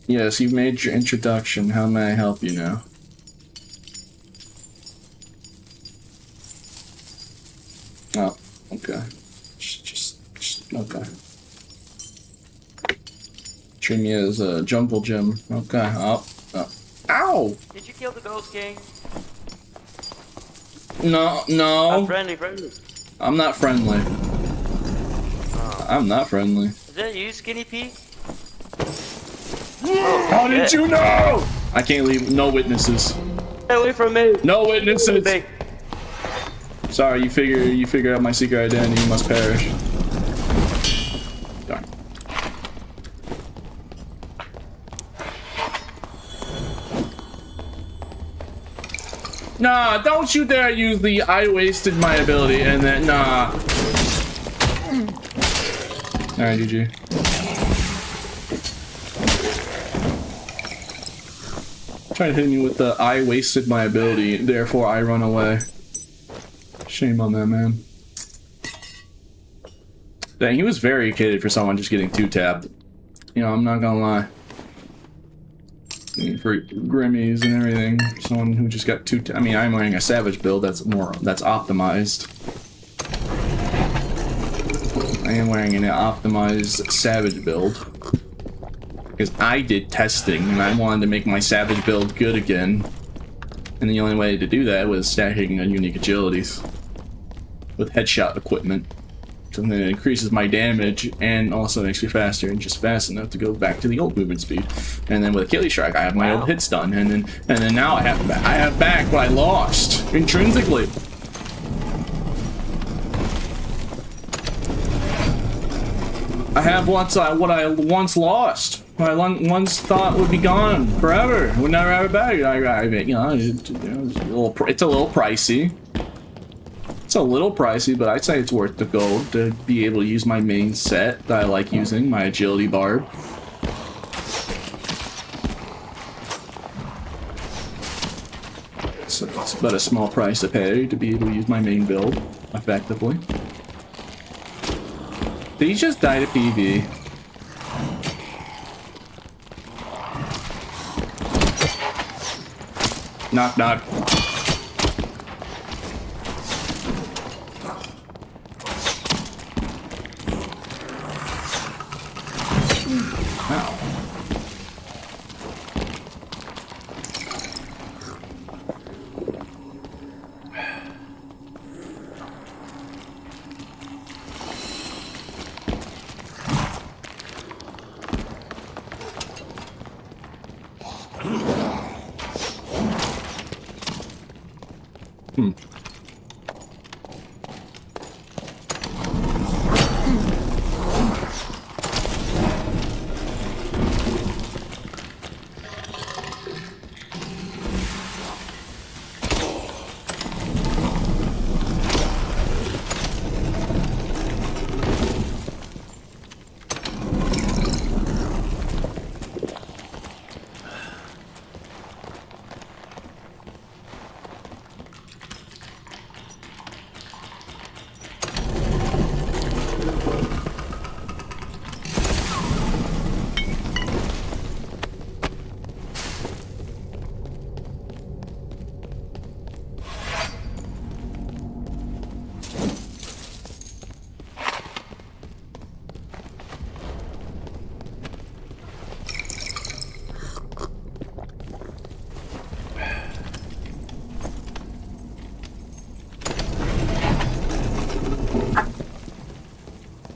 Speaker 4: Yes, you've made your introduction. How may I help you now? Oh, okay. Just okay. Treat me as a jungle gym. Okay. Oh. Ow!
Speaker 2: Did you kill the Ghost King?
Speaker 4: No.
Speaker 2: I'm friendly.
Speaker 4: I'm not friendly. I'm not friendly.
Speaker 2: Is that you, Skinny Pete?
Speaker 4: How did you know? I can't leave. No witnesses.
Speaker 2: Stay away from me.
Speaker 4: No witnesses.
Speaker 2: Big.
Speaker 4: Sorry, you figure out my secret identity. You must perish. Darn. Nah, don't you dare use the I wasted my ability and then nah. Alright, GG. Trying to hit me with the I wasted my ability, therefore I run away. Shame on that man. Dang, he was very kidded for someone just getting two-tapped. You know, I'm not gonna lie. I mean, for Grimmies and everything, someone who just got I mean, I'm wearing a Savage build that's optimized. I am wearing an optimized Savage build. Because I did testing, and I wanted to make my Savage build good again. And the only way to do that was stacking on unique agilities. With headshot equipment. Something that increases my damage, and also makes me faster, and just fast enough to go back to the old movement speed. And then with Achilles Strike, I have my old hit stun, and then now I have back what I lost, intrinsically. I have what I once lost. What I once thought would be gone forever. Would never have it back. It's a little pricey. It's a little pricey, but I'd say it's worth the gold to be able to use my main set that I like using, my agility Barb. So it's about a small price to pay to be able to use my main build effectively. Did he just die to PV? Knock knock. Wow.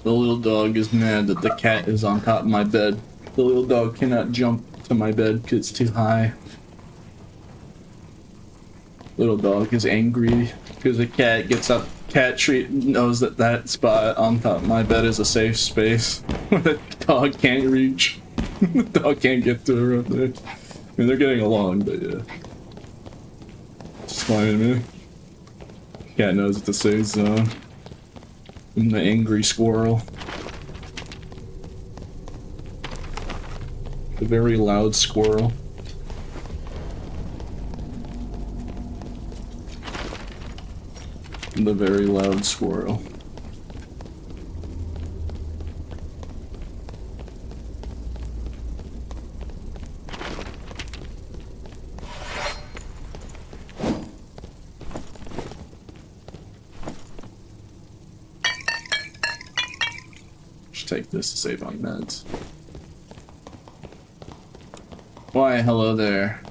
Speaker 4: The little dog is mad that the cat is on top of my bed. The little dog cannot jump to my bed because it's too high. Little dog is angry because the cat gets up. Knows that that spot on top of my bed is a safe space where the dog can't reach. The dog can't get to her up there. I mean, they're getting along, but yeah. It's fine with me. Cat knows it's a safe zone. I'm the angry squirrel. The very loud squirrel. The very loud squirrel. take this to save on meds. Why, hello there.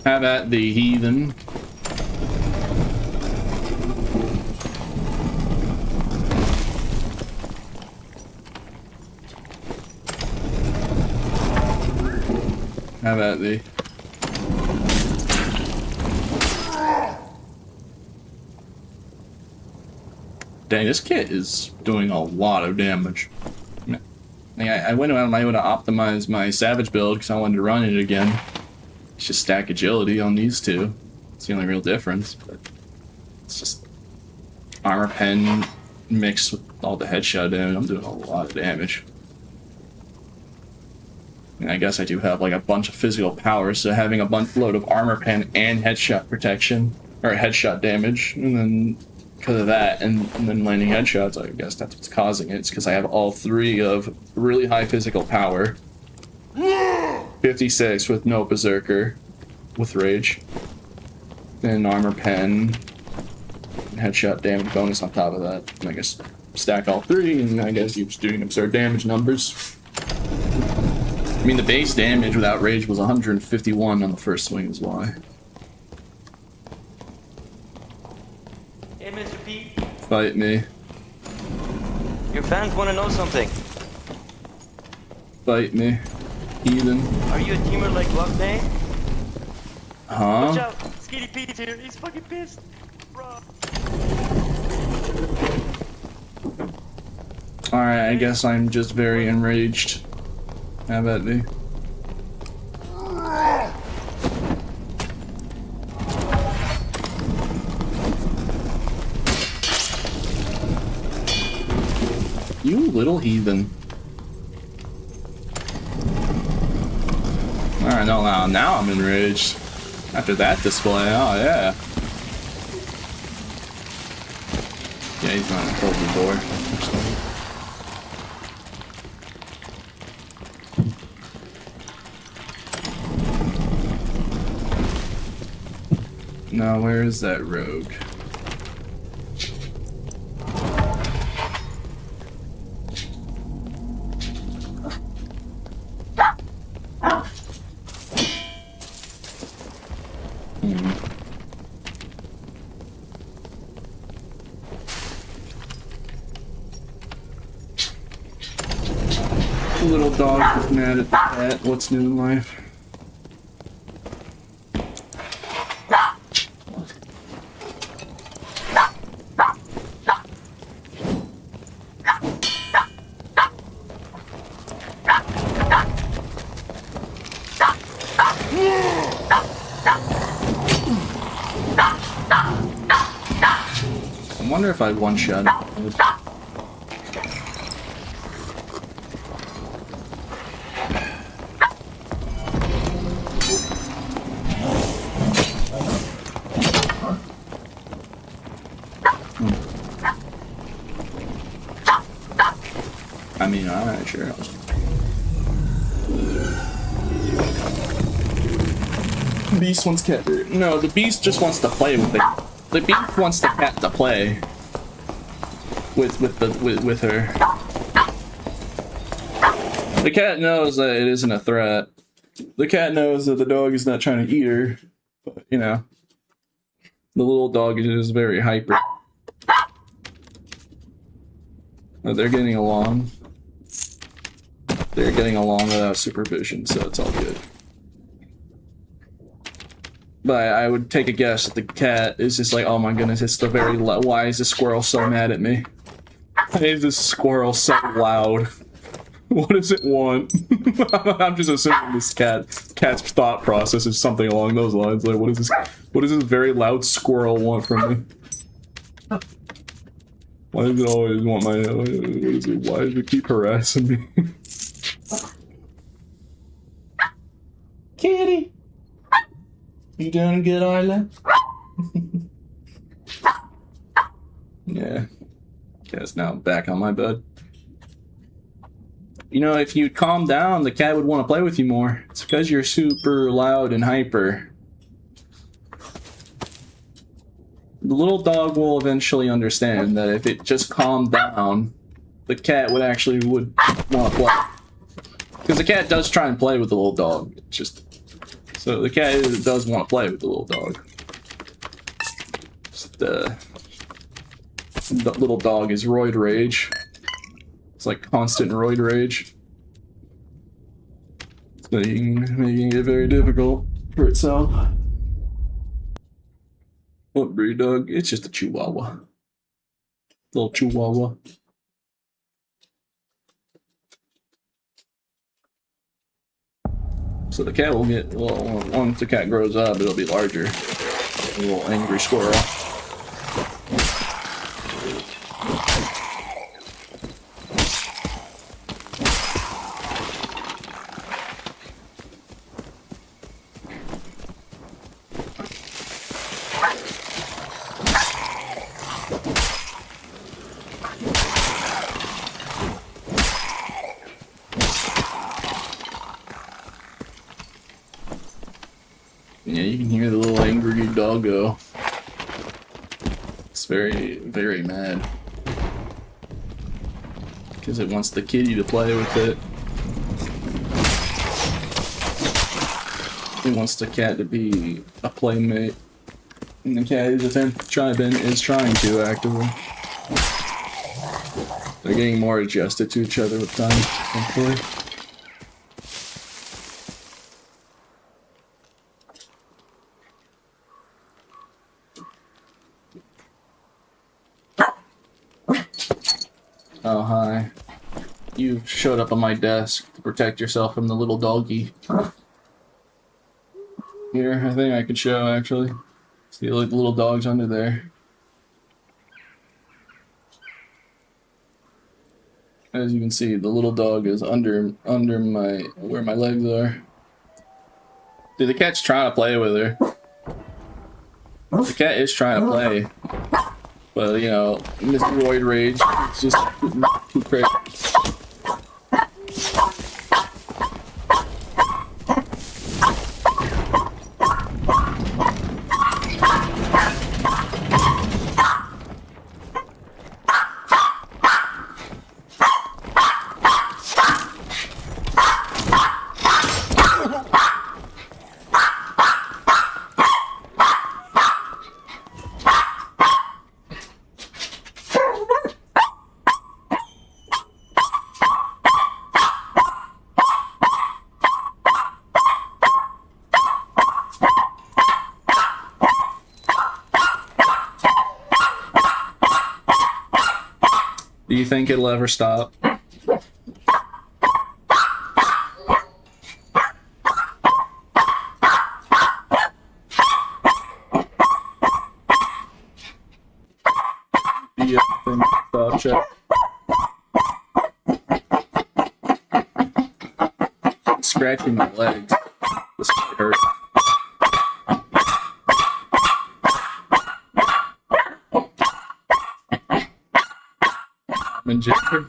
Speaker 4: Have at the heathen. Have at thee. Dang, this kit is doing a lot of damage. I went out and I would have optimized my Savage build because I wanted to run it again. It's just stack agility on these two. It's the only real difference. But it's just armor pen mixed with all the headshot damage. I'm doing a lot of damage. And I guess I do have like a bunch of physical power, so having a load of armor pen and headshot protection, or headshot damage, and then because of that, and then landing headshots, I guess that's what's causing it. It's because I have all three of really high physical power. 56 with no berserker, with rage, and armor pen, and headshot damage bonus on top of that. And I guess stack all three, and I guess you're just doing absurd damage numbers. I mean, the base damage without rage was 151 on the first swing is why.
Speaker 2: Hey, Mr. Pete.
Speaker 4: Fight me.
Speaker 2: Your fans want to know something.
Speaker 4: Fight me. Heathen.
Speaker 2: Are you a teamer like Lockney? Watch
Speaker 4: Huh?
Speaker 2: out. Skinny Pete's here. He's fucking pissed. Bro.
Speaker 4: Alright, I guess I'm just very enraged. How about me? You little heathen. Alright, no, now I'm enraged. After that display, oh yeah. Yeah, he's not gonna close the door. Now, where is that rogue? The little dog is mad at the cat. What's new in life? I wonder if I one-shot it. I mean, alright, sure. Beast wants cat. No, the beast just wants to play with the beast wants the cat to play with her. The cat knows that it isn't a threat. The cat knows that the dog is not trying to eat her, but you know, the little dog is very hyper. But they're getting along. They're getting along without supervision, so it's all good. But I would take a guess that the cat is just like, oh my goodness, it's the very why is this squirrel so mad at me? Why is this squirrel so loud? What does it want? I'm just assuming this cat's thought process is something along those lines. Like, what does this very loud squirrel want from me? Why does it always want my? Why does it keep harassing me? Kitty. You doing good, Arla? Yeah. Cat's now back on my bed. You know, if you'd calm down, the cat would want to play with you more. It's because you're super loud and hyper. The little dog will eventually understand that if it just calmed down, the cat would want to play. Because the cat does try and play with the little dog. It's just so the cat does want to play with the little dog. Just, the little dog is roid rage. It's like constant roid rage. It's making it very difficult for itself. What breed dog? It's just a Chihuahua. Little Chihuahua. So the cat will get, well, once the cat grows up, it'll be larger. A little angry squirrel. Yeah, you can hear the little angry doggo. It's very, very mad. Because it wants the kitty to play with it. It wants the cat to be a playmate. And the cat is trying to actively. They're getting more adjusted to each other with time, thankfully. Oh, hi. You showed up on my desk to protect yourself from the little doggy. Here, I think I could show, actually. See, like, little dog's under there. As you can see, the little dog is under where my legs are. Dude, the cat's trying to play with her. The cat is trying to play. But, you know, Mr. Roid Rage is just too crazy. Do you think it'll ever stop? Do you think it'll stop, Check? It's scratching my legs. This hurt. Ginger.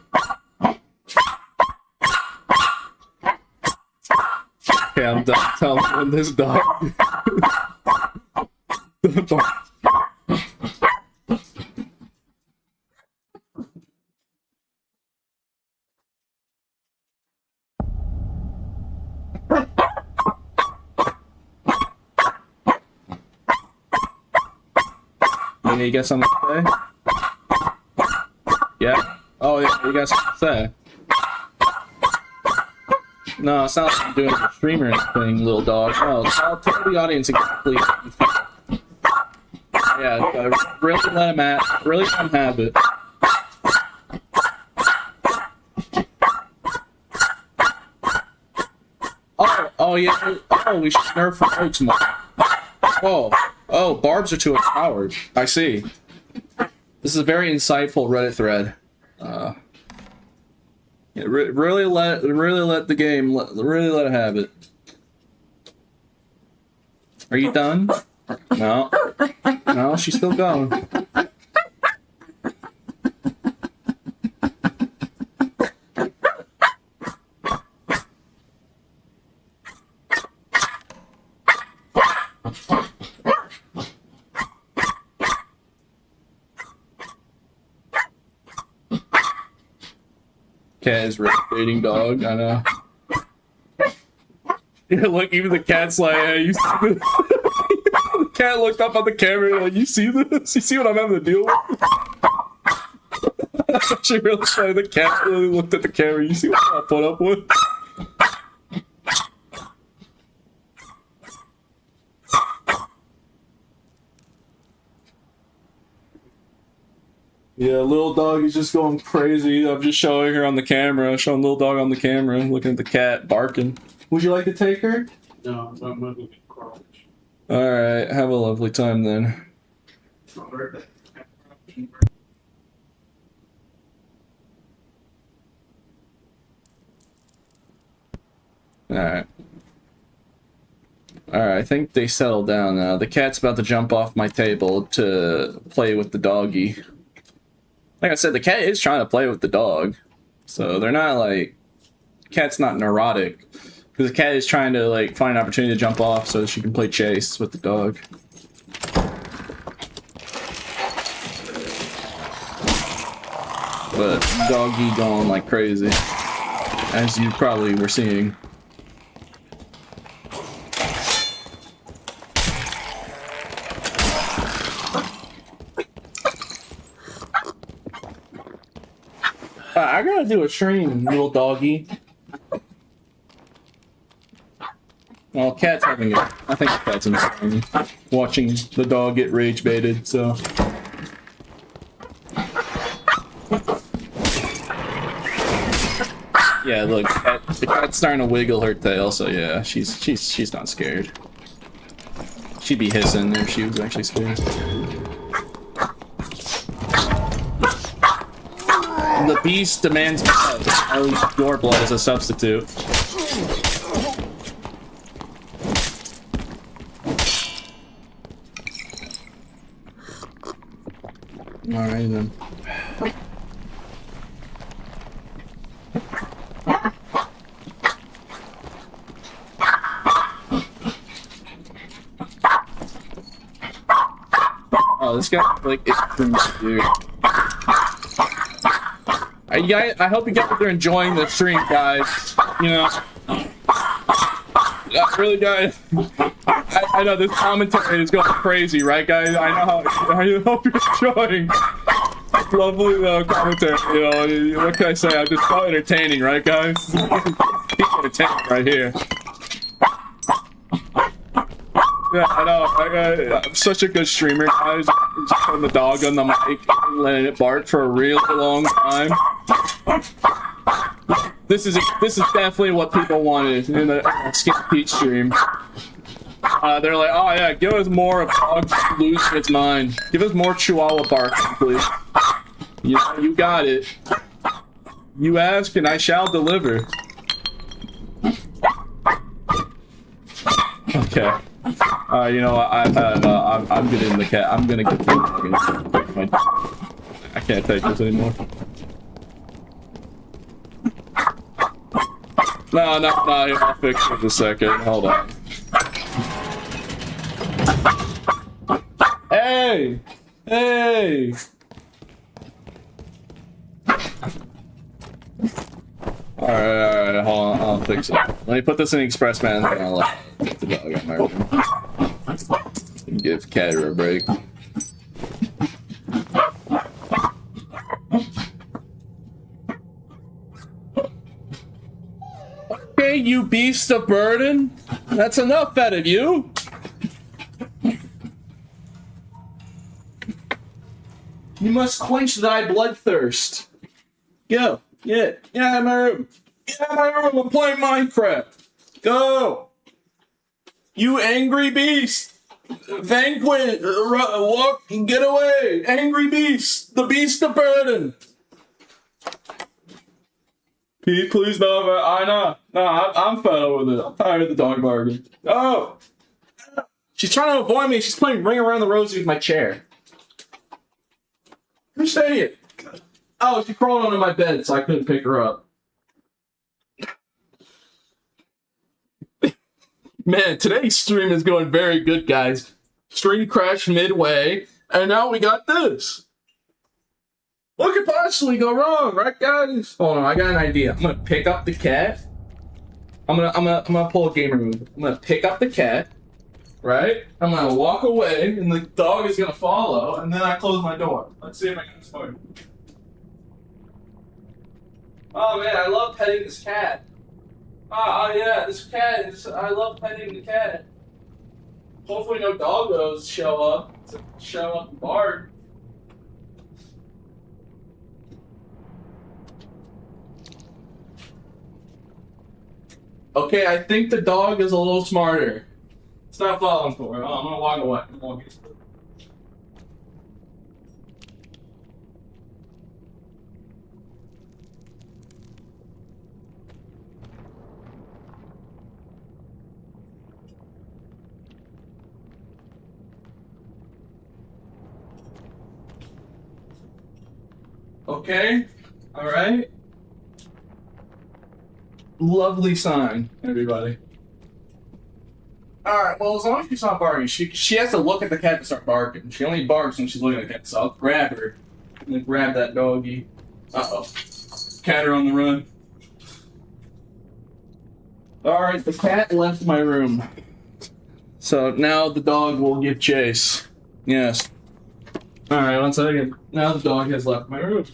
Speaker 4: Okay, I'm done telling this dog. You got something to say? Yeah. Oh, yeah, you got something to say? No, it's not like I'm doing a streamer thing, little dog. No, I'll tell the audience exactly. Yeah, really let him have it. Oh yeah. Oh, we should nerf for folks more. Oh, Barbs are too empowered. I see. This is a very insightful Reddit thread. Yeah, really let the game, really let it have it. Are you done? No. No, she's still going. Cat is rotating dog, I know. Yeah, look, even the cat's like, hey, you see this? The cat looked up on the camera like, you see this? You see what I'm having to deal with? That's actually really funny. The cat really looked at the camera. You see what I put up with? Yeah, little dog is just going crazy. I'm just showing her on the camera, showing little dog on the camera, looking at the cat, barking. Would you like to take her?
Speaker 3: No, I'm not looking at Carl.
Speaker 4: Alright, have a lovely time then. Alright. Alright, I think they settled down now. The cat's about to jump off my table to play with the doggy. Like I said, the cat is trying to play with the dog. So they're not like... Cat's not neurotic. Because the cat is trying to like find an opportunity to jump off so she can play chase with the dog. But doggy going like crazy. As you probably were seeing. I gotta do a stream, little doggy. Well, cat's having it. I think the cat's enjoying watching the dog get rage baited, so. Yeah, look, the cat's starting to wiggle her tail, so yeah, she's not scared. She'd be hissing if she was actually scared. The beast demands blood. I'll use your blood as a substitute. Alright then. Oh, this guy like is dude. I hope you guys are enjoying the stream, guys. You know, really, guys. I know this commentary is going crazy, right, guys? I hope you're enjoying. Lovely commentary. You know, what can I say? I'm just so entertaining, right, guys? Keep entertaining right here. Yeah, I know. I'm such a good streamer, guys. Just putting the dog on the mic and letting it bark for a real long time. This is definitely what people wanted in a Skip Peach stream. They're like, oh yeah, give us more of dog losing its mind. Give us more Chihuahua bark, please. You got it. You ask and I shall deliver. Okay. You know, I'm good in the cat. I'm gonna get the I can't take this anymore. No, I'll fix it in a second. Hold on. Hey! Hey! Alright, hold on, I'll fix it. Let me put this in Express Man and I'll get the dog out my room. Give Catter a break. Okay, you beast of burden. That's enough out of you. You must quench thy bloodthirst. Go. Get out of my room. Get out of my room. I'm playing Minecraft. Go. You angry beast. Vanquish. Walk and get away. Angry beast. The beast of burden. Pete, please no. I'm fed up with it. I'm tired of the dog barking. Oh. She's trying to avoid me. She's playing Ring Around the Rosie with my chair. Who's saying it? Oh, she crawled onto my bed, so I couldn't pick her up. Man, today's stream is going very good, guys. Stream crashed midway, and now we got this. What could possibly go wrong, right, guys? Hold on, I got an idea. I'm gonna pick up the cat. I'm gonna pull a gamer move. I'm gonna pick up the cat, right? I'm gonna walk away, and the dog is gonna follow, and then I close my door. Let's see if I can start. Oh man, I love petting this cat. Oh yeah, this cat is. I love petting the cat. Hopefully, no doggos show up and bark. Okay, I think the dog is a little smarter. It's not following for her. Oh, I'm gonna walk away. I'm walking. Okay, all right. Lovely sign, everybody. All right. Well, as long as she's not barking, she has to look at the cat to start barking. She only barks when she's looking at the cat. So I'll grab her and then grab that doggy. Uh-oh. Cat are on the run. All right. The cat left my room. So now the dog will give chase. Yes. All right. 1 second. Now the dog has left my room.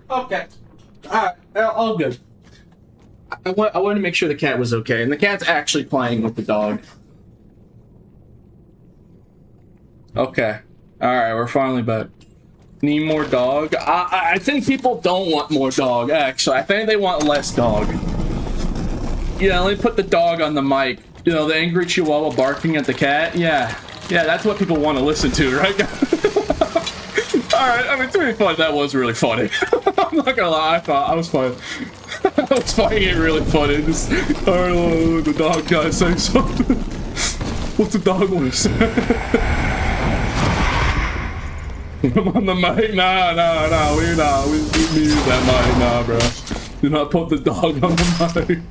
Speaker 4: Okay. Alright, all good. I wanted to make sure the cat was okay, and the cat's actually playing with the dog. Okay. Alright, we're finally back. Need more dog? I think people don't want more dog, actually. I think they want less dog. Yeah, let me put the dog on the mic. You know, the angry chihuahua barking at the cat? Yeah. Yeah, that's what people want to listen to, right? Alright, I mean, to be fun, that was really funny. I'm not gonna lie, I was fine. I was finding it really funny. Just, oh, the dog guy saying something. What's the dog want to say? I'm on the mic? Nah, we use that mic, nah, bro. Do not put the dog on the mic.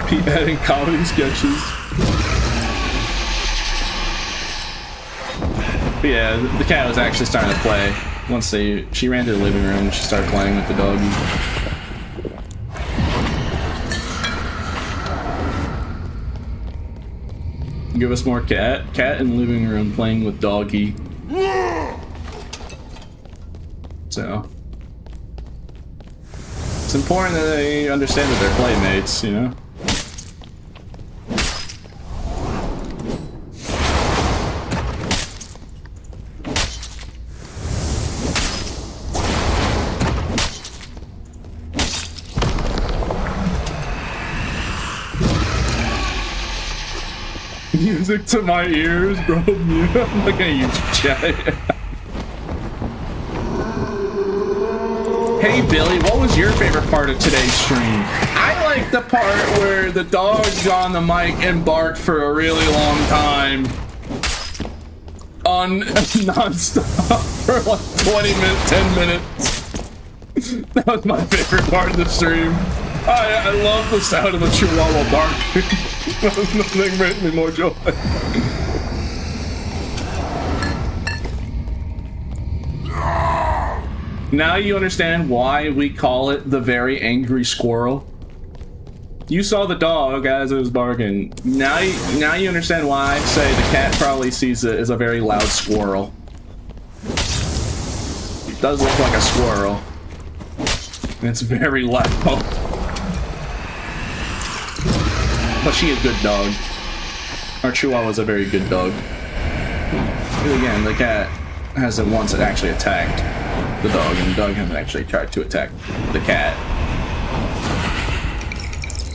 Speaker 4: Pete adding comedy sketches. But yeah, the cat was actually starting to play. Once she ran to the living room and she started playing with the doggy. Give us more cat. Cat in the living room playing with doggy. So it's important that they understand that they're playmates, you know? Music to my ears, bro. I'm not gonna use chat. Hey Billy, what was your favorite part of today's stream? I like the part where the dog's on the mic and barked for a really long time. Non-stop for like 20 minutes, 10 minutes. That was my favorite part of the stream. I love the sound of a chihuahua barking. Nothing makes me more joy. Now you understand why we call it the very angry squirrel. You saw the dog as it was barking. Now you understand why I say the cat probably sees it as a very loud squirrel. It does look like a squirrel. And it's very loud. But she a good dog. Our Chihuahua's a very good dog. But again, the cat hasn't once actually attacked the dog, and the dog hasn't actually tried to attack the cat.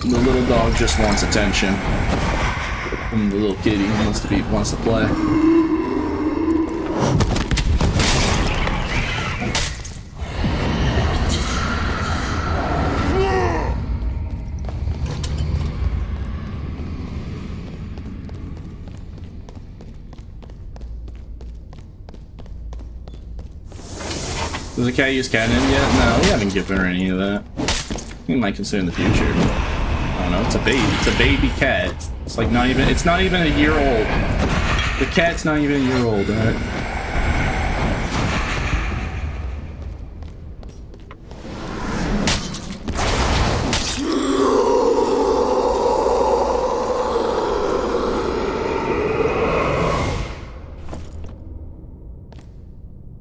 Speaker 4: The little dog just wants attention. And the little kitty wants to play. Does the cat use catnip yet? No, we haven't given her any of that. We might consider in the future. I don't know. It's a baby. It's a baby cat. It's like not even. It's not even a year old. The cat's not even a year old. Right?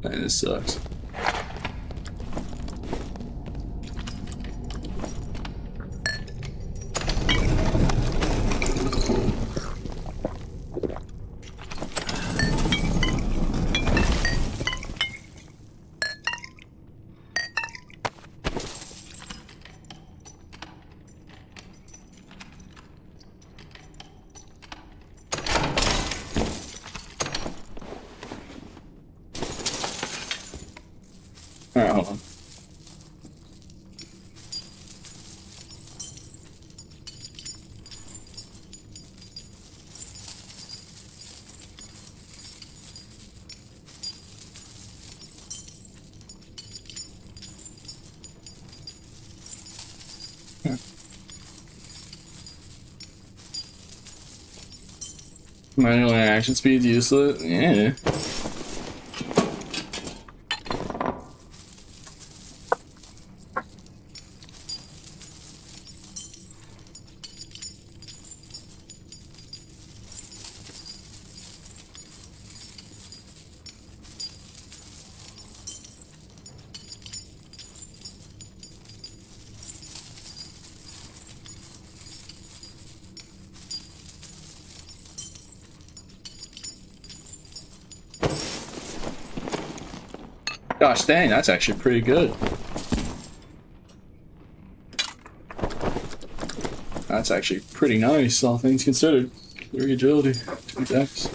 Speaker 4: Man, this sucks. Alright, hold on. Manual action speed's useless? Yeah. Gosh dang, that's actually pretty good. That's actually pretty nice, all things considered. 3 agility, 2 dex.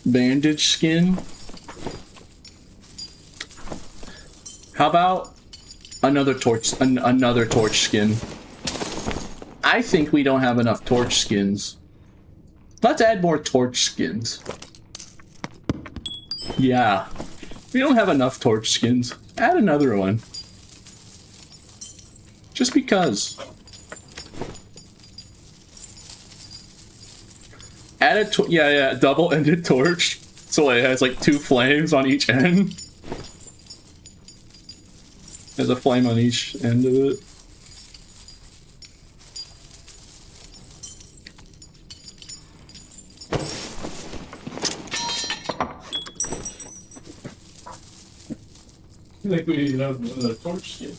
Speaker 4: Bandage skin. How about another torch? Another torch skin. I think we don't have enough torch skins. Let's add more torch skins. Yeah, we don't have enough torch skins. Add another one. Just because. Add a yeah, double-ended torch. So it has like 2 flames on each end. There's a flame on each end of it. I think we need another torch skin.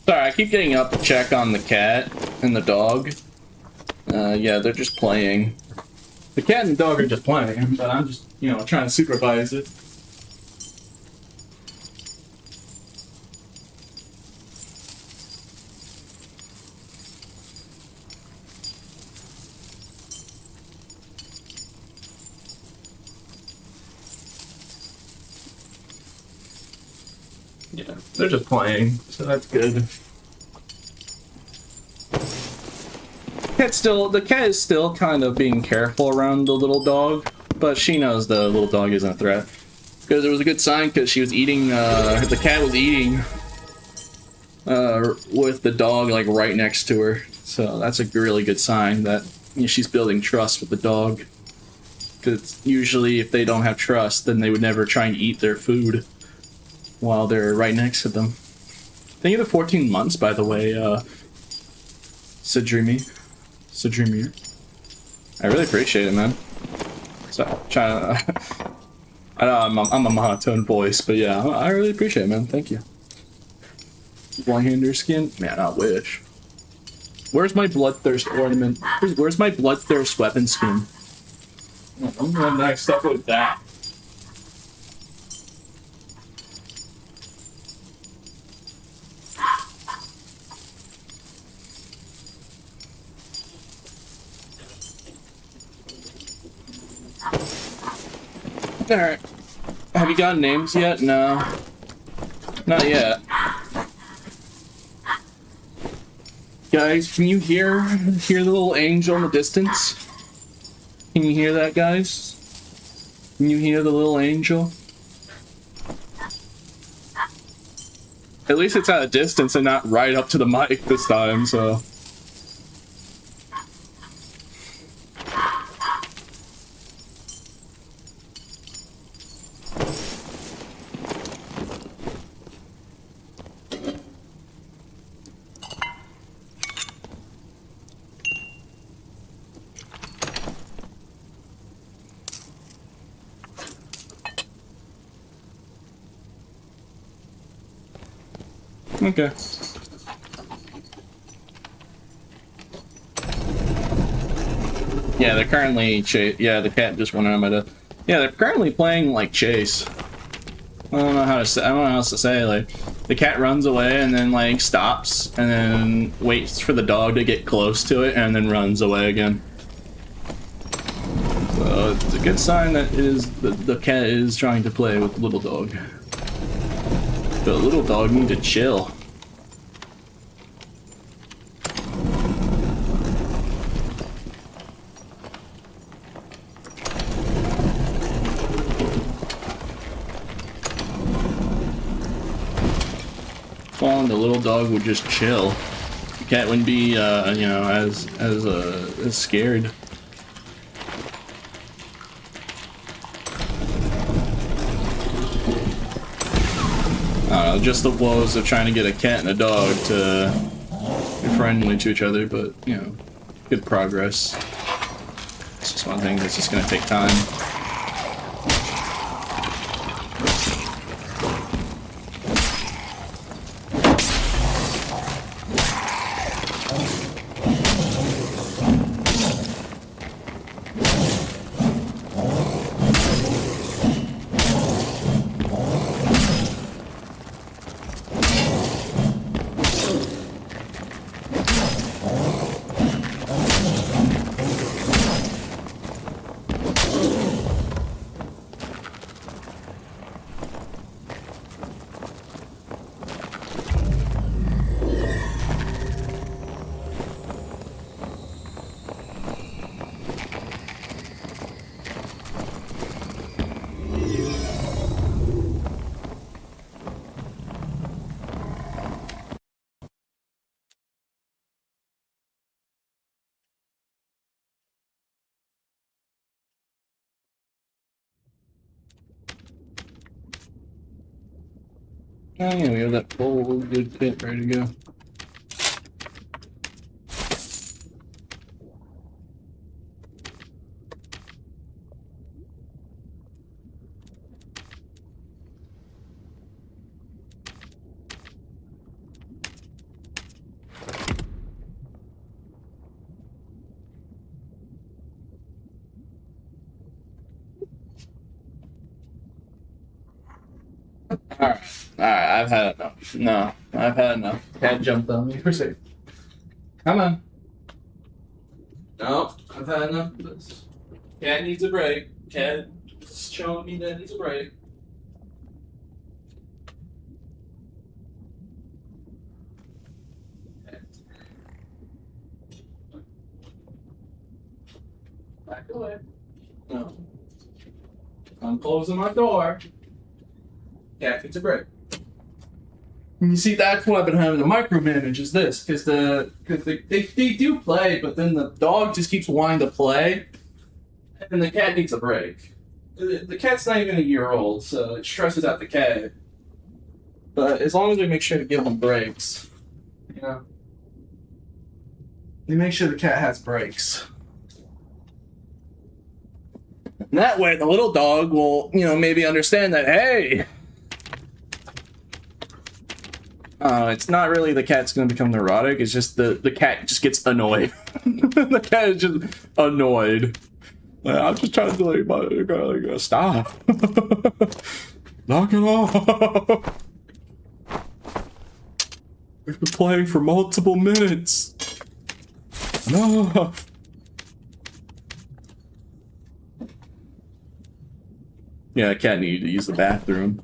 Speaker 4: Sorry, I keep getting up to check on the cat and the dog. Yeah, they're just playing. The cat and the dog are just playing, but I'm just, you know, trying to supervise it. Yeah, they're just playing, so that's good. The cat is still kind of being careful around the little dog, but she knows the little dog isn't a threat. Because it was a good sign, because she was eating, the cat was eating with the dog like right next to her. So that's a really good sign that, you know, she's building trust with the dog. Because usually if they don't have trust, then they would never try and eat their food while they're right next to them. Thank you for 14 months, by the way, Sadreamy. I really appreciate it, man. So, trying to... I know I'm a monotone voice, but yeah, I really appreciate it, man. Thank you. One-hander skin? Man, I wish. Where's my Bloodthirst ornament? Where's my Bloodthirst weapon skin? I'm gonna nice stuff with that. Alright. Have you gotten names yet? No. Not yet. Guys, can you hear the little angel in the distance? Can you hear that, guys? Can you hear the little angel? At least it's at a distance and not right up to the mic this time, so... Okay. Yeah, they're currently yeah, the cat just went on my death. Yeah, they're currently playing like chase. I don't know how to say. I don't know how else to say. Like, the cat runs away and then like stops and then waits for the dog to get close to it and then runs away again. So it's a good sign that the cat is trying to play with little dog. The little dog need to chill. Well, the little dog would just chill. The cat wouldn't be, you know, as scared. I don't know, just the woes of trying to get a cat and a dog to be friendly to each other, but, you know, good progress. It's just one thing that's just gonna take time. Oh yeah, we have that full good pit ready to go. Alright, I've had enough. No, I've had enough. Cat jumped on me for safe. Come on. No, I've had enough of this. Cat needs a break. Cat is showing me that it needs a break. Back away. No. I'm closing my door. Cat needs a break. And you see, that's what I've been having to micromanage is this, because they do play, but then the dog just keeps wanting to play,
Speaker 1: and the cat needs a break. The cat's not even a year old, so it stresses out the cat. But as long as we make sure to give them breaks, you know, we make sure the cat has breaks. And that way, the little dog will, you know, maybe understand that, hey, it's not really the cat's going to become neurotic. It's just the cat just gets annoyed. The cat is just annoyed. Like, I'm just trying to like, stop. Knock it off. We've been playing for multiple minutes. No. Yeah, the cat needed to use the bathroom.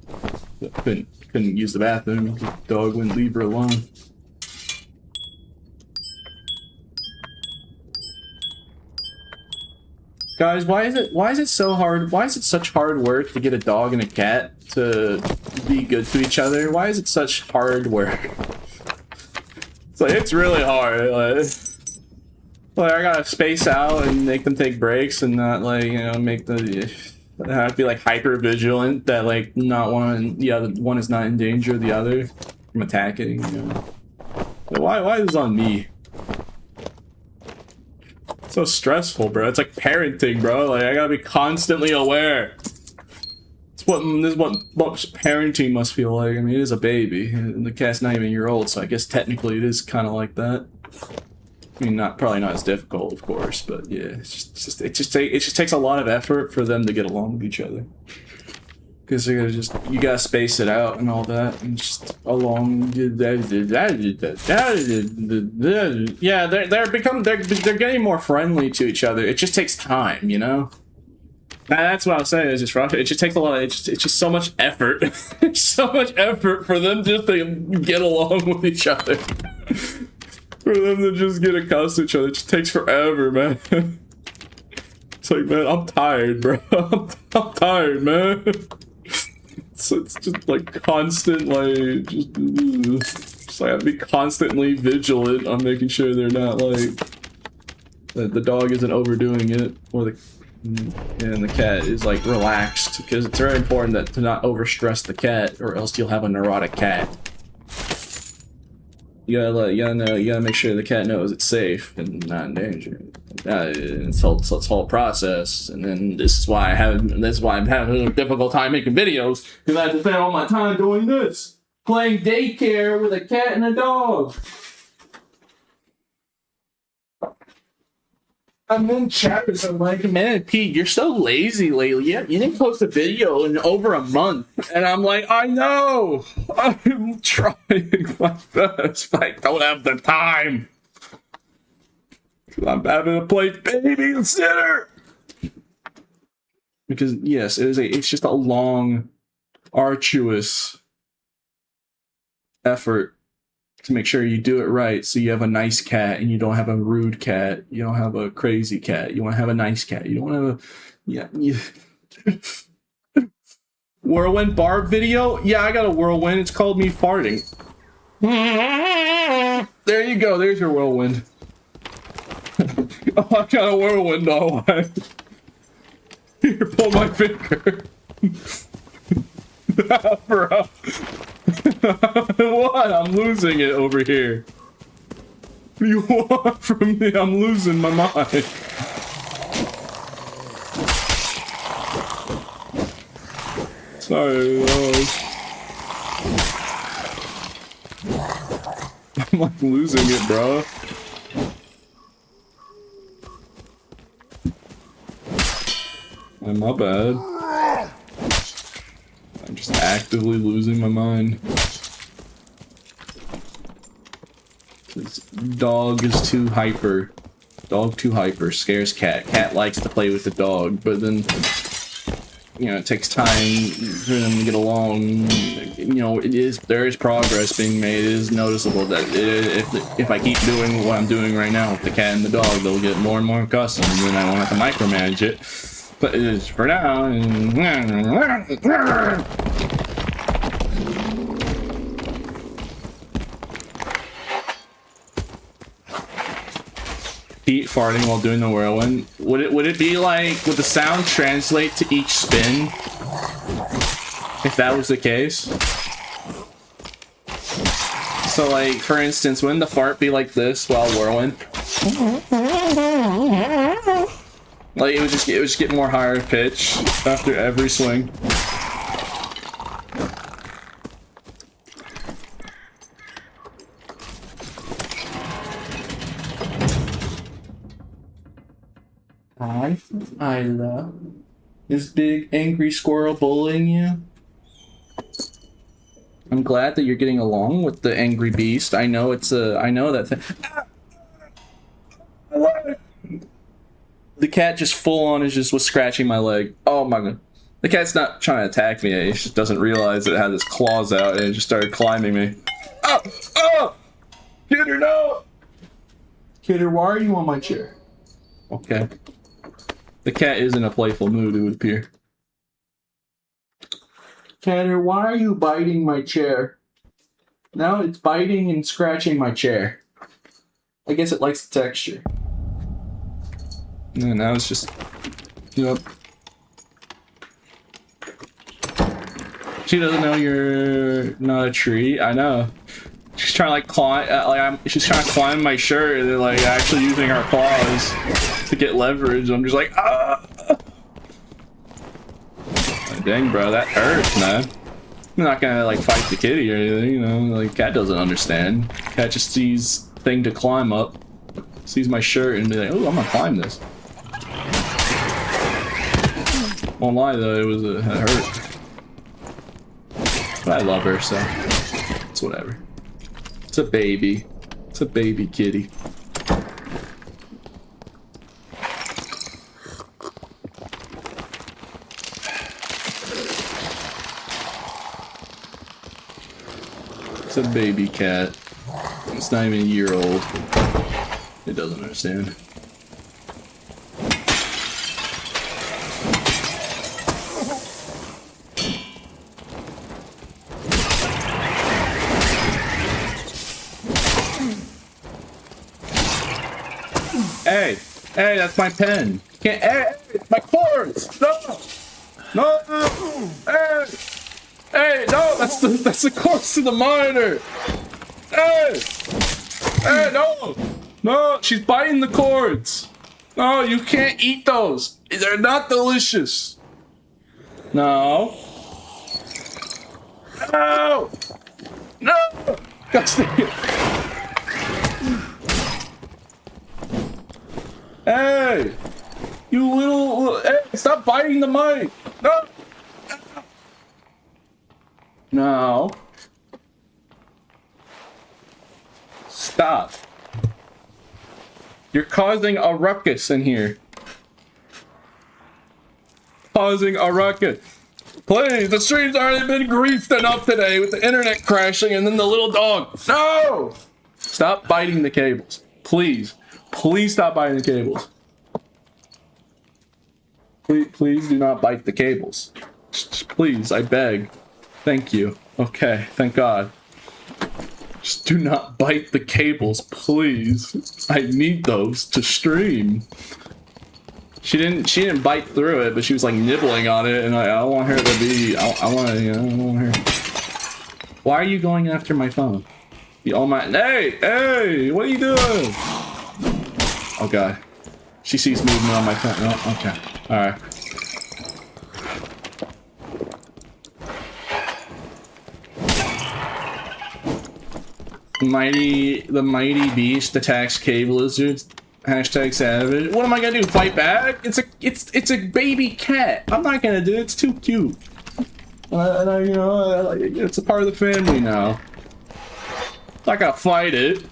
Speaker 1: Couldn't use the bathroom. The dog wouldn't leave her alone. Guys, why is it so hard? Why is it such hard work to get a dog and a cat to be good to each other? Why is it such hard work? It's like, it's really hard. Like I gotta space out and make them take breaks and not, like, you know, make the I have to be like hyper vigilant that, like, not one is not in danger of the other from attacking. You know? Like, why is this on me? It's so stressful, bro. It's like parenting, bro. Like, I gotta be constantly aware. This is what parenting must feel like. I mean, it is a baby, and the cat's not even a year old, so I guess technically it is kind of like that. I mean, probably not as difficult, of course, but yeah, it just takes a lot of effort for them to get along with each other. Because you gotta space it out and all that, and just along. Yeah, they're getting more friendly to each other. It just takes time, you know. That's what I was saying. It's just frustrating. It just takes a lot. It's just so much effort. It's so much effort for them just to get along with each other. For them to just get accustomed to each other. It just takes forever, man. It's like, man, I'm tired, bro. I'm tired, man. So it's just like constant, like, just I have to be constantly vigilant on making sure they're not, like, that the dog isn't overdoing it, or and the cat is, like, relaxed, because it's very important to not overstress the cat, or else you'll have a neurotic cat. You gotta make sure the cat knows it's safe and not in danger. It's a whole process, and then this is why I'm having a difficult time making videos, because I have to spend all my time doing this, playing daycare with a cat and a dog. And then chatters are like, man, Pete, you're so lazy lately. Yeah, you didn't post a video in over a month. And I'm like, I know. I'm trying my best, but I don't have the time. I'm having to play babysitter. Because yes, it's just a long, arduous effort to make sure you do it right, so you have a nice cat and you don't have a rude cat, you don't have a crazy cat, you want to have a nice cat, you don't want to have a whirlwind Barb video. Yeah, I got a whirlwind. It's called me farting. There you go. There's your whirlwind. Oh, I got a whirlwind. Oh, here, pull my finger. Bro. What? I'm losing it over here. What do you want from me? I'm losing my mind. Sorry, I'm like losing it, bro. My bad. I'm just actively losing my mind. This dog is too hyper. Dog too hyper. Scares cat. Cat likes to play with the dog, but then, you know, it takes time for them to get along. You know, there is progress being made. It is noticeable that if I keep doing what I'm doing right now with the cat and the dog, they'll get more and more accustomed, and then I won't have to micromanage it. But it is for now.
Speaker 4: Pete farting while doing the whirlwind. Would it be like, would the sound translate to each spin? If that was the case? So like, for instance, wouldn't the fart be like this while whirling? Like it would just get more higher pitch after every swing. Hi, Isla. Is big angry squirrel bullying you? I'm glad that you're getting along with the angry beast. I know it's I know that thing. The cat just full on was scratching my leg. Oh my god. The cat's not trying to attack me. It just doesn't realize that it had its claws out and it just started climbing me. Oh! Oh! Kidder, no! Kidder, why are you on my chair? Okay. The cat is in a playful mood, it would appear. Kidder, why are you biting my chair? Now it's biting and scratching my chair. I guess it likes the texture. And now it's just... Yep. She doesn't know you're not a tree. I know. She's trying to like climb, she's trying to climb my shirt and then like actually using her claws to get leverage. I'm just like, ah! Oh, dang, bro, that hurts, man. I'm not gonna like fight the kitty or anything, you know. Like, cat doesn't understand. Cat just sees thing to climb up, sees my shirt and be like, oh, I'm gonna climb this. Won't lie though, it hurt. But I love her, so it's whatever. It's a baby. It's a baby kitty. It's a baby cat. It's not even a year old. It doesn't understand. Hey, hey, that's my pen. You can't, hey, my cords. No, no, hey, hey, no, that's the cords to the monitor. Hey, hey, no, no, she's biting the cords. No, you can't eat those. They're not delicious. No. No. No. God dang it. Hey! You little... Hey, stop biting the mic! No! No. Stop. You're causing a ruckus in here. Causing a ruckus. Please, the stream's already been griefed enough today with the internet crashing and then the little dog. No! Stop biting the cables. Please. Please stop biting the cables. Please do not bite the cables. Please, I beg. Thank you. Okay, thank God. Just do not bite the cables, please. I need those to stream. She didn't bite through it, but she was like nibbling on it, and I don't want her to be. I want to, you know, I don't want her. Why are you going after my phone? Oh my! Hey, hey! What are you doing? Oh god. She sees movement on my phone. Oh, okay. Alright. The mighty beast attacks cave lizards. Hashtag savage. What am I gonna do? Fight back? It's a baby cat. I'm not gonna do it. It's too cute. And I, you know, it's a part of the family now. I'm not gonna fight it.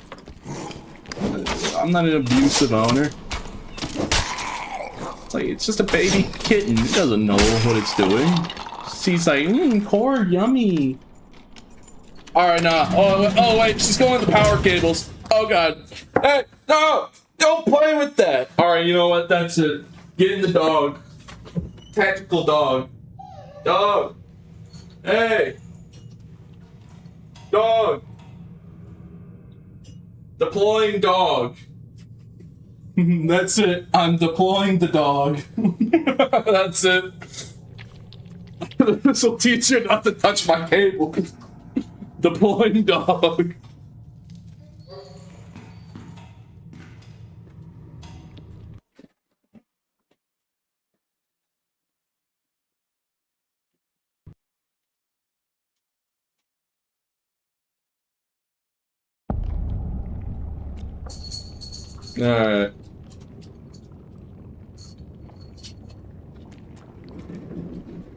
Speaker 4: I'm not an abusive owner. It's like, it's just a baby kitten. It doesn't know what it's doing. She's like, cord, yummy. Alright, nah. Oh, wait, she's going with the power cables. Oh, God. Hey, no! Don't play with that! Alright, you know what? That's it. Get in the dog. Tactical dog. Dog. Hey. Dog. Deploying dog. That's it. I'm deploying the dog. That's it. This will teach you not to touch my cable. Deploying dog. Alright.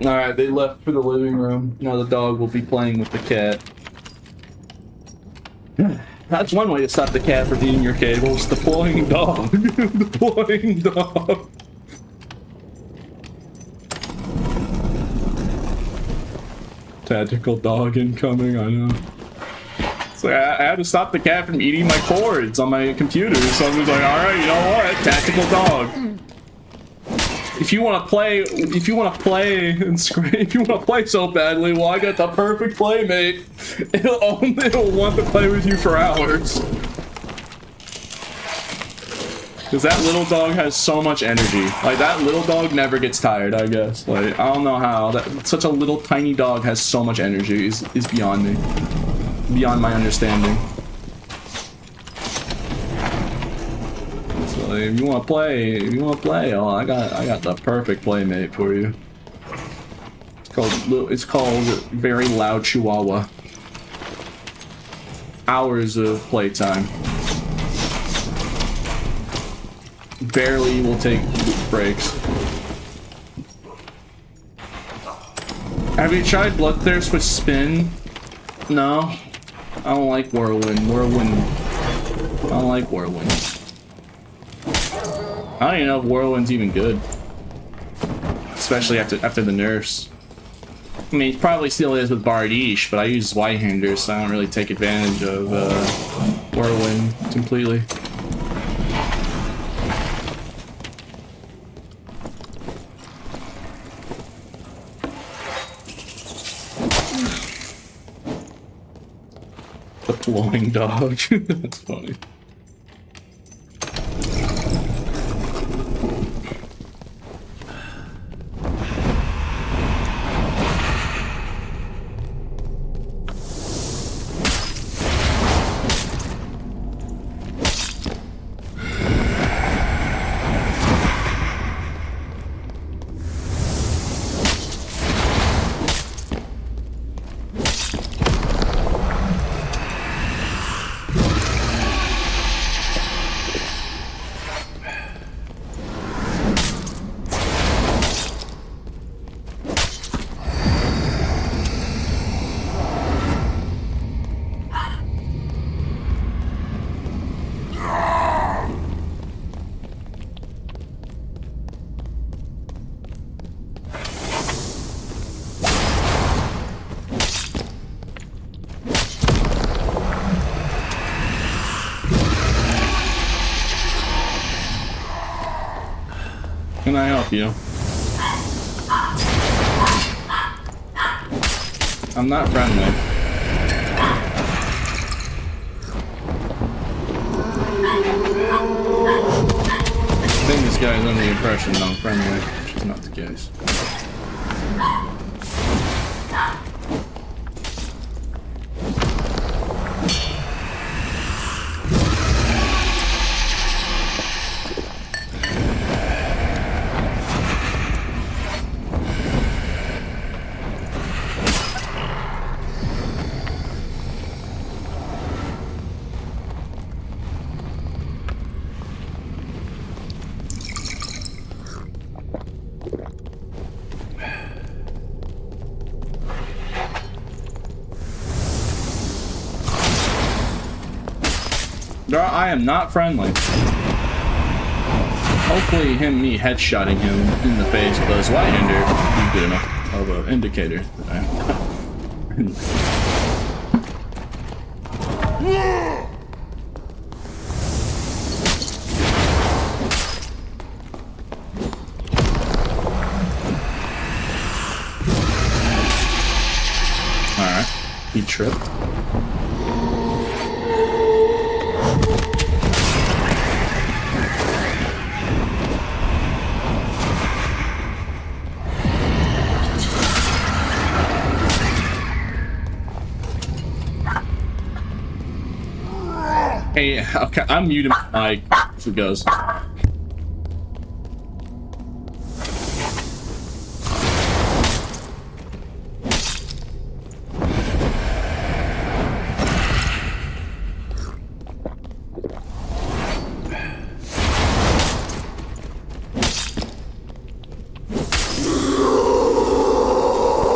Speaker 4: Alright, they left for the living room. Now the dog will be playing with the cat. That's one way to stop the cat from eating your cables. Deploying dog. Deploying dog. Tactical dog incoming, I know. So I had to stop the cat from eating my cords on my computer, so I was like, alright, you know what? Tactical dog. If you want to play, if you want to play so badly, well, I got the perfect playmate. It'll want to play with you for hours. Because that little dog has so much energy. Like, that little dog never gets tired, I guess. Like, I don't know how. Such a little tiny dog has so much energy is beyond me. Beyond my understanding. So, if you want to play, oh, I got the perfect playmate for you. It's called Very Loud Chihuahua. Hours of playtime. Barely will take breaks. Have you tried Bloodthirst with Spin? No. I don't like Whirlwind. I don't like Whirlwind. I don't even know if Whirlwind's even good. Especially after the nerfs. I mean, it probably still is with Bardiche, but I use Zweihander, so I don't really take advantage of Whirlwind completely. Deploying dog. That's funny. Can I help you? I'm not friendly. I think this guy's under the impression that I'm friendly, which is not the case. I am not friendly. Hopefully me headshotting him in the face with a Zweihander would be good enough of an indicator that I'm Alright. He tripped. Hey, okay, I'm muting my mic as it goes.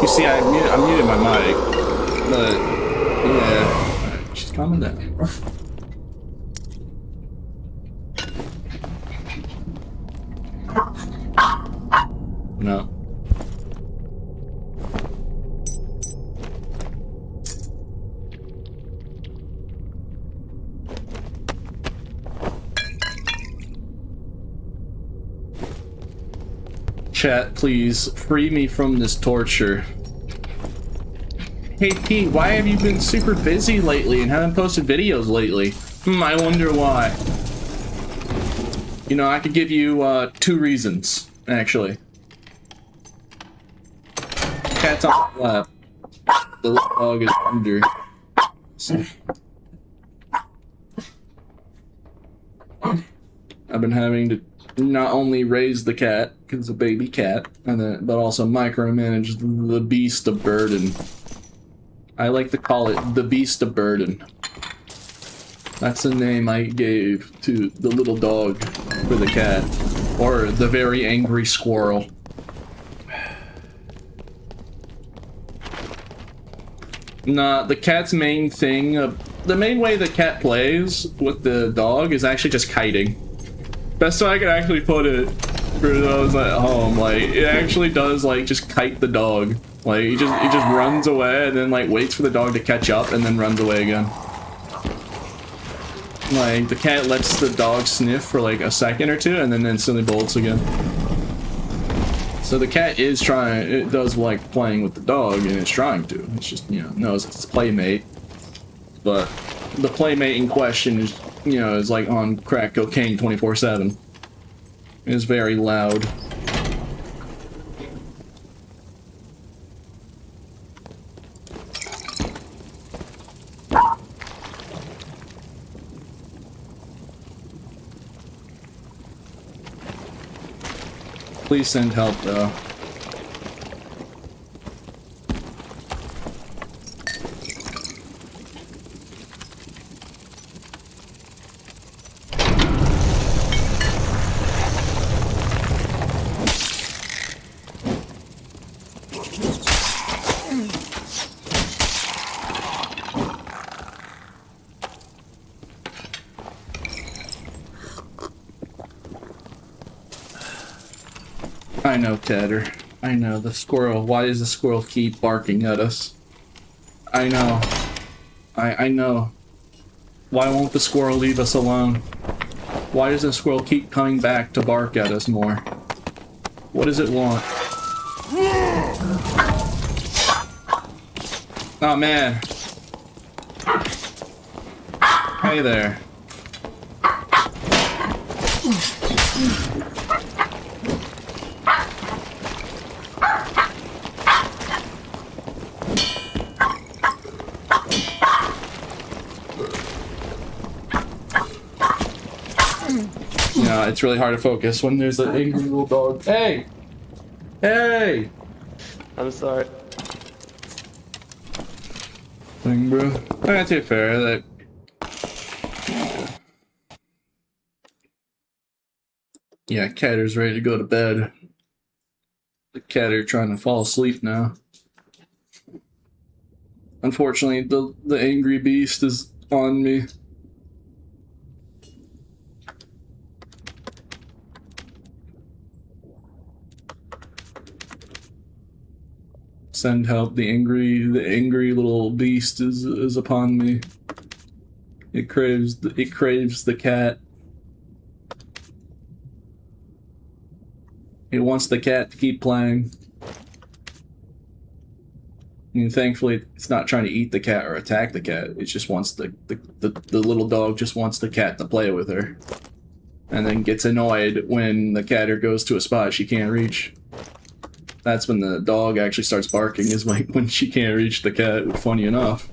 Speaker 4: You see, I muted my mic, but yeah, she's calming down. No. Chat, please free me from this torture. Hey P, why have you been super busy lately and haven't posted videos lately? I wonder why. You know, I could give you 2 reasons, actually. Cat's on the lap. The little dog is under. So. I've been having to not only raise the cat, because it's a baby cat, but also micromanage the beast of burden. I like to call it the beast of burden. That's the name I gave to the little dog for the cat, or the very angry squirrel. Nah, the cat's main thing, the main way the cat plays with the dog is actually just kiting. Best way I can actually put it for those at home, like, it actually does, like, just kite the dog. Like, it just runs away and then, like, waits for the dog to catch up and then runs away again. Like, the cat lets the dog sniff for, like, a second or two and then instantly bolts again. So the cat is trying, it does like playing with the dog, and it's trying to. It's just, you know, knows it's its playmate. But the playmate in question is, you know, is like on crack cocaine 24/7. It's very loud. Please send help, though. I know, Tedder. I know, the squirrel. Why does the squirrel keep barking at us? I know. I know. Why won't the squirrel leave us alone? Why does the squirrel keep coming back to bark at us more? What does it want? Oh, man. Hey there. Yeah, it's really hard to focus when there's an angry little dog. Hey! Hey!
Speaker 2: I'm sorry.
Speaker 4: Thing, bro. That's too fair. That. Yeah, Catter's ready to go to bed. The Catter trying to fall asleep now. Unfortunately, the angry beast is on me. Send help! The angry little beast is upon me. It craves the cat. It wants the cat to keep playing. And thankfully, it's not trying to eat the cat or attack the cat. It just wants the little dog just wants the cat to play with her. And then gets annoyed when the catter goes to a spot she can't reach. That's when the dog actually starts barking, is like when she can't reach the cat, funny enough.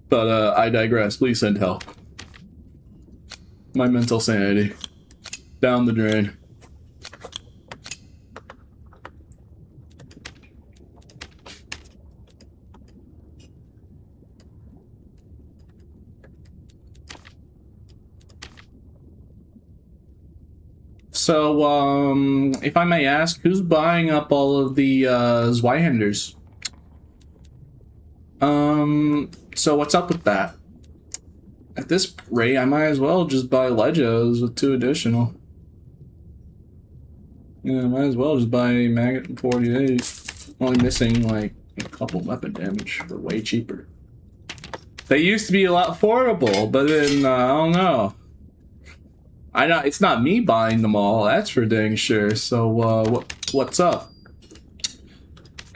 Speaker 4: But I digress, please send help. My mental sanity. Down the drain. So, if I may ask, who's buying up all of the Zweihanders? So what's up with that? At this rate, I might as well just buy Legos with 2 additional. Yeah, I might as well just buy Maggot 48. Only missing like a couple weapon damage for way cheaper. They used to be a lot affordable, but then I don't know. I know it's not me buying them all. That's for dang sure. So what's up?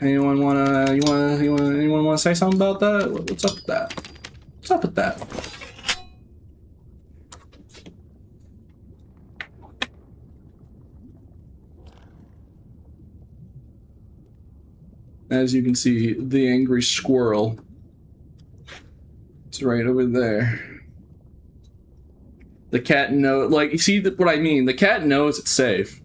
Speaker 4: Anyone wanna say something about that? What's up with that? What's up with that? As you can see, the angry squirrel. It's right over there. The cat knows, like, you see what I mean? The cat knows it's safe.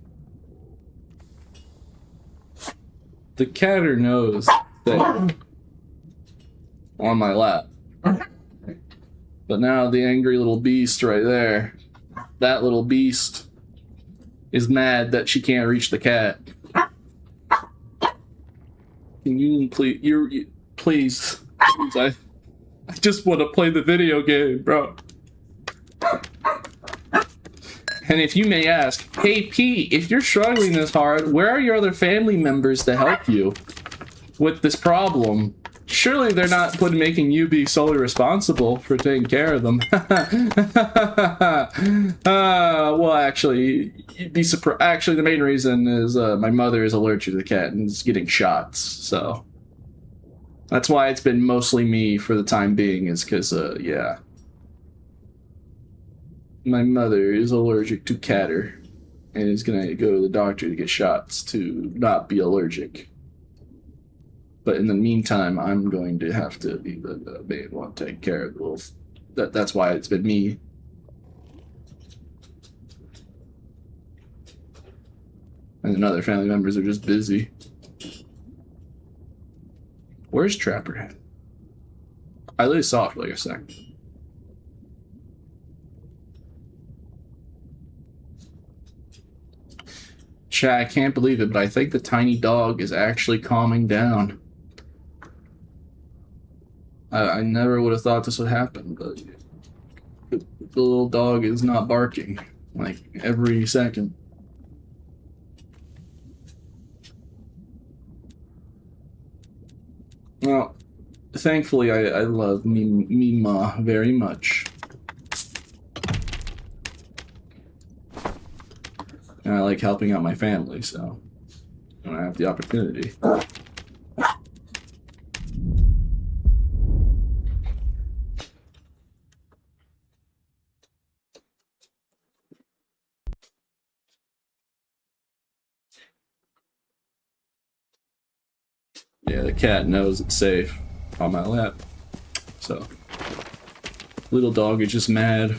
Speaker 4: The catter knows that on my lap. But now the angry little beast right there, that little beast is mad that she can't reach the cat. Can you please, please, I just want to play the video game, bro. And if you may ask, hey Pete, if you're struggling this hard, where are your other family members to help you with this problem? Surely they're not making you be solely responsible for taking care of them. Well, actually, you'd be surprised. Actually, the main reason is my mother is allergic to the cat and is getting shots, so that's why it's been mostly me for the time being. Is because, yeah. My mother is allergic to catter and is gonna go to the doctor to get shots to not be allergic. But in the meantime, I'm going to have to be the main one to take care of the little. That's why it's been me. And then other family members are just busy. Where's Trapper at? I literally saw it for like a second. Chat, I can't believe it, but I think the tiny dog is actually calming down. I never would have thought this would happen, but the little dog is not barking, like, every second. Well, thankfully, I love Mima very much. And I like helping out my family, so when I have the opportunity. Yeah, the cat knows it's safe on my lap. So, little dog is just mad.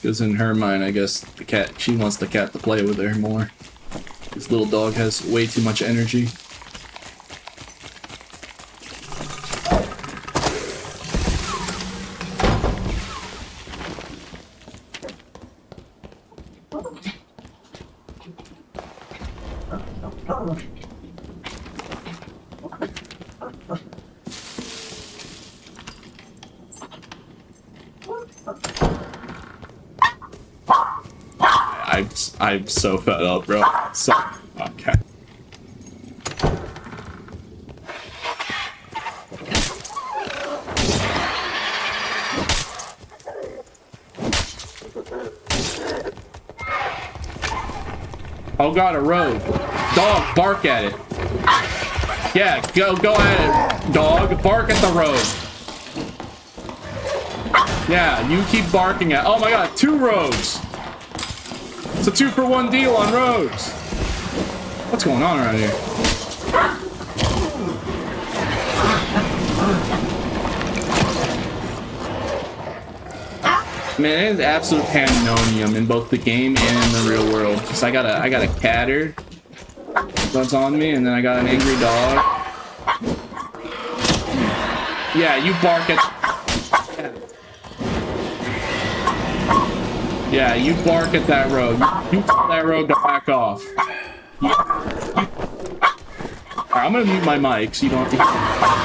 Speaker 4: Because in her mind, I guess the cat, she wants the cat to play with her more. This little dog has way too much energy. I'm so fed up, bro. So, okay. Oh god, a road. Dog, bark at it. Yeah, go at it, dog. Bark at the road. Yeah, you keep barking at. Oh my god, 2 roads. It's a 2-for-1 deal on roads. What's going on around here? Man, it is absolute pandemonium in both the game and in the real world. Cause I got a catter that's on me, and then I got an angry dog. Yeah, you bark at. Yeah, you bark at that road. You tell that road to back off. Alright, I'm gonna mute my mic so you don't have to hear.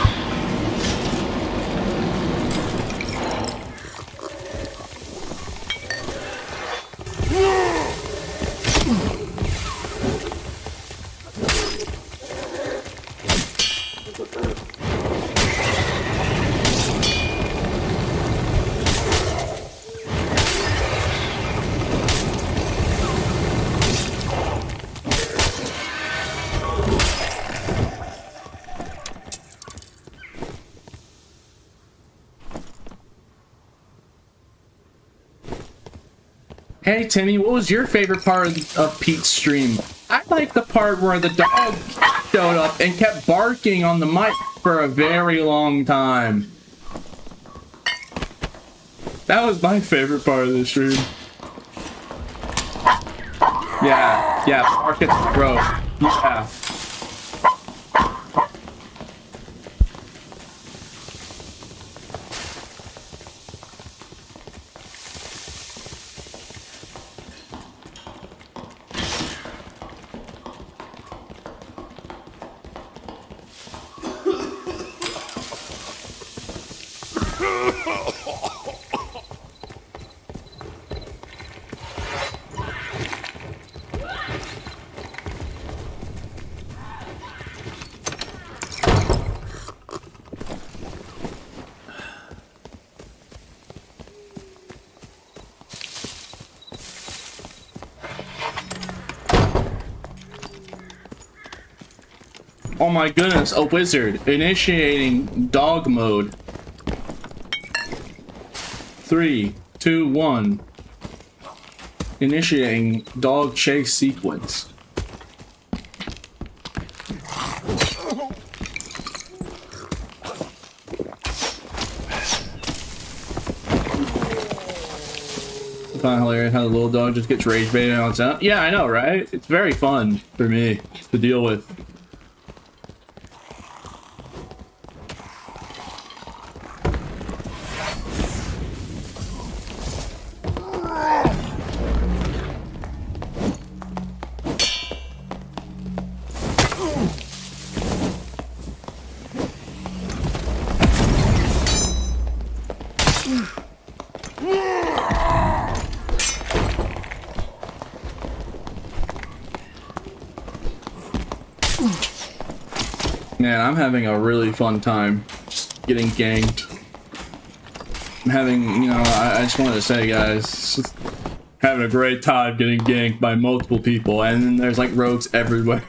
Speaker 4: Hey Timmy, what was your favorite part of Pete's stream? I like the part where the dog showed up and kept barking on the mic for a very long time. That was my favorite part of the stream. Yeah, bark at the road. Yeah. Oh my goodness, a wizard initiating dog mode. 3, 2, 1. Initiating dog chase sequence. It's not hilarious how the little dog just gets rage baited on its own. Yeah, I know, right? It's very fun for me to deal with. Man, I'm having a really fun time just getting ganked. I'm having, you know, I just wanted to say, guys, just having a great time getting ganked by multiple people, and then there's like rogues everywhere.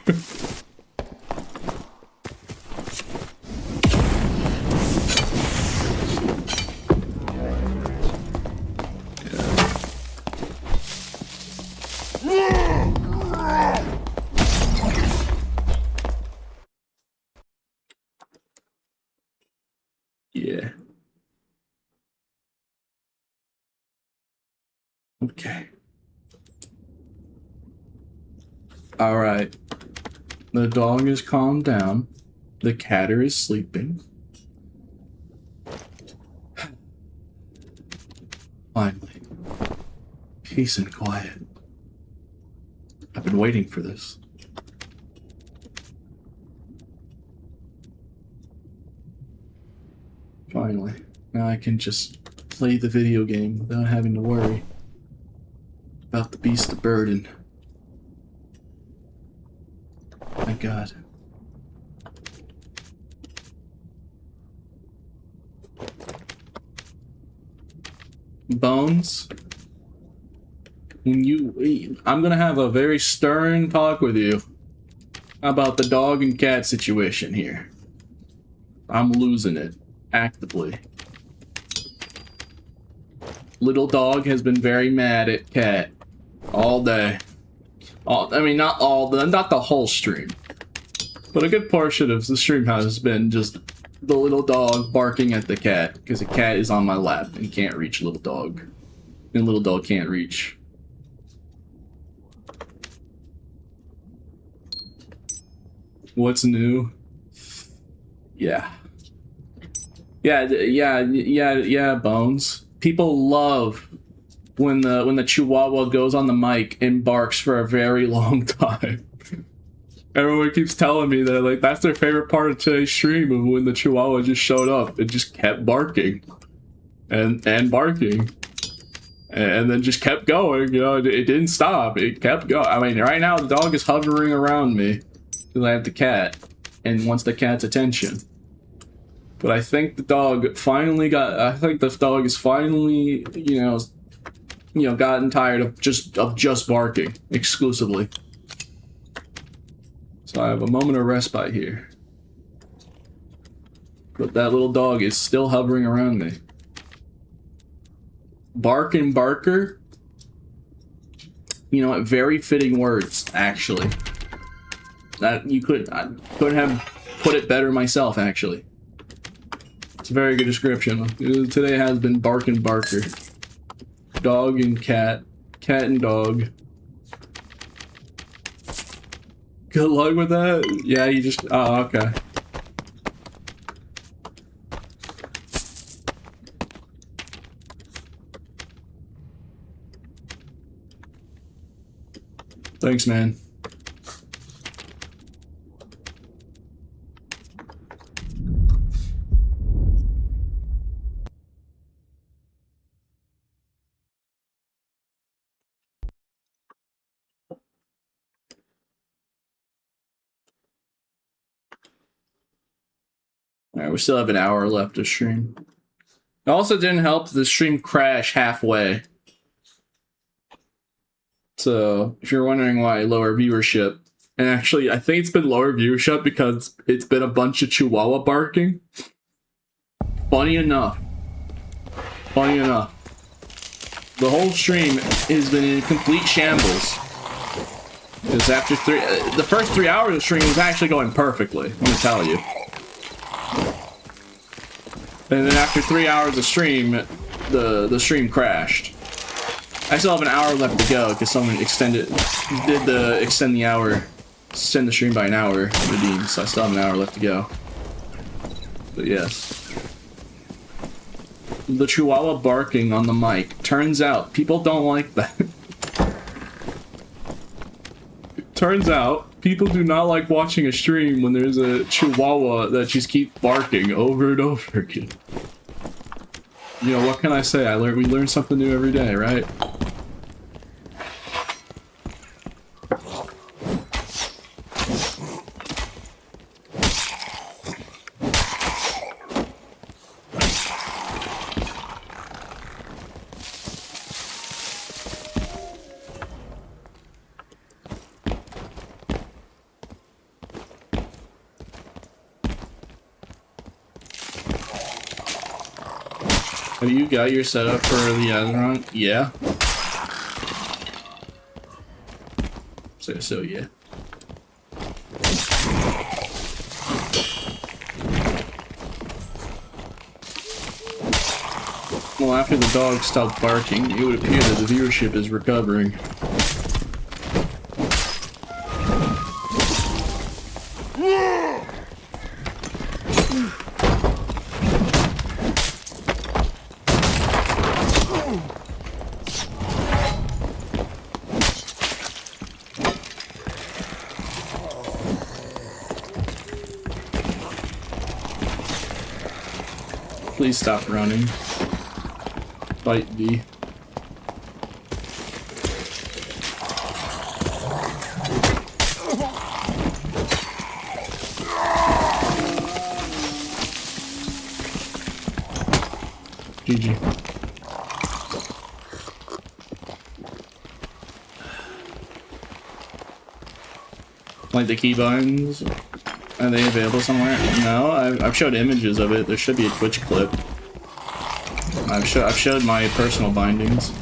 Speaker 4: Yeah. Okay. All right. The dog is calmed down. The catter is sleeping. Finally. Peace and quiet. I've been waiting for this. Finally. Now I can just play the video game without having to worry about the beast of burden. Thank God. Bones, I'm gonna have a very stern talk with you about the dog and cat situation here. I'm losing it. Actively. Little dog has been very mad at cat all day. I mean, not the whole stream, but a good portion of the stream has been just the little dog barking at the cat because the cat is on my lap and can't reach little dog. And little dog can't reach. What's new? Yeah. Yeah, Bones. People love when the Chihuahua goes on the mic and barks for a very long time. Everyone keeps telling me that like that's their favorite part of today's stream, of when the Chihuahua just showed up and just kept barking and barking and then just kept going. You know, it didn't stop. It kept going. I mean, right now the dog is hovering around me because I have the cat and wants the cat's attention. But I think the dog finally got. I think the dog is finally, you know, gotten tired of just barking exclusively. So I have a moment of respite here. But that little dog is still hovering around me. Bark and barker. You know what? Very fitting words, actually. I couldn't have put it better myself, actually. It's a very good description. Today has been bark and barker. Dog and cat. Cat and dog. Good luck with that? Yeah, you just... Oh, okay. Thanks, man. Alright, we still have an hour left to stream. It also didn't help the stream crash halfway. So, if you're wondering why lower viewership, and actually, I think it's been lower viewership because it's been a bunch of Chihuahua barking. Funny enough. The whole stream has been in complete shambles. Because after the first 3 hours of the stream was actually going perfectly, let me tell you. And then after 3 hours of stream, the stream crashed. I still have an hour left to go because someone extend the stream by an hour redeem, so I still have an hour left to go. But yes. The Chihuahua barking on the mic. Turns out, people don't like that. Turns out, people do not like watching a stream when there's a Chihuahua that just keeps barking over and over again. You know, what can I say? We learn something new every day, right? Have you got your setup for the Azeron? Yeah. So yeah. Well, after the dog stopped barking, it would appear that the viewership is recovering. Please stop running. Fight B. GG. Like the keybinds? Are they available somewhere? No, I've showed images of it. There should be a Twitch clip. I've showed my personal bindings.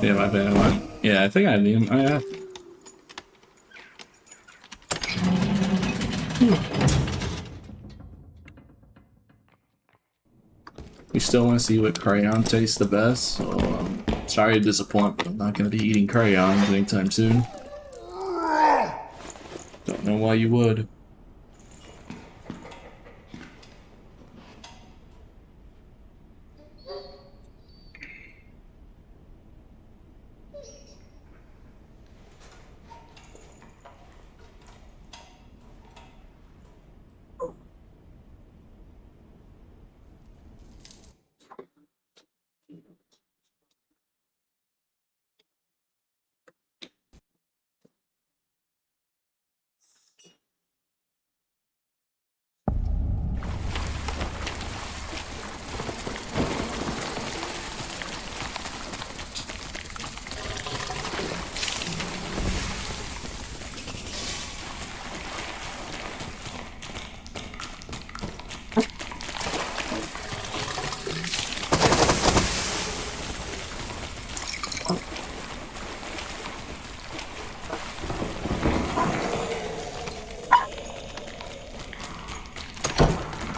Speaker 4: Yeah, my bad. Yeah, I think I need him. Oh, yeah. We still want to see what crayon tastes the best, so sorry to disappoint, but I'm not going to be eating crayons anytime soon. Don't know why you would.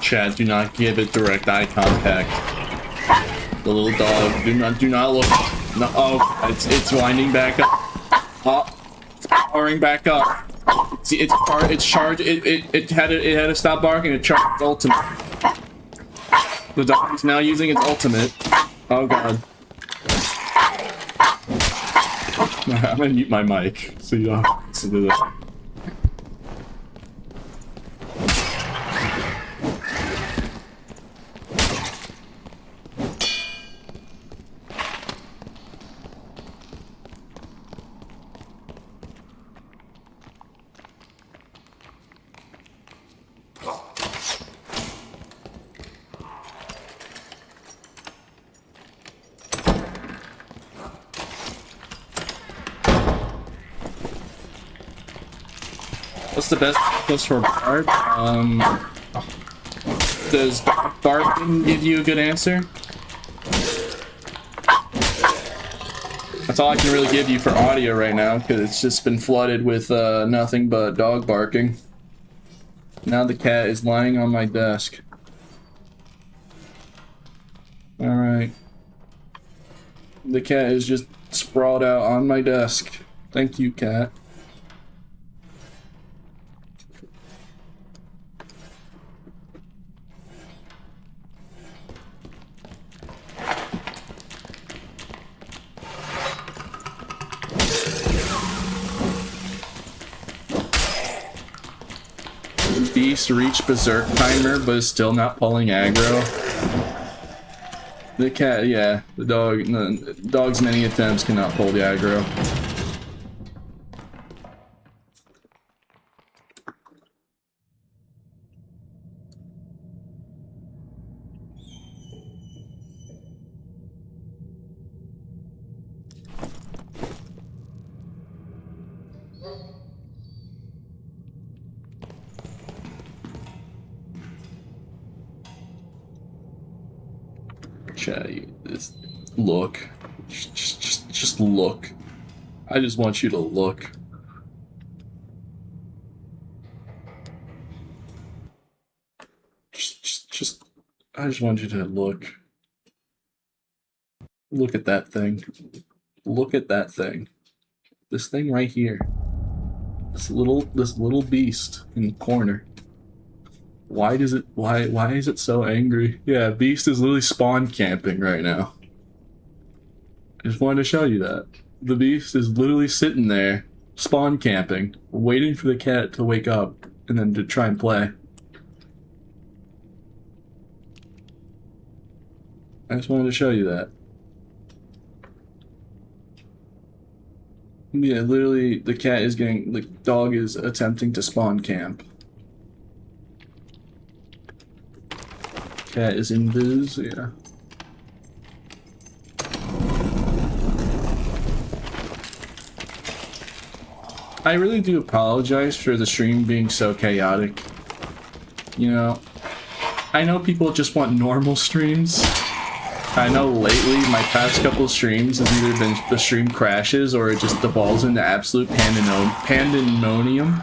Speaker 4: Chad, do not give it direct eye contact. The little dog, do not look. No, oh, it's winding back up. Oh, it's powering back up. See, it's charged. It had to stop barking. It charged its ultimate. The dog is now using its ultimate. Oh god. I'm gonna mute my mic so you don't listen to this. What's the best plus for Barb? Does Barb give you a good answer? That's all I can really give you for audio right now, because it's just been flooded with nothing but dog barking. Now the cat is lying on my desk. Alright. The cat is just sprawled out on my desk. Thank you, cat. Beast reached berserk timer, but is still not pulling aggro. The cat, yeah, the dog's many attempts cannot pull the aggro. Look. Just look. I just want you to look. I just want you to look. Look at that thing. Look at that thing. This thing right here. This little beast in the corner. Why is it so angry? Yeah, Beast is literally spawn camping right now. I just wanted to show you that. The Beast is literally sitting there, spawn camping, waiting for the cat to wake up, and then to try and play. I just wanted to show you that. Yeah, literally, the dog is attempting to spawn camp. Cat is invis, yeah. I really do apologize for the stream being so chaotic. You know, I know people just want normal streams, I know lately my past couple streams has either been the stream crashes or it just devolves into absolute pandemonium.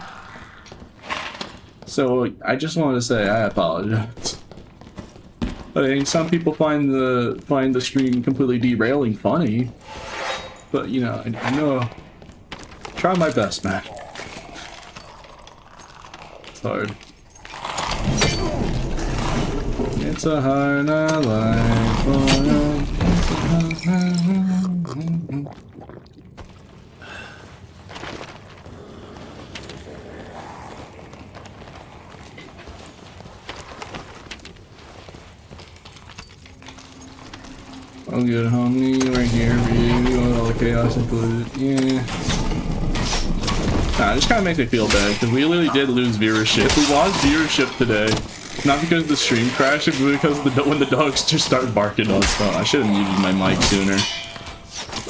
Speaker 4: So I just wanted to say I apologize. I think some people find the stream completely derailing funny, but you know I know. Try my best, man. It's hard. It's a hard life. I'll get homie right here for you. All the chaos included. Yeah. Nah, it just kind of makes me feel bad because we literally did lose viewership. We lost viewership today. Not because the stream crashed, but because when the dogs just started barking on stuff. I should have muted my mic sooner.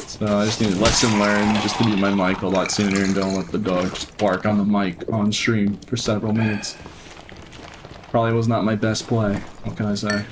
Speaker 4: So I just need a lesson learned, just to mute my mic a lot sooner and don't let the dog just bark on the mic on stream for several minutes. Probably was not my best play. What can I say?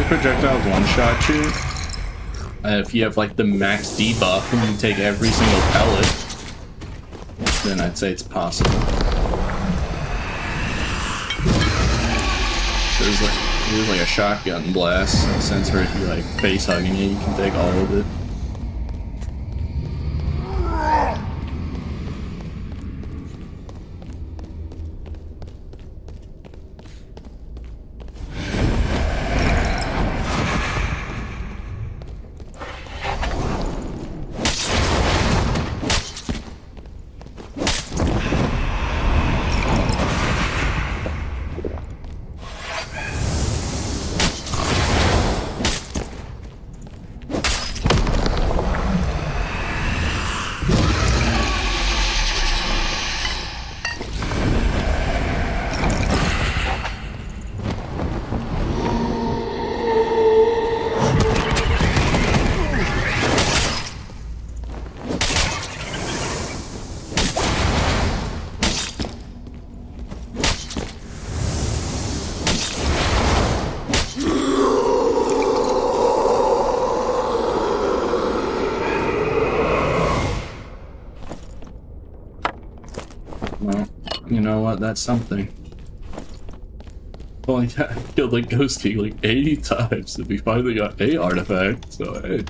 Speaker 4: Projectiles one-shot you. If you have like the max debuff and you take every single pellet, then I'd say it's possible. There's like a shotgun blast in a sense where if you're like face hugging it, you can take all of it. know what? That's something. Only killed like Ghost King like 80 times and we finally got a artifact, so hey,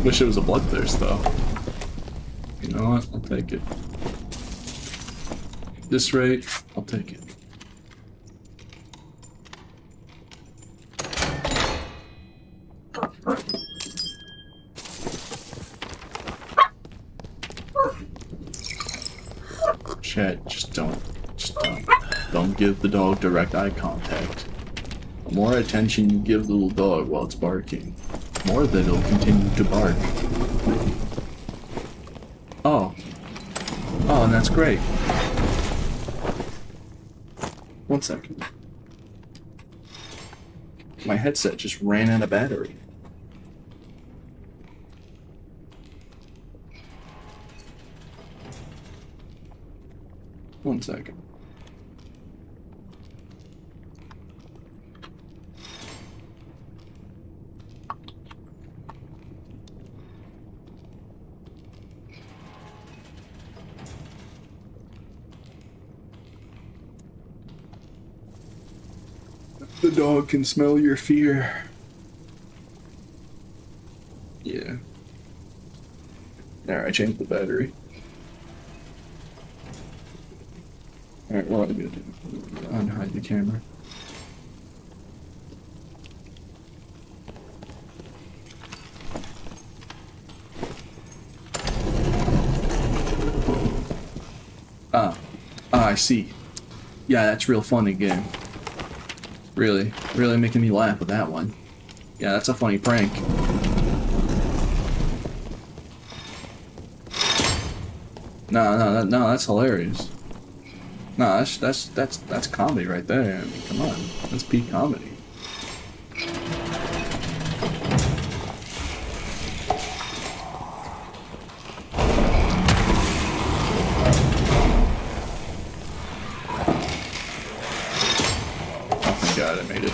Speaker 4: wish it was a bloodthirst though. You know what? I'll take it. This rate, I'll take it. Chat, just don't give the dog direct eye contact. The more attention you give the little dog while it's barking, the more that it'll continue to bark. Oh, and that's great. 1 second. My headset just ran out of battery. One second. The dog can smell your fear. Yeah. Alright, I changed the battery. Alright, what am I gonna do? Unhide the camera. I see. Yeah, that's real funny game. Really making me laugh with that one. Yeah, that's a funny prank. No, that's hilarious. No, that's comedy right there. I mean, come on, that's peak comedy. Oh my god, I made it.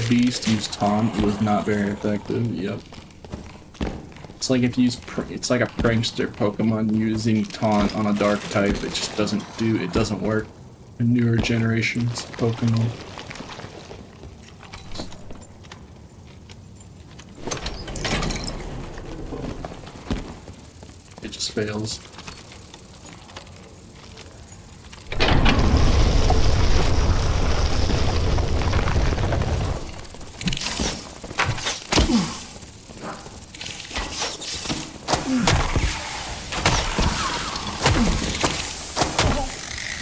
Speaker 4: Beast used taunt, it was not very effective. Yep. It's like if you use it's like a prankster Pokemon using taunt on a dark type. It just doesn't work in newer generations Pokemon. It just fails.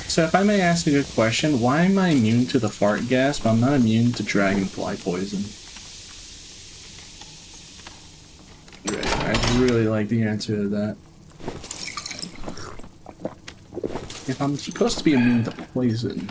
Speaker 4: So if I may ask a good question, why am I immune to the fart gas, but I'm not immune to dragonfly poison? Right, I'd really like the answer to that. If I'm supposed to be immune to poison...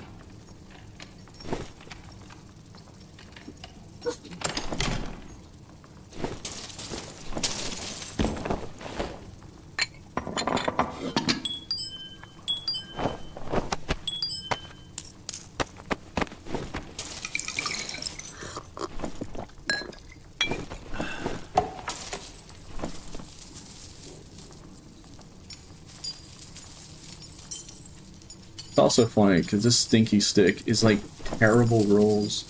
Speaker 4: It's also funny because this stinky stick is like terrible rolls.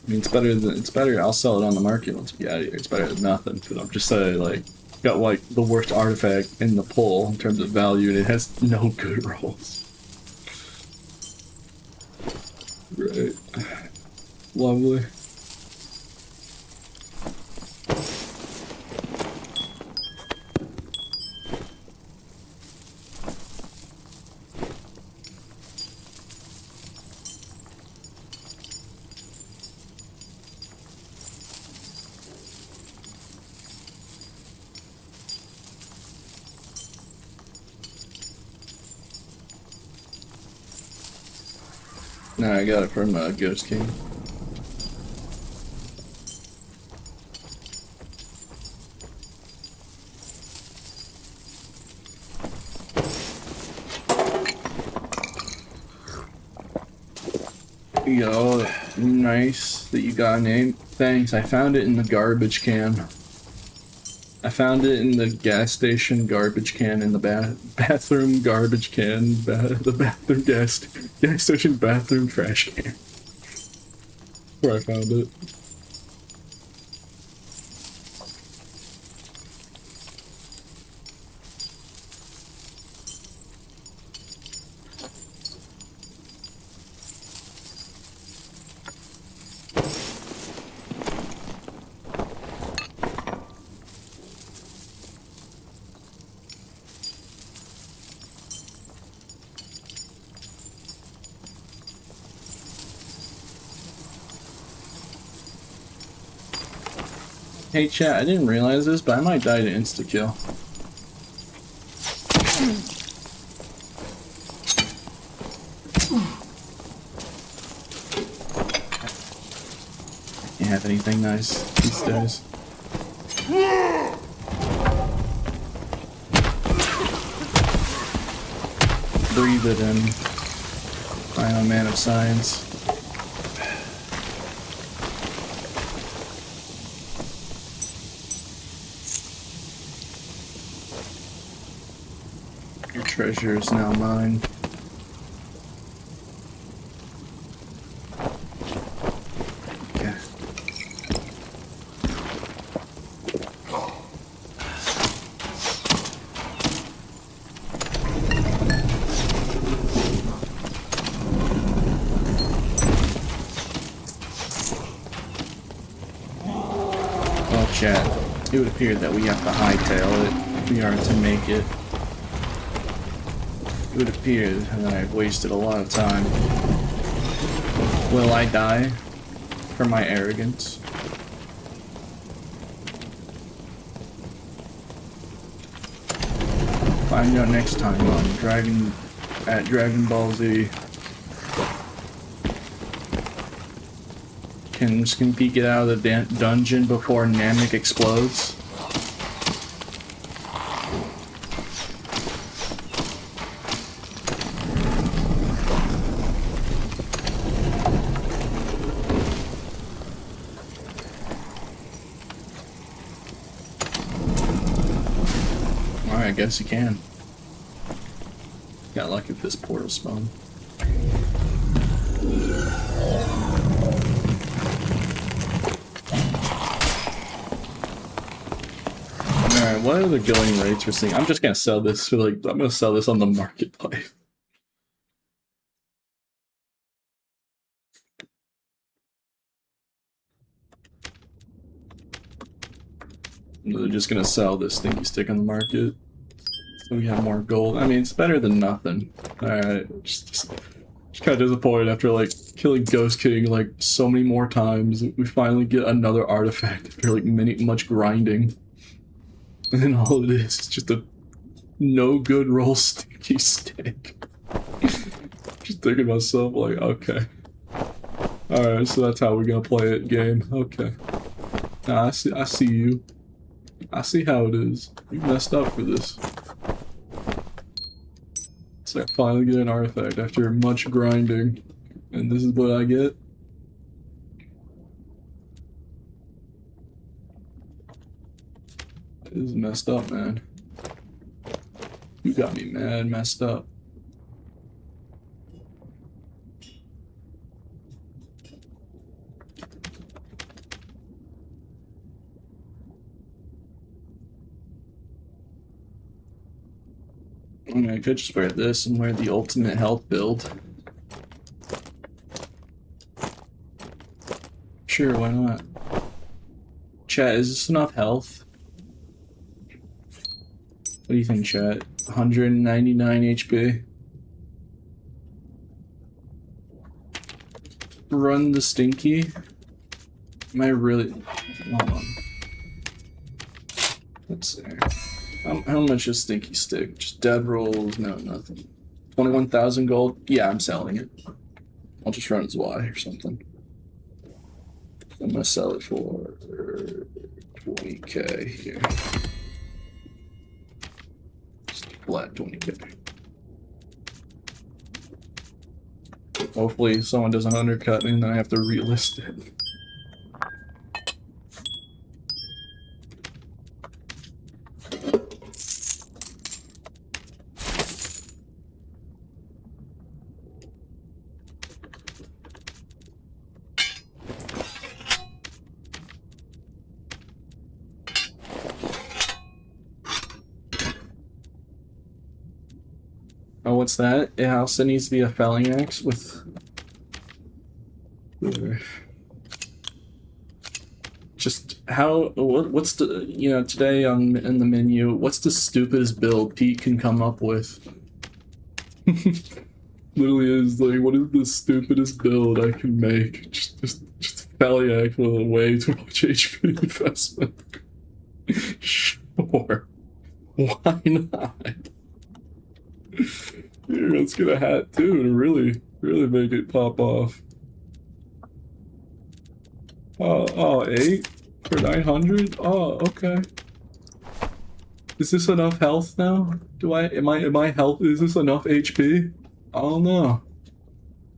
Speaker 4: I mean, it's better. I'll sell it on the market once we get out of here. It's better than nothing. But I'm just saying, like, got like the worst artifact in the pull in terms of value, and it has no good rolls. Right. Lovely. No, I got it from Ghost King. Yo, nice that you got a name. Thanks, I found it in the garbage can. I found it in the gas station garbage can in the bathroom garbage can, the bathroom gas station bathroom trash can. Where I found it. Hey chat, I didn't realize this, but I might die to insta-kill. Can't have anything nice these days. Breathe it in. I am a man of science. Treasure is now mine. Yeah. Well, chat, it would appear that we have to hightail it if we are to make it. It would appear that I've wasted a lot of time. Will I die for my arrogance? Find out next time on Dragon Ball Z. Can Skimpy get out of the dungeon before Namek explodes? I guess you can. Got lucky with this portal spawn. Alright, what are the going rates we're seeing? I'm just gonna sell this for I'm gonna sell this on the marketplace. They're just gonna sell this stinky stick on the market. So we have more gold. I mean, it's better than nothing. Alright, just kind of disappointed after killing Ghost King so many more times. We finally get another artifact after much grinding. And then all it is just a no good roll stinky stick. Just thinking to myself okay. Alright, so that's how we're gonna play it game. Okay. Nah, I see you. I see how it is. You messed up for this. So I finally get an artifact after much grinding. And this is what I get? This is messed up, man. You got me mad messed up. I mean, I could just wear this and wear the ultimate health build. Sure, why not? Chat, is this enough health? What do you think, chat? 199 HP. Run the stinky? Am I really... Hold on. Let's see. How much is Stinky Stick? Just dead rolls? No, nothing. 21,000 gold? Yeah, I'm selling it. I'll just run as Y or something. I'm gonna sell it for 20k here. Just flat 20k. Hopefully someone doesn't undercut me and then I have to relist it. Oh, what's that? It also needs to be a felling axe with... Just how... What's the... You know, today in the menu, what's the stupidest build Pete can come up with? Literally is like, what is the stupidest build I can make? Just felling axe with a way too much HP investment. Sure. Why not? Here, let's get a hat too and really make it pop off. Oh, 8 for 900? Oh, okay. Is this enough health now? Am I health? Is this enough HP? I don't know.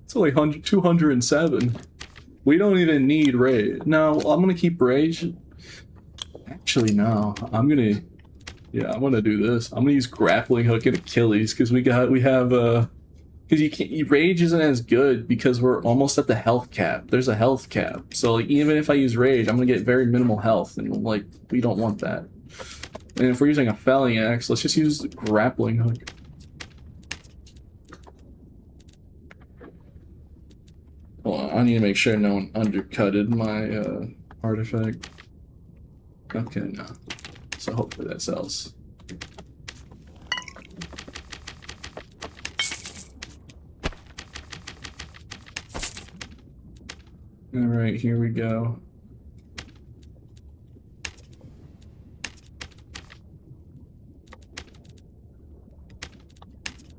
Speaker 4: It's only 207. We don't even need rage. No, I'm gonna keep rage. Actually, no. Yeah, I'm gonna do this. I'm gonna use grappling hook and Achilles because because rage isn't as good because we're almost at the health cap. There's a health cap, so like even if I use rage, I'm gonna get very minimal health, and like we don't want that. And if we're using a felling axe, let's just use the grappling hook. Well, I need to make sure no one undercutted my artifact. Okay, no. So hopefully that sells. All right, here we go.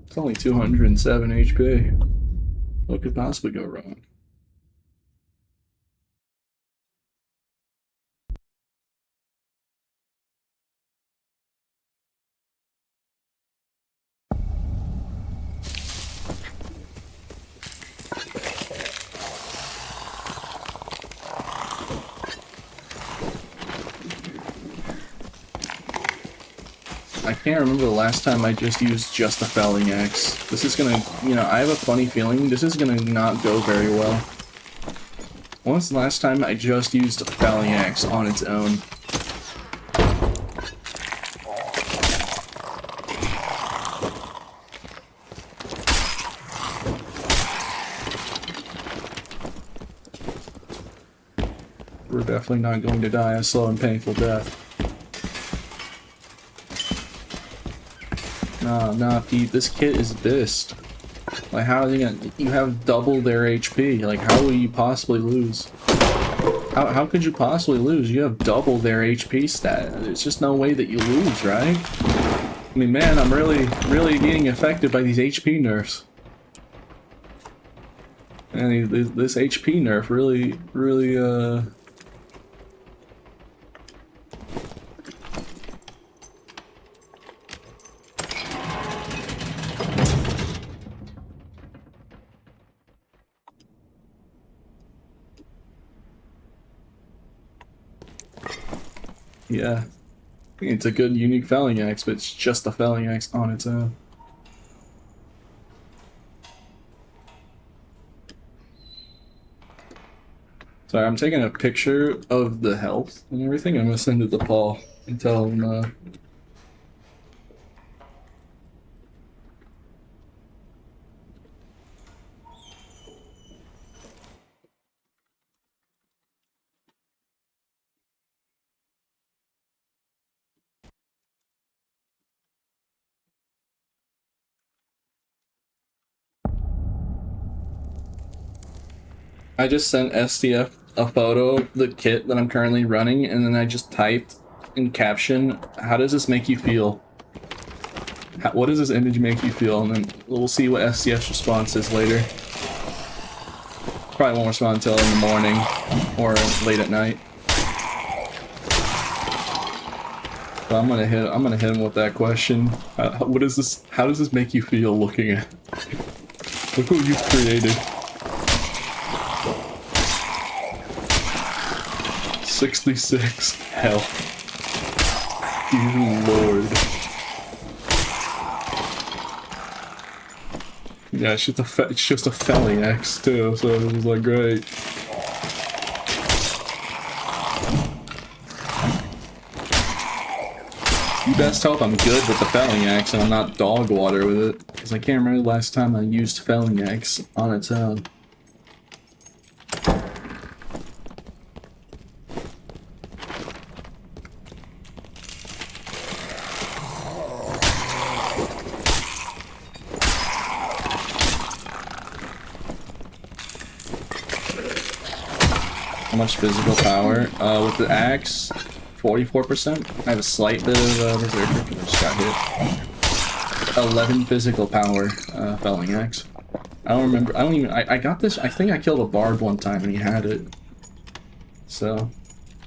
Speaker 4: It's only 207 HP. What could possibly go wrong? I can't remember the last time I just used just a felling axe. This is gonna, I have a funny feeling this is gonna not go very well. When was the last time I just used a felling axe on its own? We're definitely not going to die a slow and painful death. Nah, Pete, this kit is dissed. Like, how are they gonna... You have double their HP. Like, how will you possibly lose? How could you possibly lose? You have double their HP stat. There's just no way that you lose, right? I mean, man, I'm really getting affected by these HP nerfs. And this HP nerf really, yeah. It's a good unique felling axe, but it's just a felling axe on its own. Sorry, I'm taking a picture of the health and everything. I'm gonna send it to Paul and tell him, I just sent STF a photo of the kit that I'm currently running, and then I just typed in caption, how does this make you feel? What does this image make you feel? And then we'll see what STF's response is later. Probably won't respond until in the morning or late at night. But I'm gonna hit him with that question. What is this? How does this make you feel looking at? Look what you've created. 66 health. Dear Lord. Yeah, it's just a felling X too, so it was like great. You best hope I'm good with the felling axe and I'm not dog water with it, because I can't remember the last time I used felling axe on its own. How much physical power? With the axe, 44%. I have a slight bit of berserker because I just got hit. 11 physical power, felling axe. I don't remember. I got this. I think I killed a Barb one time and he had it. So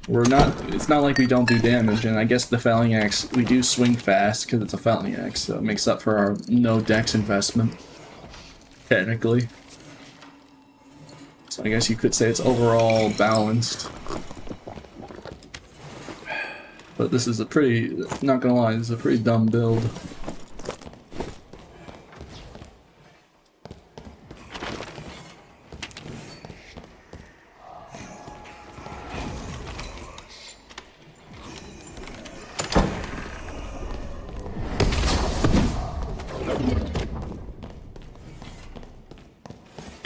Speaker 4: we're not. It's not like we don't do damage. And I guess the felling axe, we do swing fast because it's a felling axe, so it makes up for our no dex investment. Technically. So I guess you could say it's overall balanced. But this is a pretty, not gonna lie, this is a pretty dumb build.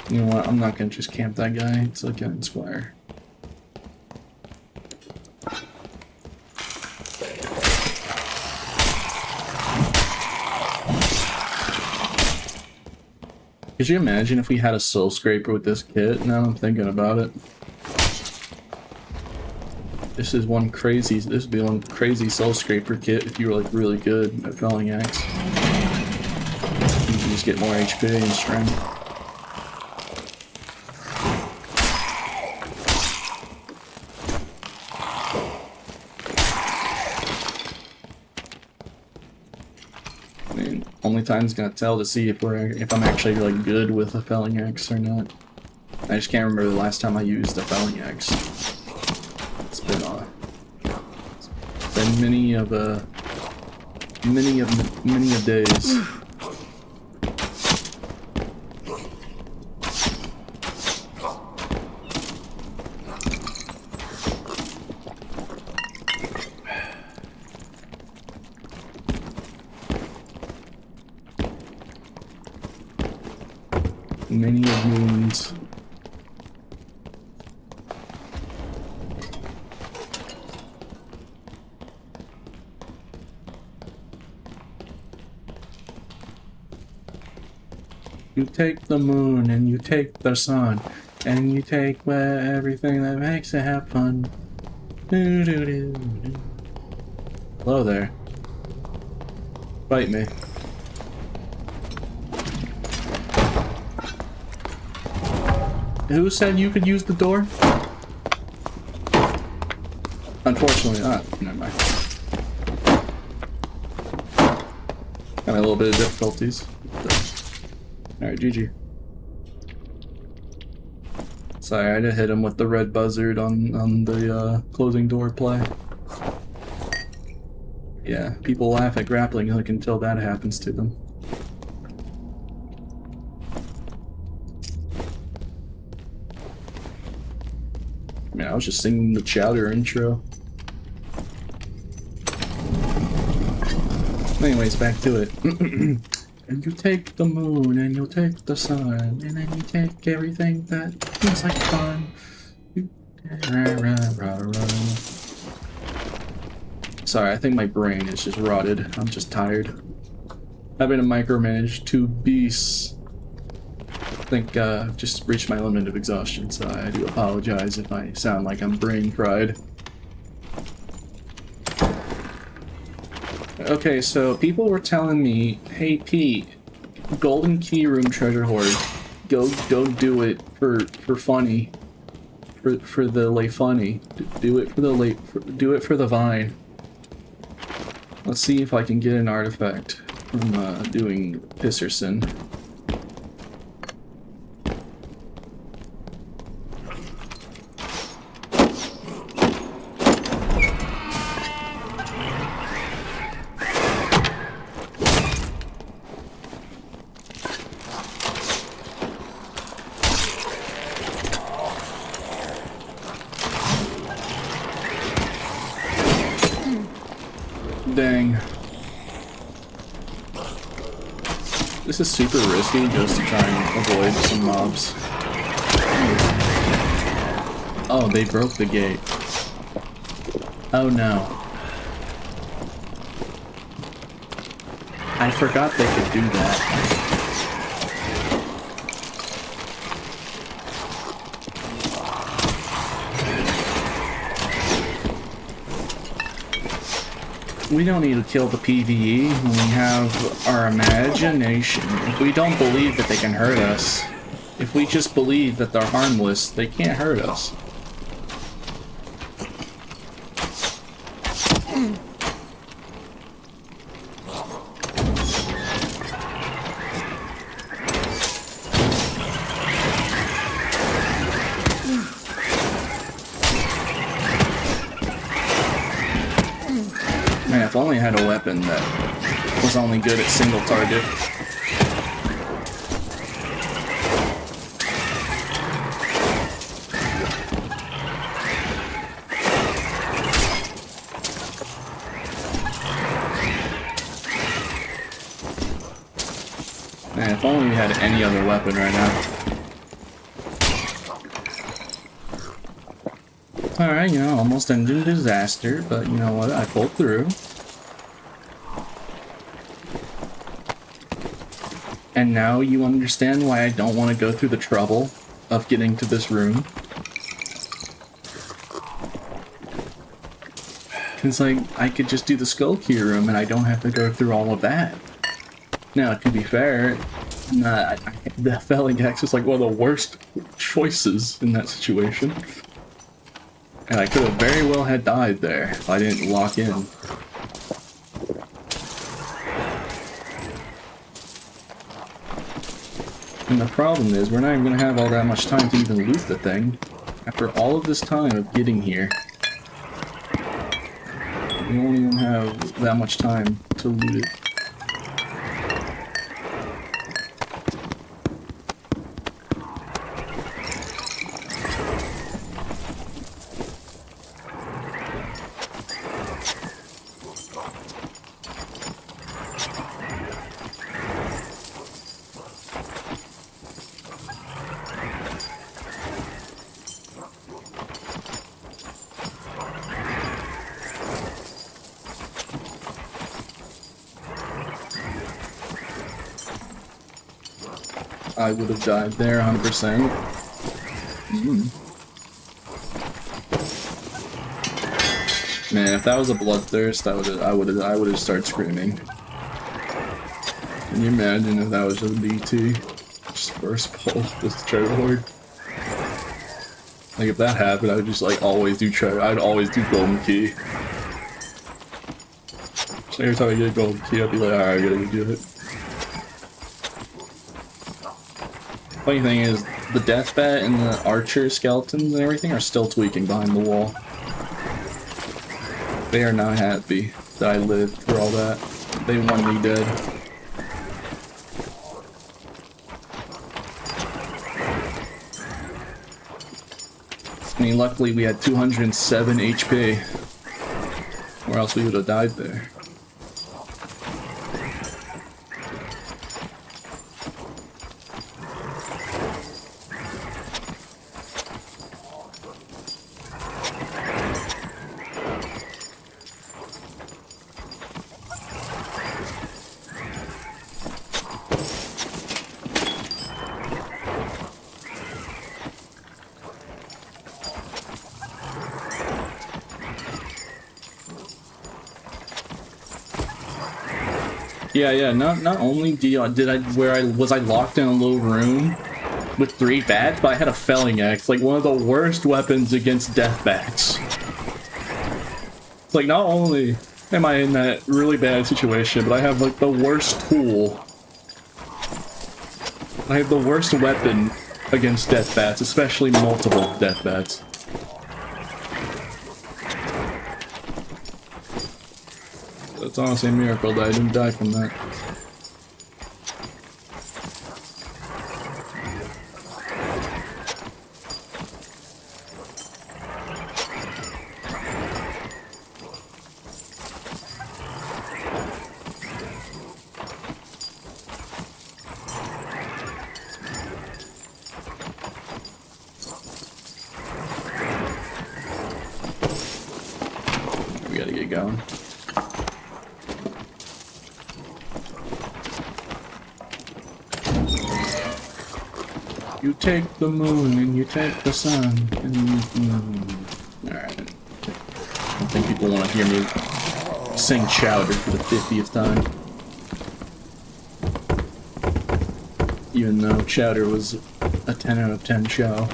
Speaker 4: You know what, I'm not gonna just camp that guy, it's like an Squire. Could you imagine if we had a soul scraper with this kit? Now I'm thinking about it. This would be one crazy soul scraper kit if you were like really good at felling axe. You can just get more HP and strength. Only time's gonna tell to see if I'm actually like good with a felling axe or not. I just can't remember the last time I used a felling axe. It's been many of days. Many of moons. You take the moon and you take the sun and you take everything that makes it have fun. Doo -doo -doo -doo. Hello there. Bite me. Who said you could use the door? Unfortunately not. Never mind. Got a little bit of difficulties. Alright, GG. Sorry, I had to hit him with the red buzzard on the closing door play. Yeah, people laugh at grappling hook until that happens to them. Man, I was just singing the Chowder intro. Anyways, back to it. And you take the moon, and you'll take the sun, and then you take everything that feels like fun. Sorry, I think my brain is just rotted. I'm just tired. Having to micromanage two beasts. I think I've just reached my limit of exhaustion, so I do apologize if I sound like I'm brain fried. Okay, so people were telling me, hey Pete, Golden Key Room Treasure Hoard, go do it for funny. For the lay funny. Do it for the do it for the vine. Let's see if I can get an artifact from doing Pisserson. Dang. This is super risky just to try and avoid some mobs. Oh, they broke the gate. Oh no. I forgot they could do that. We don't need to kill the PvE when we have our imagination. If we don't believe that they can hurt us, if we just believe that they're harmless, they can't hurt us. Man, if only I had a weapon that was only good at single target. Man, if only we had any other weapon right now. Alright, you know, almost ended a disaster, but you know what, I pulled through. And now you understand why I don't want to go through the trouble of getting to this room. Because, like, I could just do the skull key room and I don't have to go through all of that. Now, to be fair, the felling axe is like one of the worst choices in that situation. And I could have very well had died there if I didn't lock in. And the problem is, we're not even going to have all that much time to even loot the thing. After all of this time of getting here, we won't even have that much time to loot it. I would have died there 100%. Man, if that was a bloodthirst, I would have started screaming. Can you imagine if that was just BT? Just first pull, just treasure hoard. Like if that happened, I would just like always do treasure. I'd always do golden key. So every time I get a golden key, I'd be like, alright, I gotta go do it. Funny thing is, the deathbat and the archer skeletons and everything are still tweaking behind the wall. They are not happy that I lived through all that. They want me dead. I mean, luckily we had 207 HP, or else we would have died there. Yeah, not only did I was I locked in a little room with 3 bats, but I had a felling axe, like one of the worst weapons against death bats. It's like, not only am I in that really bad situation, but I have like the worst tool. I have the worst weapon against death bats, especially multiple death bats. It's honestly a miracle that I didn't die from that. We gotta get going. You take the moon and you take the sun and you... Alright. I don't think people want to hear me sing Chowder for the 50th time. Even though Chowder was a 10 out of 10 show.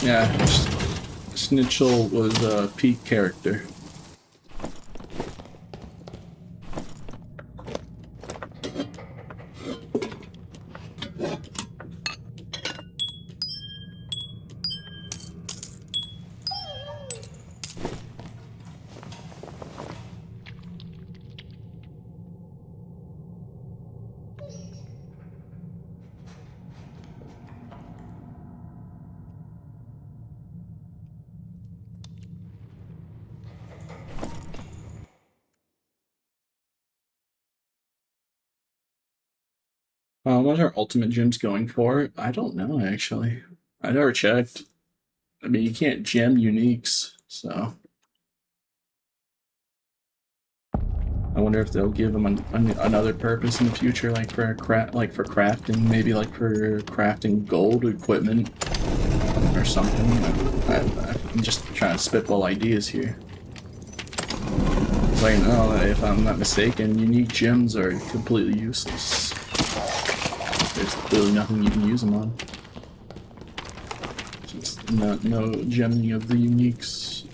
Speaker 4: Yeah, Snitchell was a peak character. What are ultimate gems going for? I don't know, actually. I never checked. I mean, you can't gem uniques, so... I wonder if they'll give them another purpose in the future, like for crafting, maybe like for crafting gold equipment or something. I'm just trying to spitball ideas here. Right now, if I'm not mistaken, unique gems are completely useless. There's really nothing you can use them on. Just no gemming of the uniques.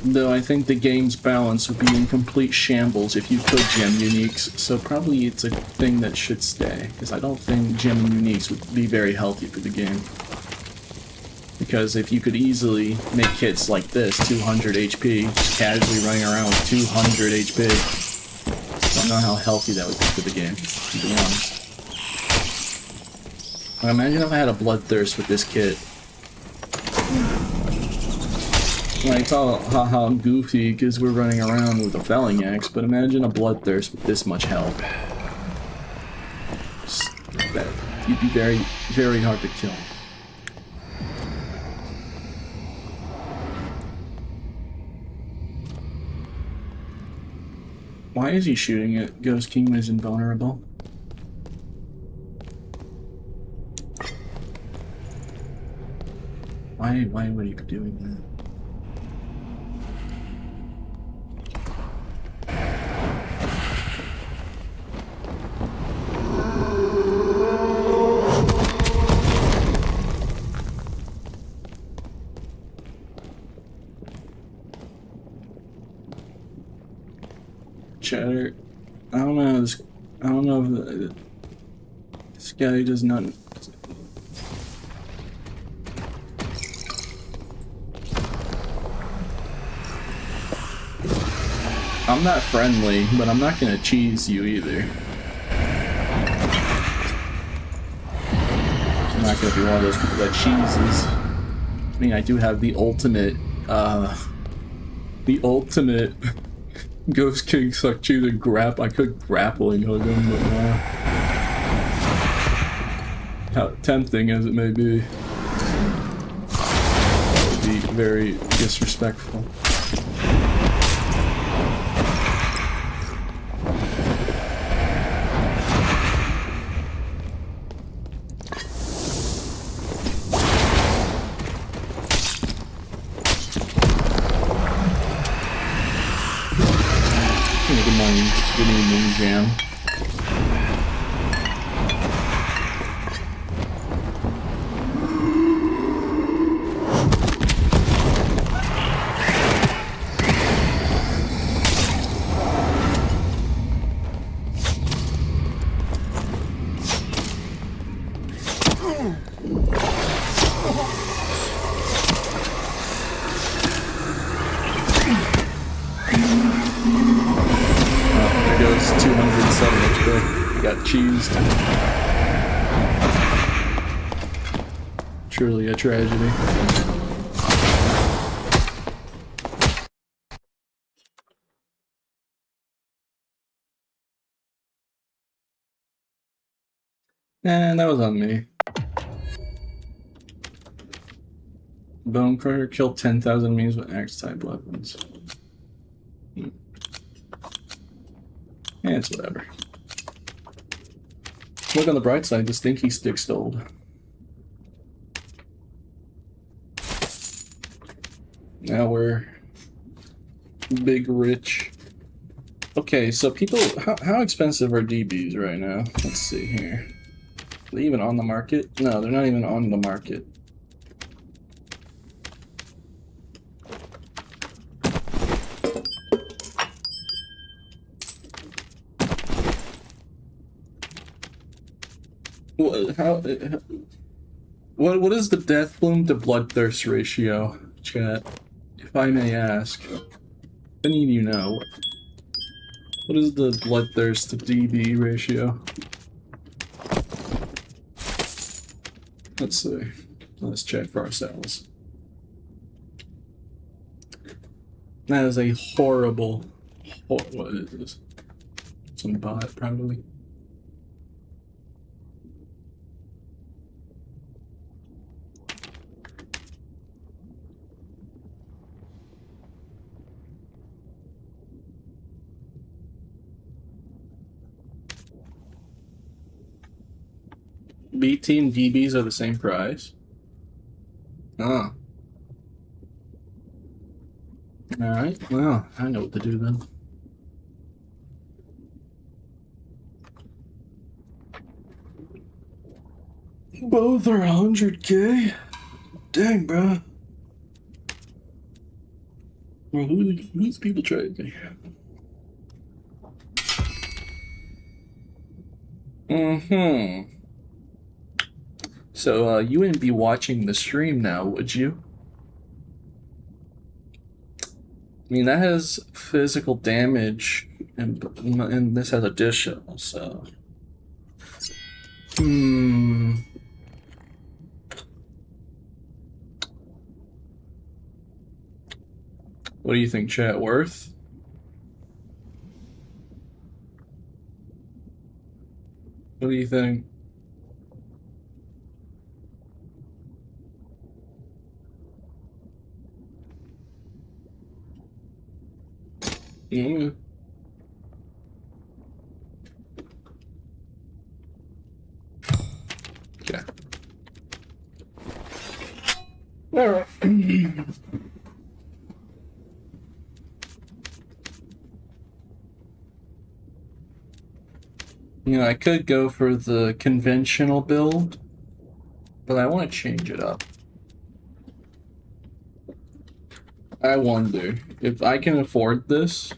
Speaker 4: Though I think the game's balance would be in complete shambles if you could gem uniques, so probably it's a thing that should stay, because I don't think gemming uniques would be very healthy for the game. Because if you could easily make kits like this, 200 HP, just casually running around with 200 HP, I don't know how healthy that would be for the game, to be honest. But imagine if I had a bloodthirst with this kit. Like, it's all haha goofy because we're running around with a felling axe, but imagine a bloodthirst with this much health. You'd be very, very hard to kill. Why is he shooting it? Ghost King is invulnerable. Why would he be doing that? Chatter. I don't know. I don't know if this guy does not. I'm not friendly, but I'm not gonna cheese you either. I'm not gonna be one of those people that cheeses. I mean, I do have the ultimate Ghost King suck cheese and I could grappling hook him, but how tempting as it may be, that would be very disrespectful. jam. There goes 207 HP. Got cheesed. Truly a tragedy. And that was on me. Bone Crusher killed 10,000 enemies with axe-type weapons. Yeah, it's whatever. Look on the bright side, the stinky stick stole. Now we're big rich. Okay, so people, how expensive are DBs right now? Let's see here. Are they even on the market? No, they're not even on the market. What is the death bloom to bloodthirst ratio, chat? If I may ask, any of you know, what is the bloodthirst to DB ratio? Let's see. Let's check for ourselves. That is a horrible. What is this? Some bot, probably. BT and DBs are the same price. Oh. Alright, well, I know what to do then. Both are 100K? Dang, bro. Well, who's people trading? Mm-hmm. So, you wouldn't be watching the stream now, would you? I mean, that has physical damage, and this has additional, so... What do you think, chat? Worth? What do you think? Mm. Okay. All right. You know, I could go for the conventional build, but I want to change it up. I wonder if I can afford this,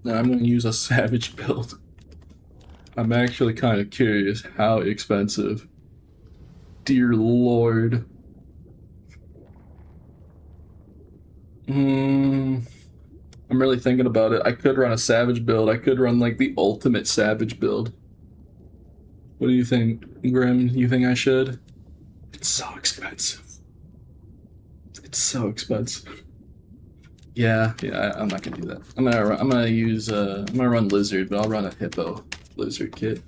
Speaker 4: then I'm going to use a savage build. I'm actually kind of curious how expensive. Dear Lord. I'm really thinking about it. I could run a savage build. I could run like the ultimate savage build. What do you think, Grim? You think I should? It's so expensive. It's so expensive. Yeah, I'm not gonna do that. I'm gonna run lizard, but I'll run a hippo lizard kit.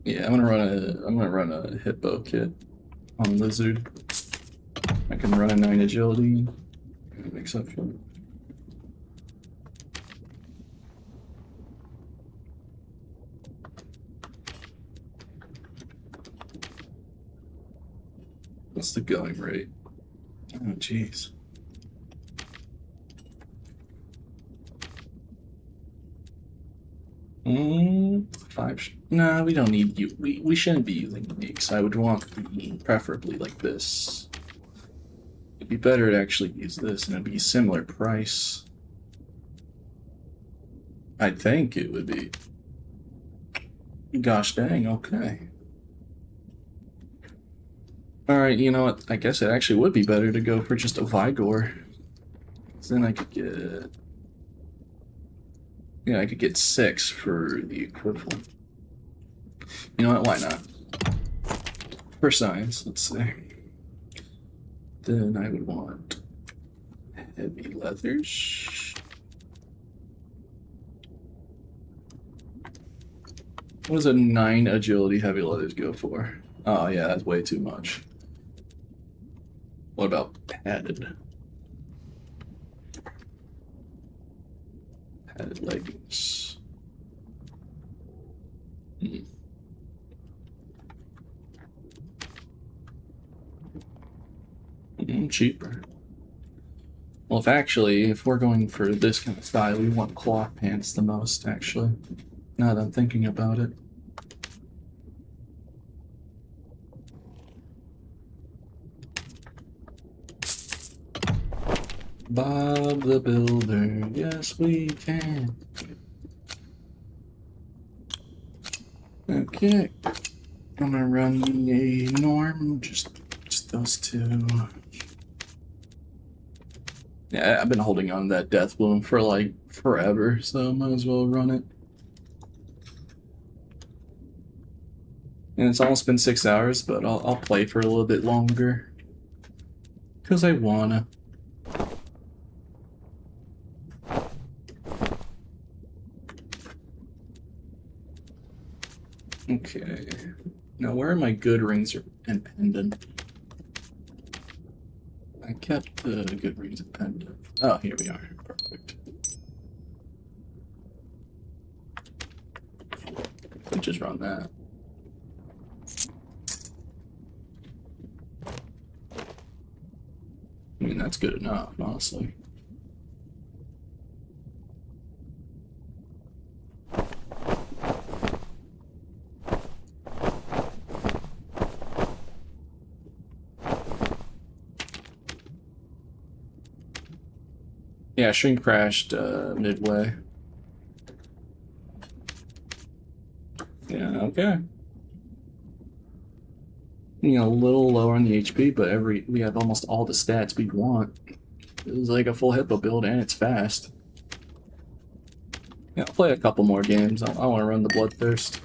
Speaker 4: Yeah, I'm gonna run a hippo kit on lizard. I can run a 9 agility. Makes up for it. What's the going rate? Oh, jeez.
Speaker 1: 5. Nah, we don't need you. We shouldn't be using uniques. I would want the preferably like this. It'd be better to actually use this, and it'd be a similar price. I think it would be. Gosh dang, okay. Alright, you know what? I guess it actually would be better to go for just a Vigor. Then I could get... Yeah, I could get 6 for the equivalent. You know what? Why not? For science, let's see. Then I would want heavy leathers. What does a 9 agility heavy leathers go for? Oh yeah, that's way too much. What about padded? Padded leggings. Cheaper. Well, if we're going for this kind of style, we want cloth pants the most, actually. Now that I'm thinking about it. Bob the Builder, yes we can. Okay, I'm gonna run a norm, just those two. Yeah, I've been holding on to that death bloom for like forever, so might as well run it. And it's almost been 6 hours, but I'll play for a little bit longer. Cause I wanna. Okay. Now where are my good rings and pendant? I kept the good rings and pendant. Oh, here we are. Perfect. We just run that. I mean, that's good enough, honestly. Yeah, Shrink crashed midway. Yeah, okay. You know, a little lower on the HP, but we have almost all the stats we'd want. It's like a full hippo build, and it's fast. Yeah, I'll play a couple more games. I want to run the Bloodthirst.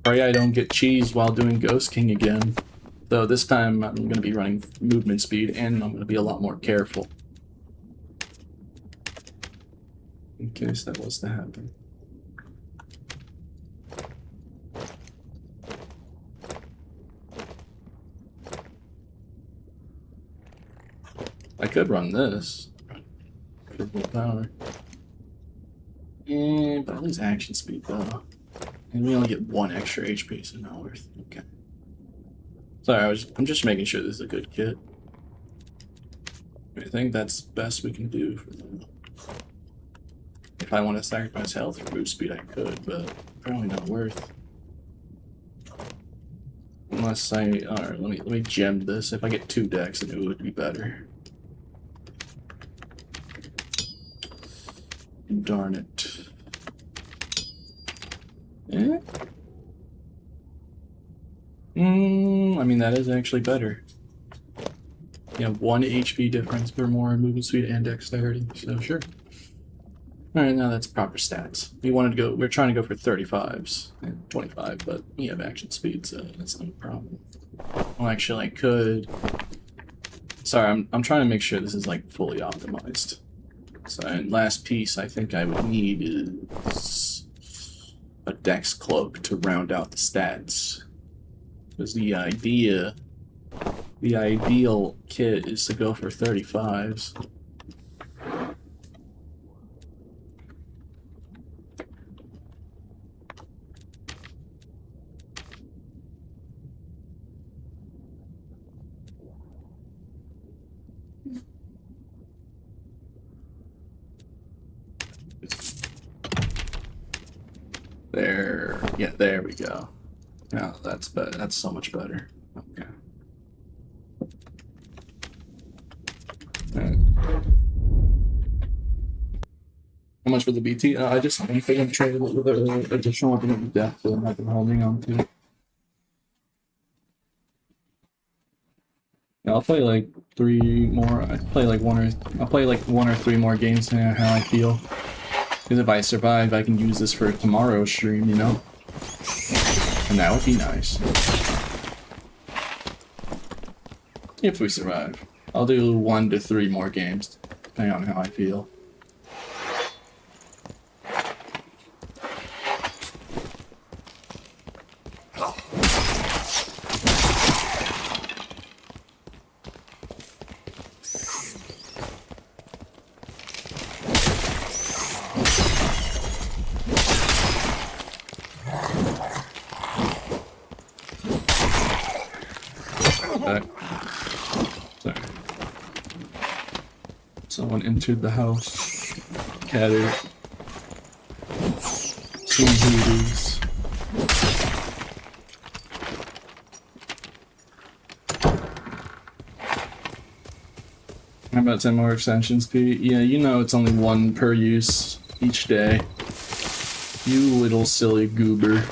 Speaker 1: Pray I don't get cheesed while doing Ghost King again. Though this time I'm going to be running movement speed, and I'm going to be a lot more careful. In case that was to happen. I could run this. Triple power. But I lose action speed though. And we only get 1 extra HP, so not worth it. Okay. Sorry, I'm just making sure this is a good kit. I think that's the best we can do for them. If I want to sacrifice health for boost speed, I could, but probably not worth. Unless alright, let me gem this. If I get 2 decks, then it would be better. Darn it. Eh? I mean, that is actually better. You have 1 HP difference for more movement speed and dexterity, so sure. Alright, now that's proper stats. We're trying to go for 35s and 25, but we have action speed, so that's not a problem. Well, actually, I could. Sorry, I'm trying to make sure this is like fully optimized. So, and last piece I think I would need is a Dex Cloak to round out the stats. Because the ideal kit is to go for 35s. There, yeah, there we go. Yeah, that's better. That's so much better. Okay. Alright. How much for the BT? I just think I'm gonna trade it with an additional weapon of death that I've been holding on to. Yeah, I'll play like 3 more. I'll play like 1 or 3 more games depending on how I feel. Because if I survive, I can use this for tomorrow's stream, you know? And that would be nice. If we survive. I'll do 1 to 3 more games, depending on how I feel. Someone entered the house. Catter. Some hooters. How about 10 more extensions, Pete? Yeah, you know it's only 1 per use each day. You little silly goober.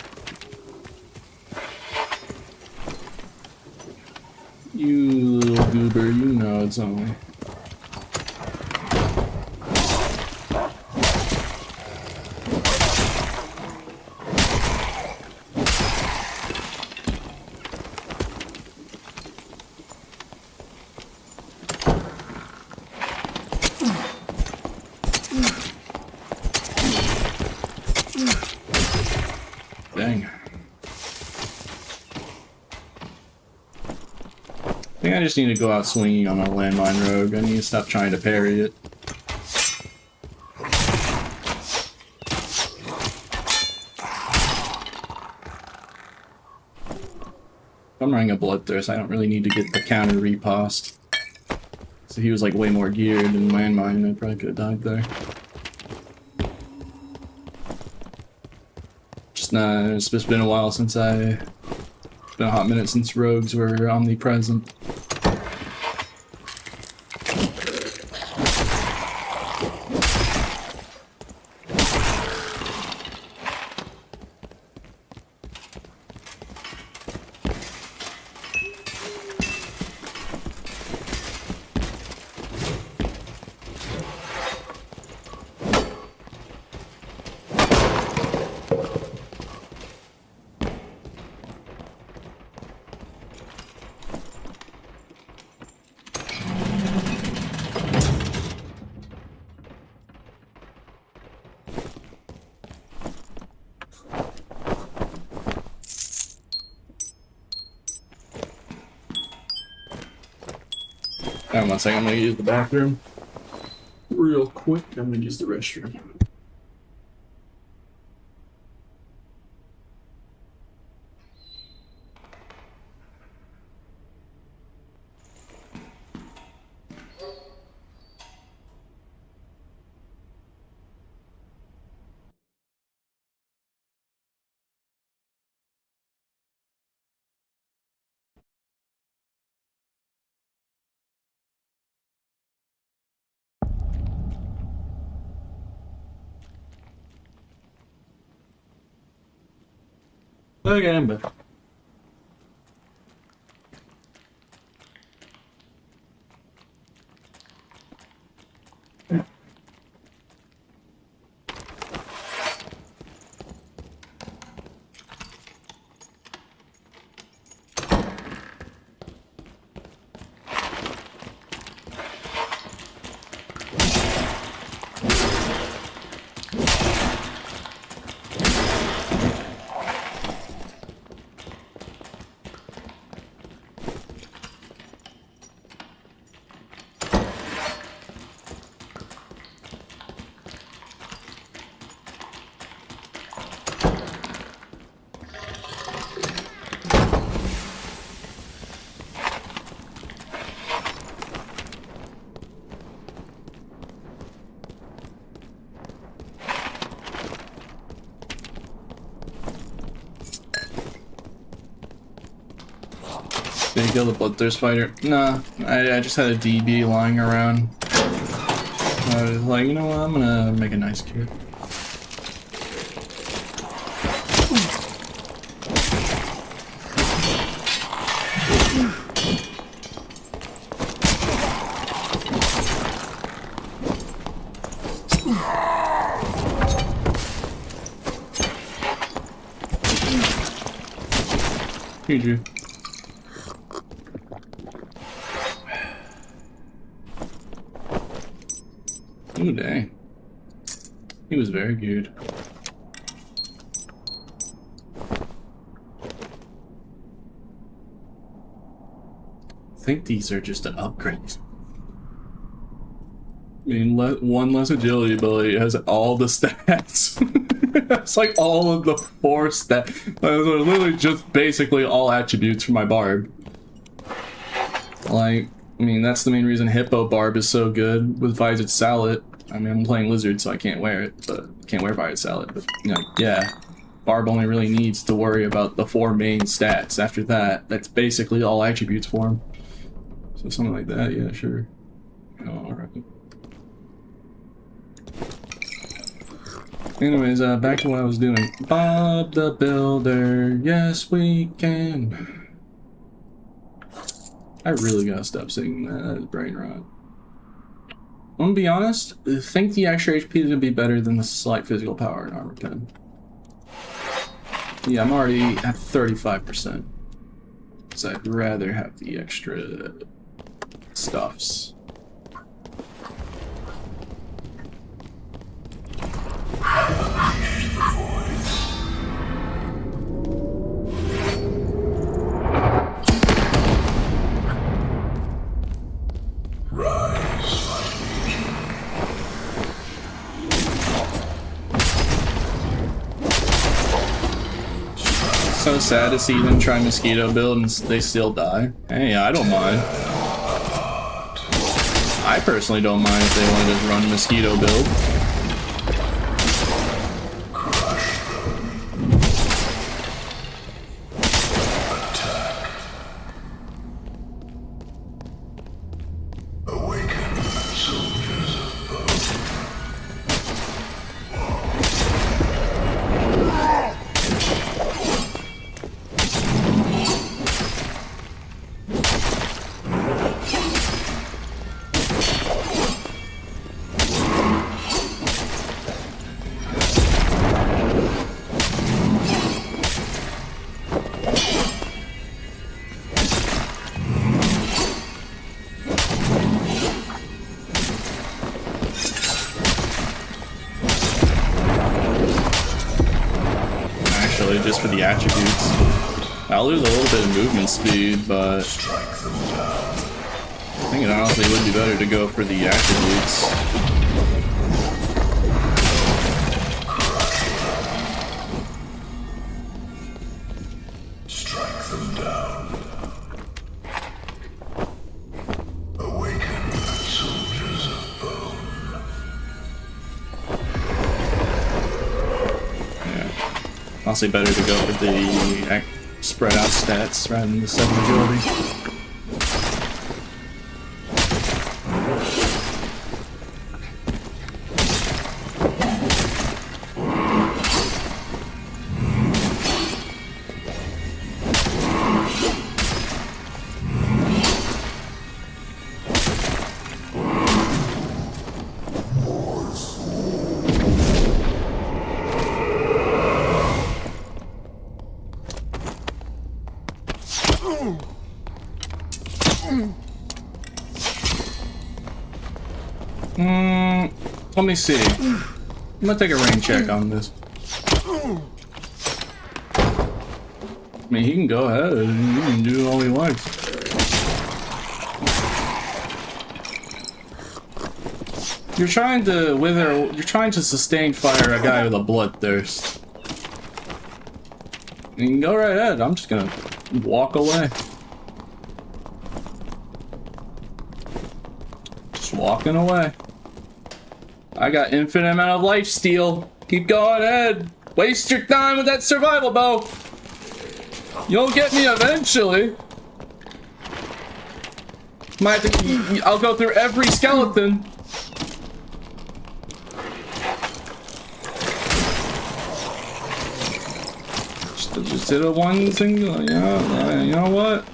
Speaker 1: You little goober, you know it's only... Dang. I think I just need to go out swinging on a landmine rogue. I need to stop trying to parry it. If I'm running a bloodthirst, I don't really need to get the counter repost. So he was like way more geared than landmine. I probably could have died there. It's just been a while since it's been a hot minute since rogues were omnipresent. Hang on 1 second, I'm gonna use the bathroom. Real quick, I'm gonna use the restroom. Okay, I'm back.
Speaker 4: kill the bloodthirst fighter. Nah, I just had a DB lying around. I was like, you know what, I'm gonna make a nice kill. GG. Ooh, dang. He was very good. I think these are just an upgrade. I mean, one less agility ability has all the stats. It's like all of the 4 stats. Those are literally just basically all attributes for my Barb. Like, I mean, that's the main reason Hippo Barb is so good with Visored Sallet. I mean, I'm playing Lizard, so I can't wear it, but can't wear Visored Sallet. But, you know, yeah. Barb only really needs to worry about the 4 main stats. After that, that's basically all attributes for him. So something like that, yeah, sure. Alright. Anyways, back to what I was doing. Bob the Builder, yes we can. I really gotta stop saying that, brain rot. I'm gonna be honest, I think the extra HP is gonna be better than the slight physical power in Armor 10. Yeah, I'm already at 35%. So I'd rather have the extra stuffs. So sad to see them try mosquito build and they still die. Hey, I don't mind. I personally don't mind if they want to just run mosquito build. Just for the attributes. I'll lose a little bit of movement speed, but I think it honestly would be better to go for the attributes.
Speaker 5: Strike them down. Awaken, soldiers of bone.
Speaker 4: Honestly, better to go with the spread out stats rather than the 7 agility. Let me see. I'm gonna take a rain check on this. I mean, he can go ahead and he can do all he likes. You're trying to wither. You're trying to sustain fire a guy with a bloodthirst. You can go right ahead. I'm just gonna walk away. Just walking away. I got infinite amount of life steal. Keep going ahead. Waste your time with that survival bow. You'll get me eventually. Might have to, I'll go through every skeleton. Just did a one single, you know what?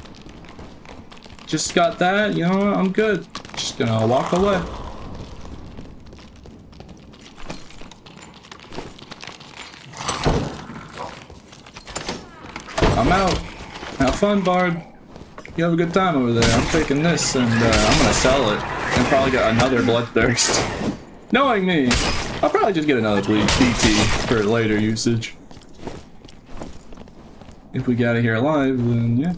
Speaker 4: Just got that, you know what? I'm good. Just gonna walk away. I'm out. Have fun, Barb. You have a good time over there. I'm taking this and I'm gonna sell it and probably get another bloodthirst. Knowing me, I'll probably just get another BT for later usage. If we get out of here alive, then yeah.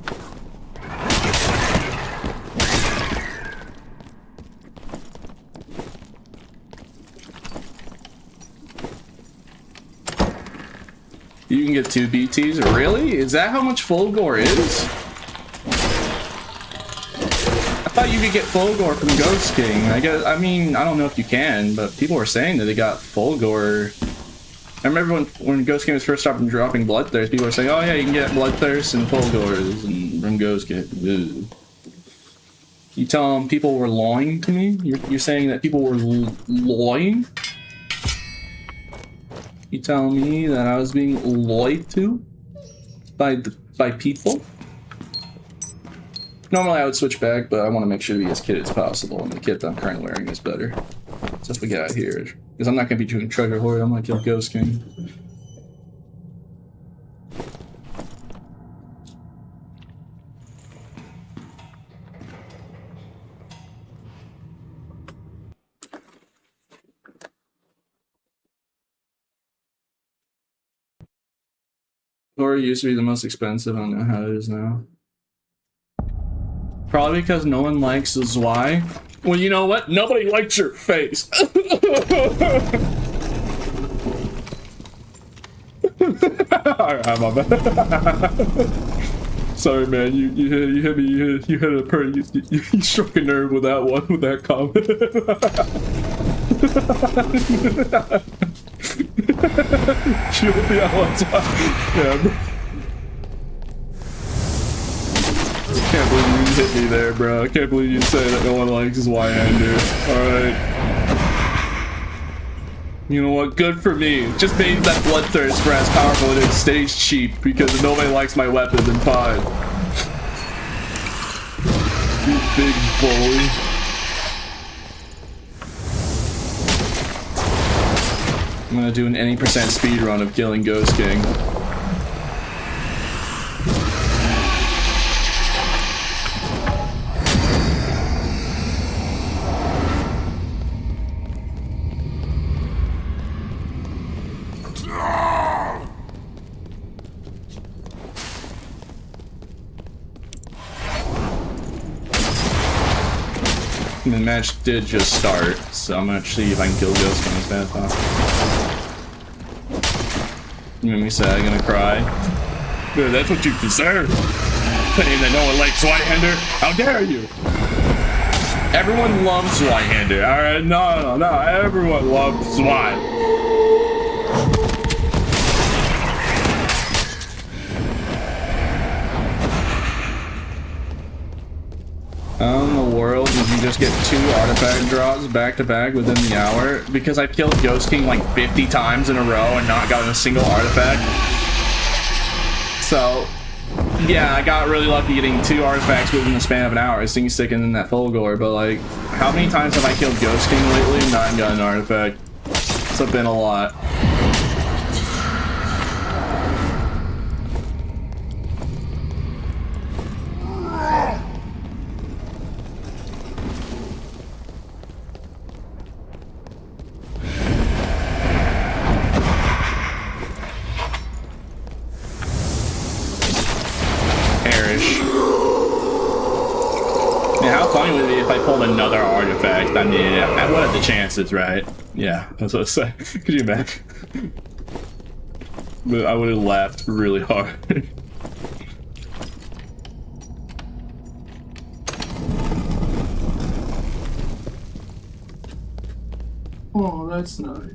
Speaker 4: You can get 2 BTs? Really? Is that how much full gore is? I thought you could get full gore from Ghost King. I mean, I don't know if you can, but people were saying that they got full gore. I remember when Ghost King was first stopping dropping Bloodthirst, people were saying, oh yeah, you can get Bloodthirst and full gores and from Ghost King. Ugh. You tell them people were lying to me? You're saying that people were lying? You telling me that I was being lied to by people? Normally I would switch back, but I want to make sure to be as kid as possible, and the kit that I'm currently wearing is better. So if we get out here, because I'm not going to be doing Treasure Hoard, I'm going to kill Ghost King. Glory used to be the most expensive, I don't know how it is now. Probably because no one likes the Zwei. Well, you know what? Nobody likes your face. Alright, my bad. Sorry, man. You hit me. You hit a you struck a nerve with that one, with that comment. She'll be all time. Yeah, bro. Can't believe you hit me there, bro. I can't believe you say that no one likes his Y-hander. Alright. You know what? Good for me. Just made that Bloodthirst for as powerful it is stays cheap because nobody likes my weapon, then fine. You big bully. I'm gonna do an any percent speed run of killing Ghost King. The match did just start, so I'm gonna see if I can kill Ghost King as fast as possible. You made me sad, I'm gonna cry. Dude, that's what you deserve. Saying that no one likes Whitehander? How dare you? Everyone loves Whitehander, alright? No, everyone loves White. How in the world did you just get 2 artifact drops back to back within the hour? Because I've killed Ghost King like 50 times in a row and not gotten a single artifact. So, yeah, I got really lucky getting 2 artifacts within the span of an hour, sting sticking in that Fulgore, but like, how many times have I killed Ghost King lately and not gotten an artifact? It's been a lot. Another artifact. I mean, what are the chances, right? Yeah, that's what I say. Could you imagine? But I would have laughed really hard. Oh, that's nice.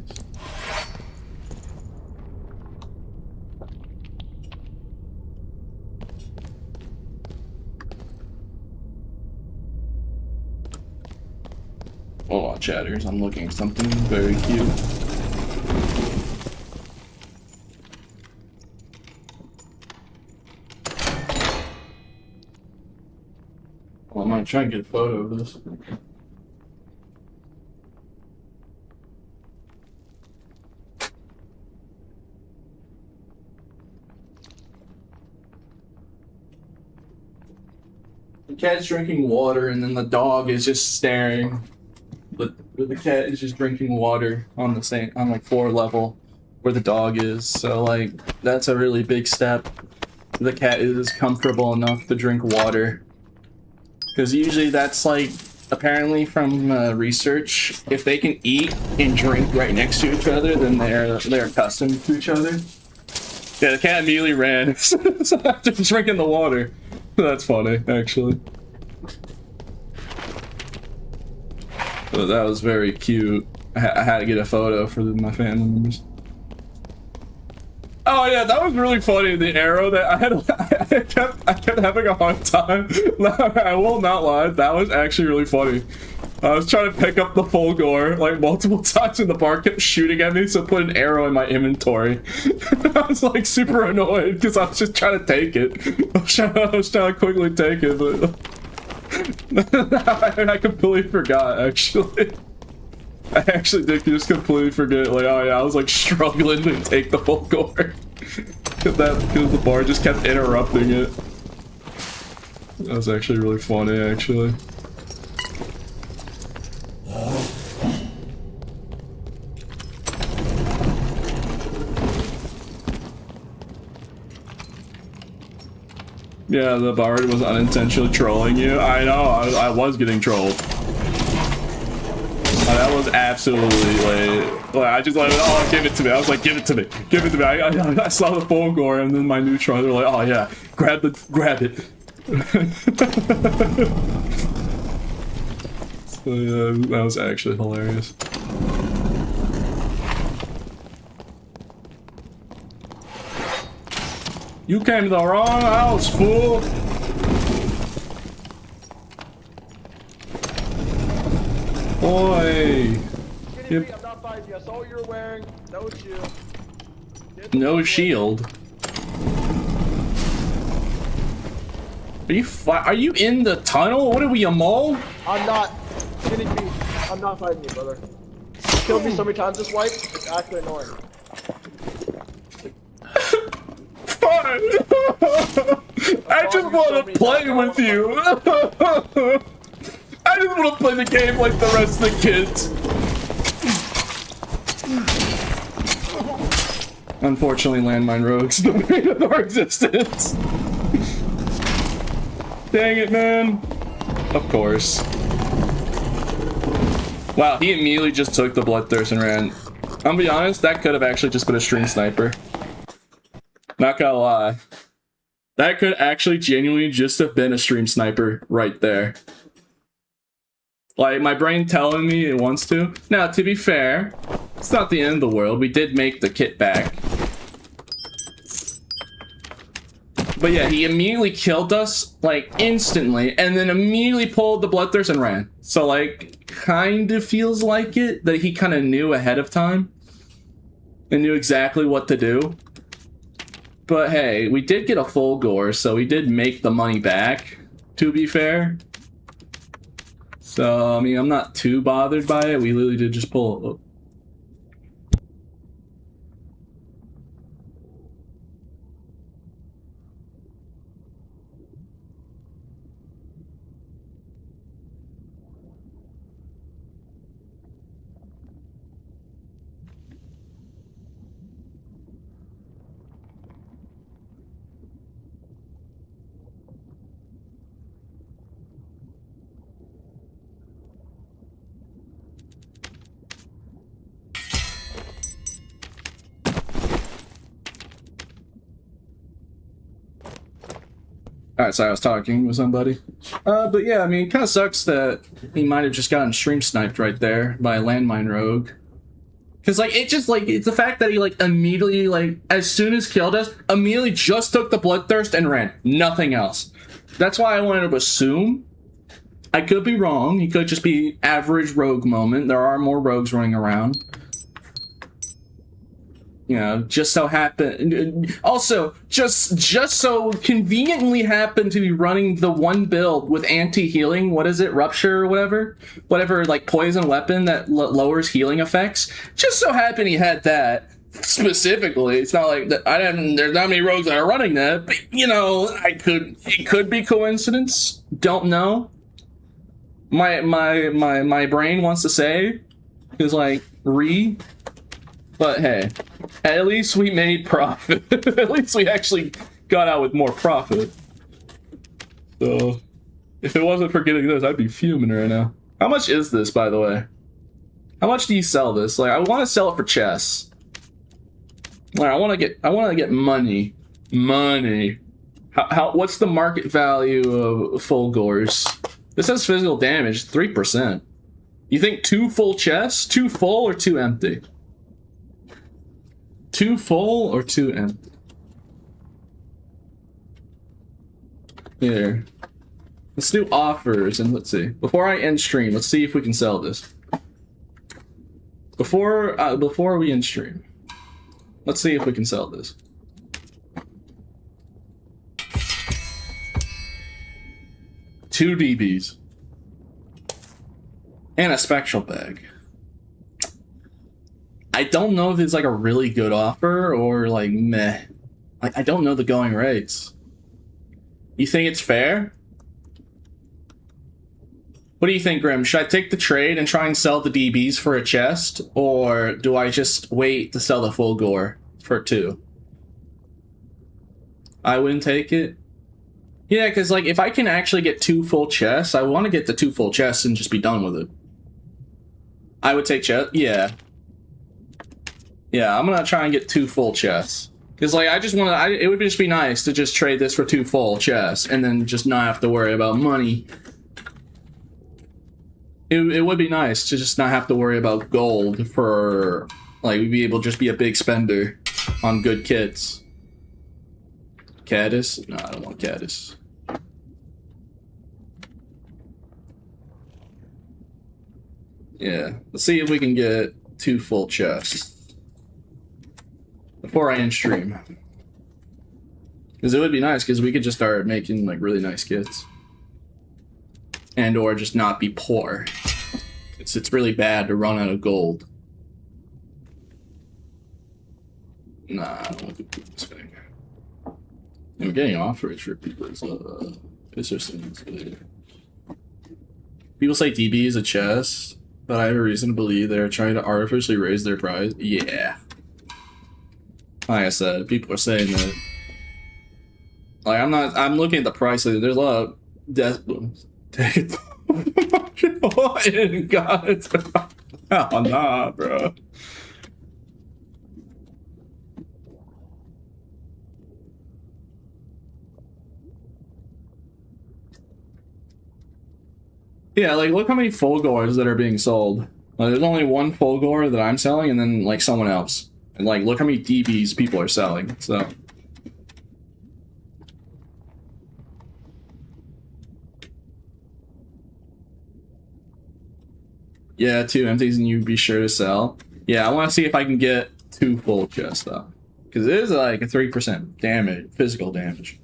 Speaker 4: while, chatters. I'm looking at something very cute. Well, I'm gonna try and get a photo of this. The cat's drinking water, and then the dog is just staring. But the cat is just drinking water on the same, on like floor level where the dog is. So like that's a really big step. The cat is comfortable enough to drink water. Because usually that's like, apparently from research, if they can eat and drink right next to each other, then they're accustomed to each other. Yeah, the cat immediately ran after drinking the water. That's funny, actually. But that was very cute. I had to get a photo for my family members. Oh yeah, that was really funny. The arrow that I kept having a hard time. I will not lie, that was actually really funny. I was trying to pick up the full gore like multiple times and the bar kept shooting at me, so I put an arrow in my inventory. I was like super annoyed because I was just trying to take it. I was trying to quickly take it, but I completely forgot actually. I actually did just completely forget, like, oh yeah, I was like struggling to take the full gore. Because the bar just kept interrupting it. That was actually really funny, actually. Yeah, the bard was unintentionally trolling you. I know, I was getting trolled. That was absolutely like I just like, oh, give it to me. I was like, give it to me, give it to me. I saw the full gore, and then my neutron. They're like, oh yeah, grab it. So yeah, that was actually hilarious. You came to the wrong house, fool. Boy.
Speaker 2: Yep. I'm not fighting you. I saw what you were wearing. No shield.
Speaker 4: No shield. Are you in the tunnel? What are we, a mole?
Speaker 2: I'm not. Skinny Pete. I'm not fighting you, brother. You killed me so many times this wipe. It's actually annoying.
Speaker 4: Fine. I just want to play with you. I just want to play the game like the rest of the kids. Unfortunately, landmine rogues the bane of our existence. Dang it, man. Of course. Wow, he immediately just took the bloodthirst and ran. I'm gonna be honest, that could have actually just been a stream sniper. Not gonna lie. That could actually genuinely just have been a stream sniper right there. Like, my brain telling me it wants to. Now, to be fair, it's not the end of the world. We did make the kit back. But yeah, he immediately killed us, like, instantly, and then immediately pulled the bloodthirst and ran. So, like, kind of feels like it, that he kind of knew ahead of time. And knew exactly what to do. But hey, we did get a full gore, so we did make the money back, to be fair. So, I mean, I'm not too bothered by it. We literally did just pull... Oh. Alright, sorry, I was talking with somebody. But yeah, I mean, it kind of sucks that he might have just gotten stream sniped right there by a landmine rogue. Because, like, it just, like, it's the fact that he, like, immediately, like, as soon as killed us, immediately just took the bloodthirst and ran. Nothing else. That's why I wanted to assume I could be wrong. He could just be average rogue moment. There are more rogues running around. You know, just so happen. Also, just so conveniently happen to be running the one build with anti-healing. What is it? Rupture or whatever, like poison weapon that lowers healing effects. Just so happen he had that specifically. It's not like that. There's not many rogues that are running that, but you know, it could be coincidence. Don't know. My brain wants to say is like but hey, at least we made profit. At least we actually got out with more profit. So, if it wasn't for getting this, I'd be fuming right now. How much is this, by the way? How much do you sell this? Like, I want to sell it for chests. Like, I want to get money. Money. What's the market value of full gores? This has physical damage, 3%. You think 2 full chests? 2 full or 2 empty? 2 full or 2 empty? Here. Let's do offers and let's see. Before I end stream, let's see if we can sell this. Before we end stream, let's see if we can sell this. Two DBs. And a spectral bag. I don't know if it's like a really good offer or like meh. Like, I don't know the going rates. You think it's fair? What do you think, Grim? Should I take the trade and try and sell the DBs for a chest? Or do I just wait to sell the full gore for 2? I wouldn't take it. Yeah, because like if I can actually get 2 full chests, I want to get the 2 full chests and just be done with it. I would take chest. Yeah. Yeah, I'm gonna try and get 2 full chests. Because, like, I just want to... It would just be nice to just trade this for 2 full chests and then just not have to worry about money. It would be nice to just not have to worry about gold for... Like, we'd be able to just be a big spender on good kits. Caddis? No, I don't want Caddis. Yeah, let's see if we can get 2 full chests. Before I end stream. Because it would be nice, because we could just start making, like, really nice kits. And or just not be poor. It's really bad to run out of gold. Nah, I don't want to do this thing. I'm getting offers for people's, business. People say DB is a chest, but I have a reason to believe they're trying to artificially raise their price. Yeah. Like I said, people are saying that. Like, I'm looking at the price. There's a lot of death blooms. Take it. What in God? Oh, nah, bro. Yeah, like, look how many full gores that are being sold. Like, there's only 1 full gore that I'm selling, and then, like, someone else. And, like, look how many DBs people are selling, so... Yeah, 2 empties and you be sure to sell. Yeah, I want to see if I can get 2 full chests, though. Because it is, like, a 3% damage, physical damage.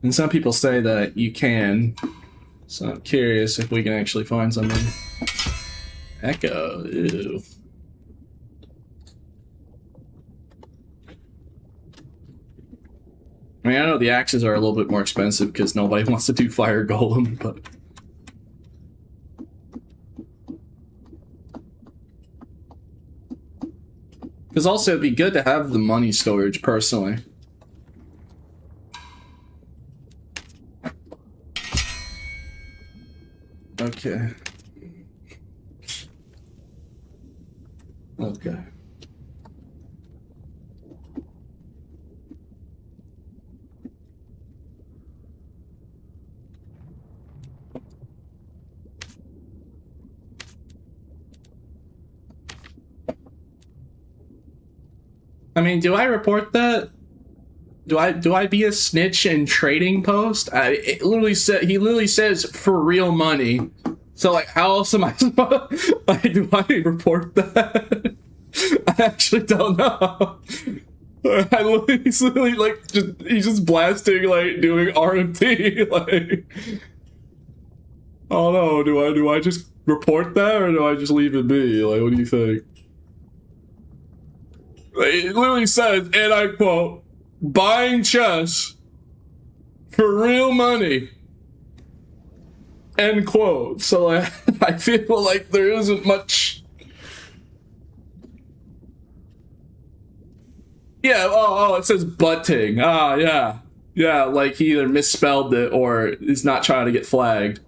Speaker 4: And some people say that you can. So I'm curious if we can actually find something. Echo, ew. I mean, I know the axes are a little bit more expensive because nobody wants to do fire golem, but... Because also, it'd be good to have the money storage, personally. Okay. Okay. I mean, do I report that? Do I be a snitch in trading post? It literally said he literally says for real money. So like, how else am I supposed? Like, do I report that? I actually don't know. I literally, he's literally like he's just blasting like doing RMT like. Oh no, do I just report that or do I just leave it be? Like, what do you think? Like, it literally says, and I quote, buying chess for real money. End quote. So like, I feel like there isn't much. Yeah, oh, it says butting. Ah, yeah. Yeah, like he either misspelled it or is not trying to get flagged.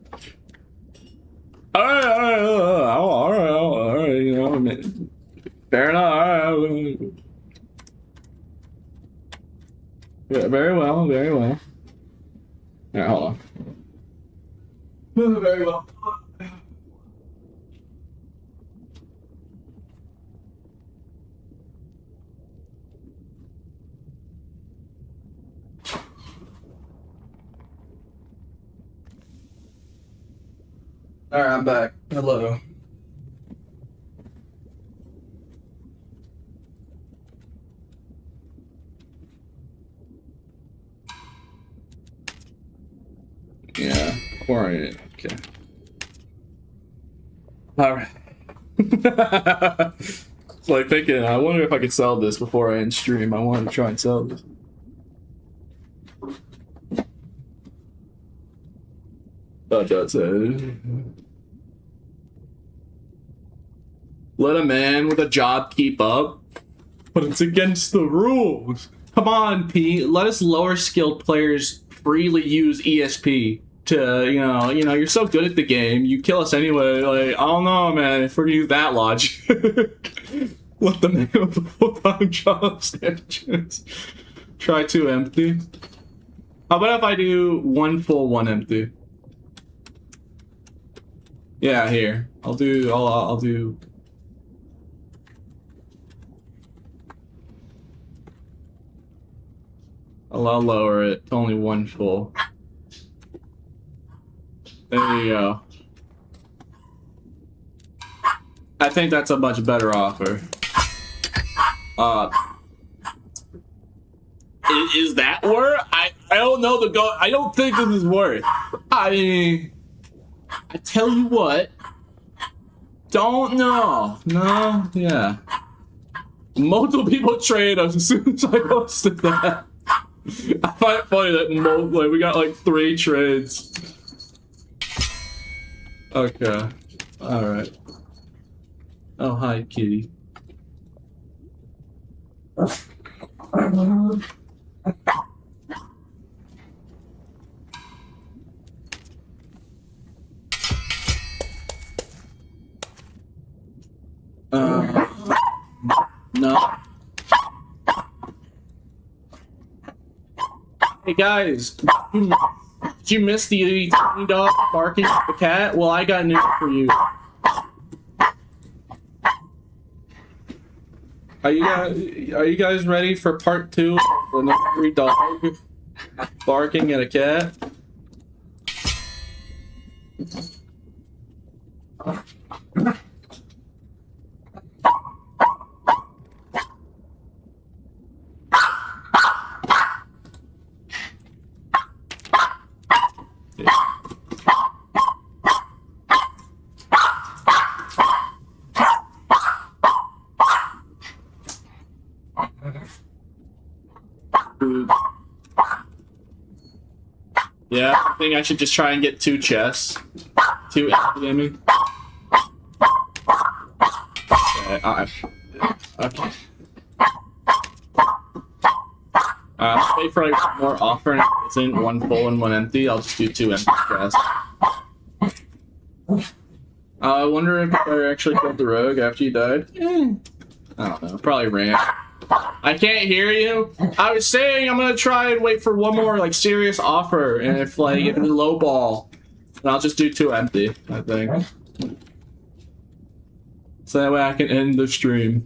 Speaker 4: All right, you know, fair enough, all right. Yeah, very well, very well. All right, hold on. Very well. All right, I'm back. Hello. Yeah, quarantine. Okay. All right. It's like thinking, I wonder if I could sell this before I end stream. I wanted to try and sell this. That's it. Let a man with a job keep up, but it's against the rules. Come on, Pete. Let us lower skilled players freely use ESP to, you know, you're so good at the game. You kill us anyway. Like, I don't know, man. If we're gonna use that logic, let the man with the full-time job stand a chance. Try 2 empty. How about if I do 1 full, 1 empty? Yeah, here. I'll do. I'll lower it to only 1 full. There you go. I think that's a much better offer. Is that worth? I don't know the go. I don't think this is worth. I tell you what. Don't know. No, yeah. Multiple people trade us as soon as I posted that. I find it funny that like, we got like 3 trades. Okay. Alright. Oh, hi, kitty. No. Hey guys, did you miss the dog barking at the cat? Well, I got news for you. Are you guys ready for part 2 of the hungry dog barking at a cat? Yeah, I think I should just try and get 2 chests. 2 empty. Okay. I'll wait for like more offer and if it's in 1 full and 1 empty. I'll just do 2 empty chests. I wonder if I actually killed the rogue after you died. I don't know. Probably ran. I can't hear you. I was saying I'm gonna try and wait for 1 more like serious offer, and if it's low ball, then I'll just do 2 empty. I think. So that way I can end the stream.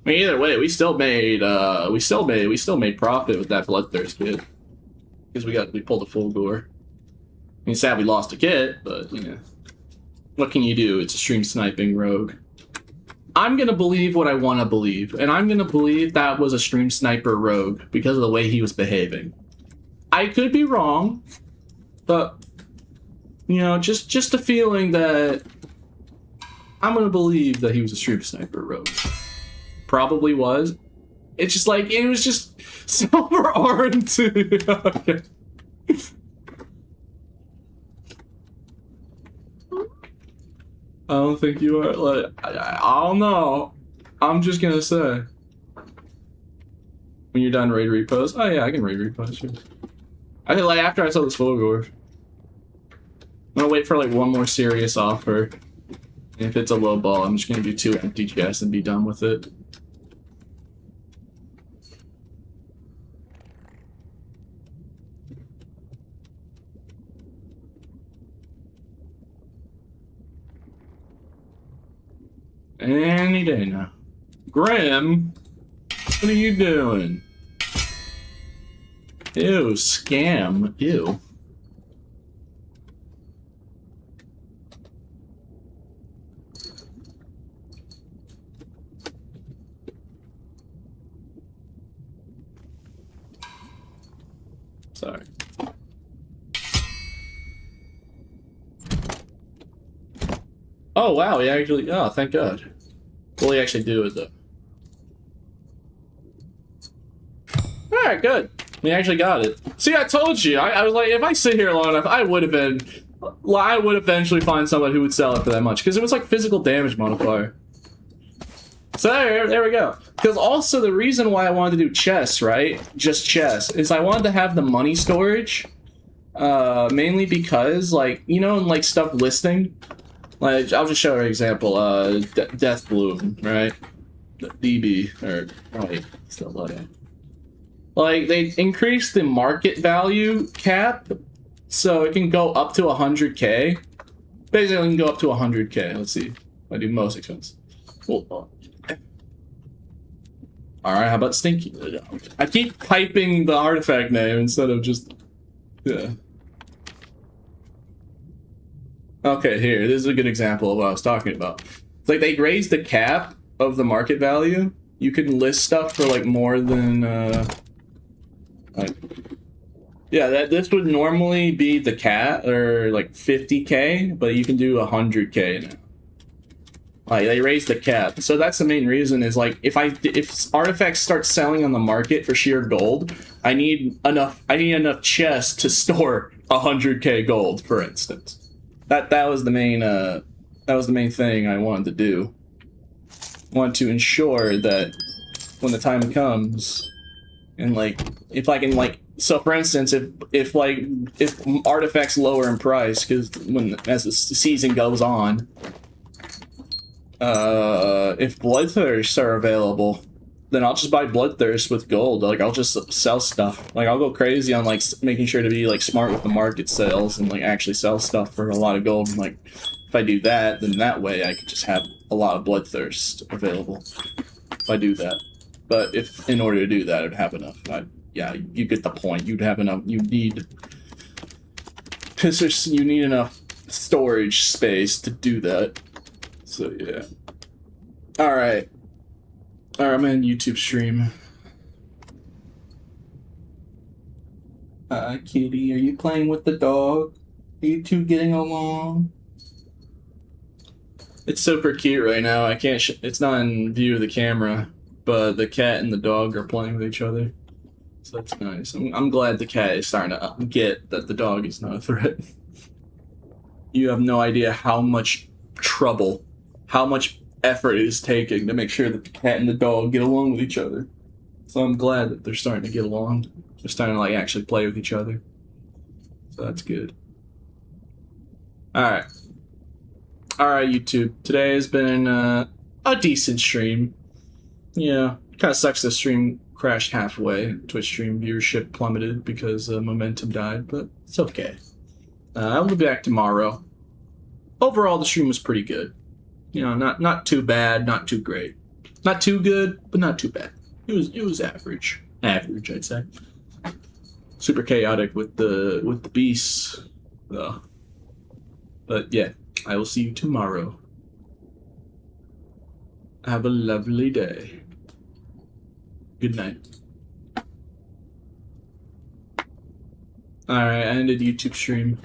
Speaker 4: I mean, either way, we still made profit with that Bloodthirst kit. Because we pulled a full gore. I mean, sad we lost a kit, but, you know. What can you do? It's a stream sniping rogue. I'm gonna believe what I want to believe, and I'm gonna believe that was a stream sniper rogue because of the way he was behaving. I could be wrong, but you know, just a feeling that I'm gonna believe that he was a stream sniper rogue. Probably was. It's just like it was just silver orange. Okay. I don't think you are. Like, I don't know. I'm just gonna say. When you're done raid repos, oh yeah, I can raid repos. Sure. I think like after I saw this full gore, I'm gonna wait for like one more serious offer. And if it's a low ball, I'm just gonna do 2 empty chests and be done with it. Any day now. Grim, what are you doing? Ew, scam. Ew. Sorry. Oh wow, he actually, oh thank God. Will he actually do it though? Alright, good. We actually got it. See, I told you, I was like, if I sit here long enough, I would eventually find someone who would sell it for that much, because it was like physical damage modifier. So there we go. Because also the reason why I wanted to do chests, right? Just chests, is I wanted to have the money storage. Mainly because, like, you know, in like stuff listing, like, I'll just show you an example. Death Bloom, right? DB, or, right, still loading. Like, they increased the market value cap, so it can go up to 100k. Basically, it can go up to 100k. Let's see. I do most expensive. Well, alright, how about Stinky? I keep typing the artifact name instead of just... Yeah. Okay, here. This is a good example of what I was talking about. It's like they raised the cap of the market value. You can list stuff for like more than yeah, this would normally be the cat or like 50k, but you can do 100k now. Like they raised the cap. So that's the main reason is like if artifacts start selling on the market for sheer gold, I need enough chests to store 100k gold, for instance. That was the main thing I wanted to do. I want to ensure that when the time comes, and like if I can like, so for instance, if artifacts lower in price, because as the season goes on, if Bloodthirsts are available, then I'll just buy Bloodthirst with gold. Like I'll just sell stuff. Like I'll go crazy on like making sure to be like smart with the market sales and like actually sell stuff for a lot of gold. And like if I do that, then that way I could just have a lot of Bloodthirst available. If I do that, but if in order to do that, I'd have enough. Yeah, you get the point. You'd have enough. You need enough storage space to do that. So yeah. All right. I'm in YouTube stream. Kitty, are you playing with the dog? Are you two getting along? It's super cute right now. I can't. It's not in view of the camera, but the cat and the dog are playing with each other. So that's nice. I'm glad the cat is starting to get that the dog is not a threat. You have no idea how much trouble, how much effort it is taking to make sure that the cat and the dog get along with each other. So I'm glad that they're starting to get along. They're starting to like actually play with each other. So that's good. Alright, YouTube. Today has been a decent stream. Yeah, kind of sucks the stream crashed halfway. Twitch stream viewership plummeted because momentum died, but it's okay. I'll be back tomorrow. Overall, the stream was pretty good. You know, not too bad, not too great. Not too good, but not too bad. It was average. Average, I'd say. Super chaotic with the beasts, though. But yeah, I will see you tomorrow. Have a lovely day. Good night. Alright, I ended YouTube stream.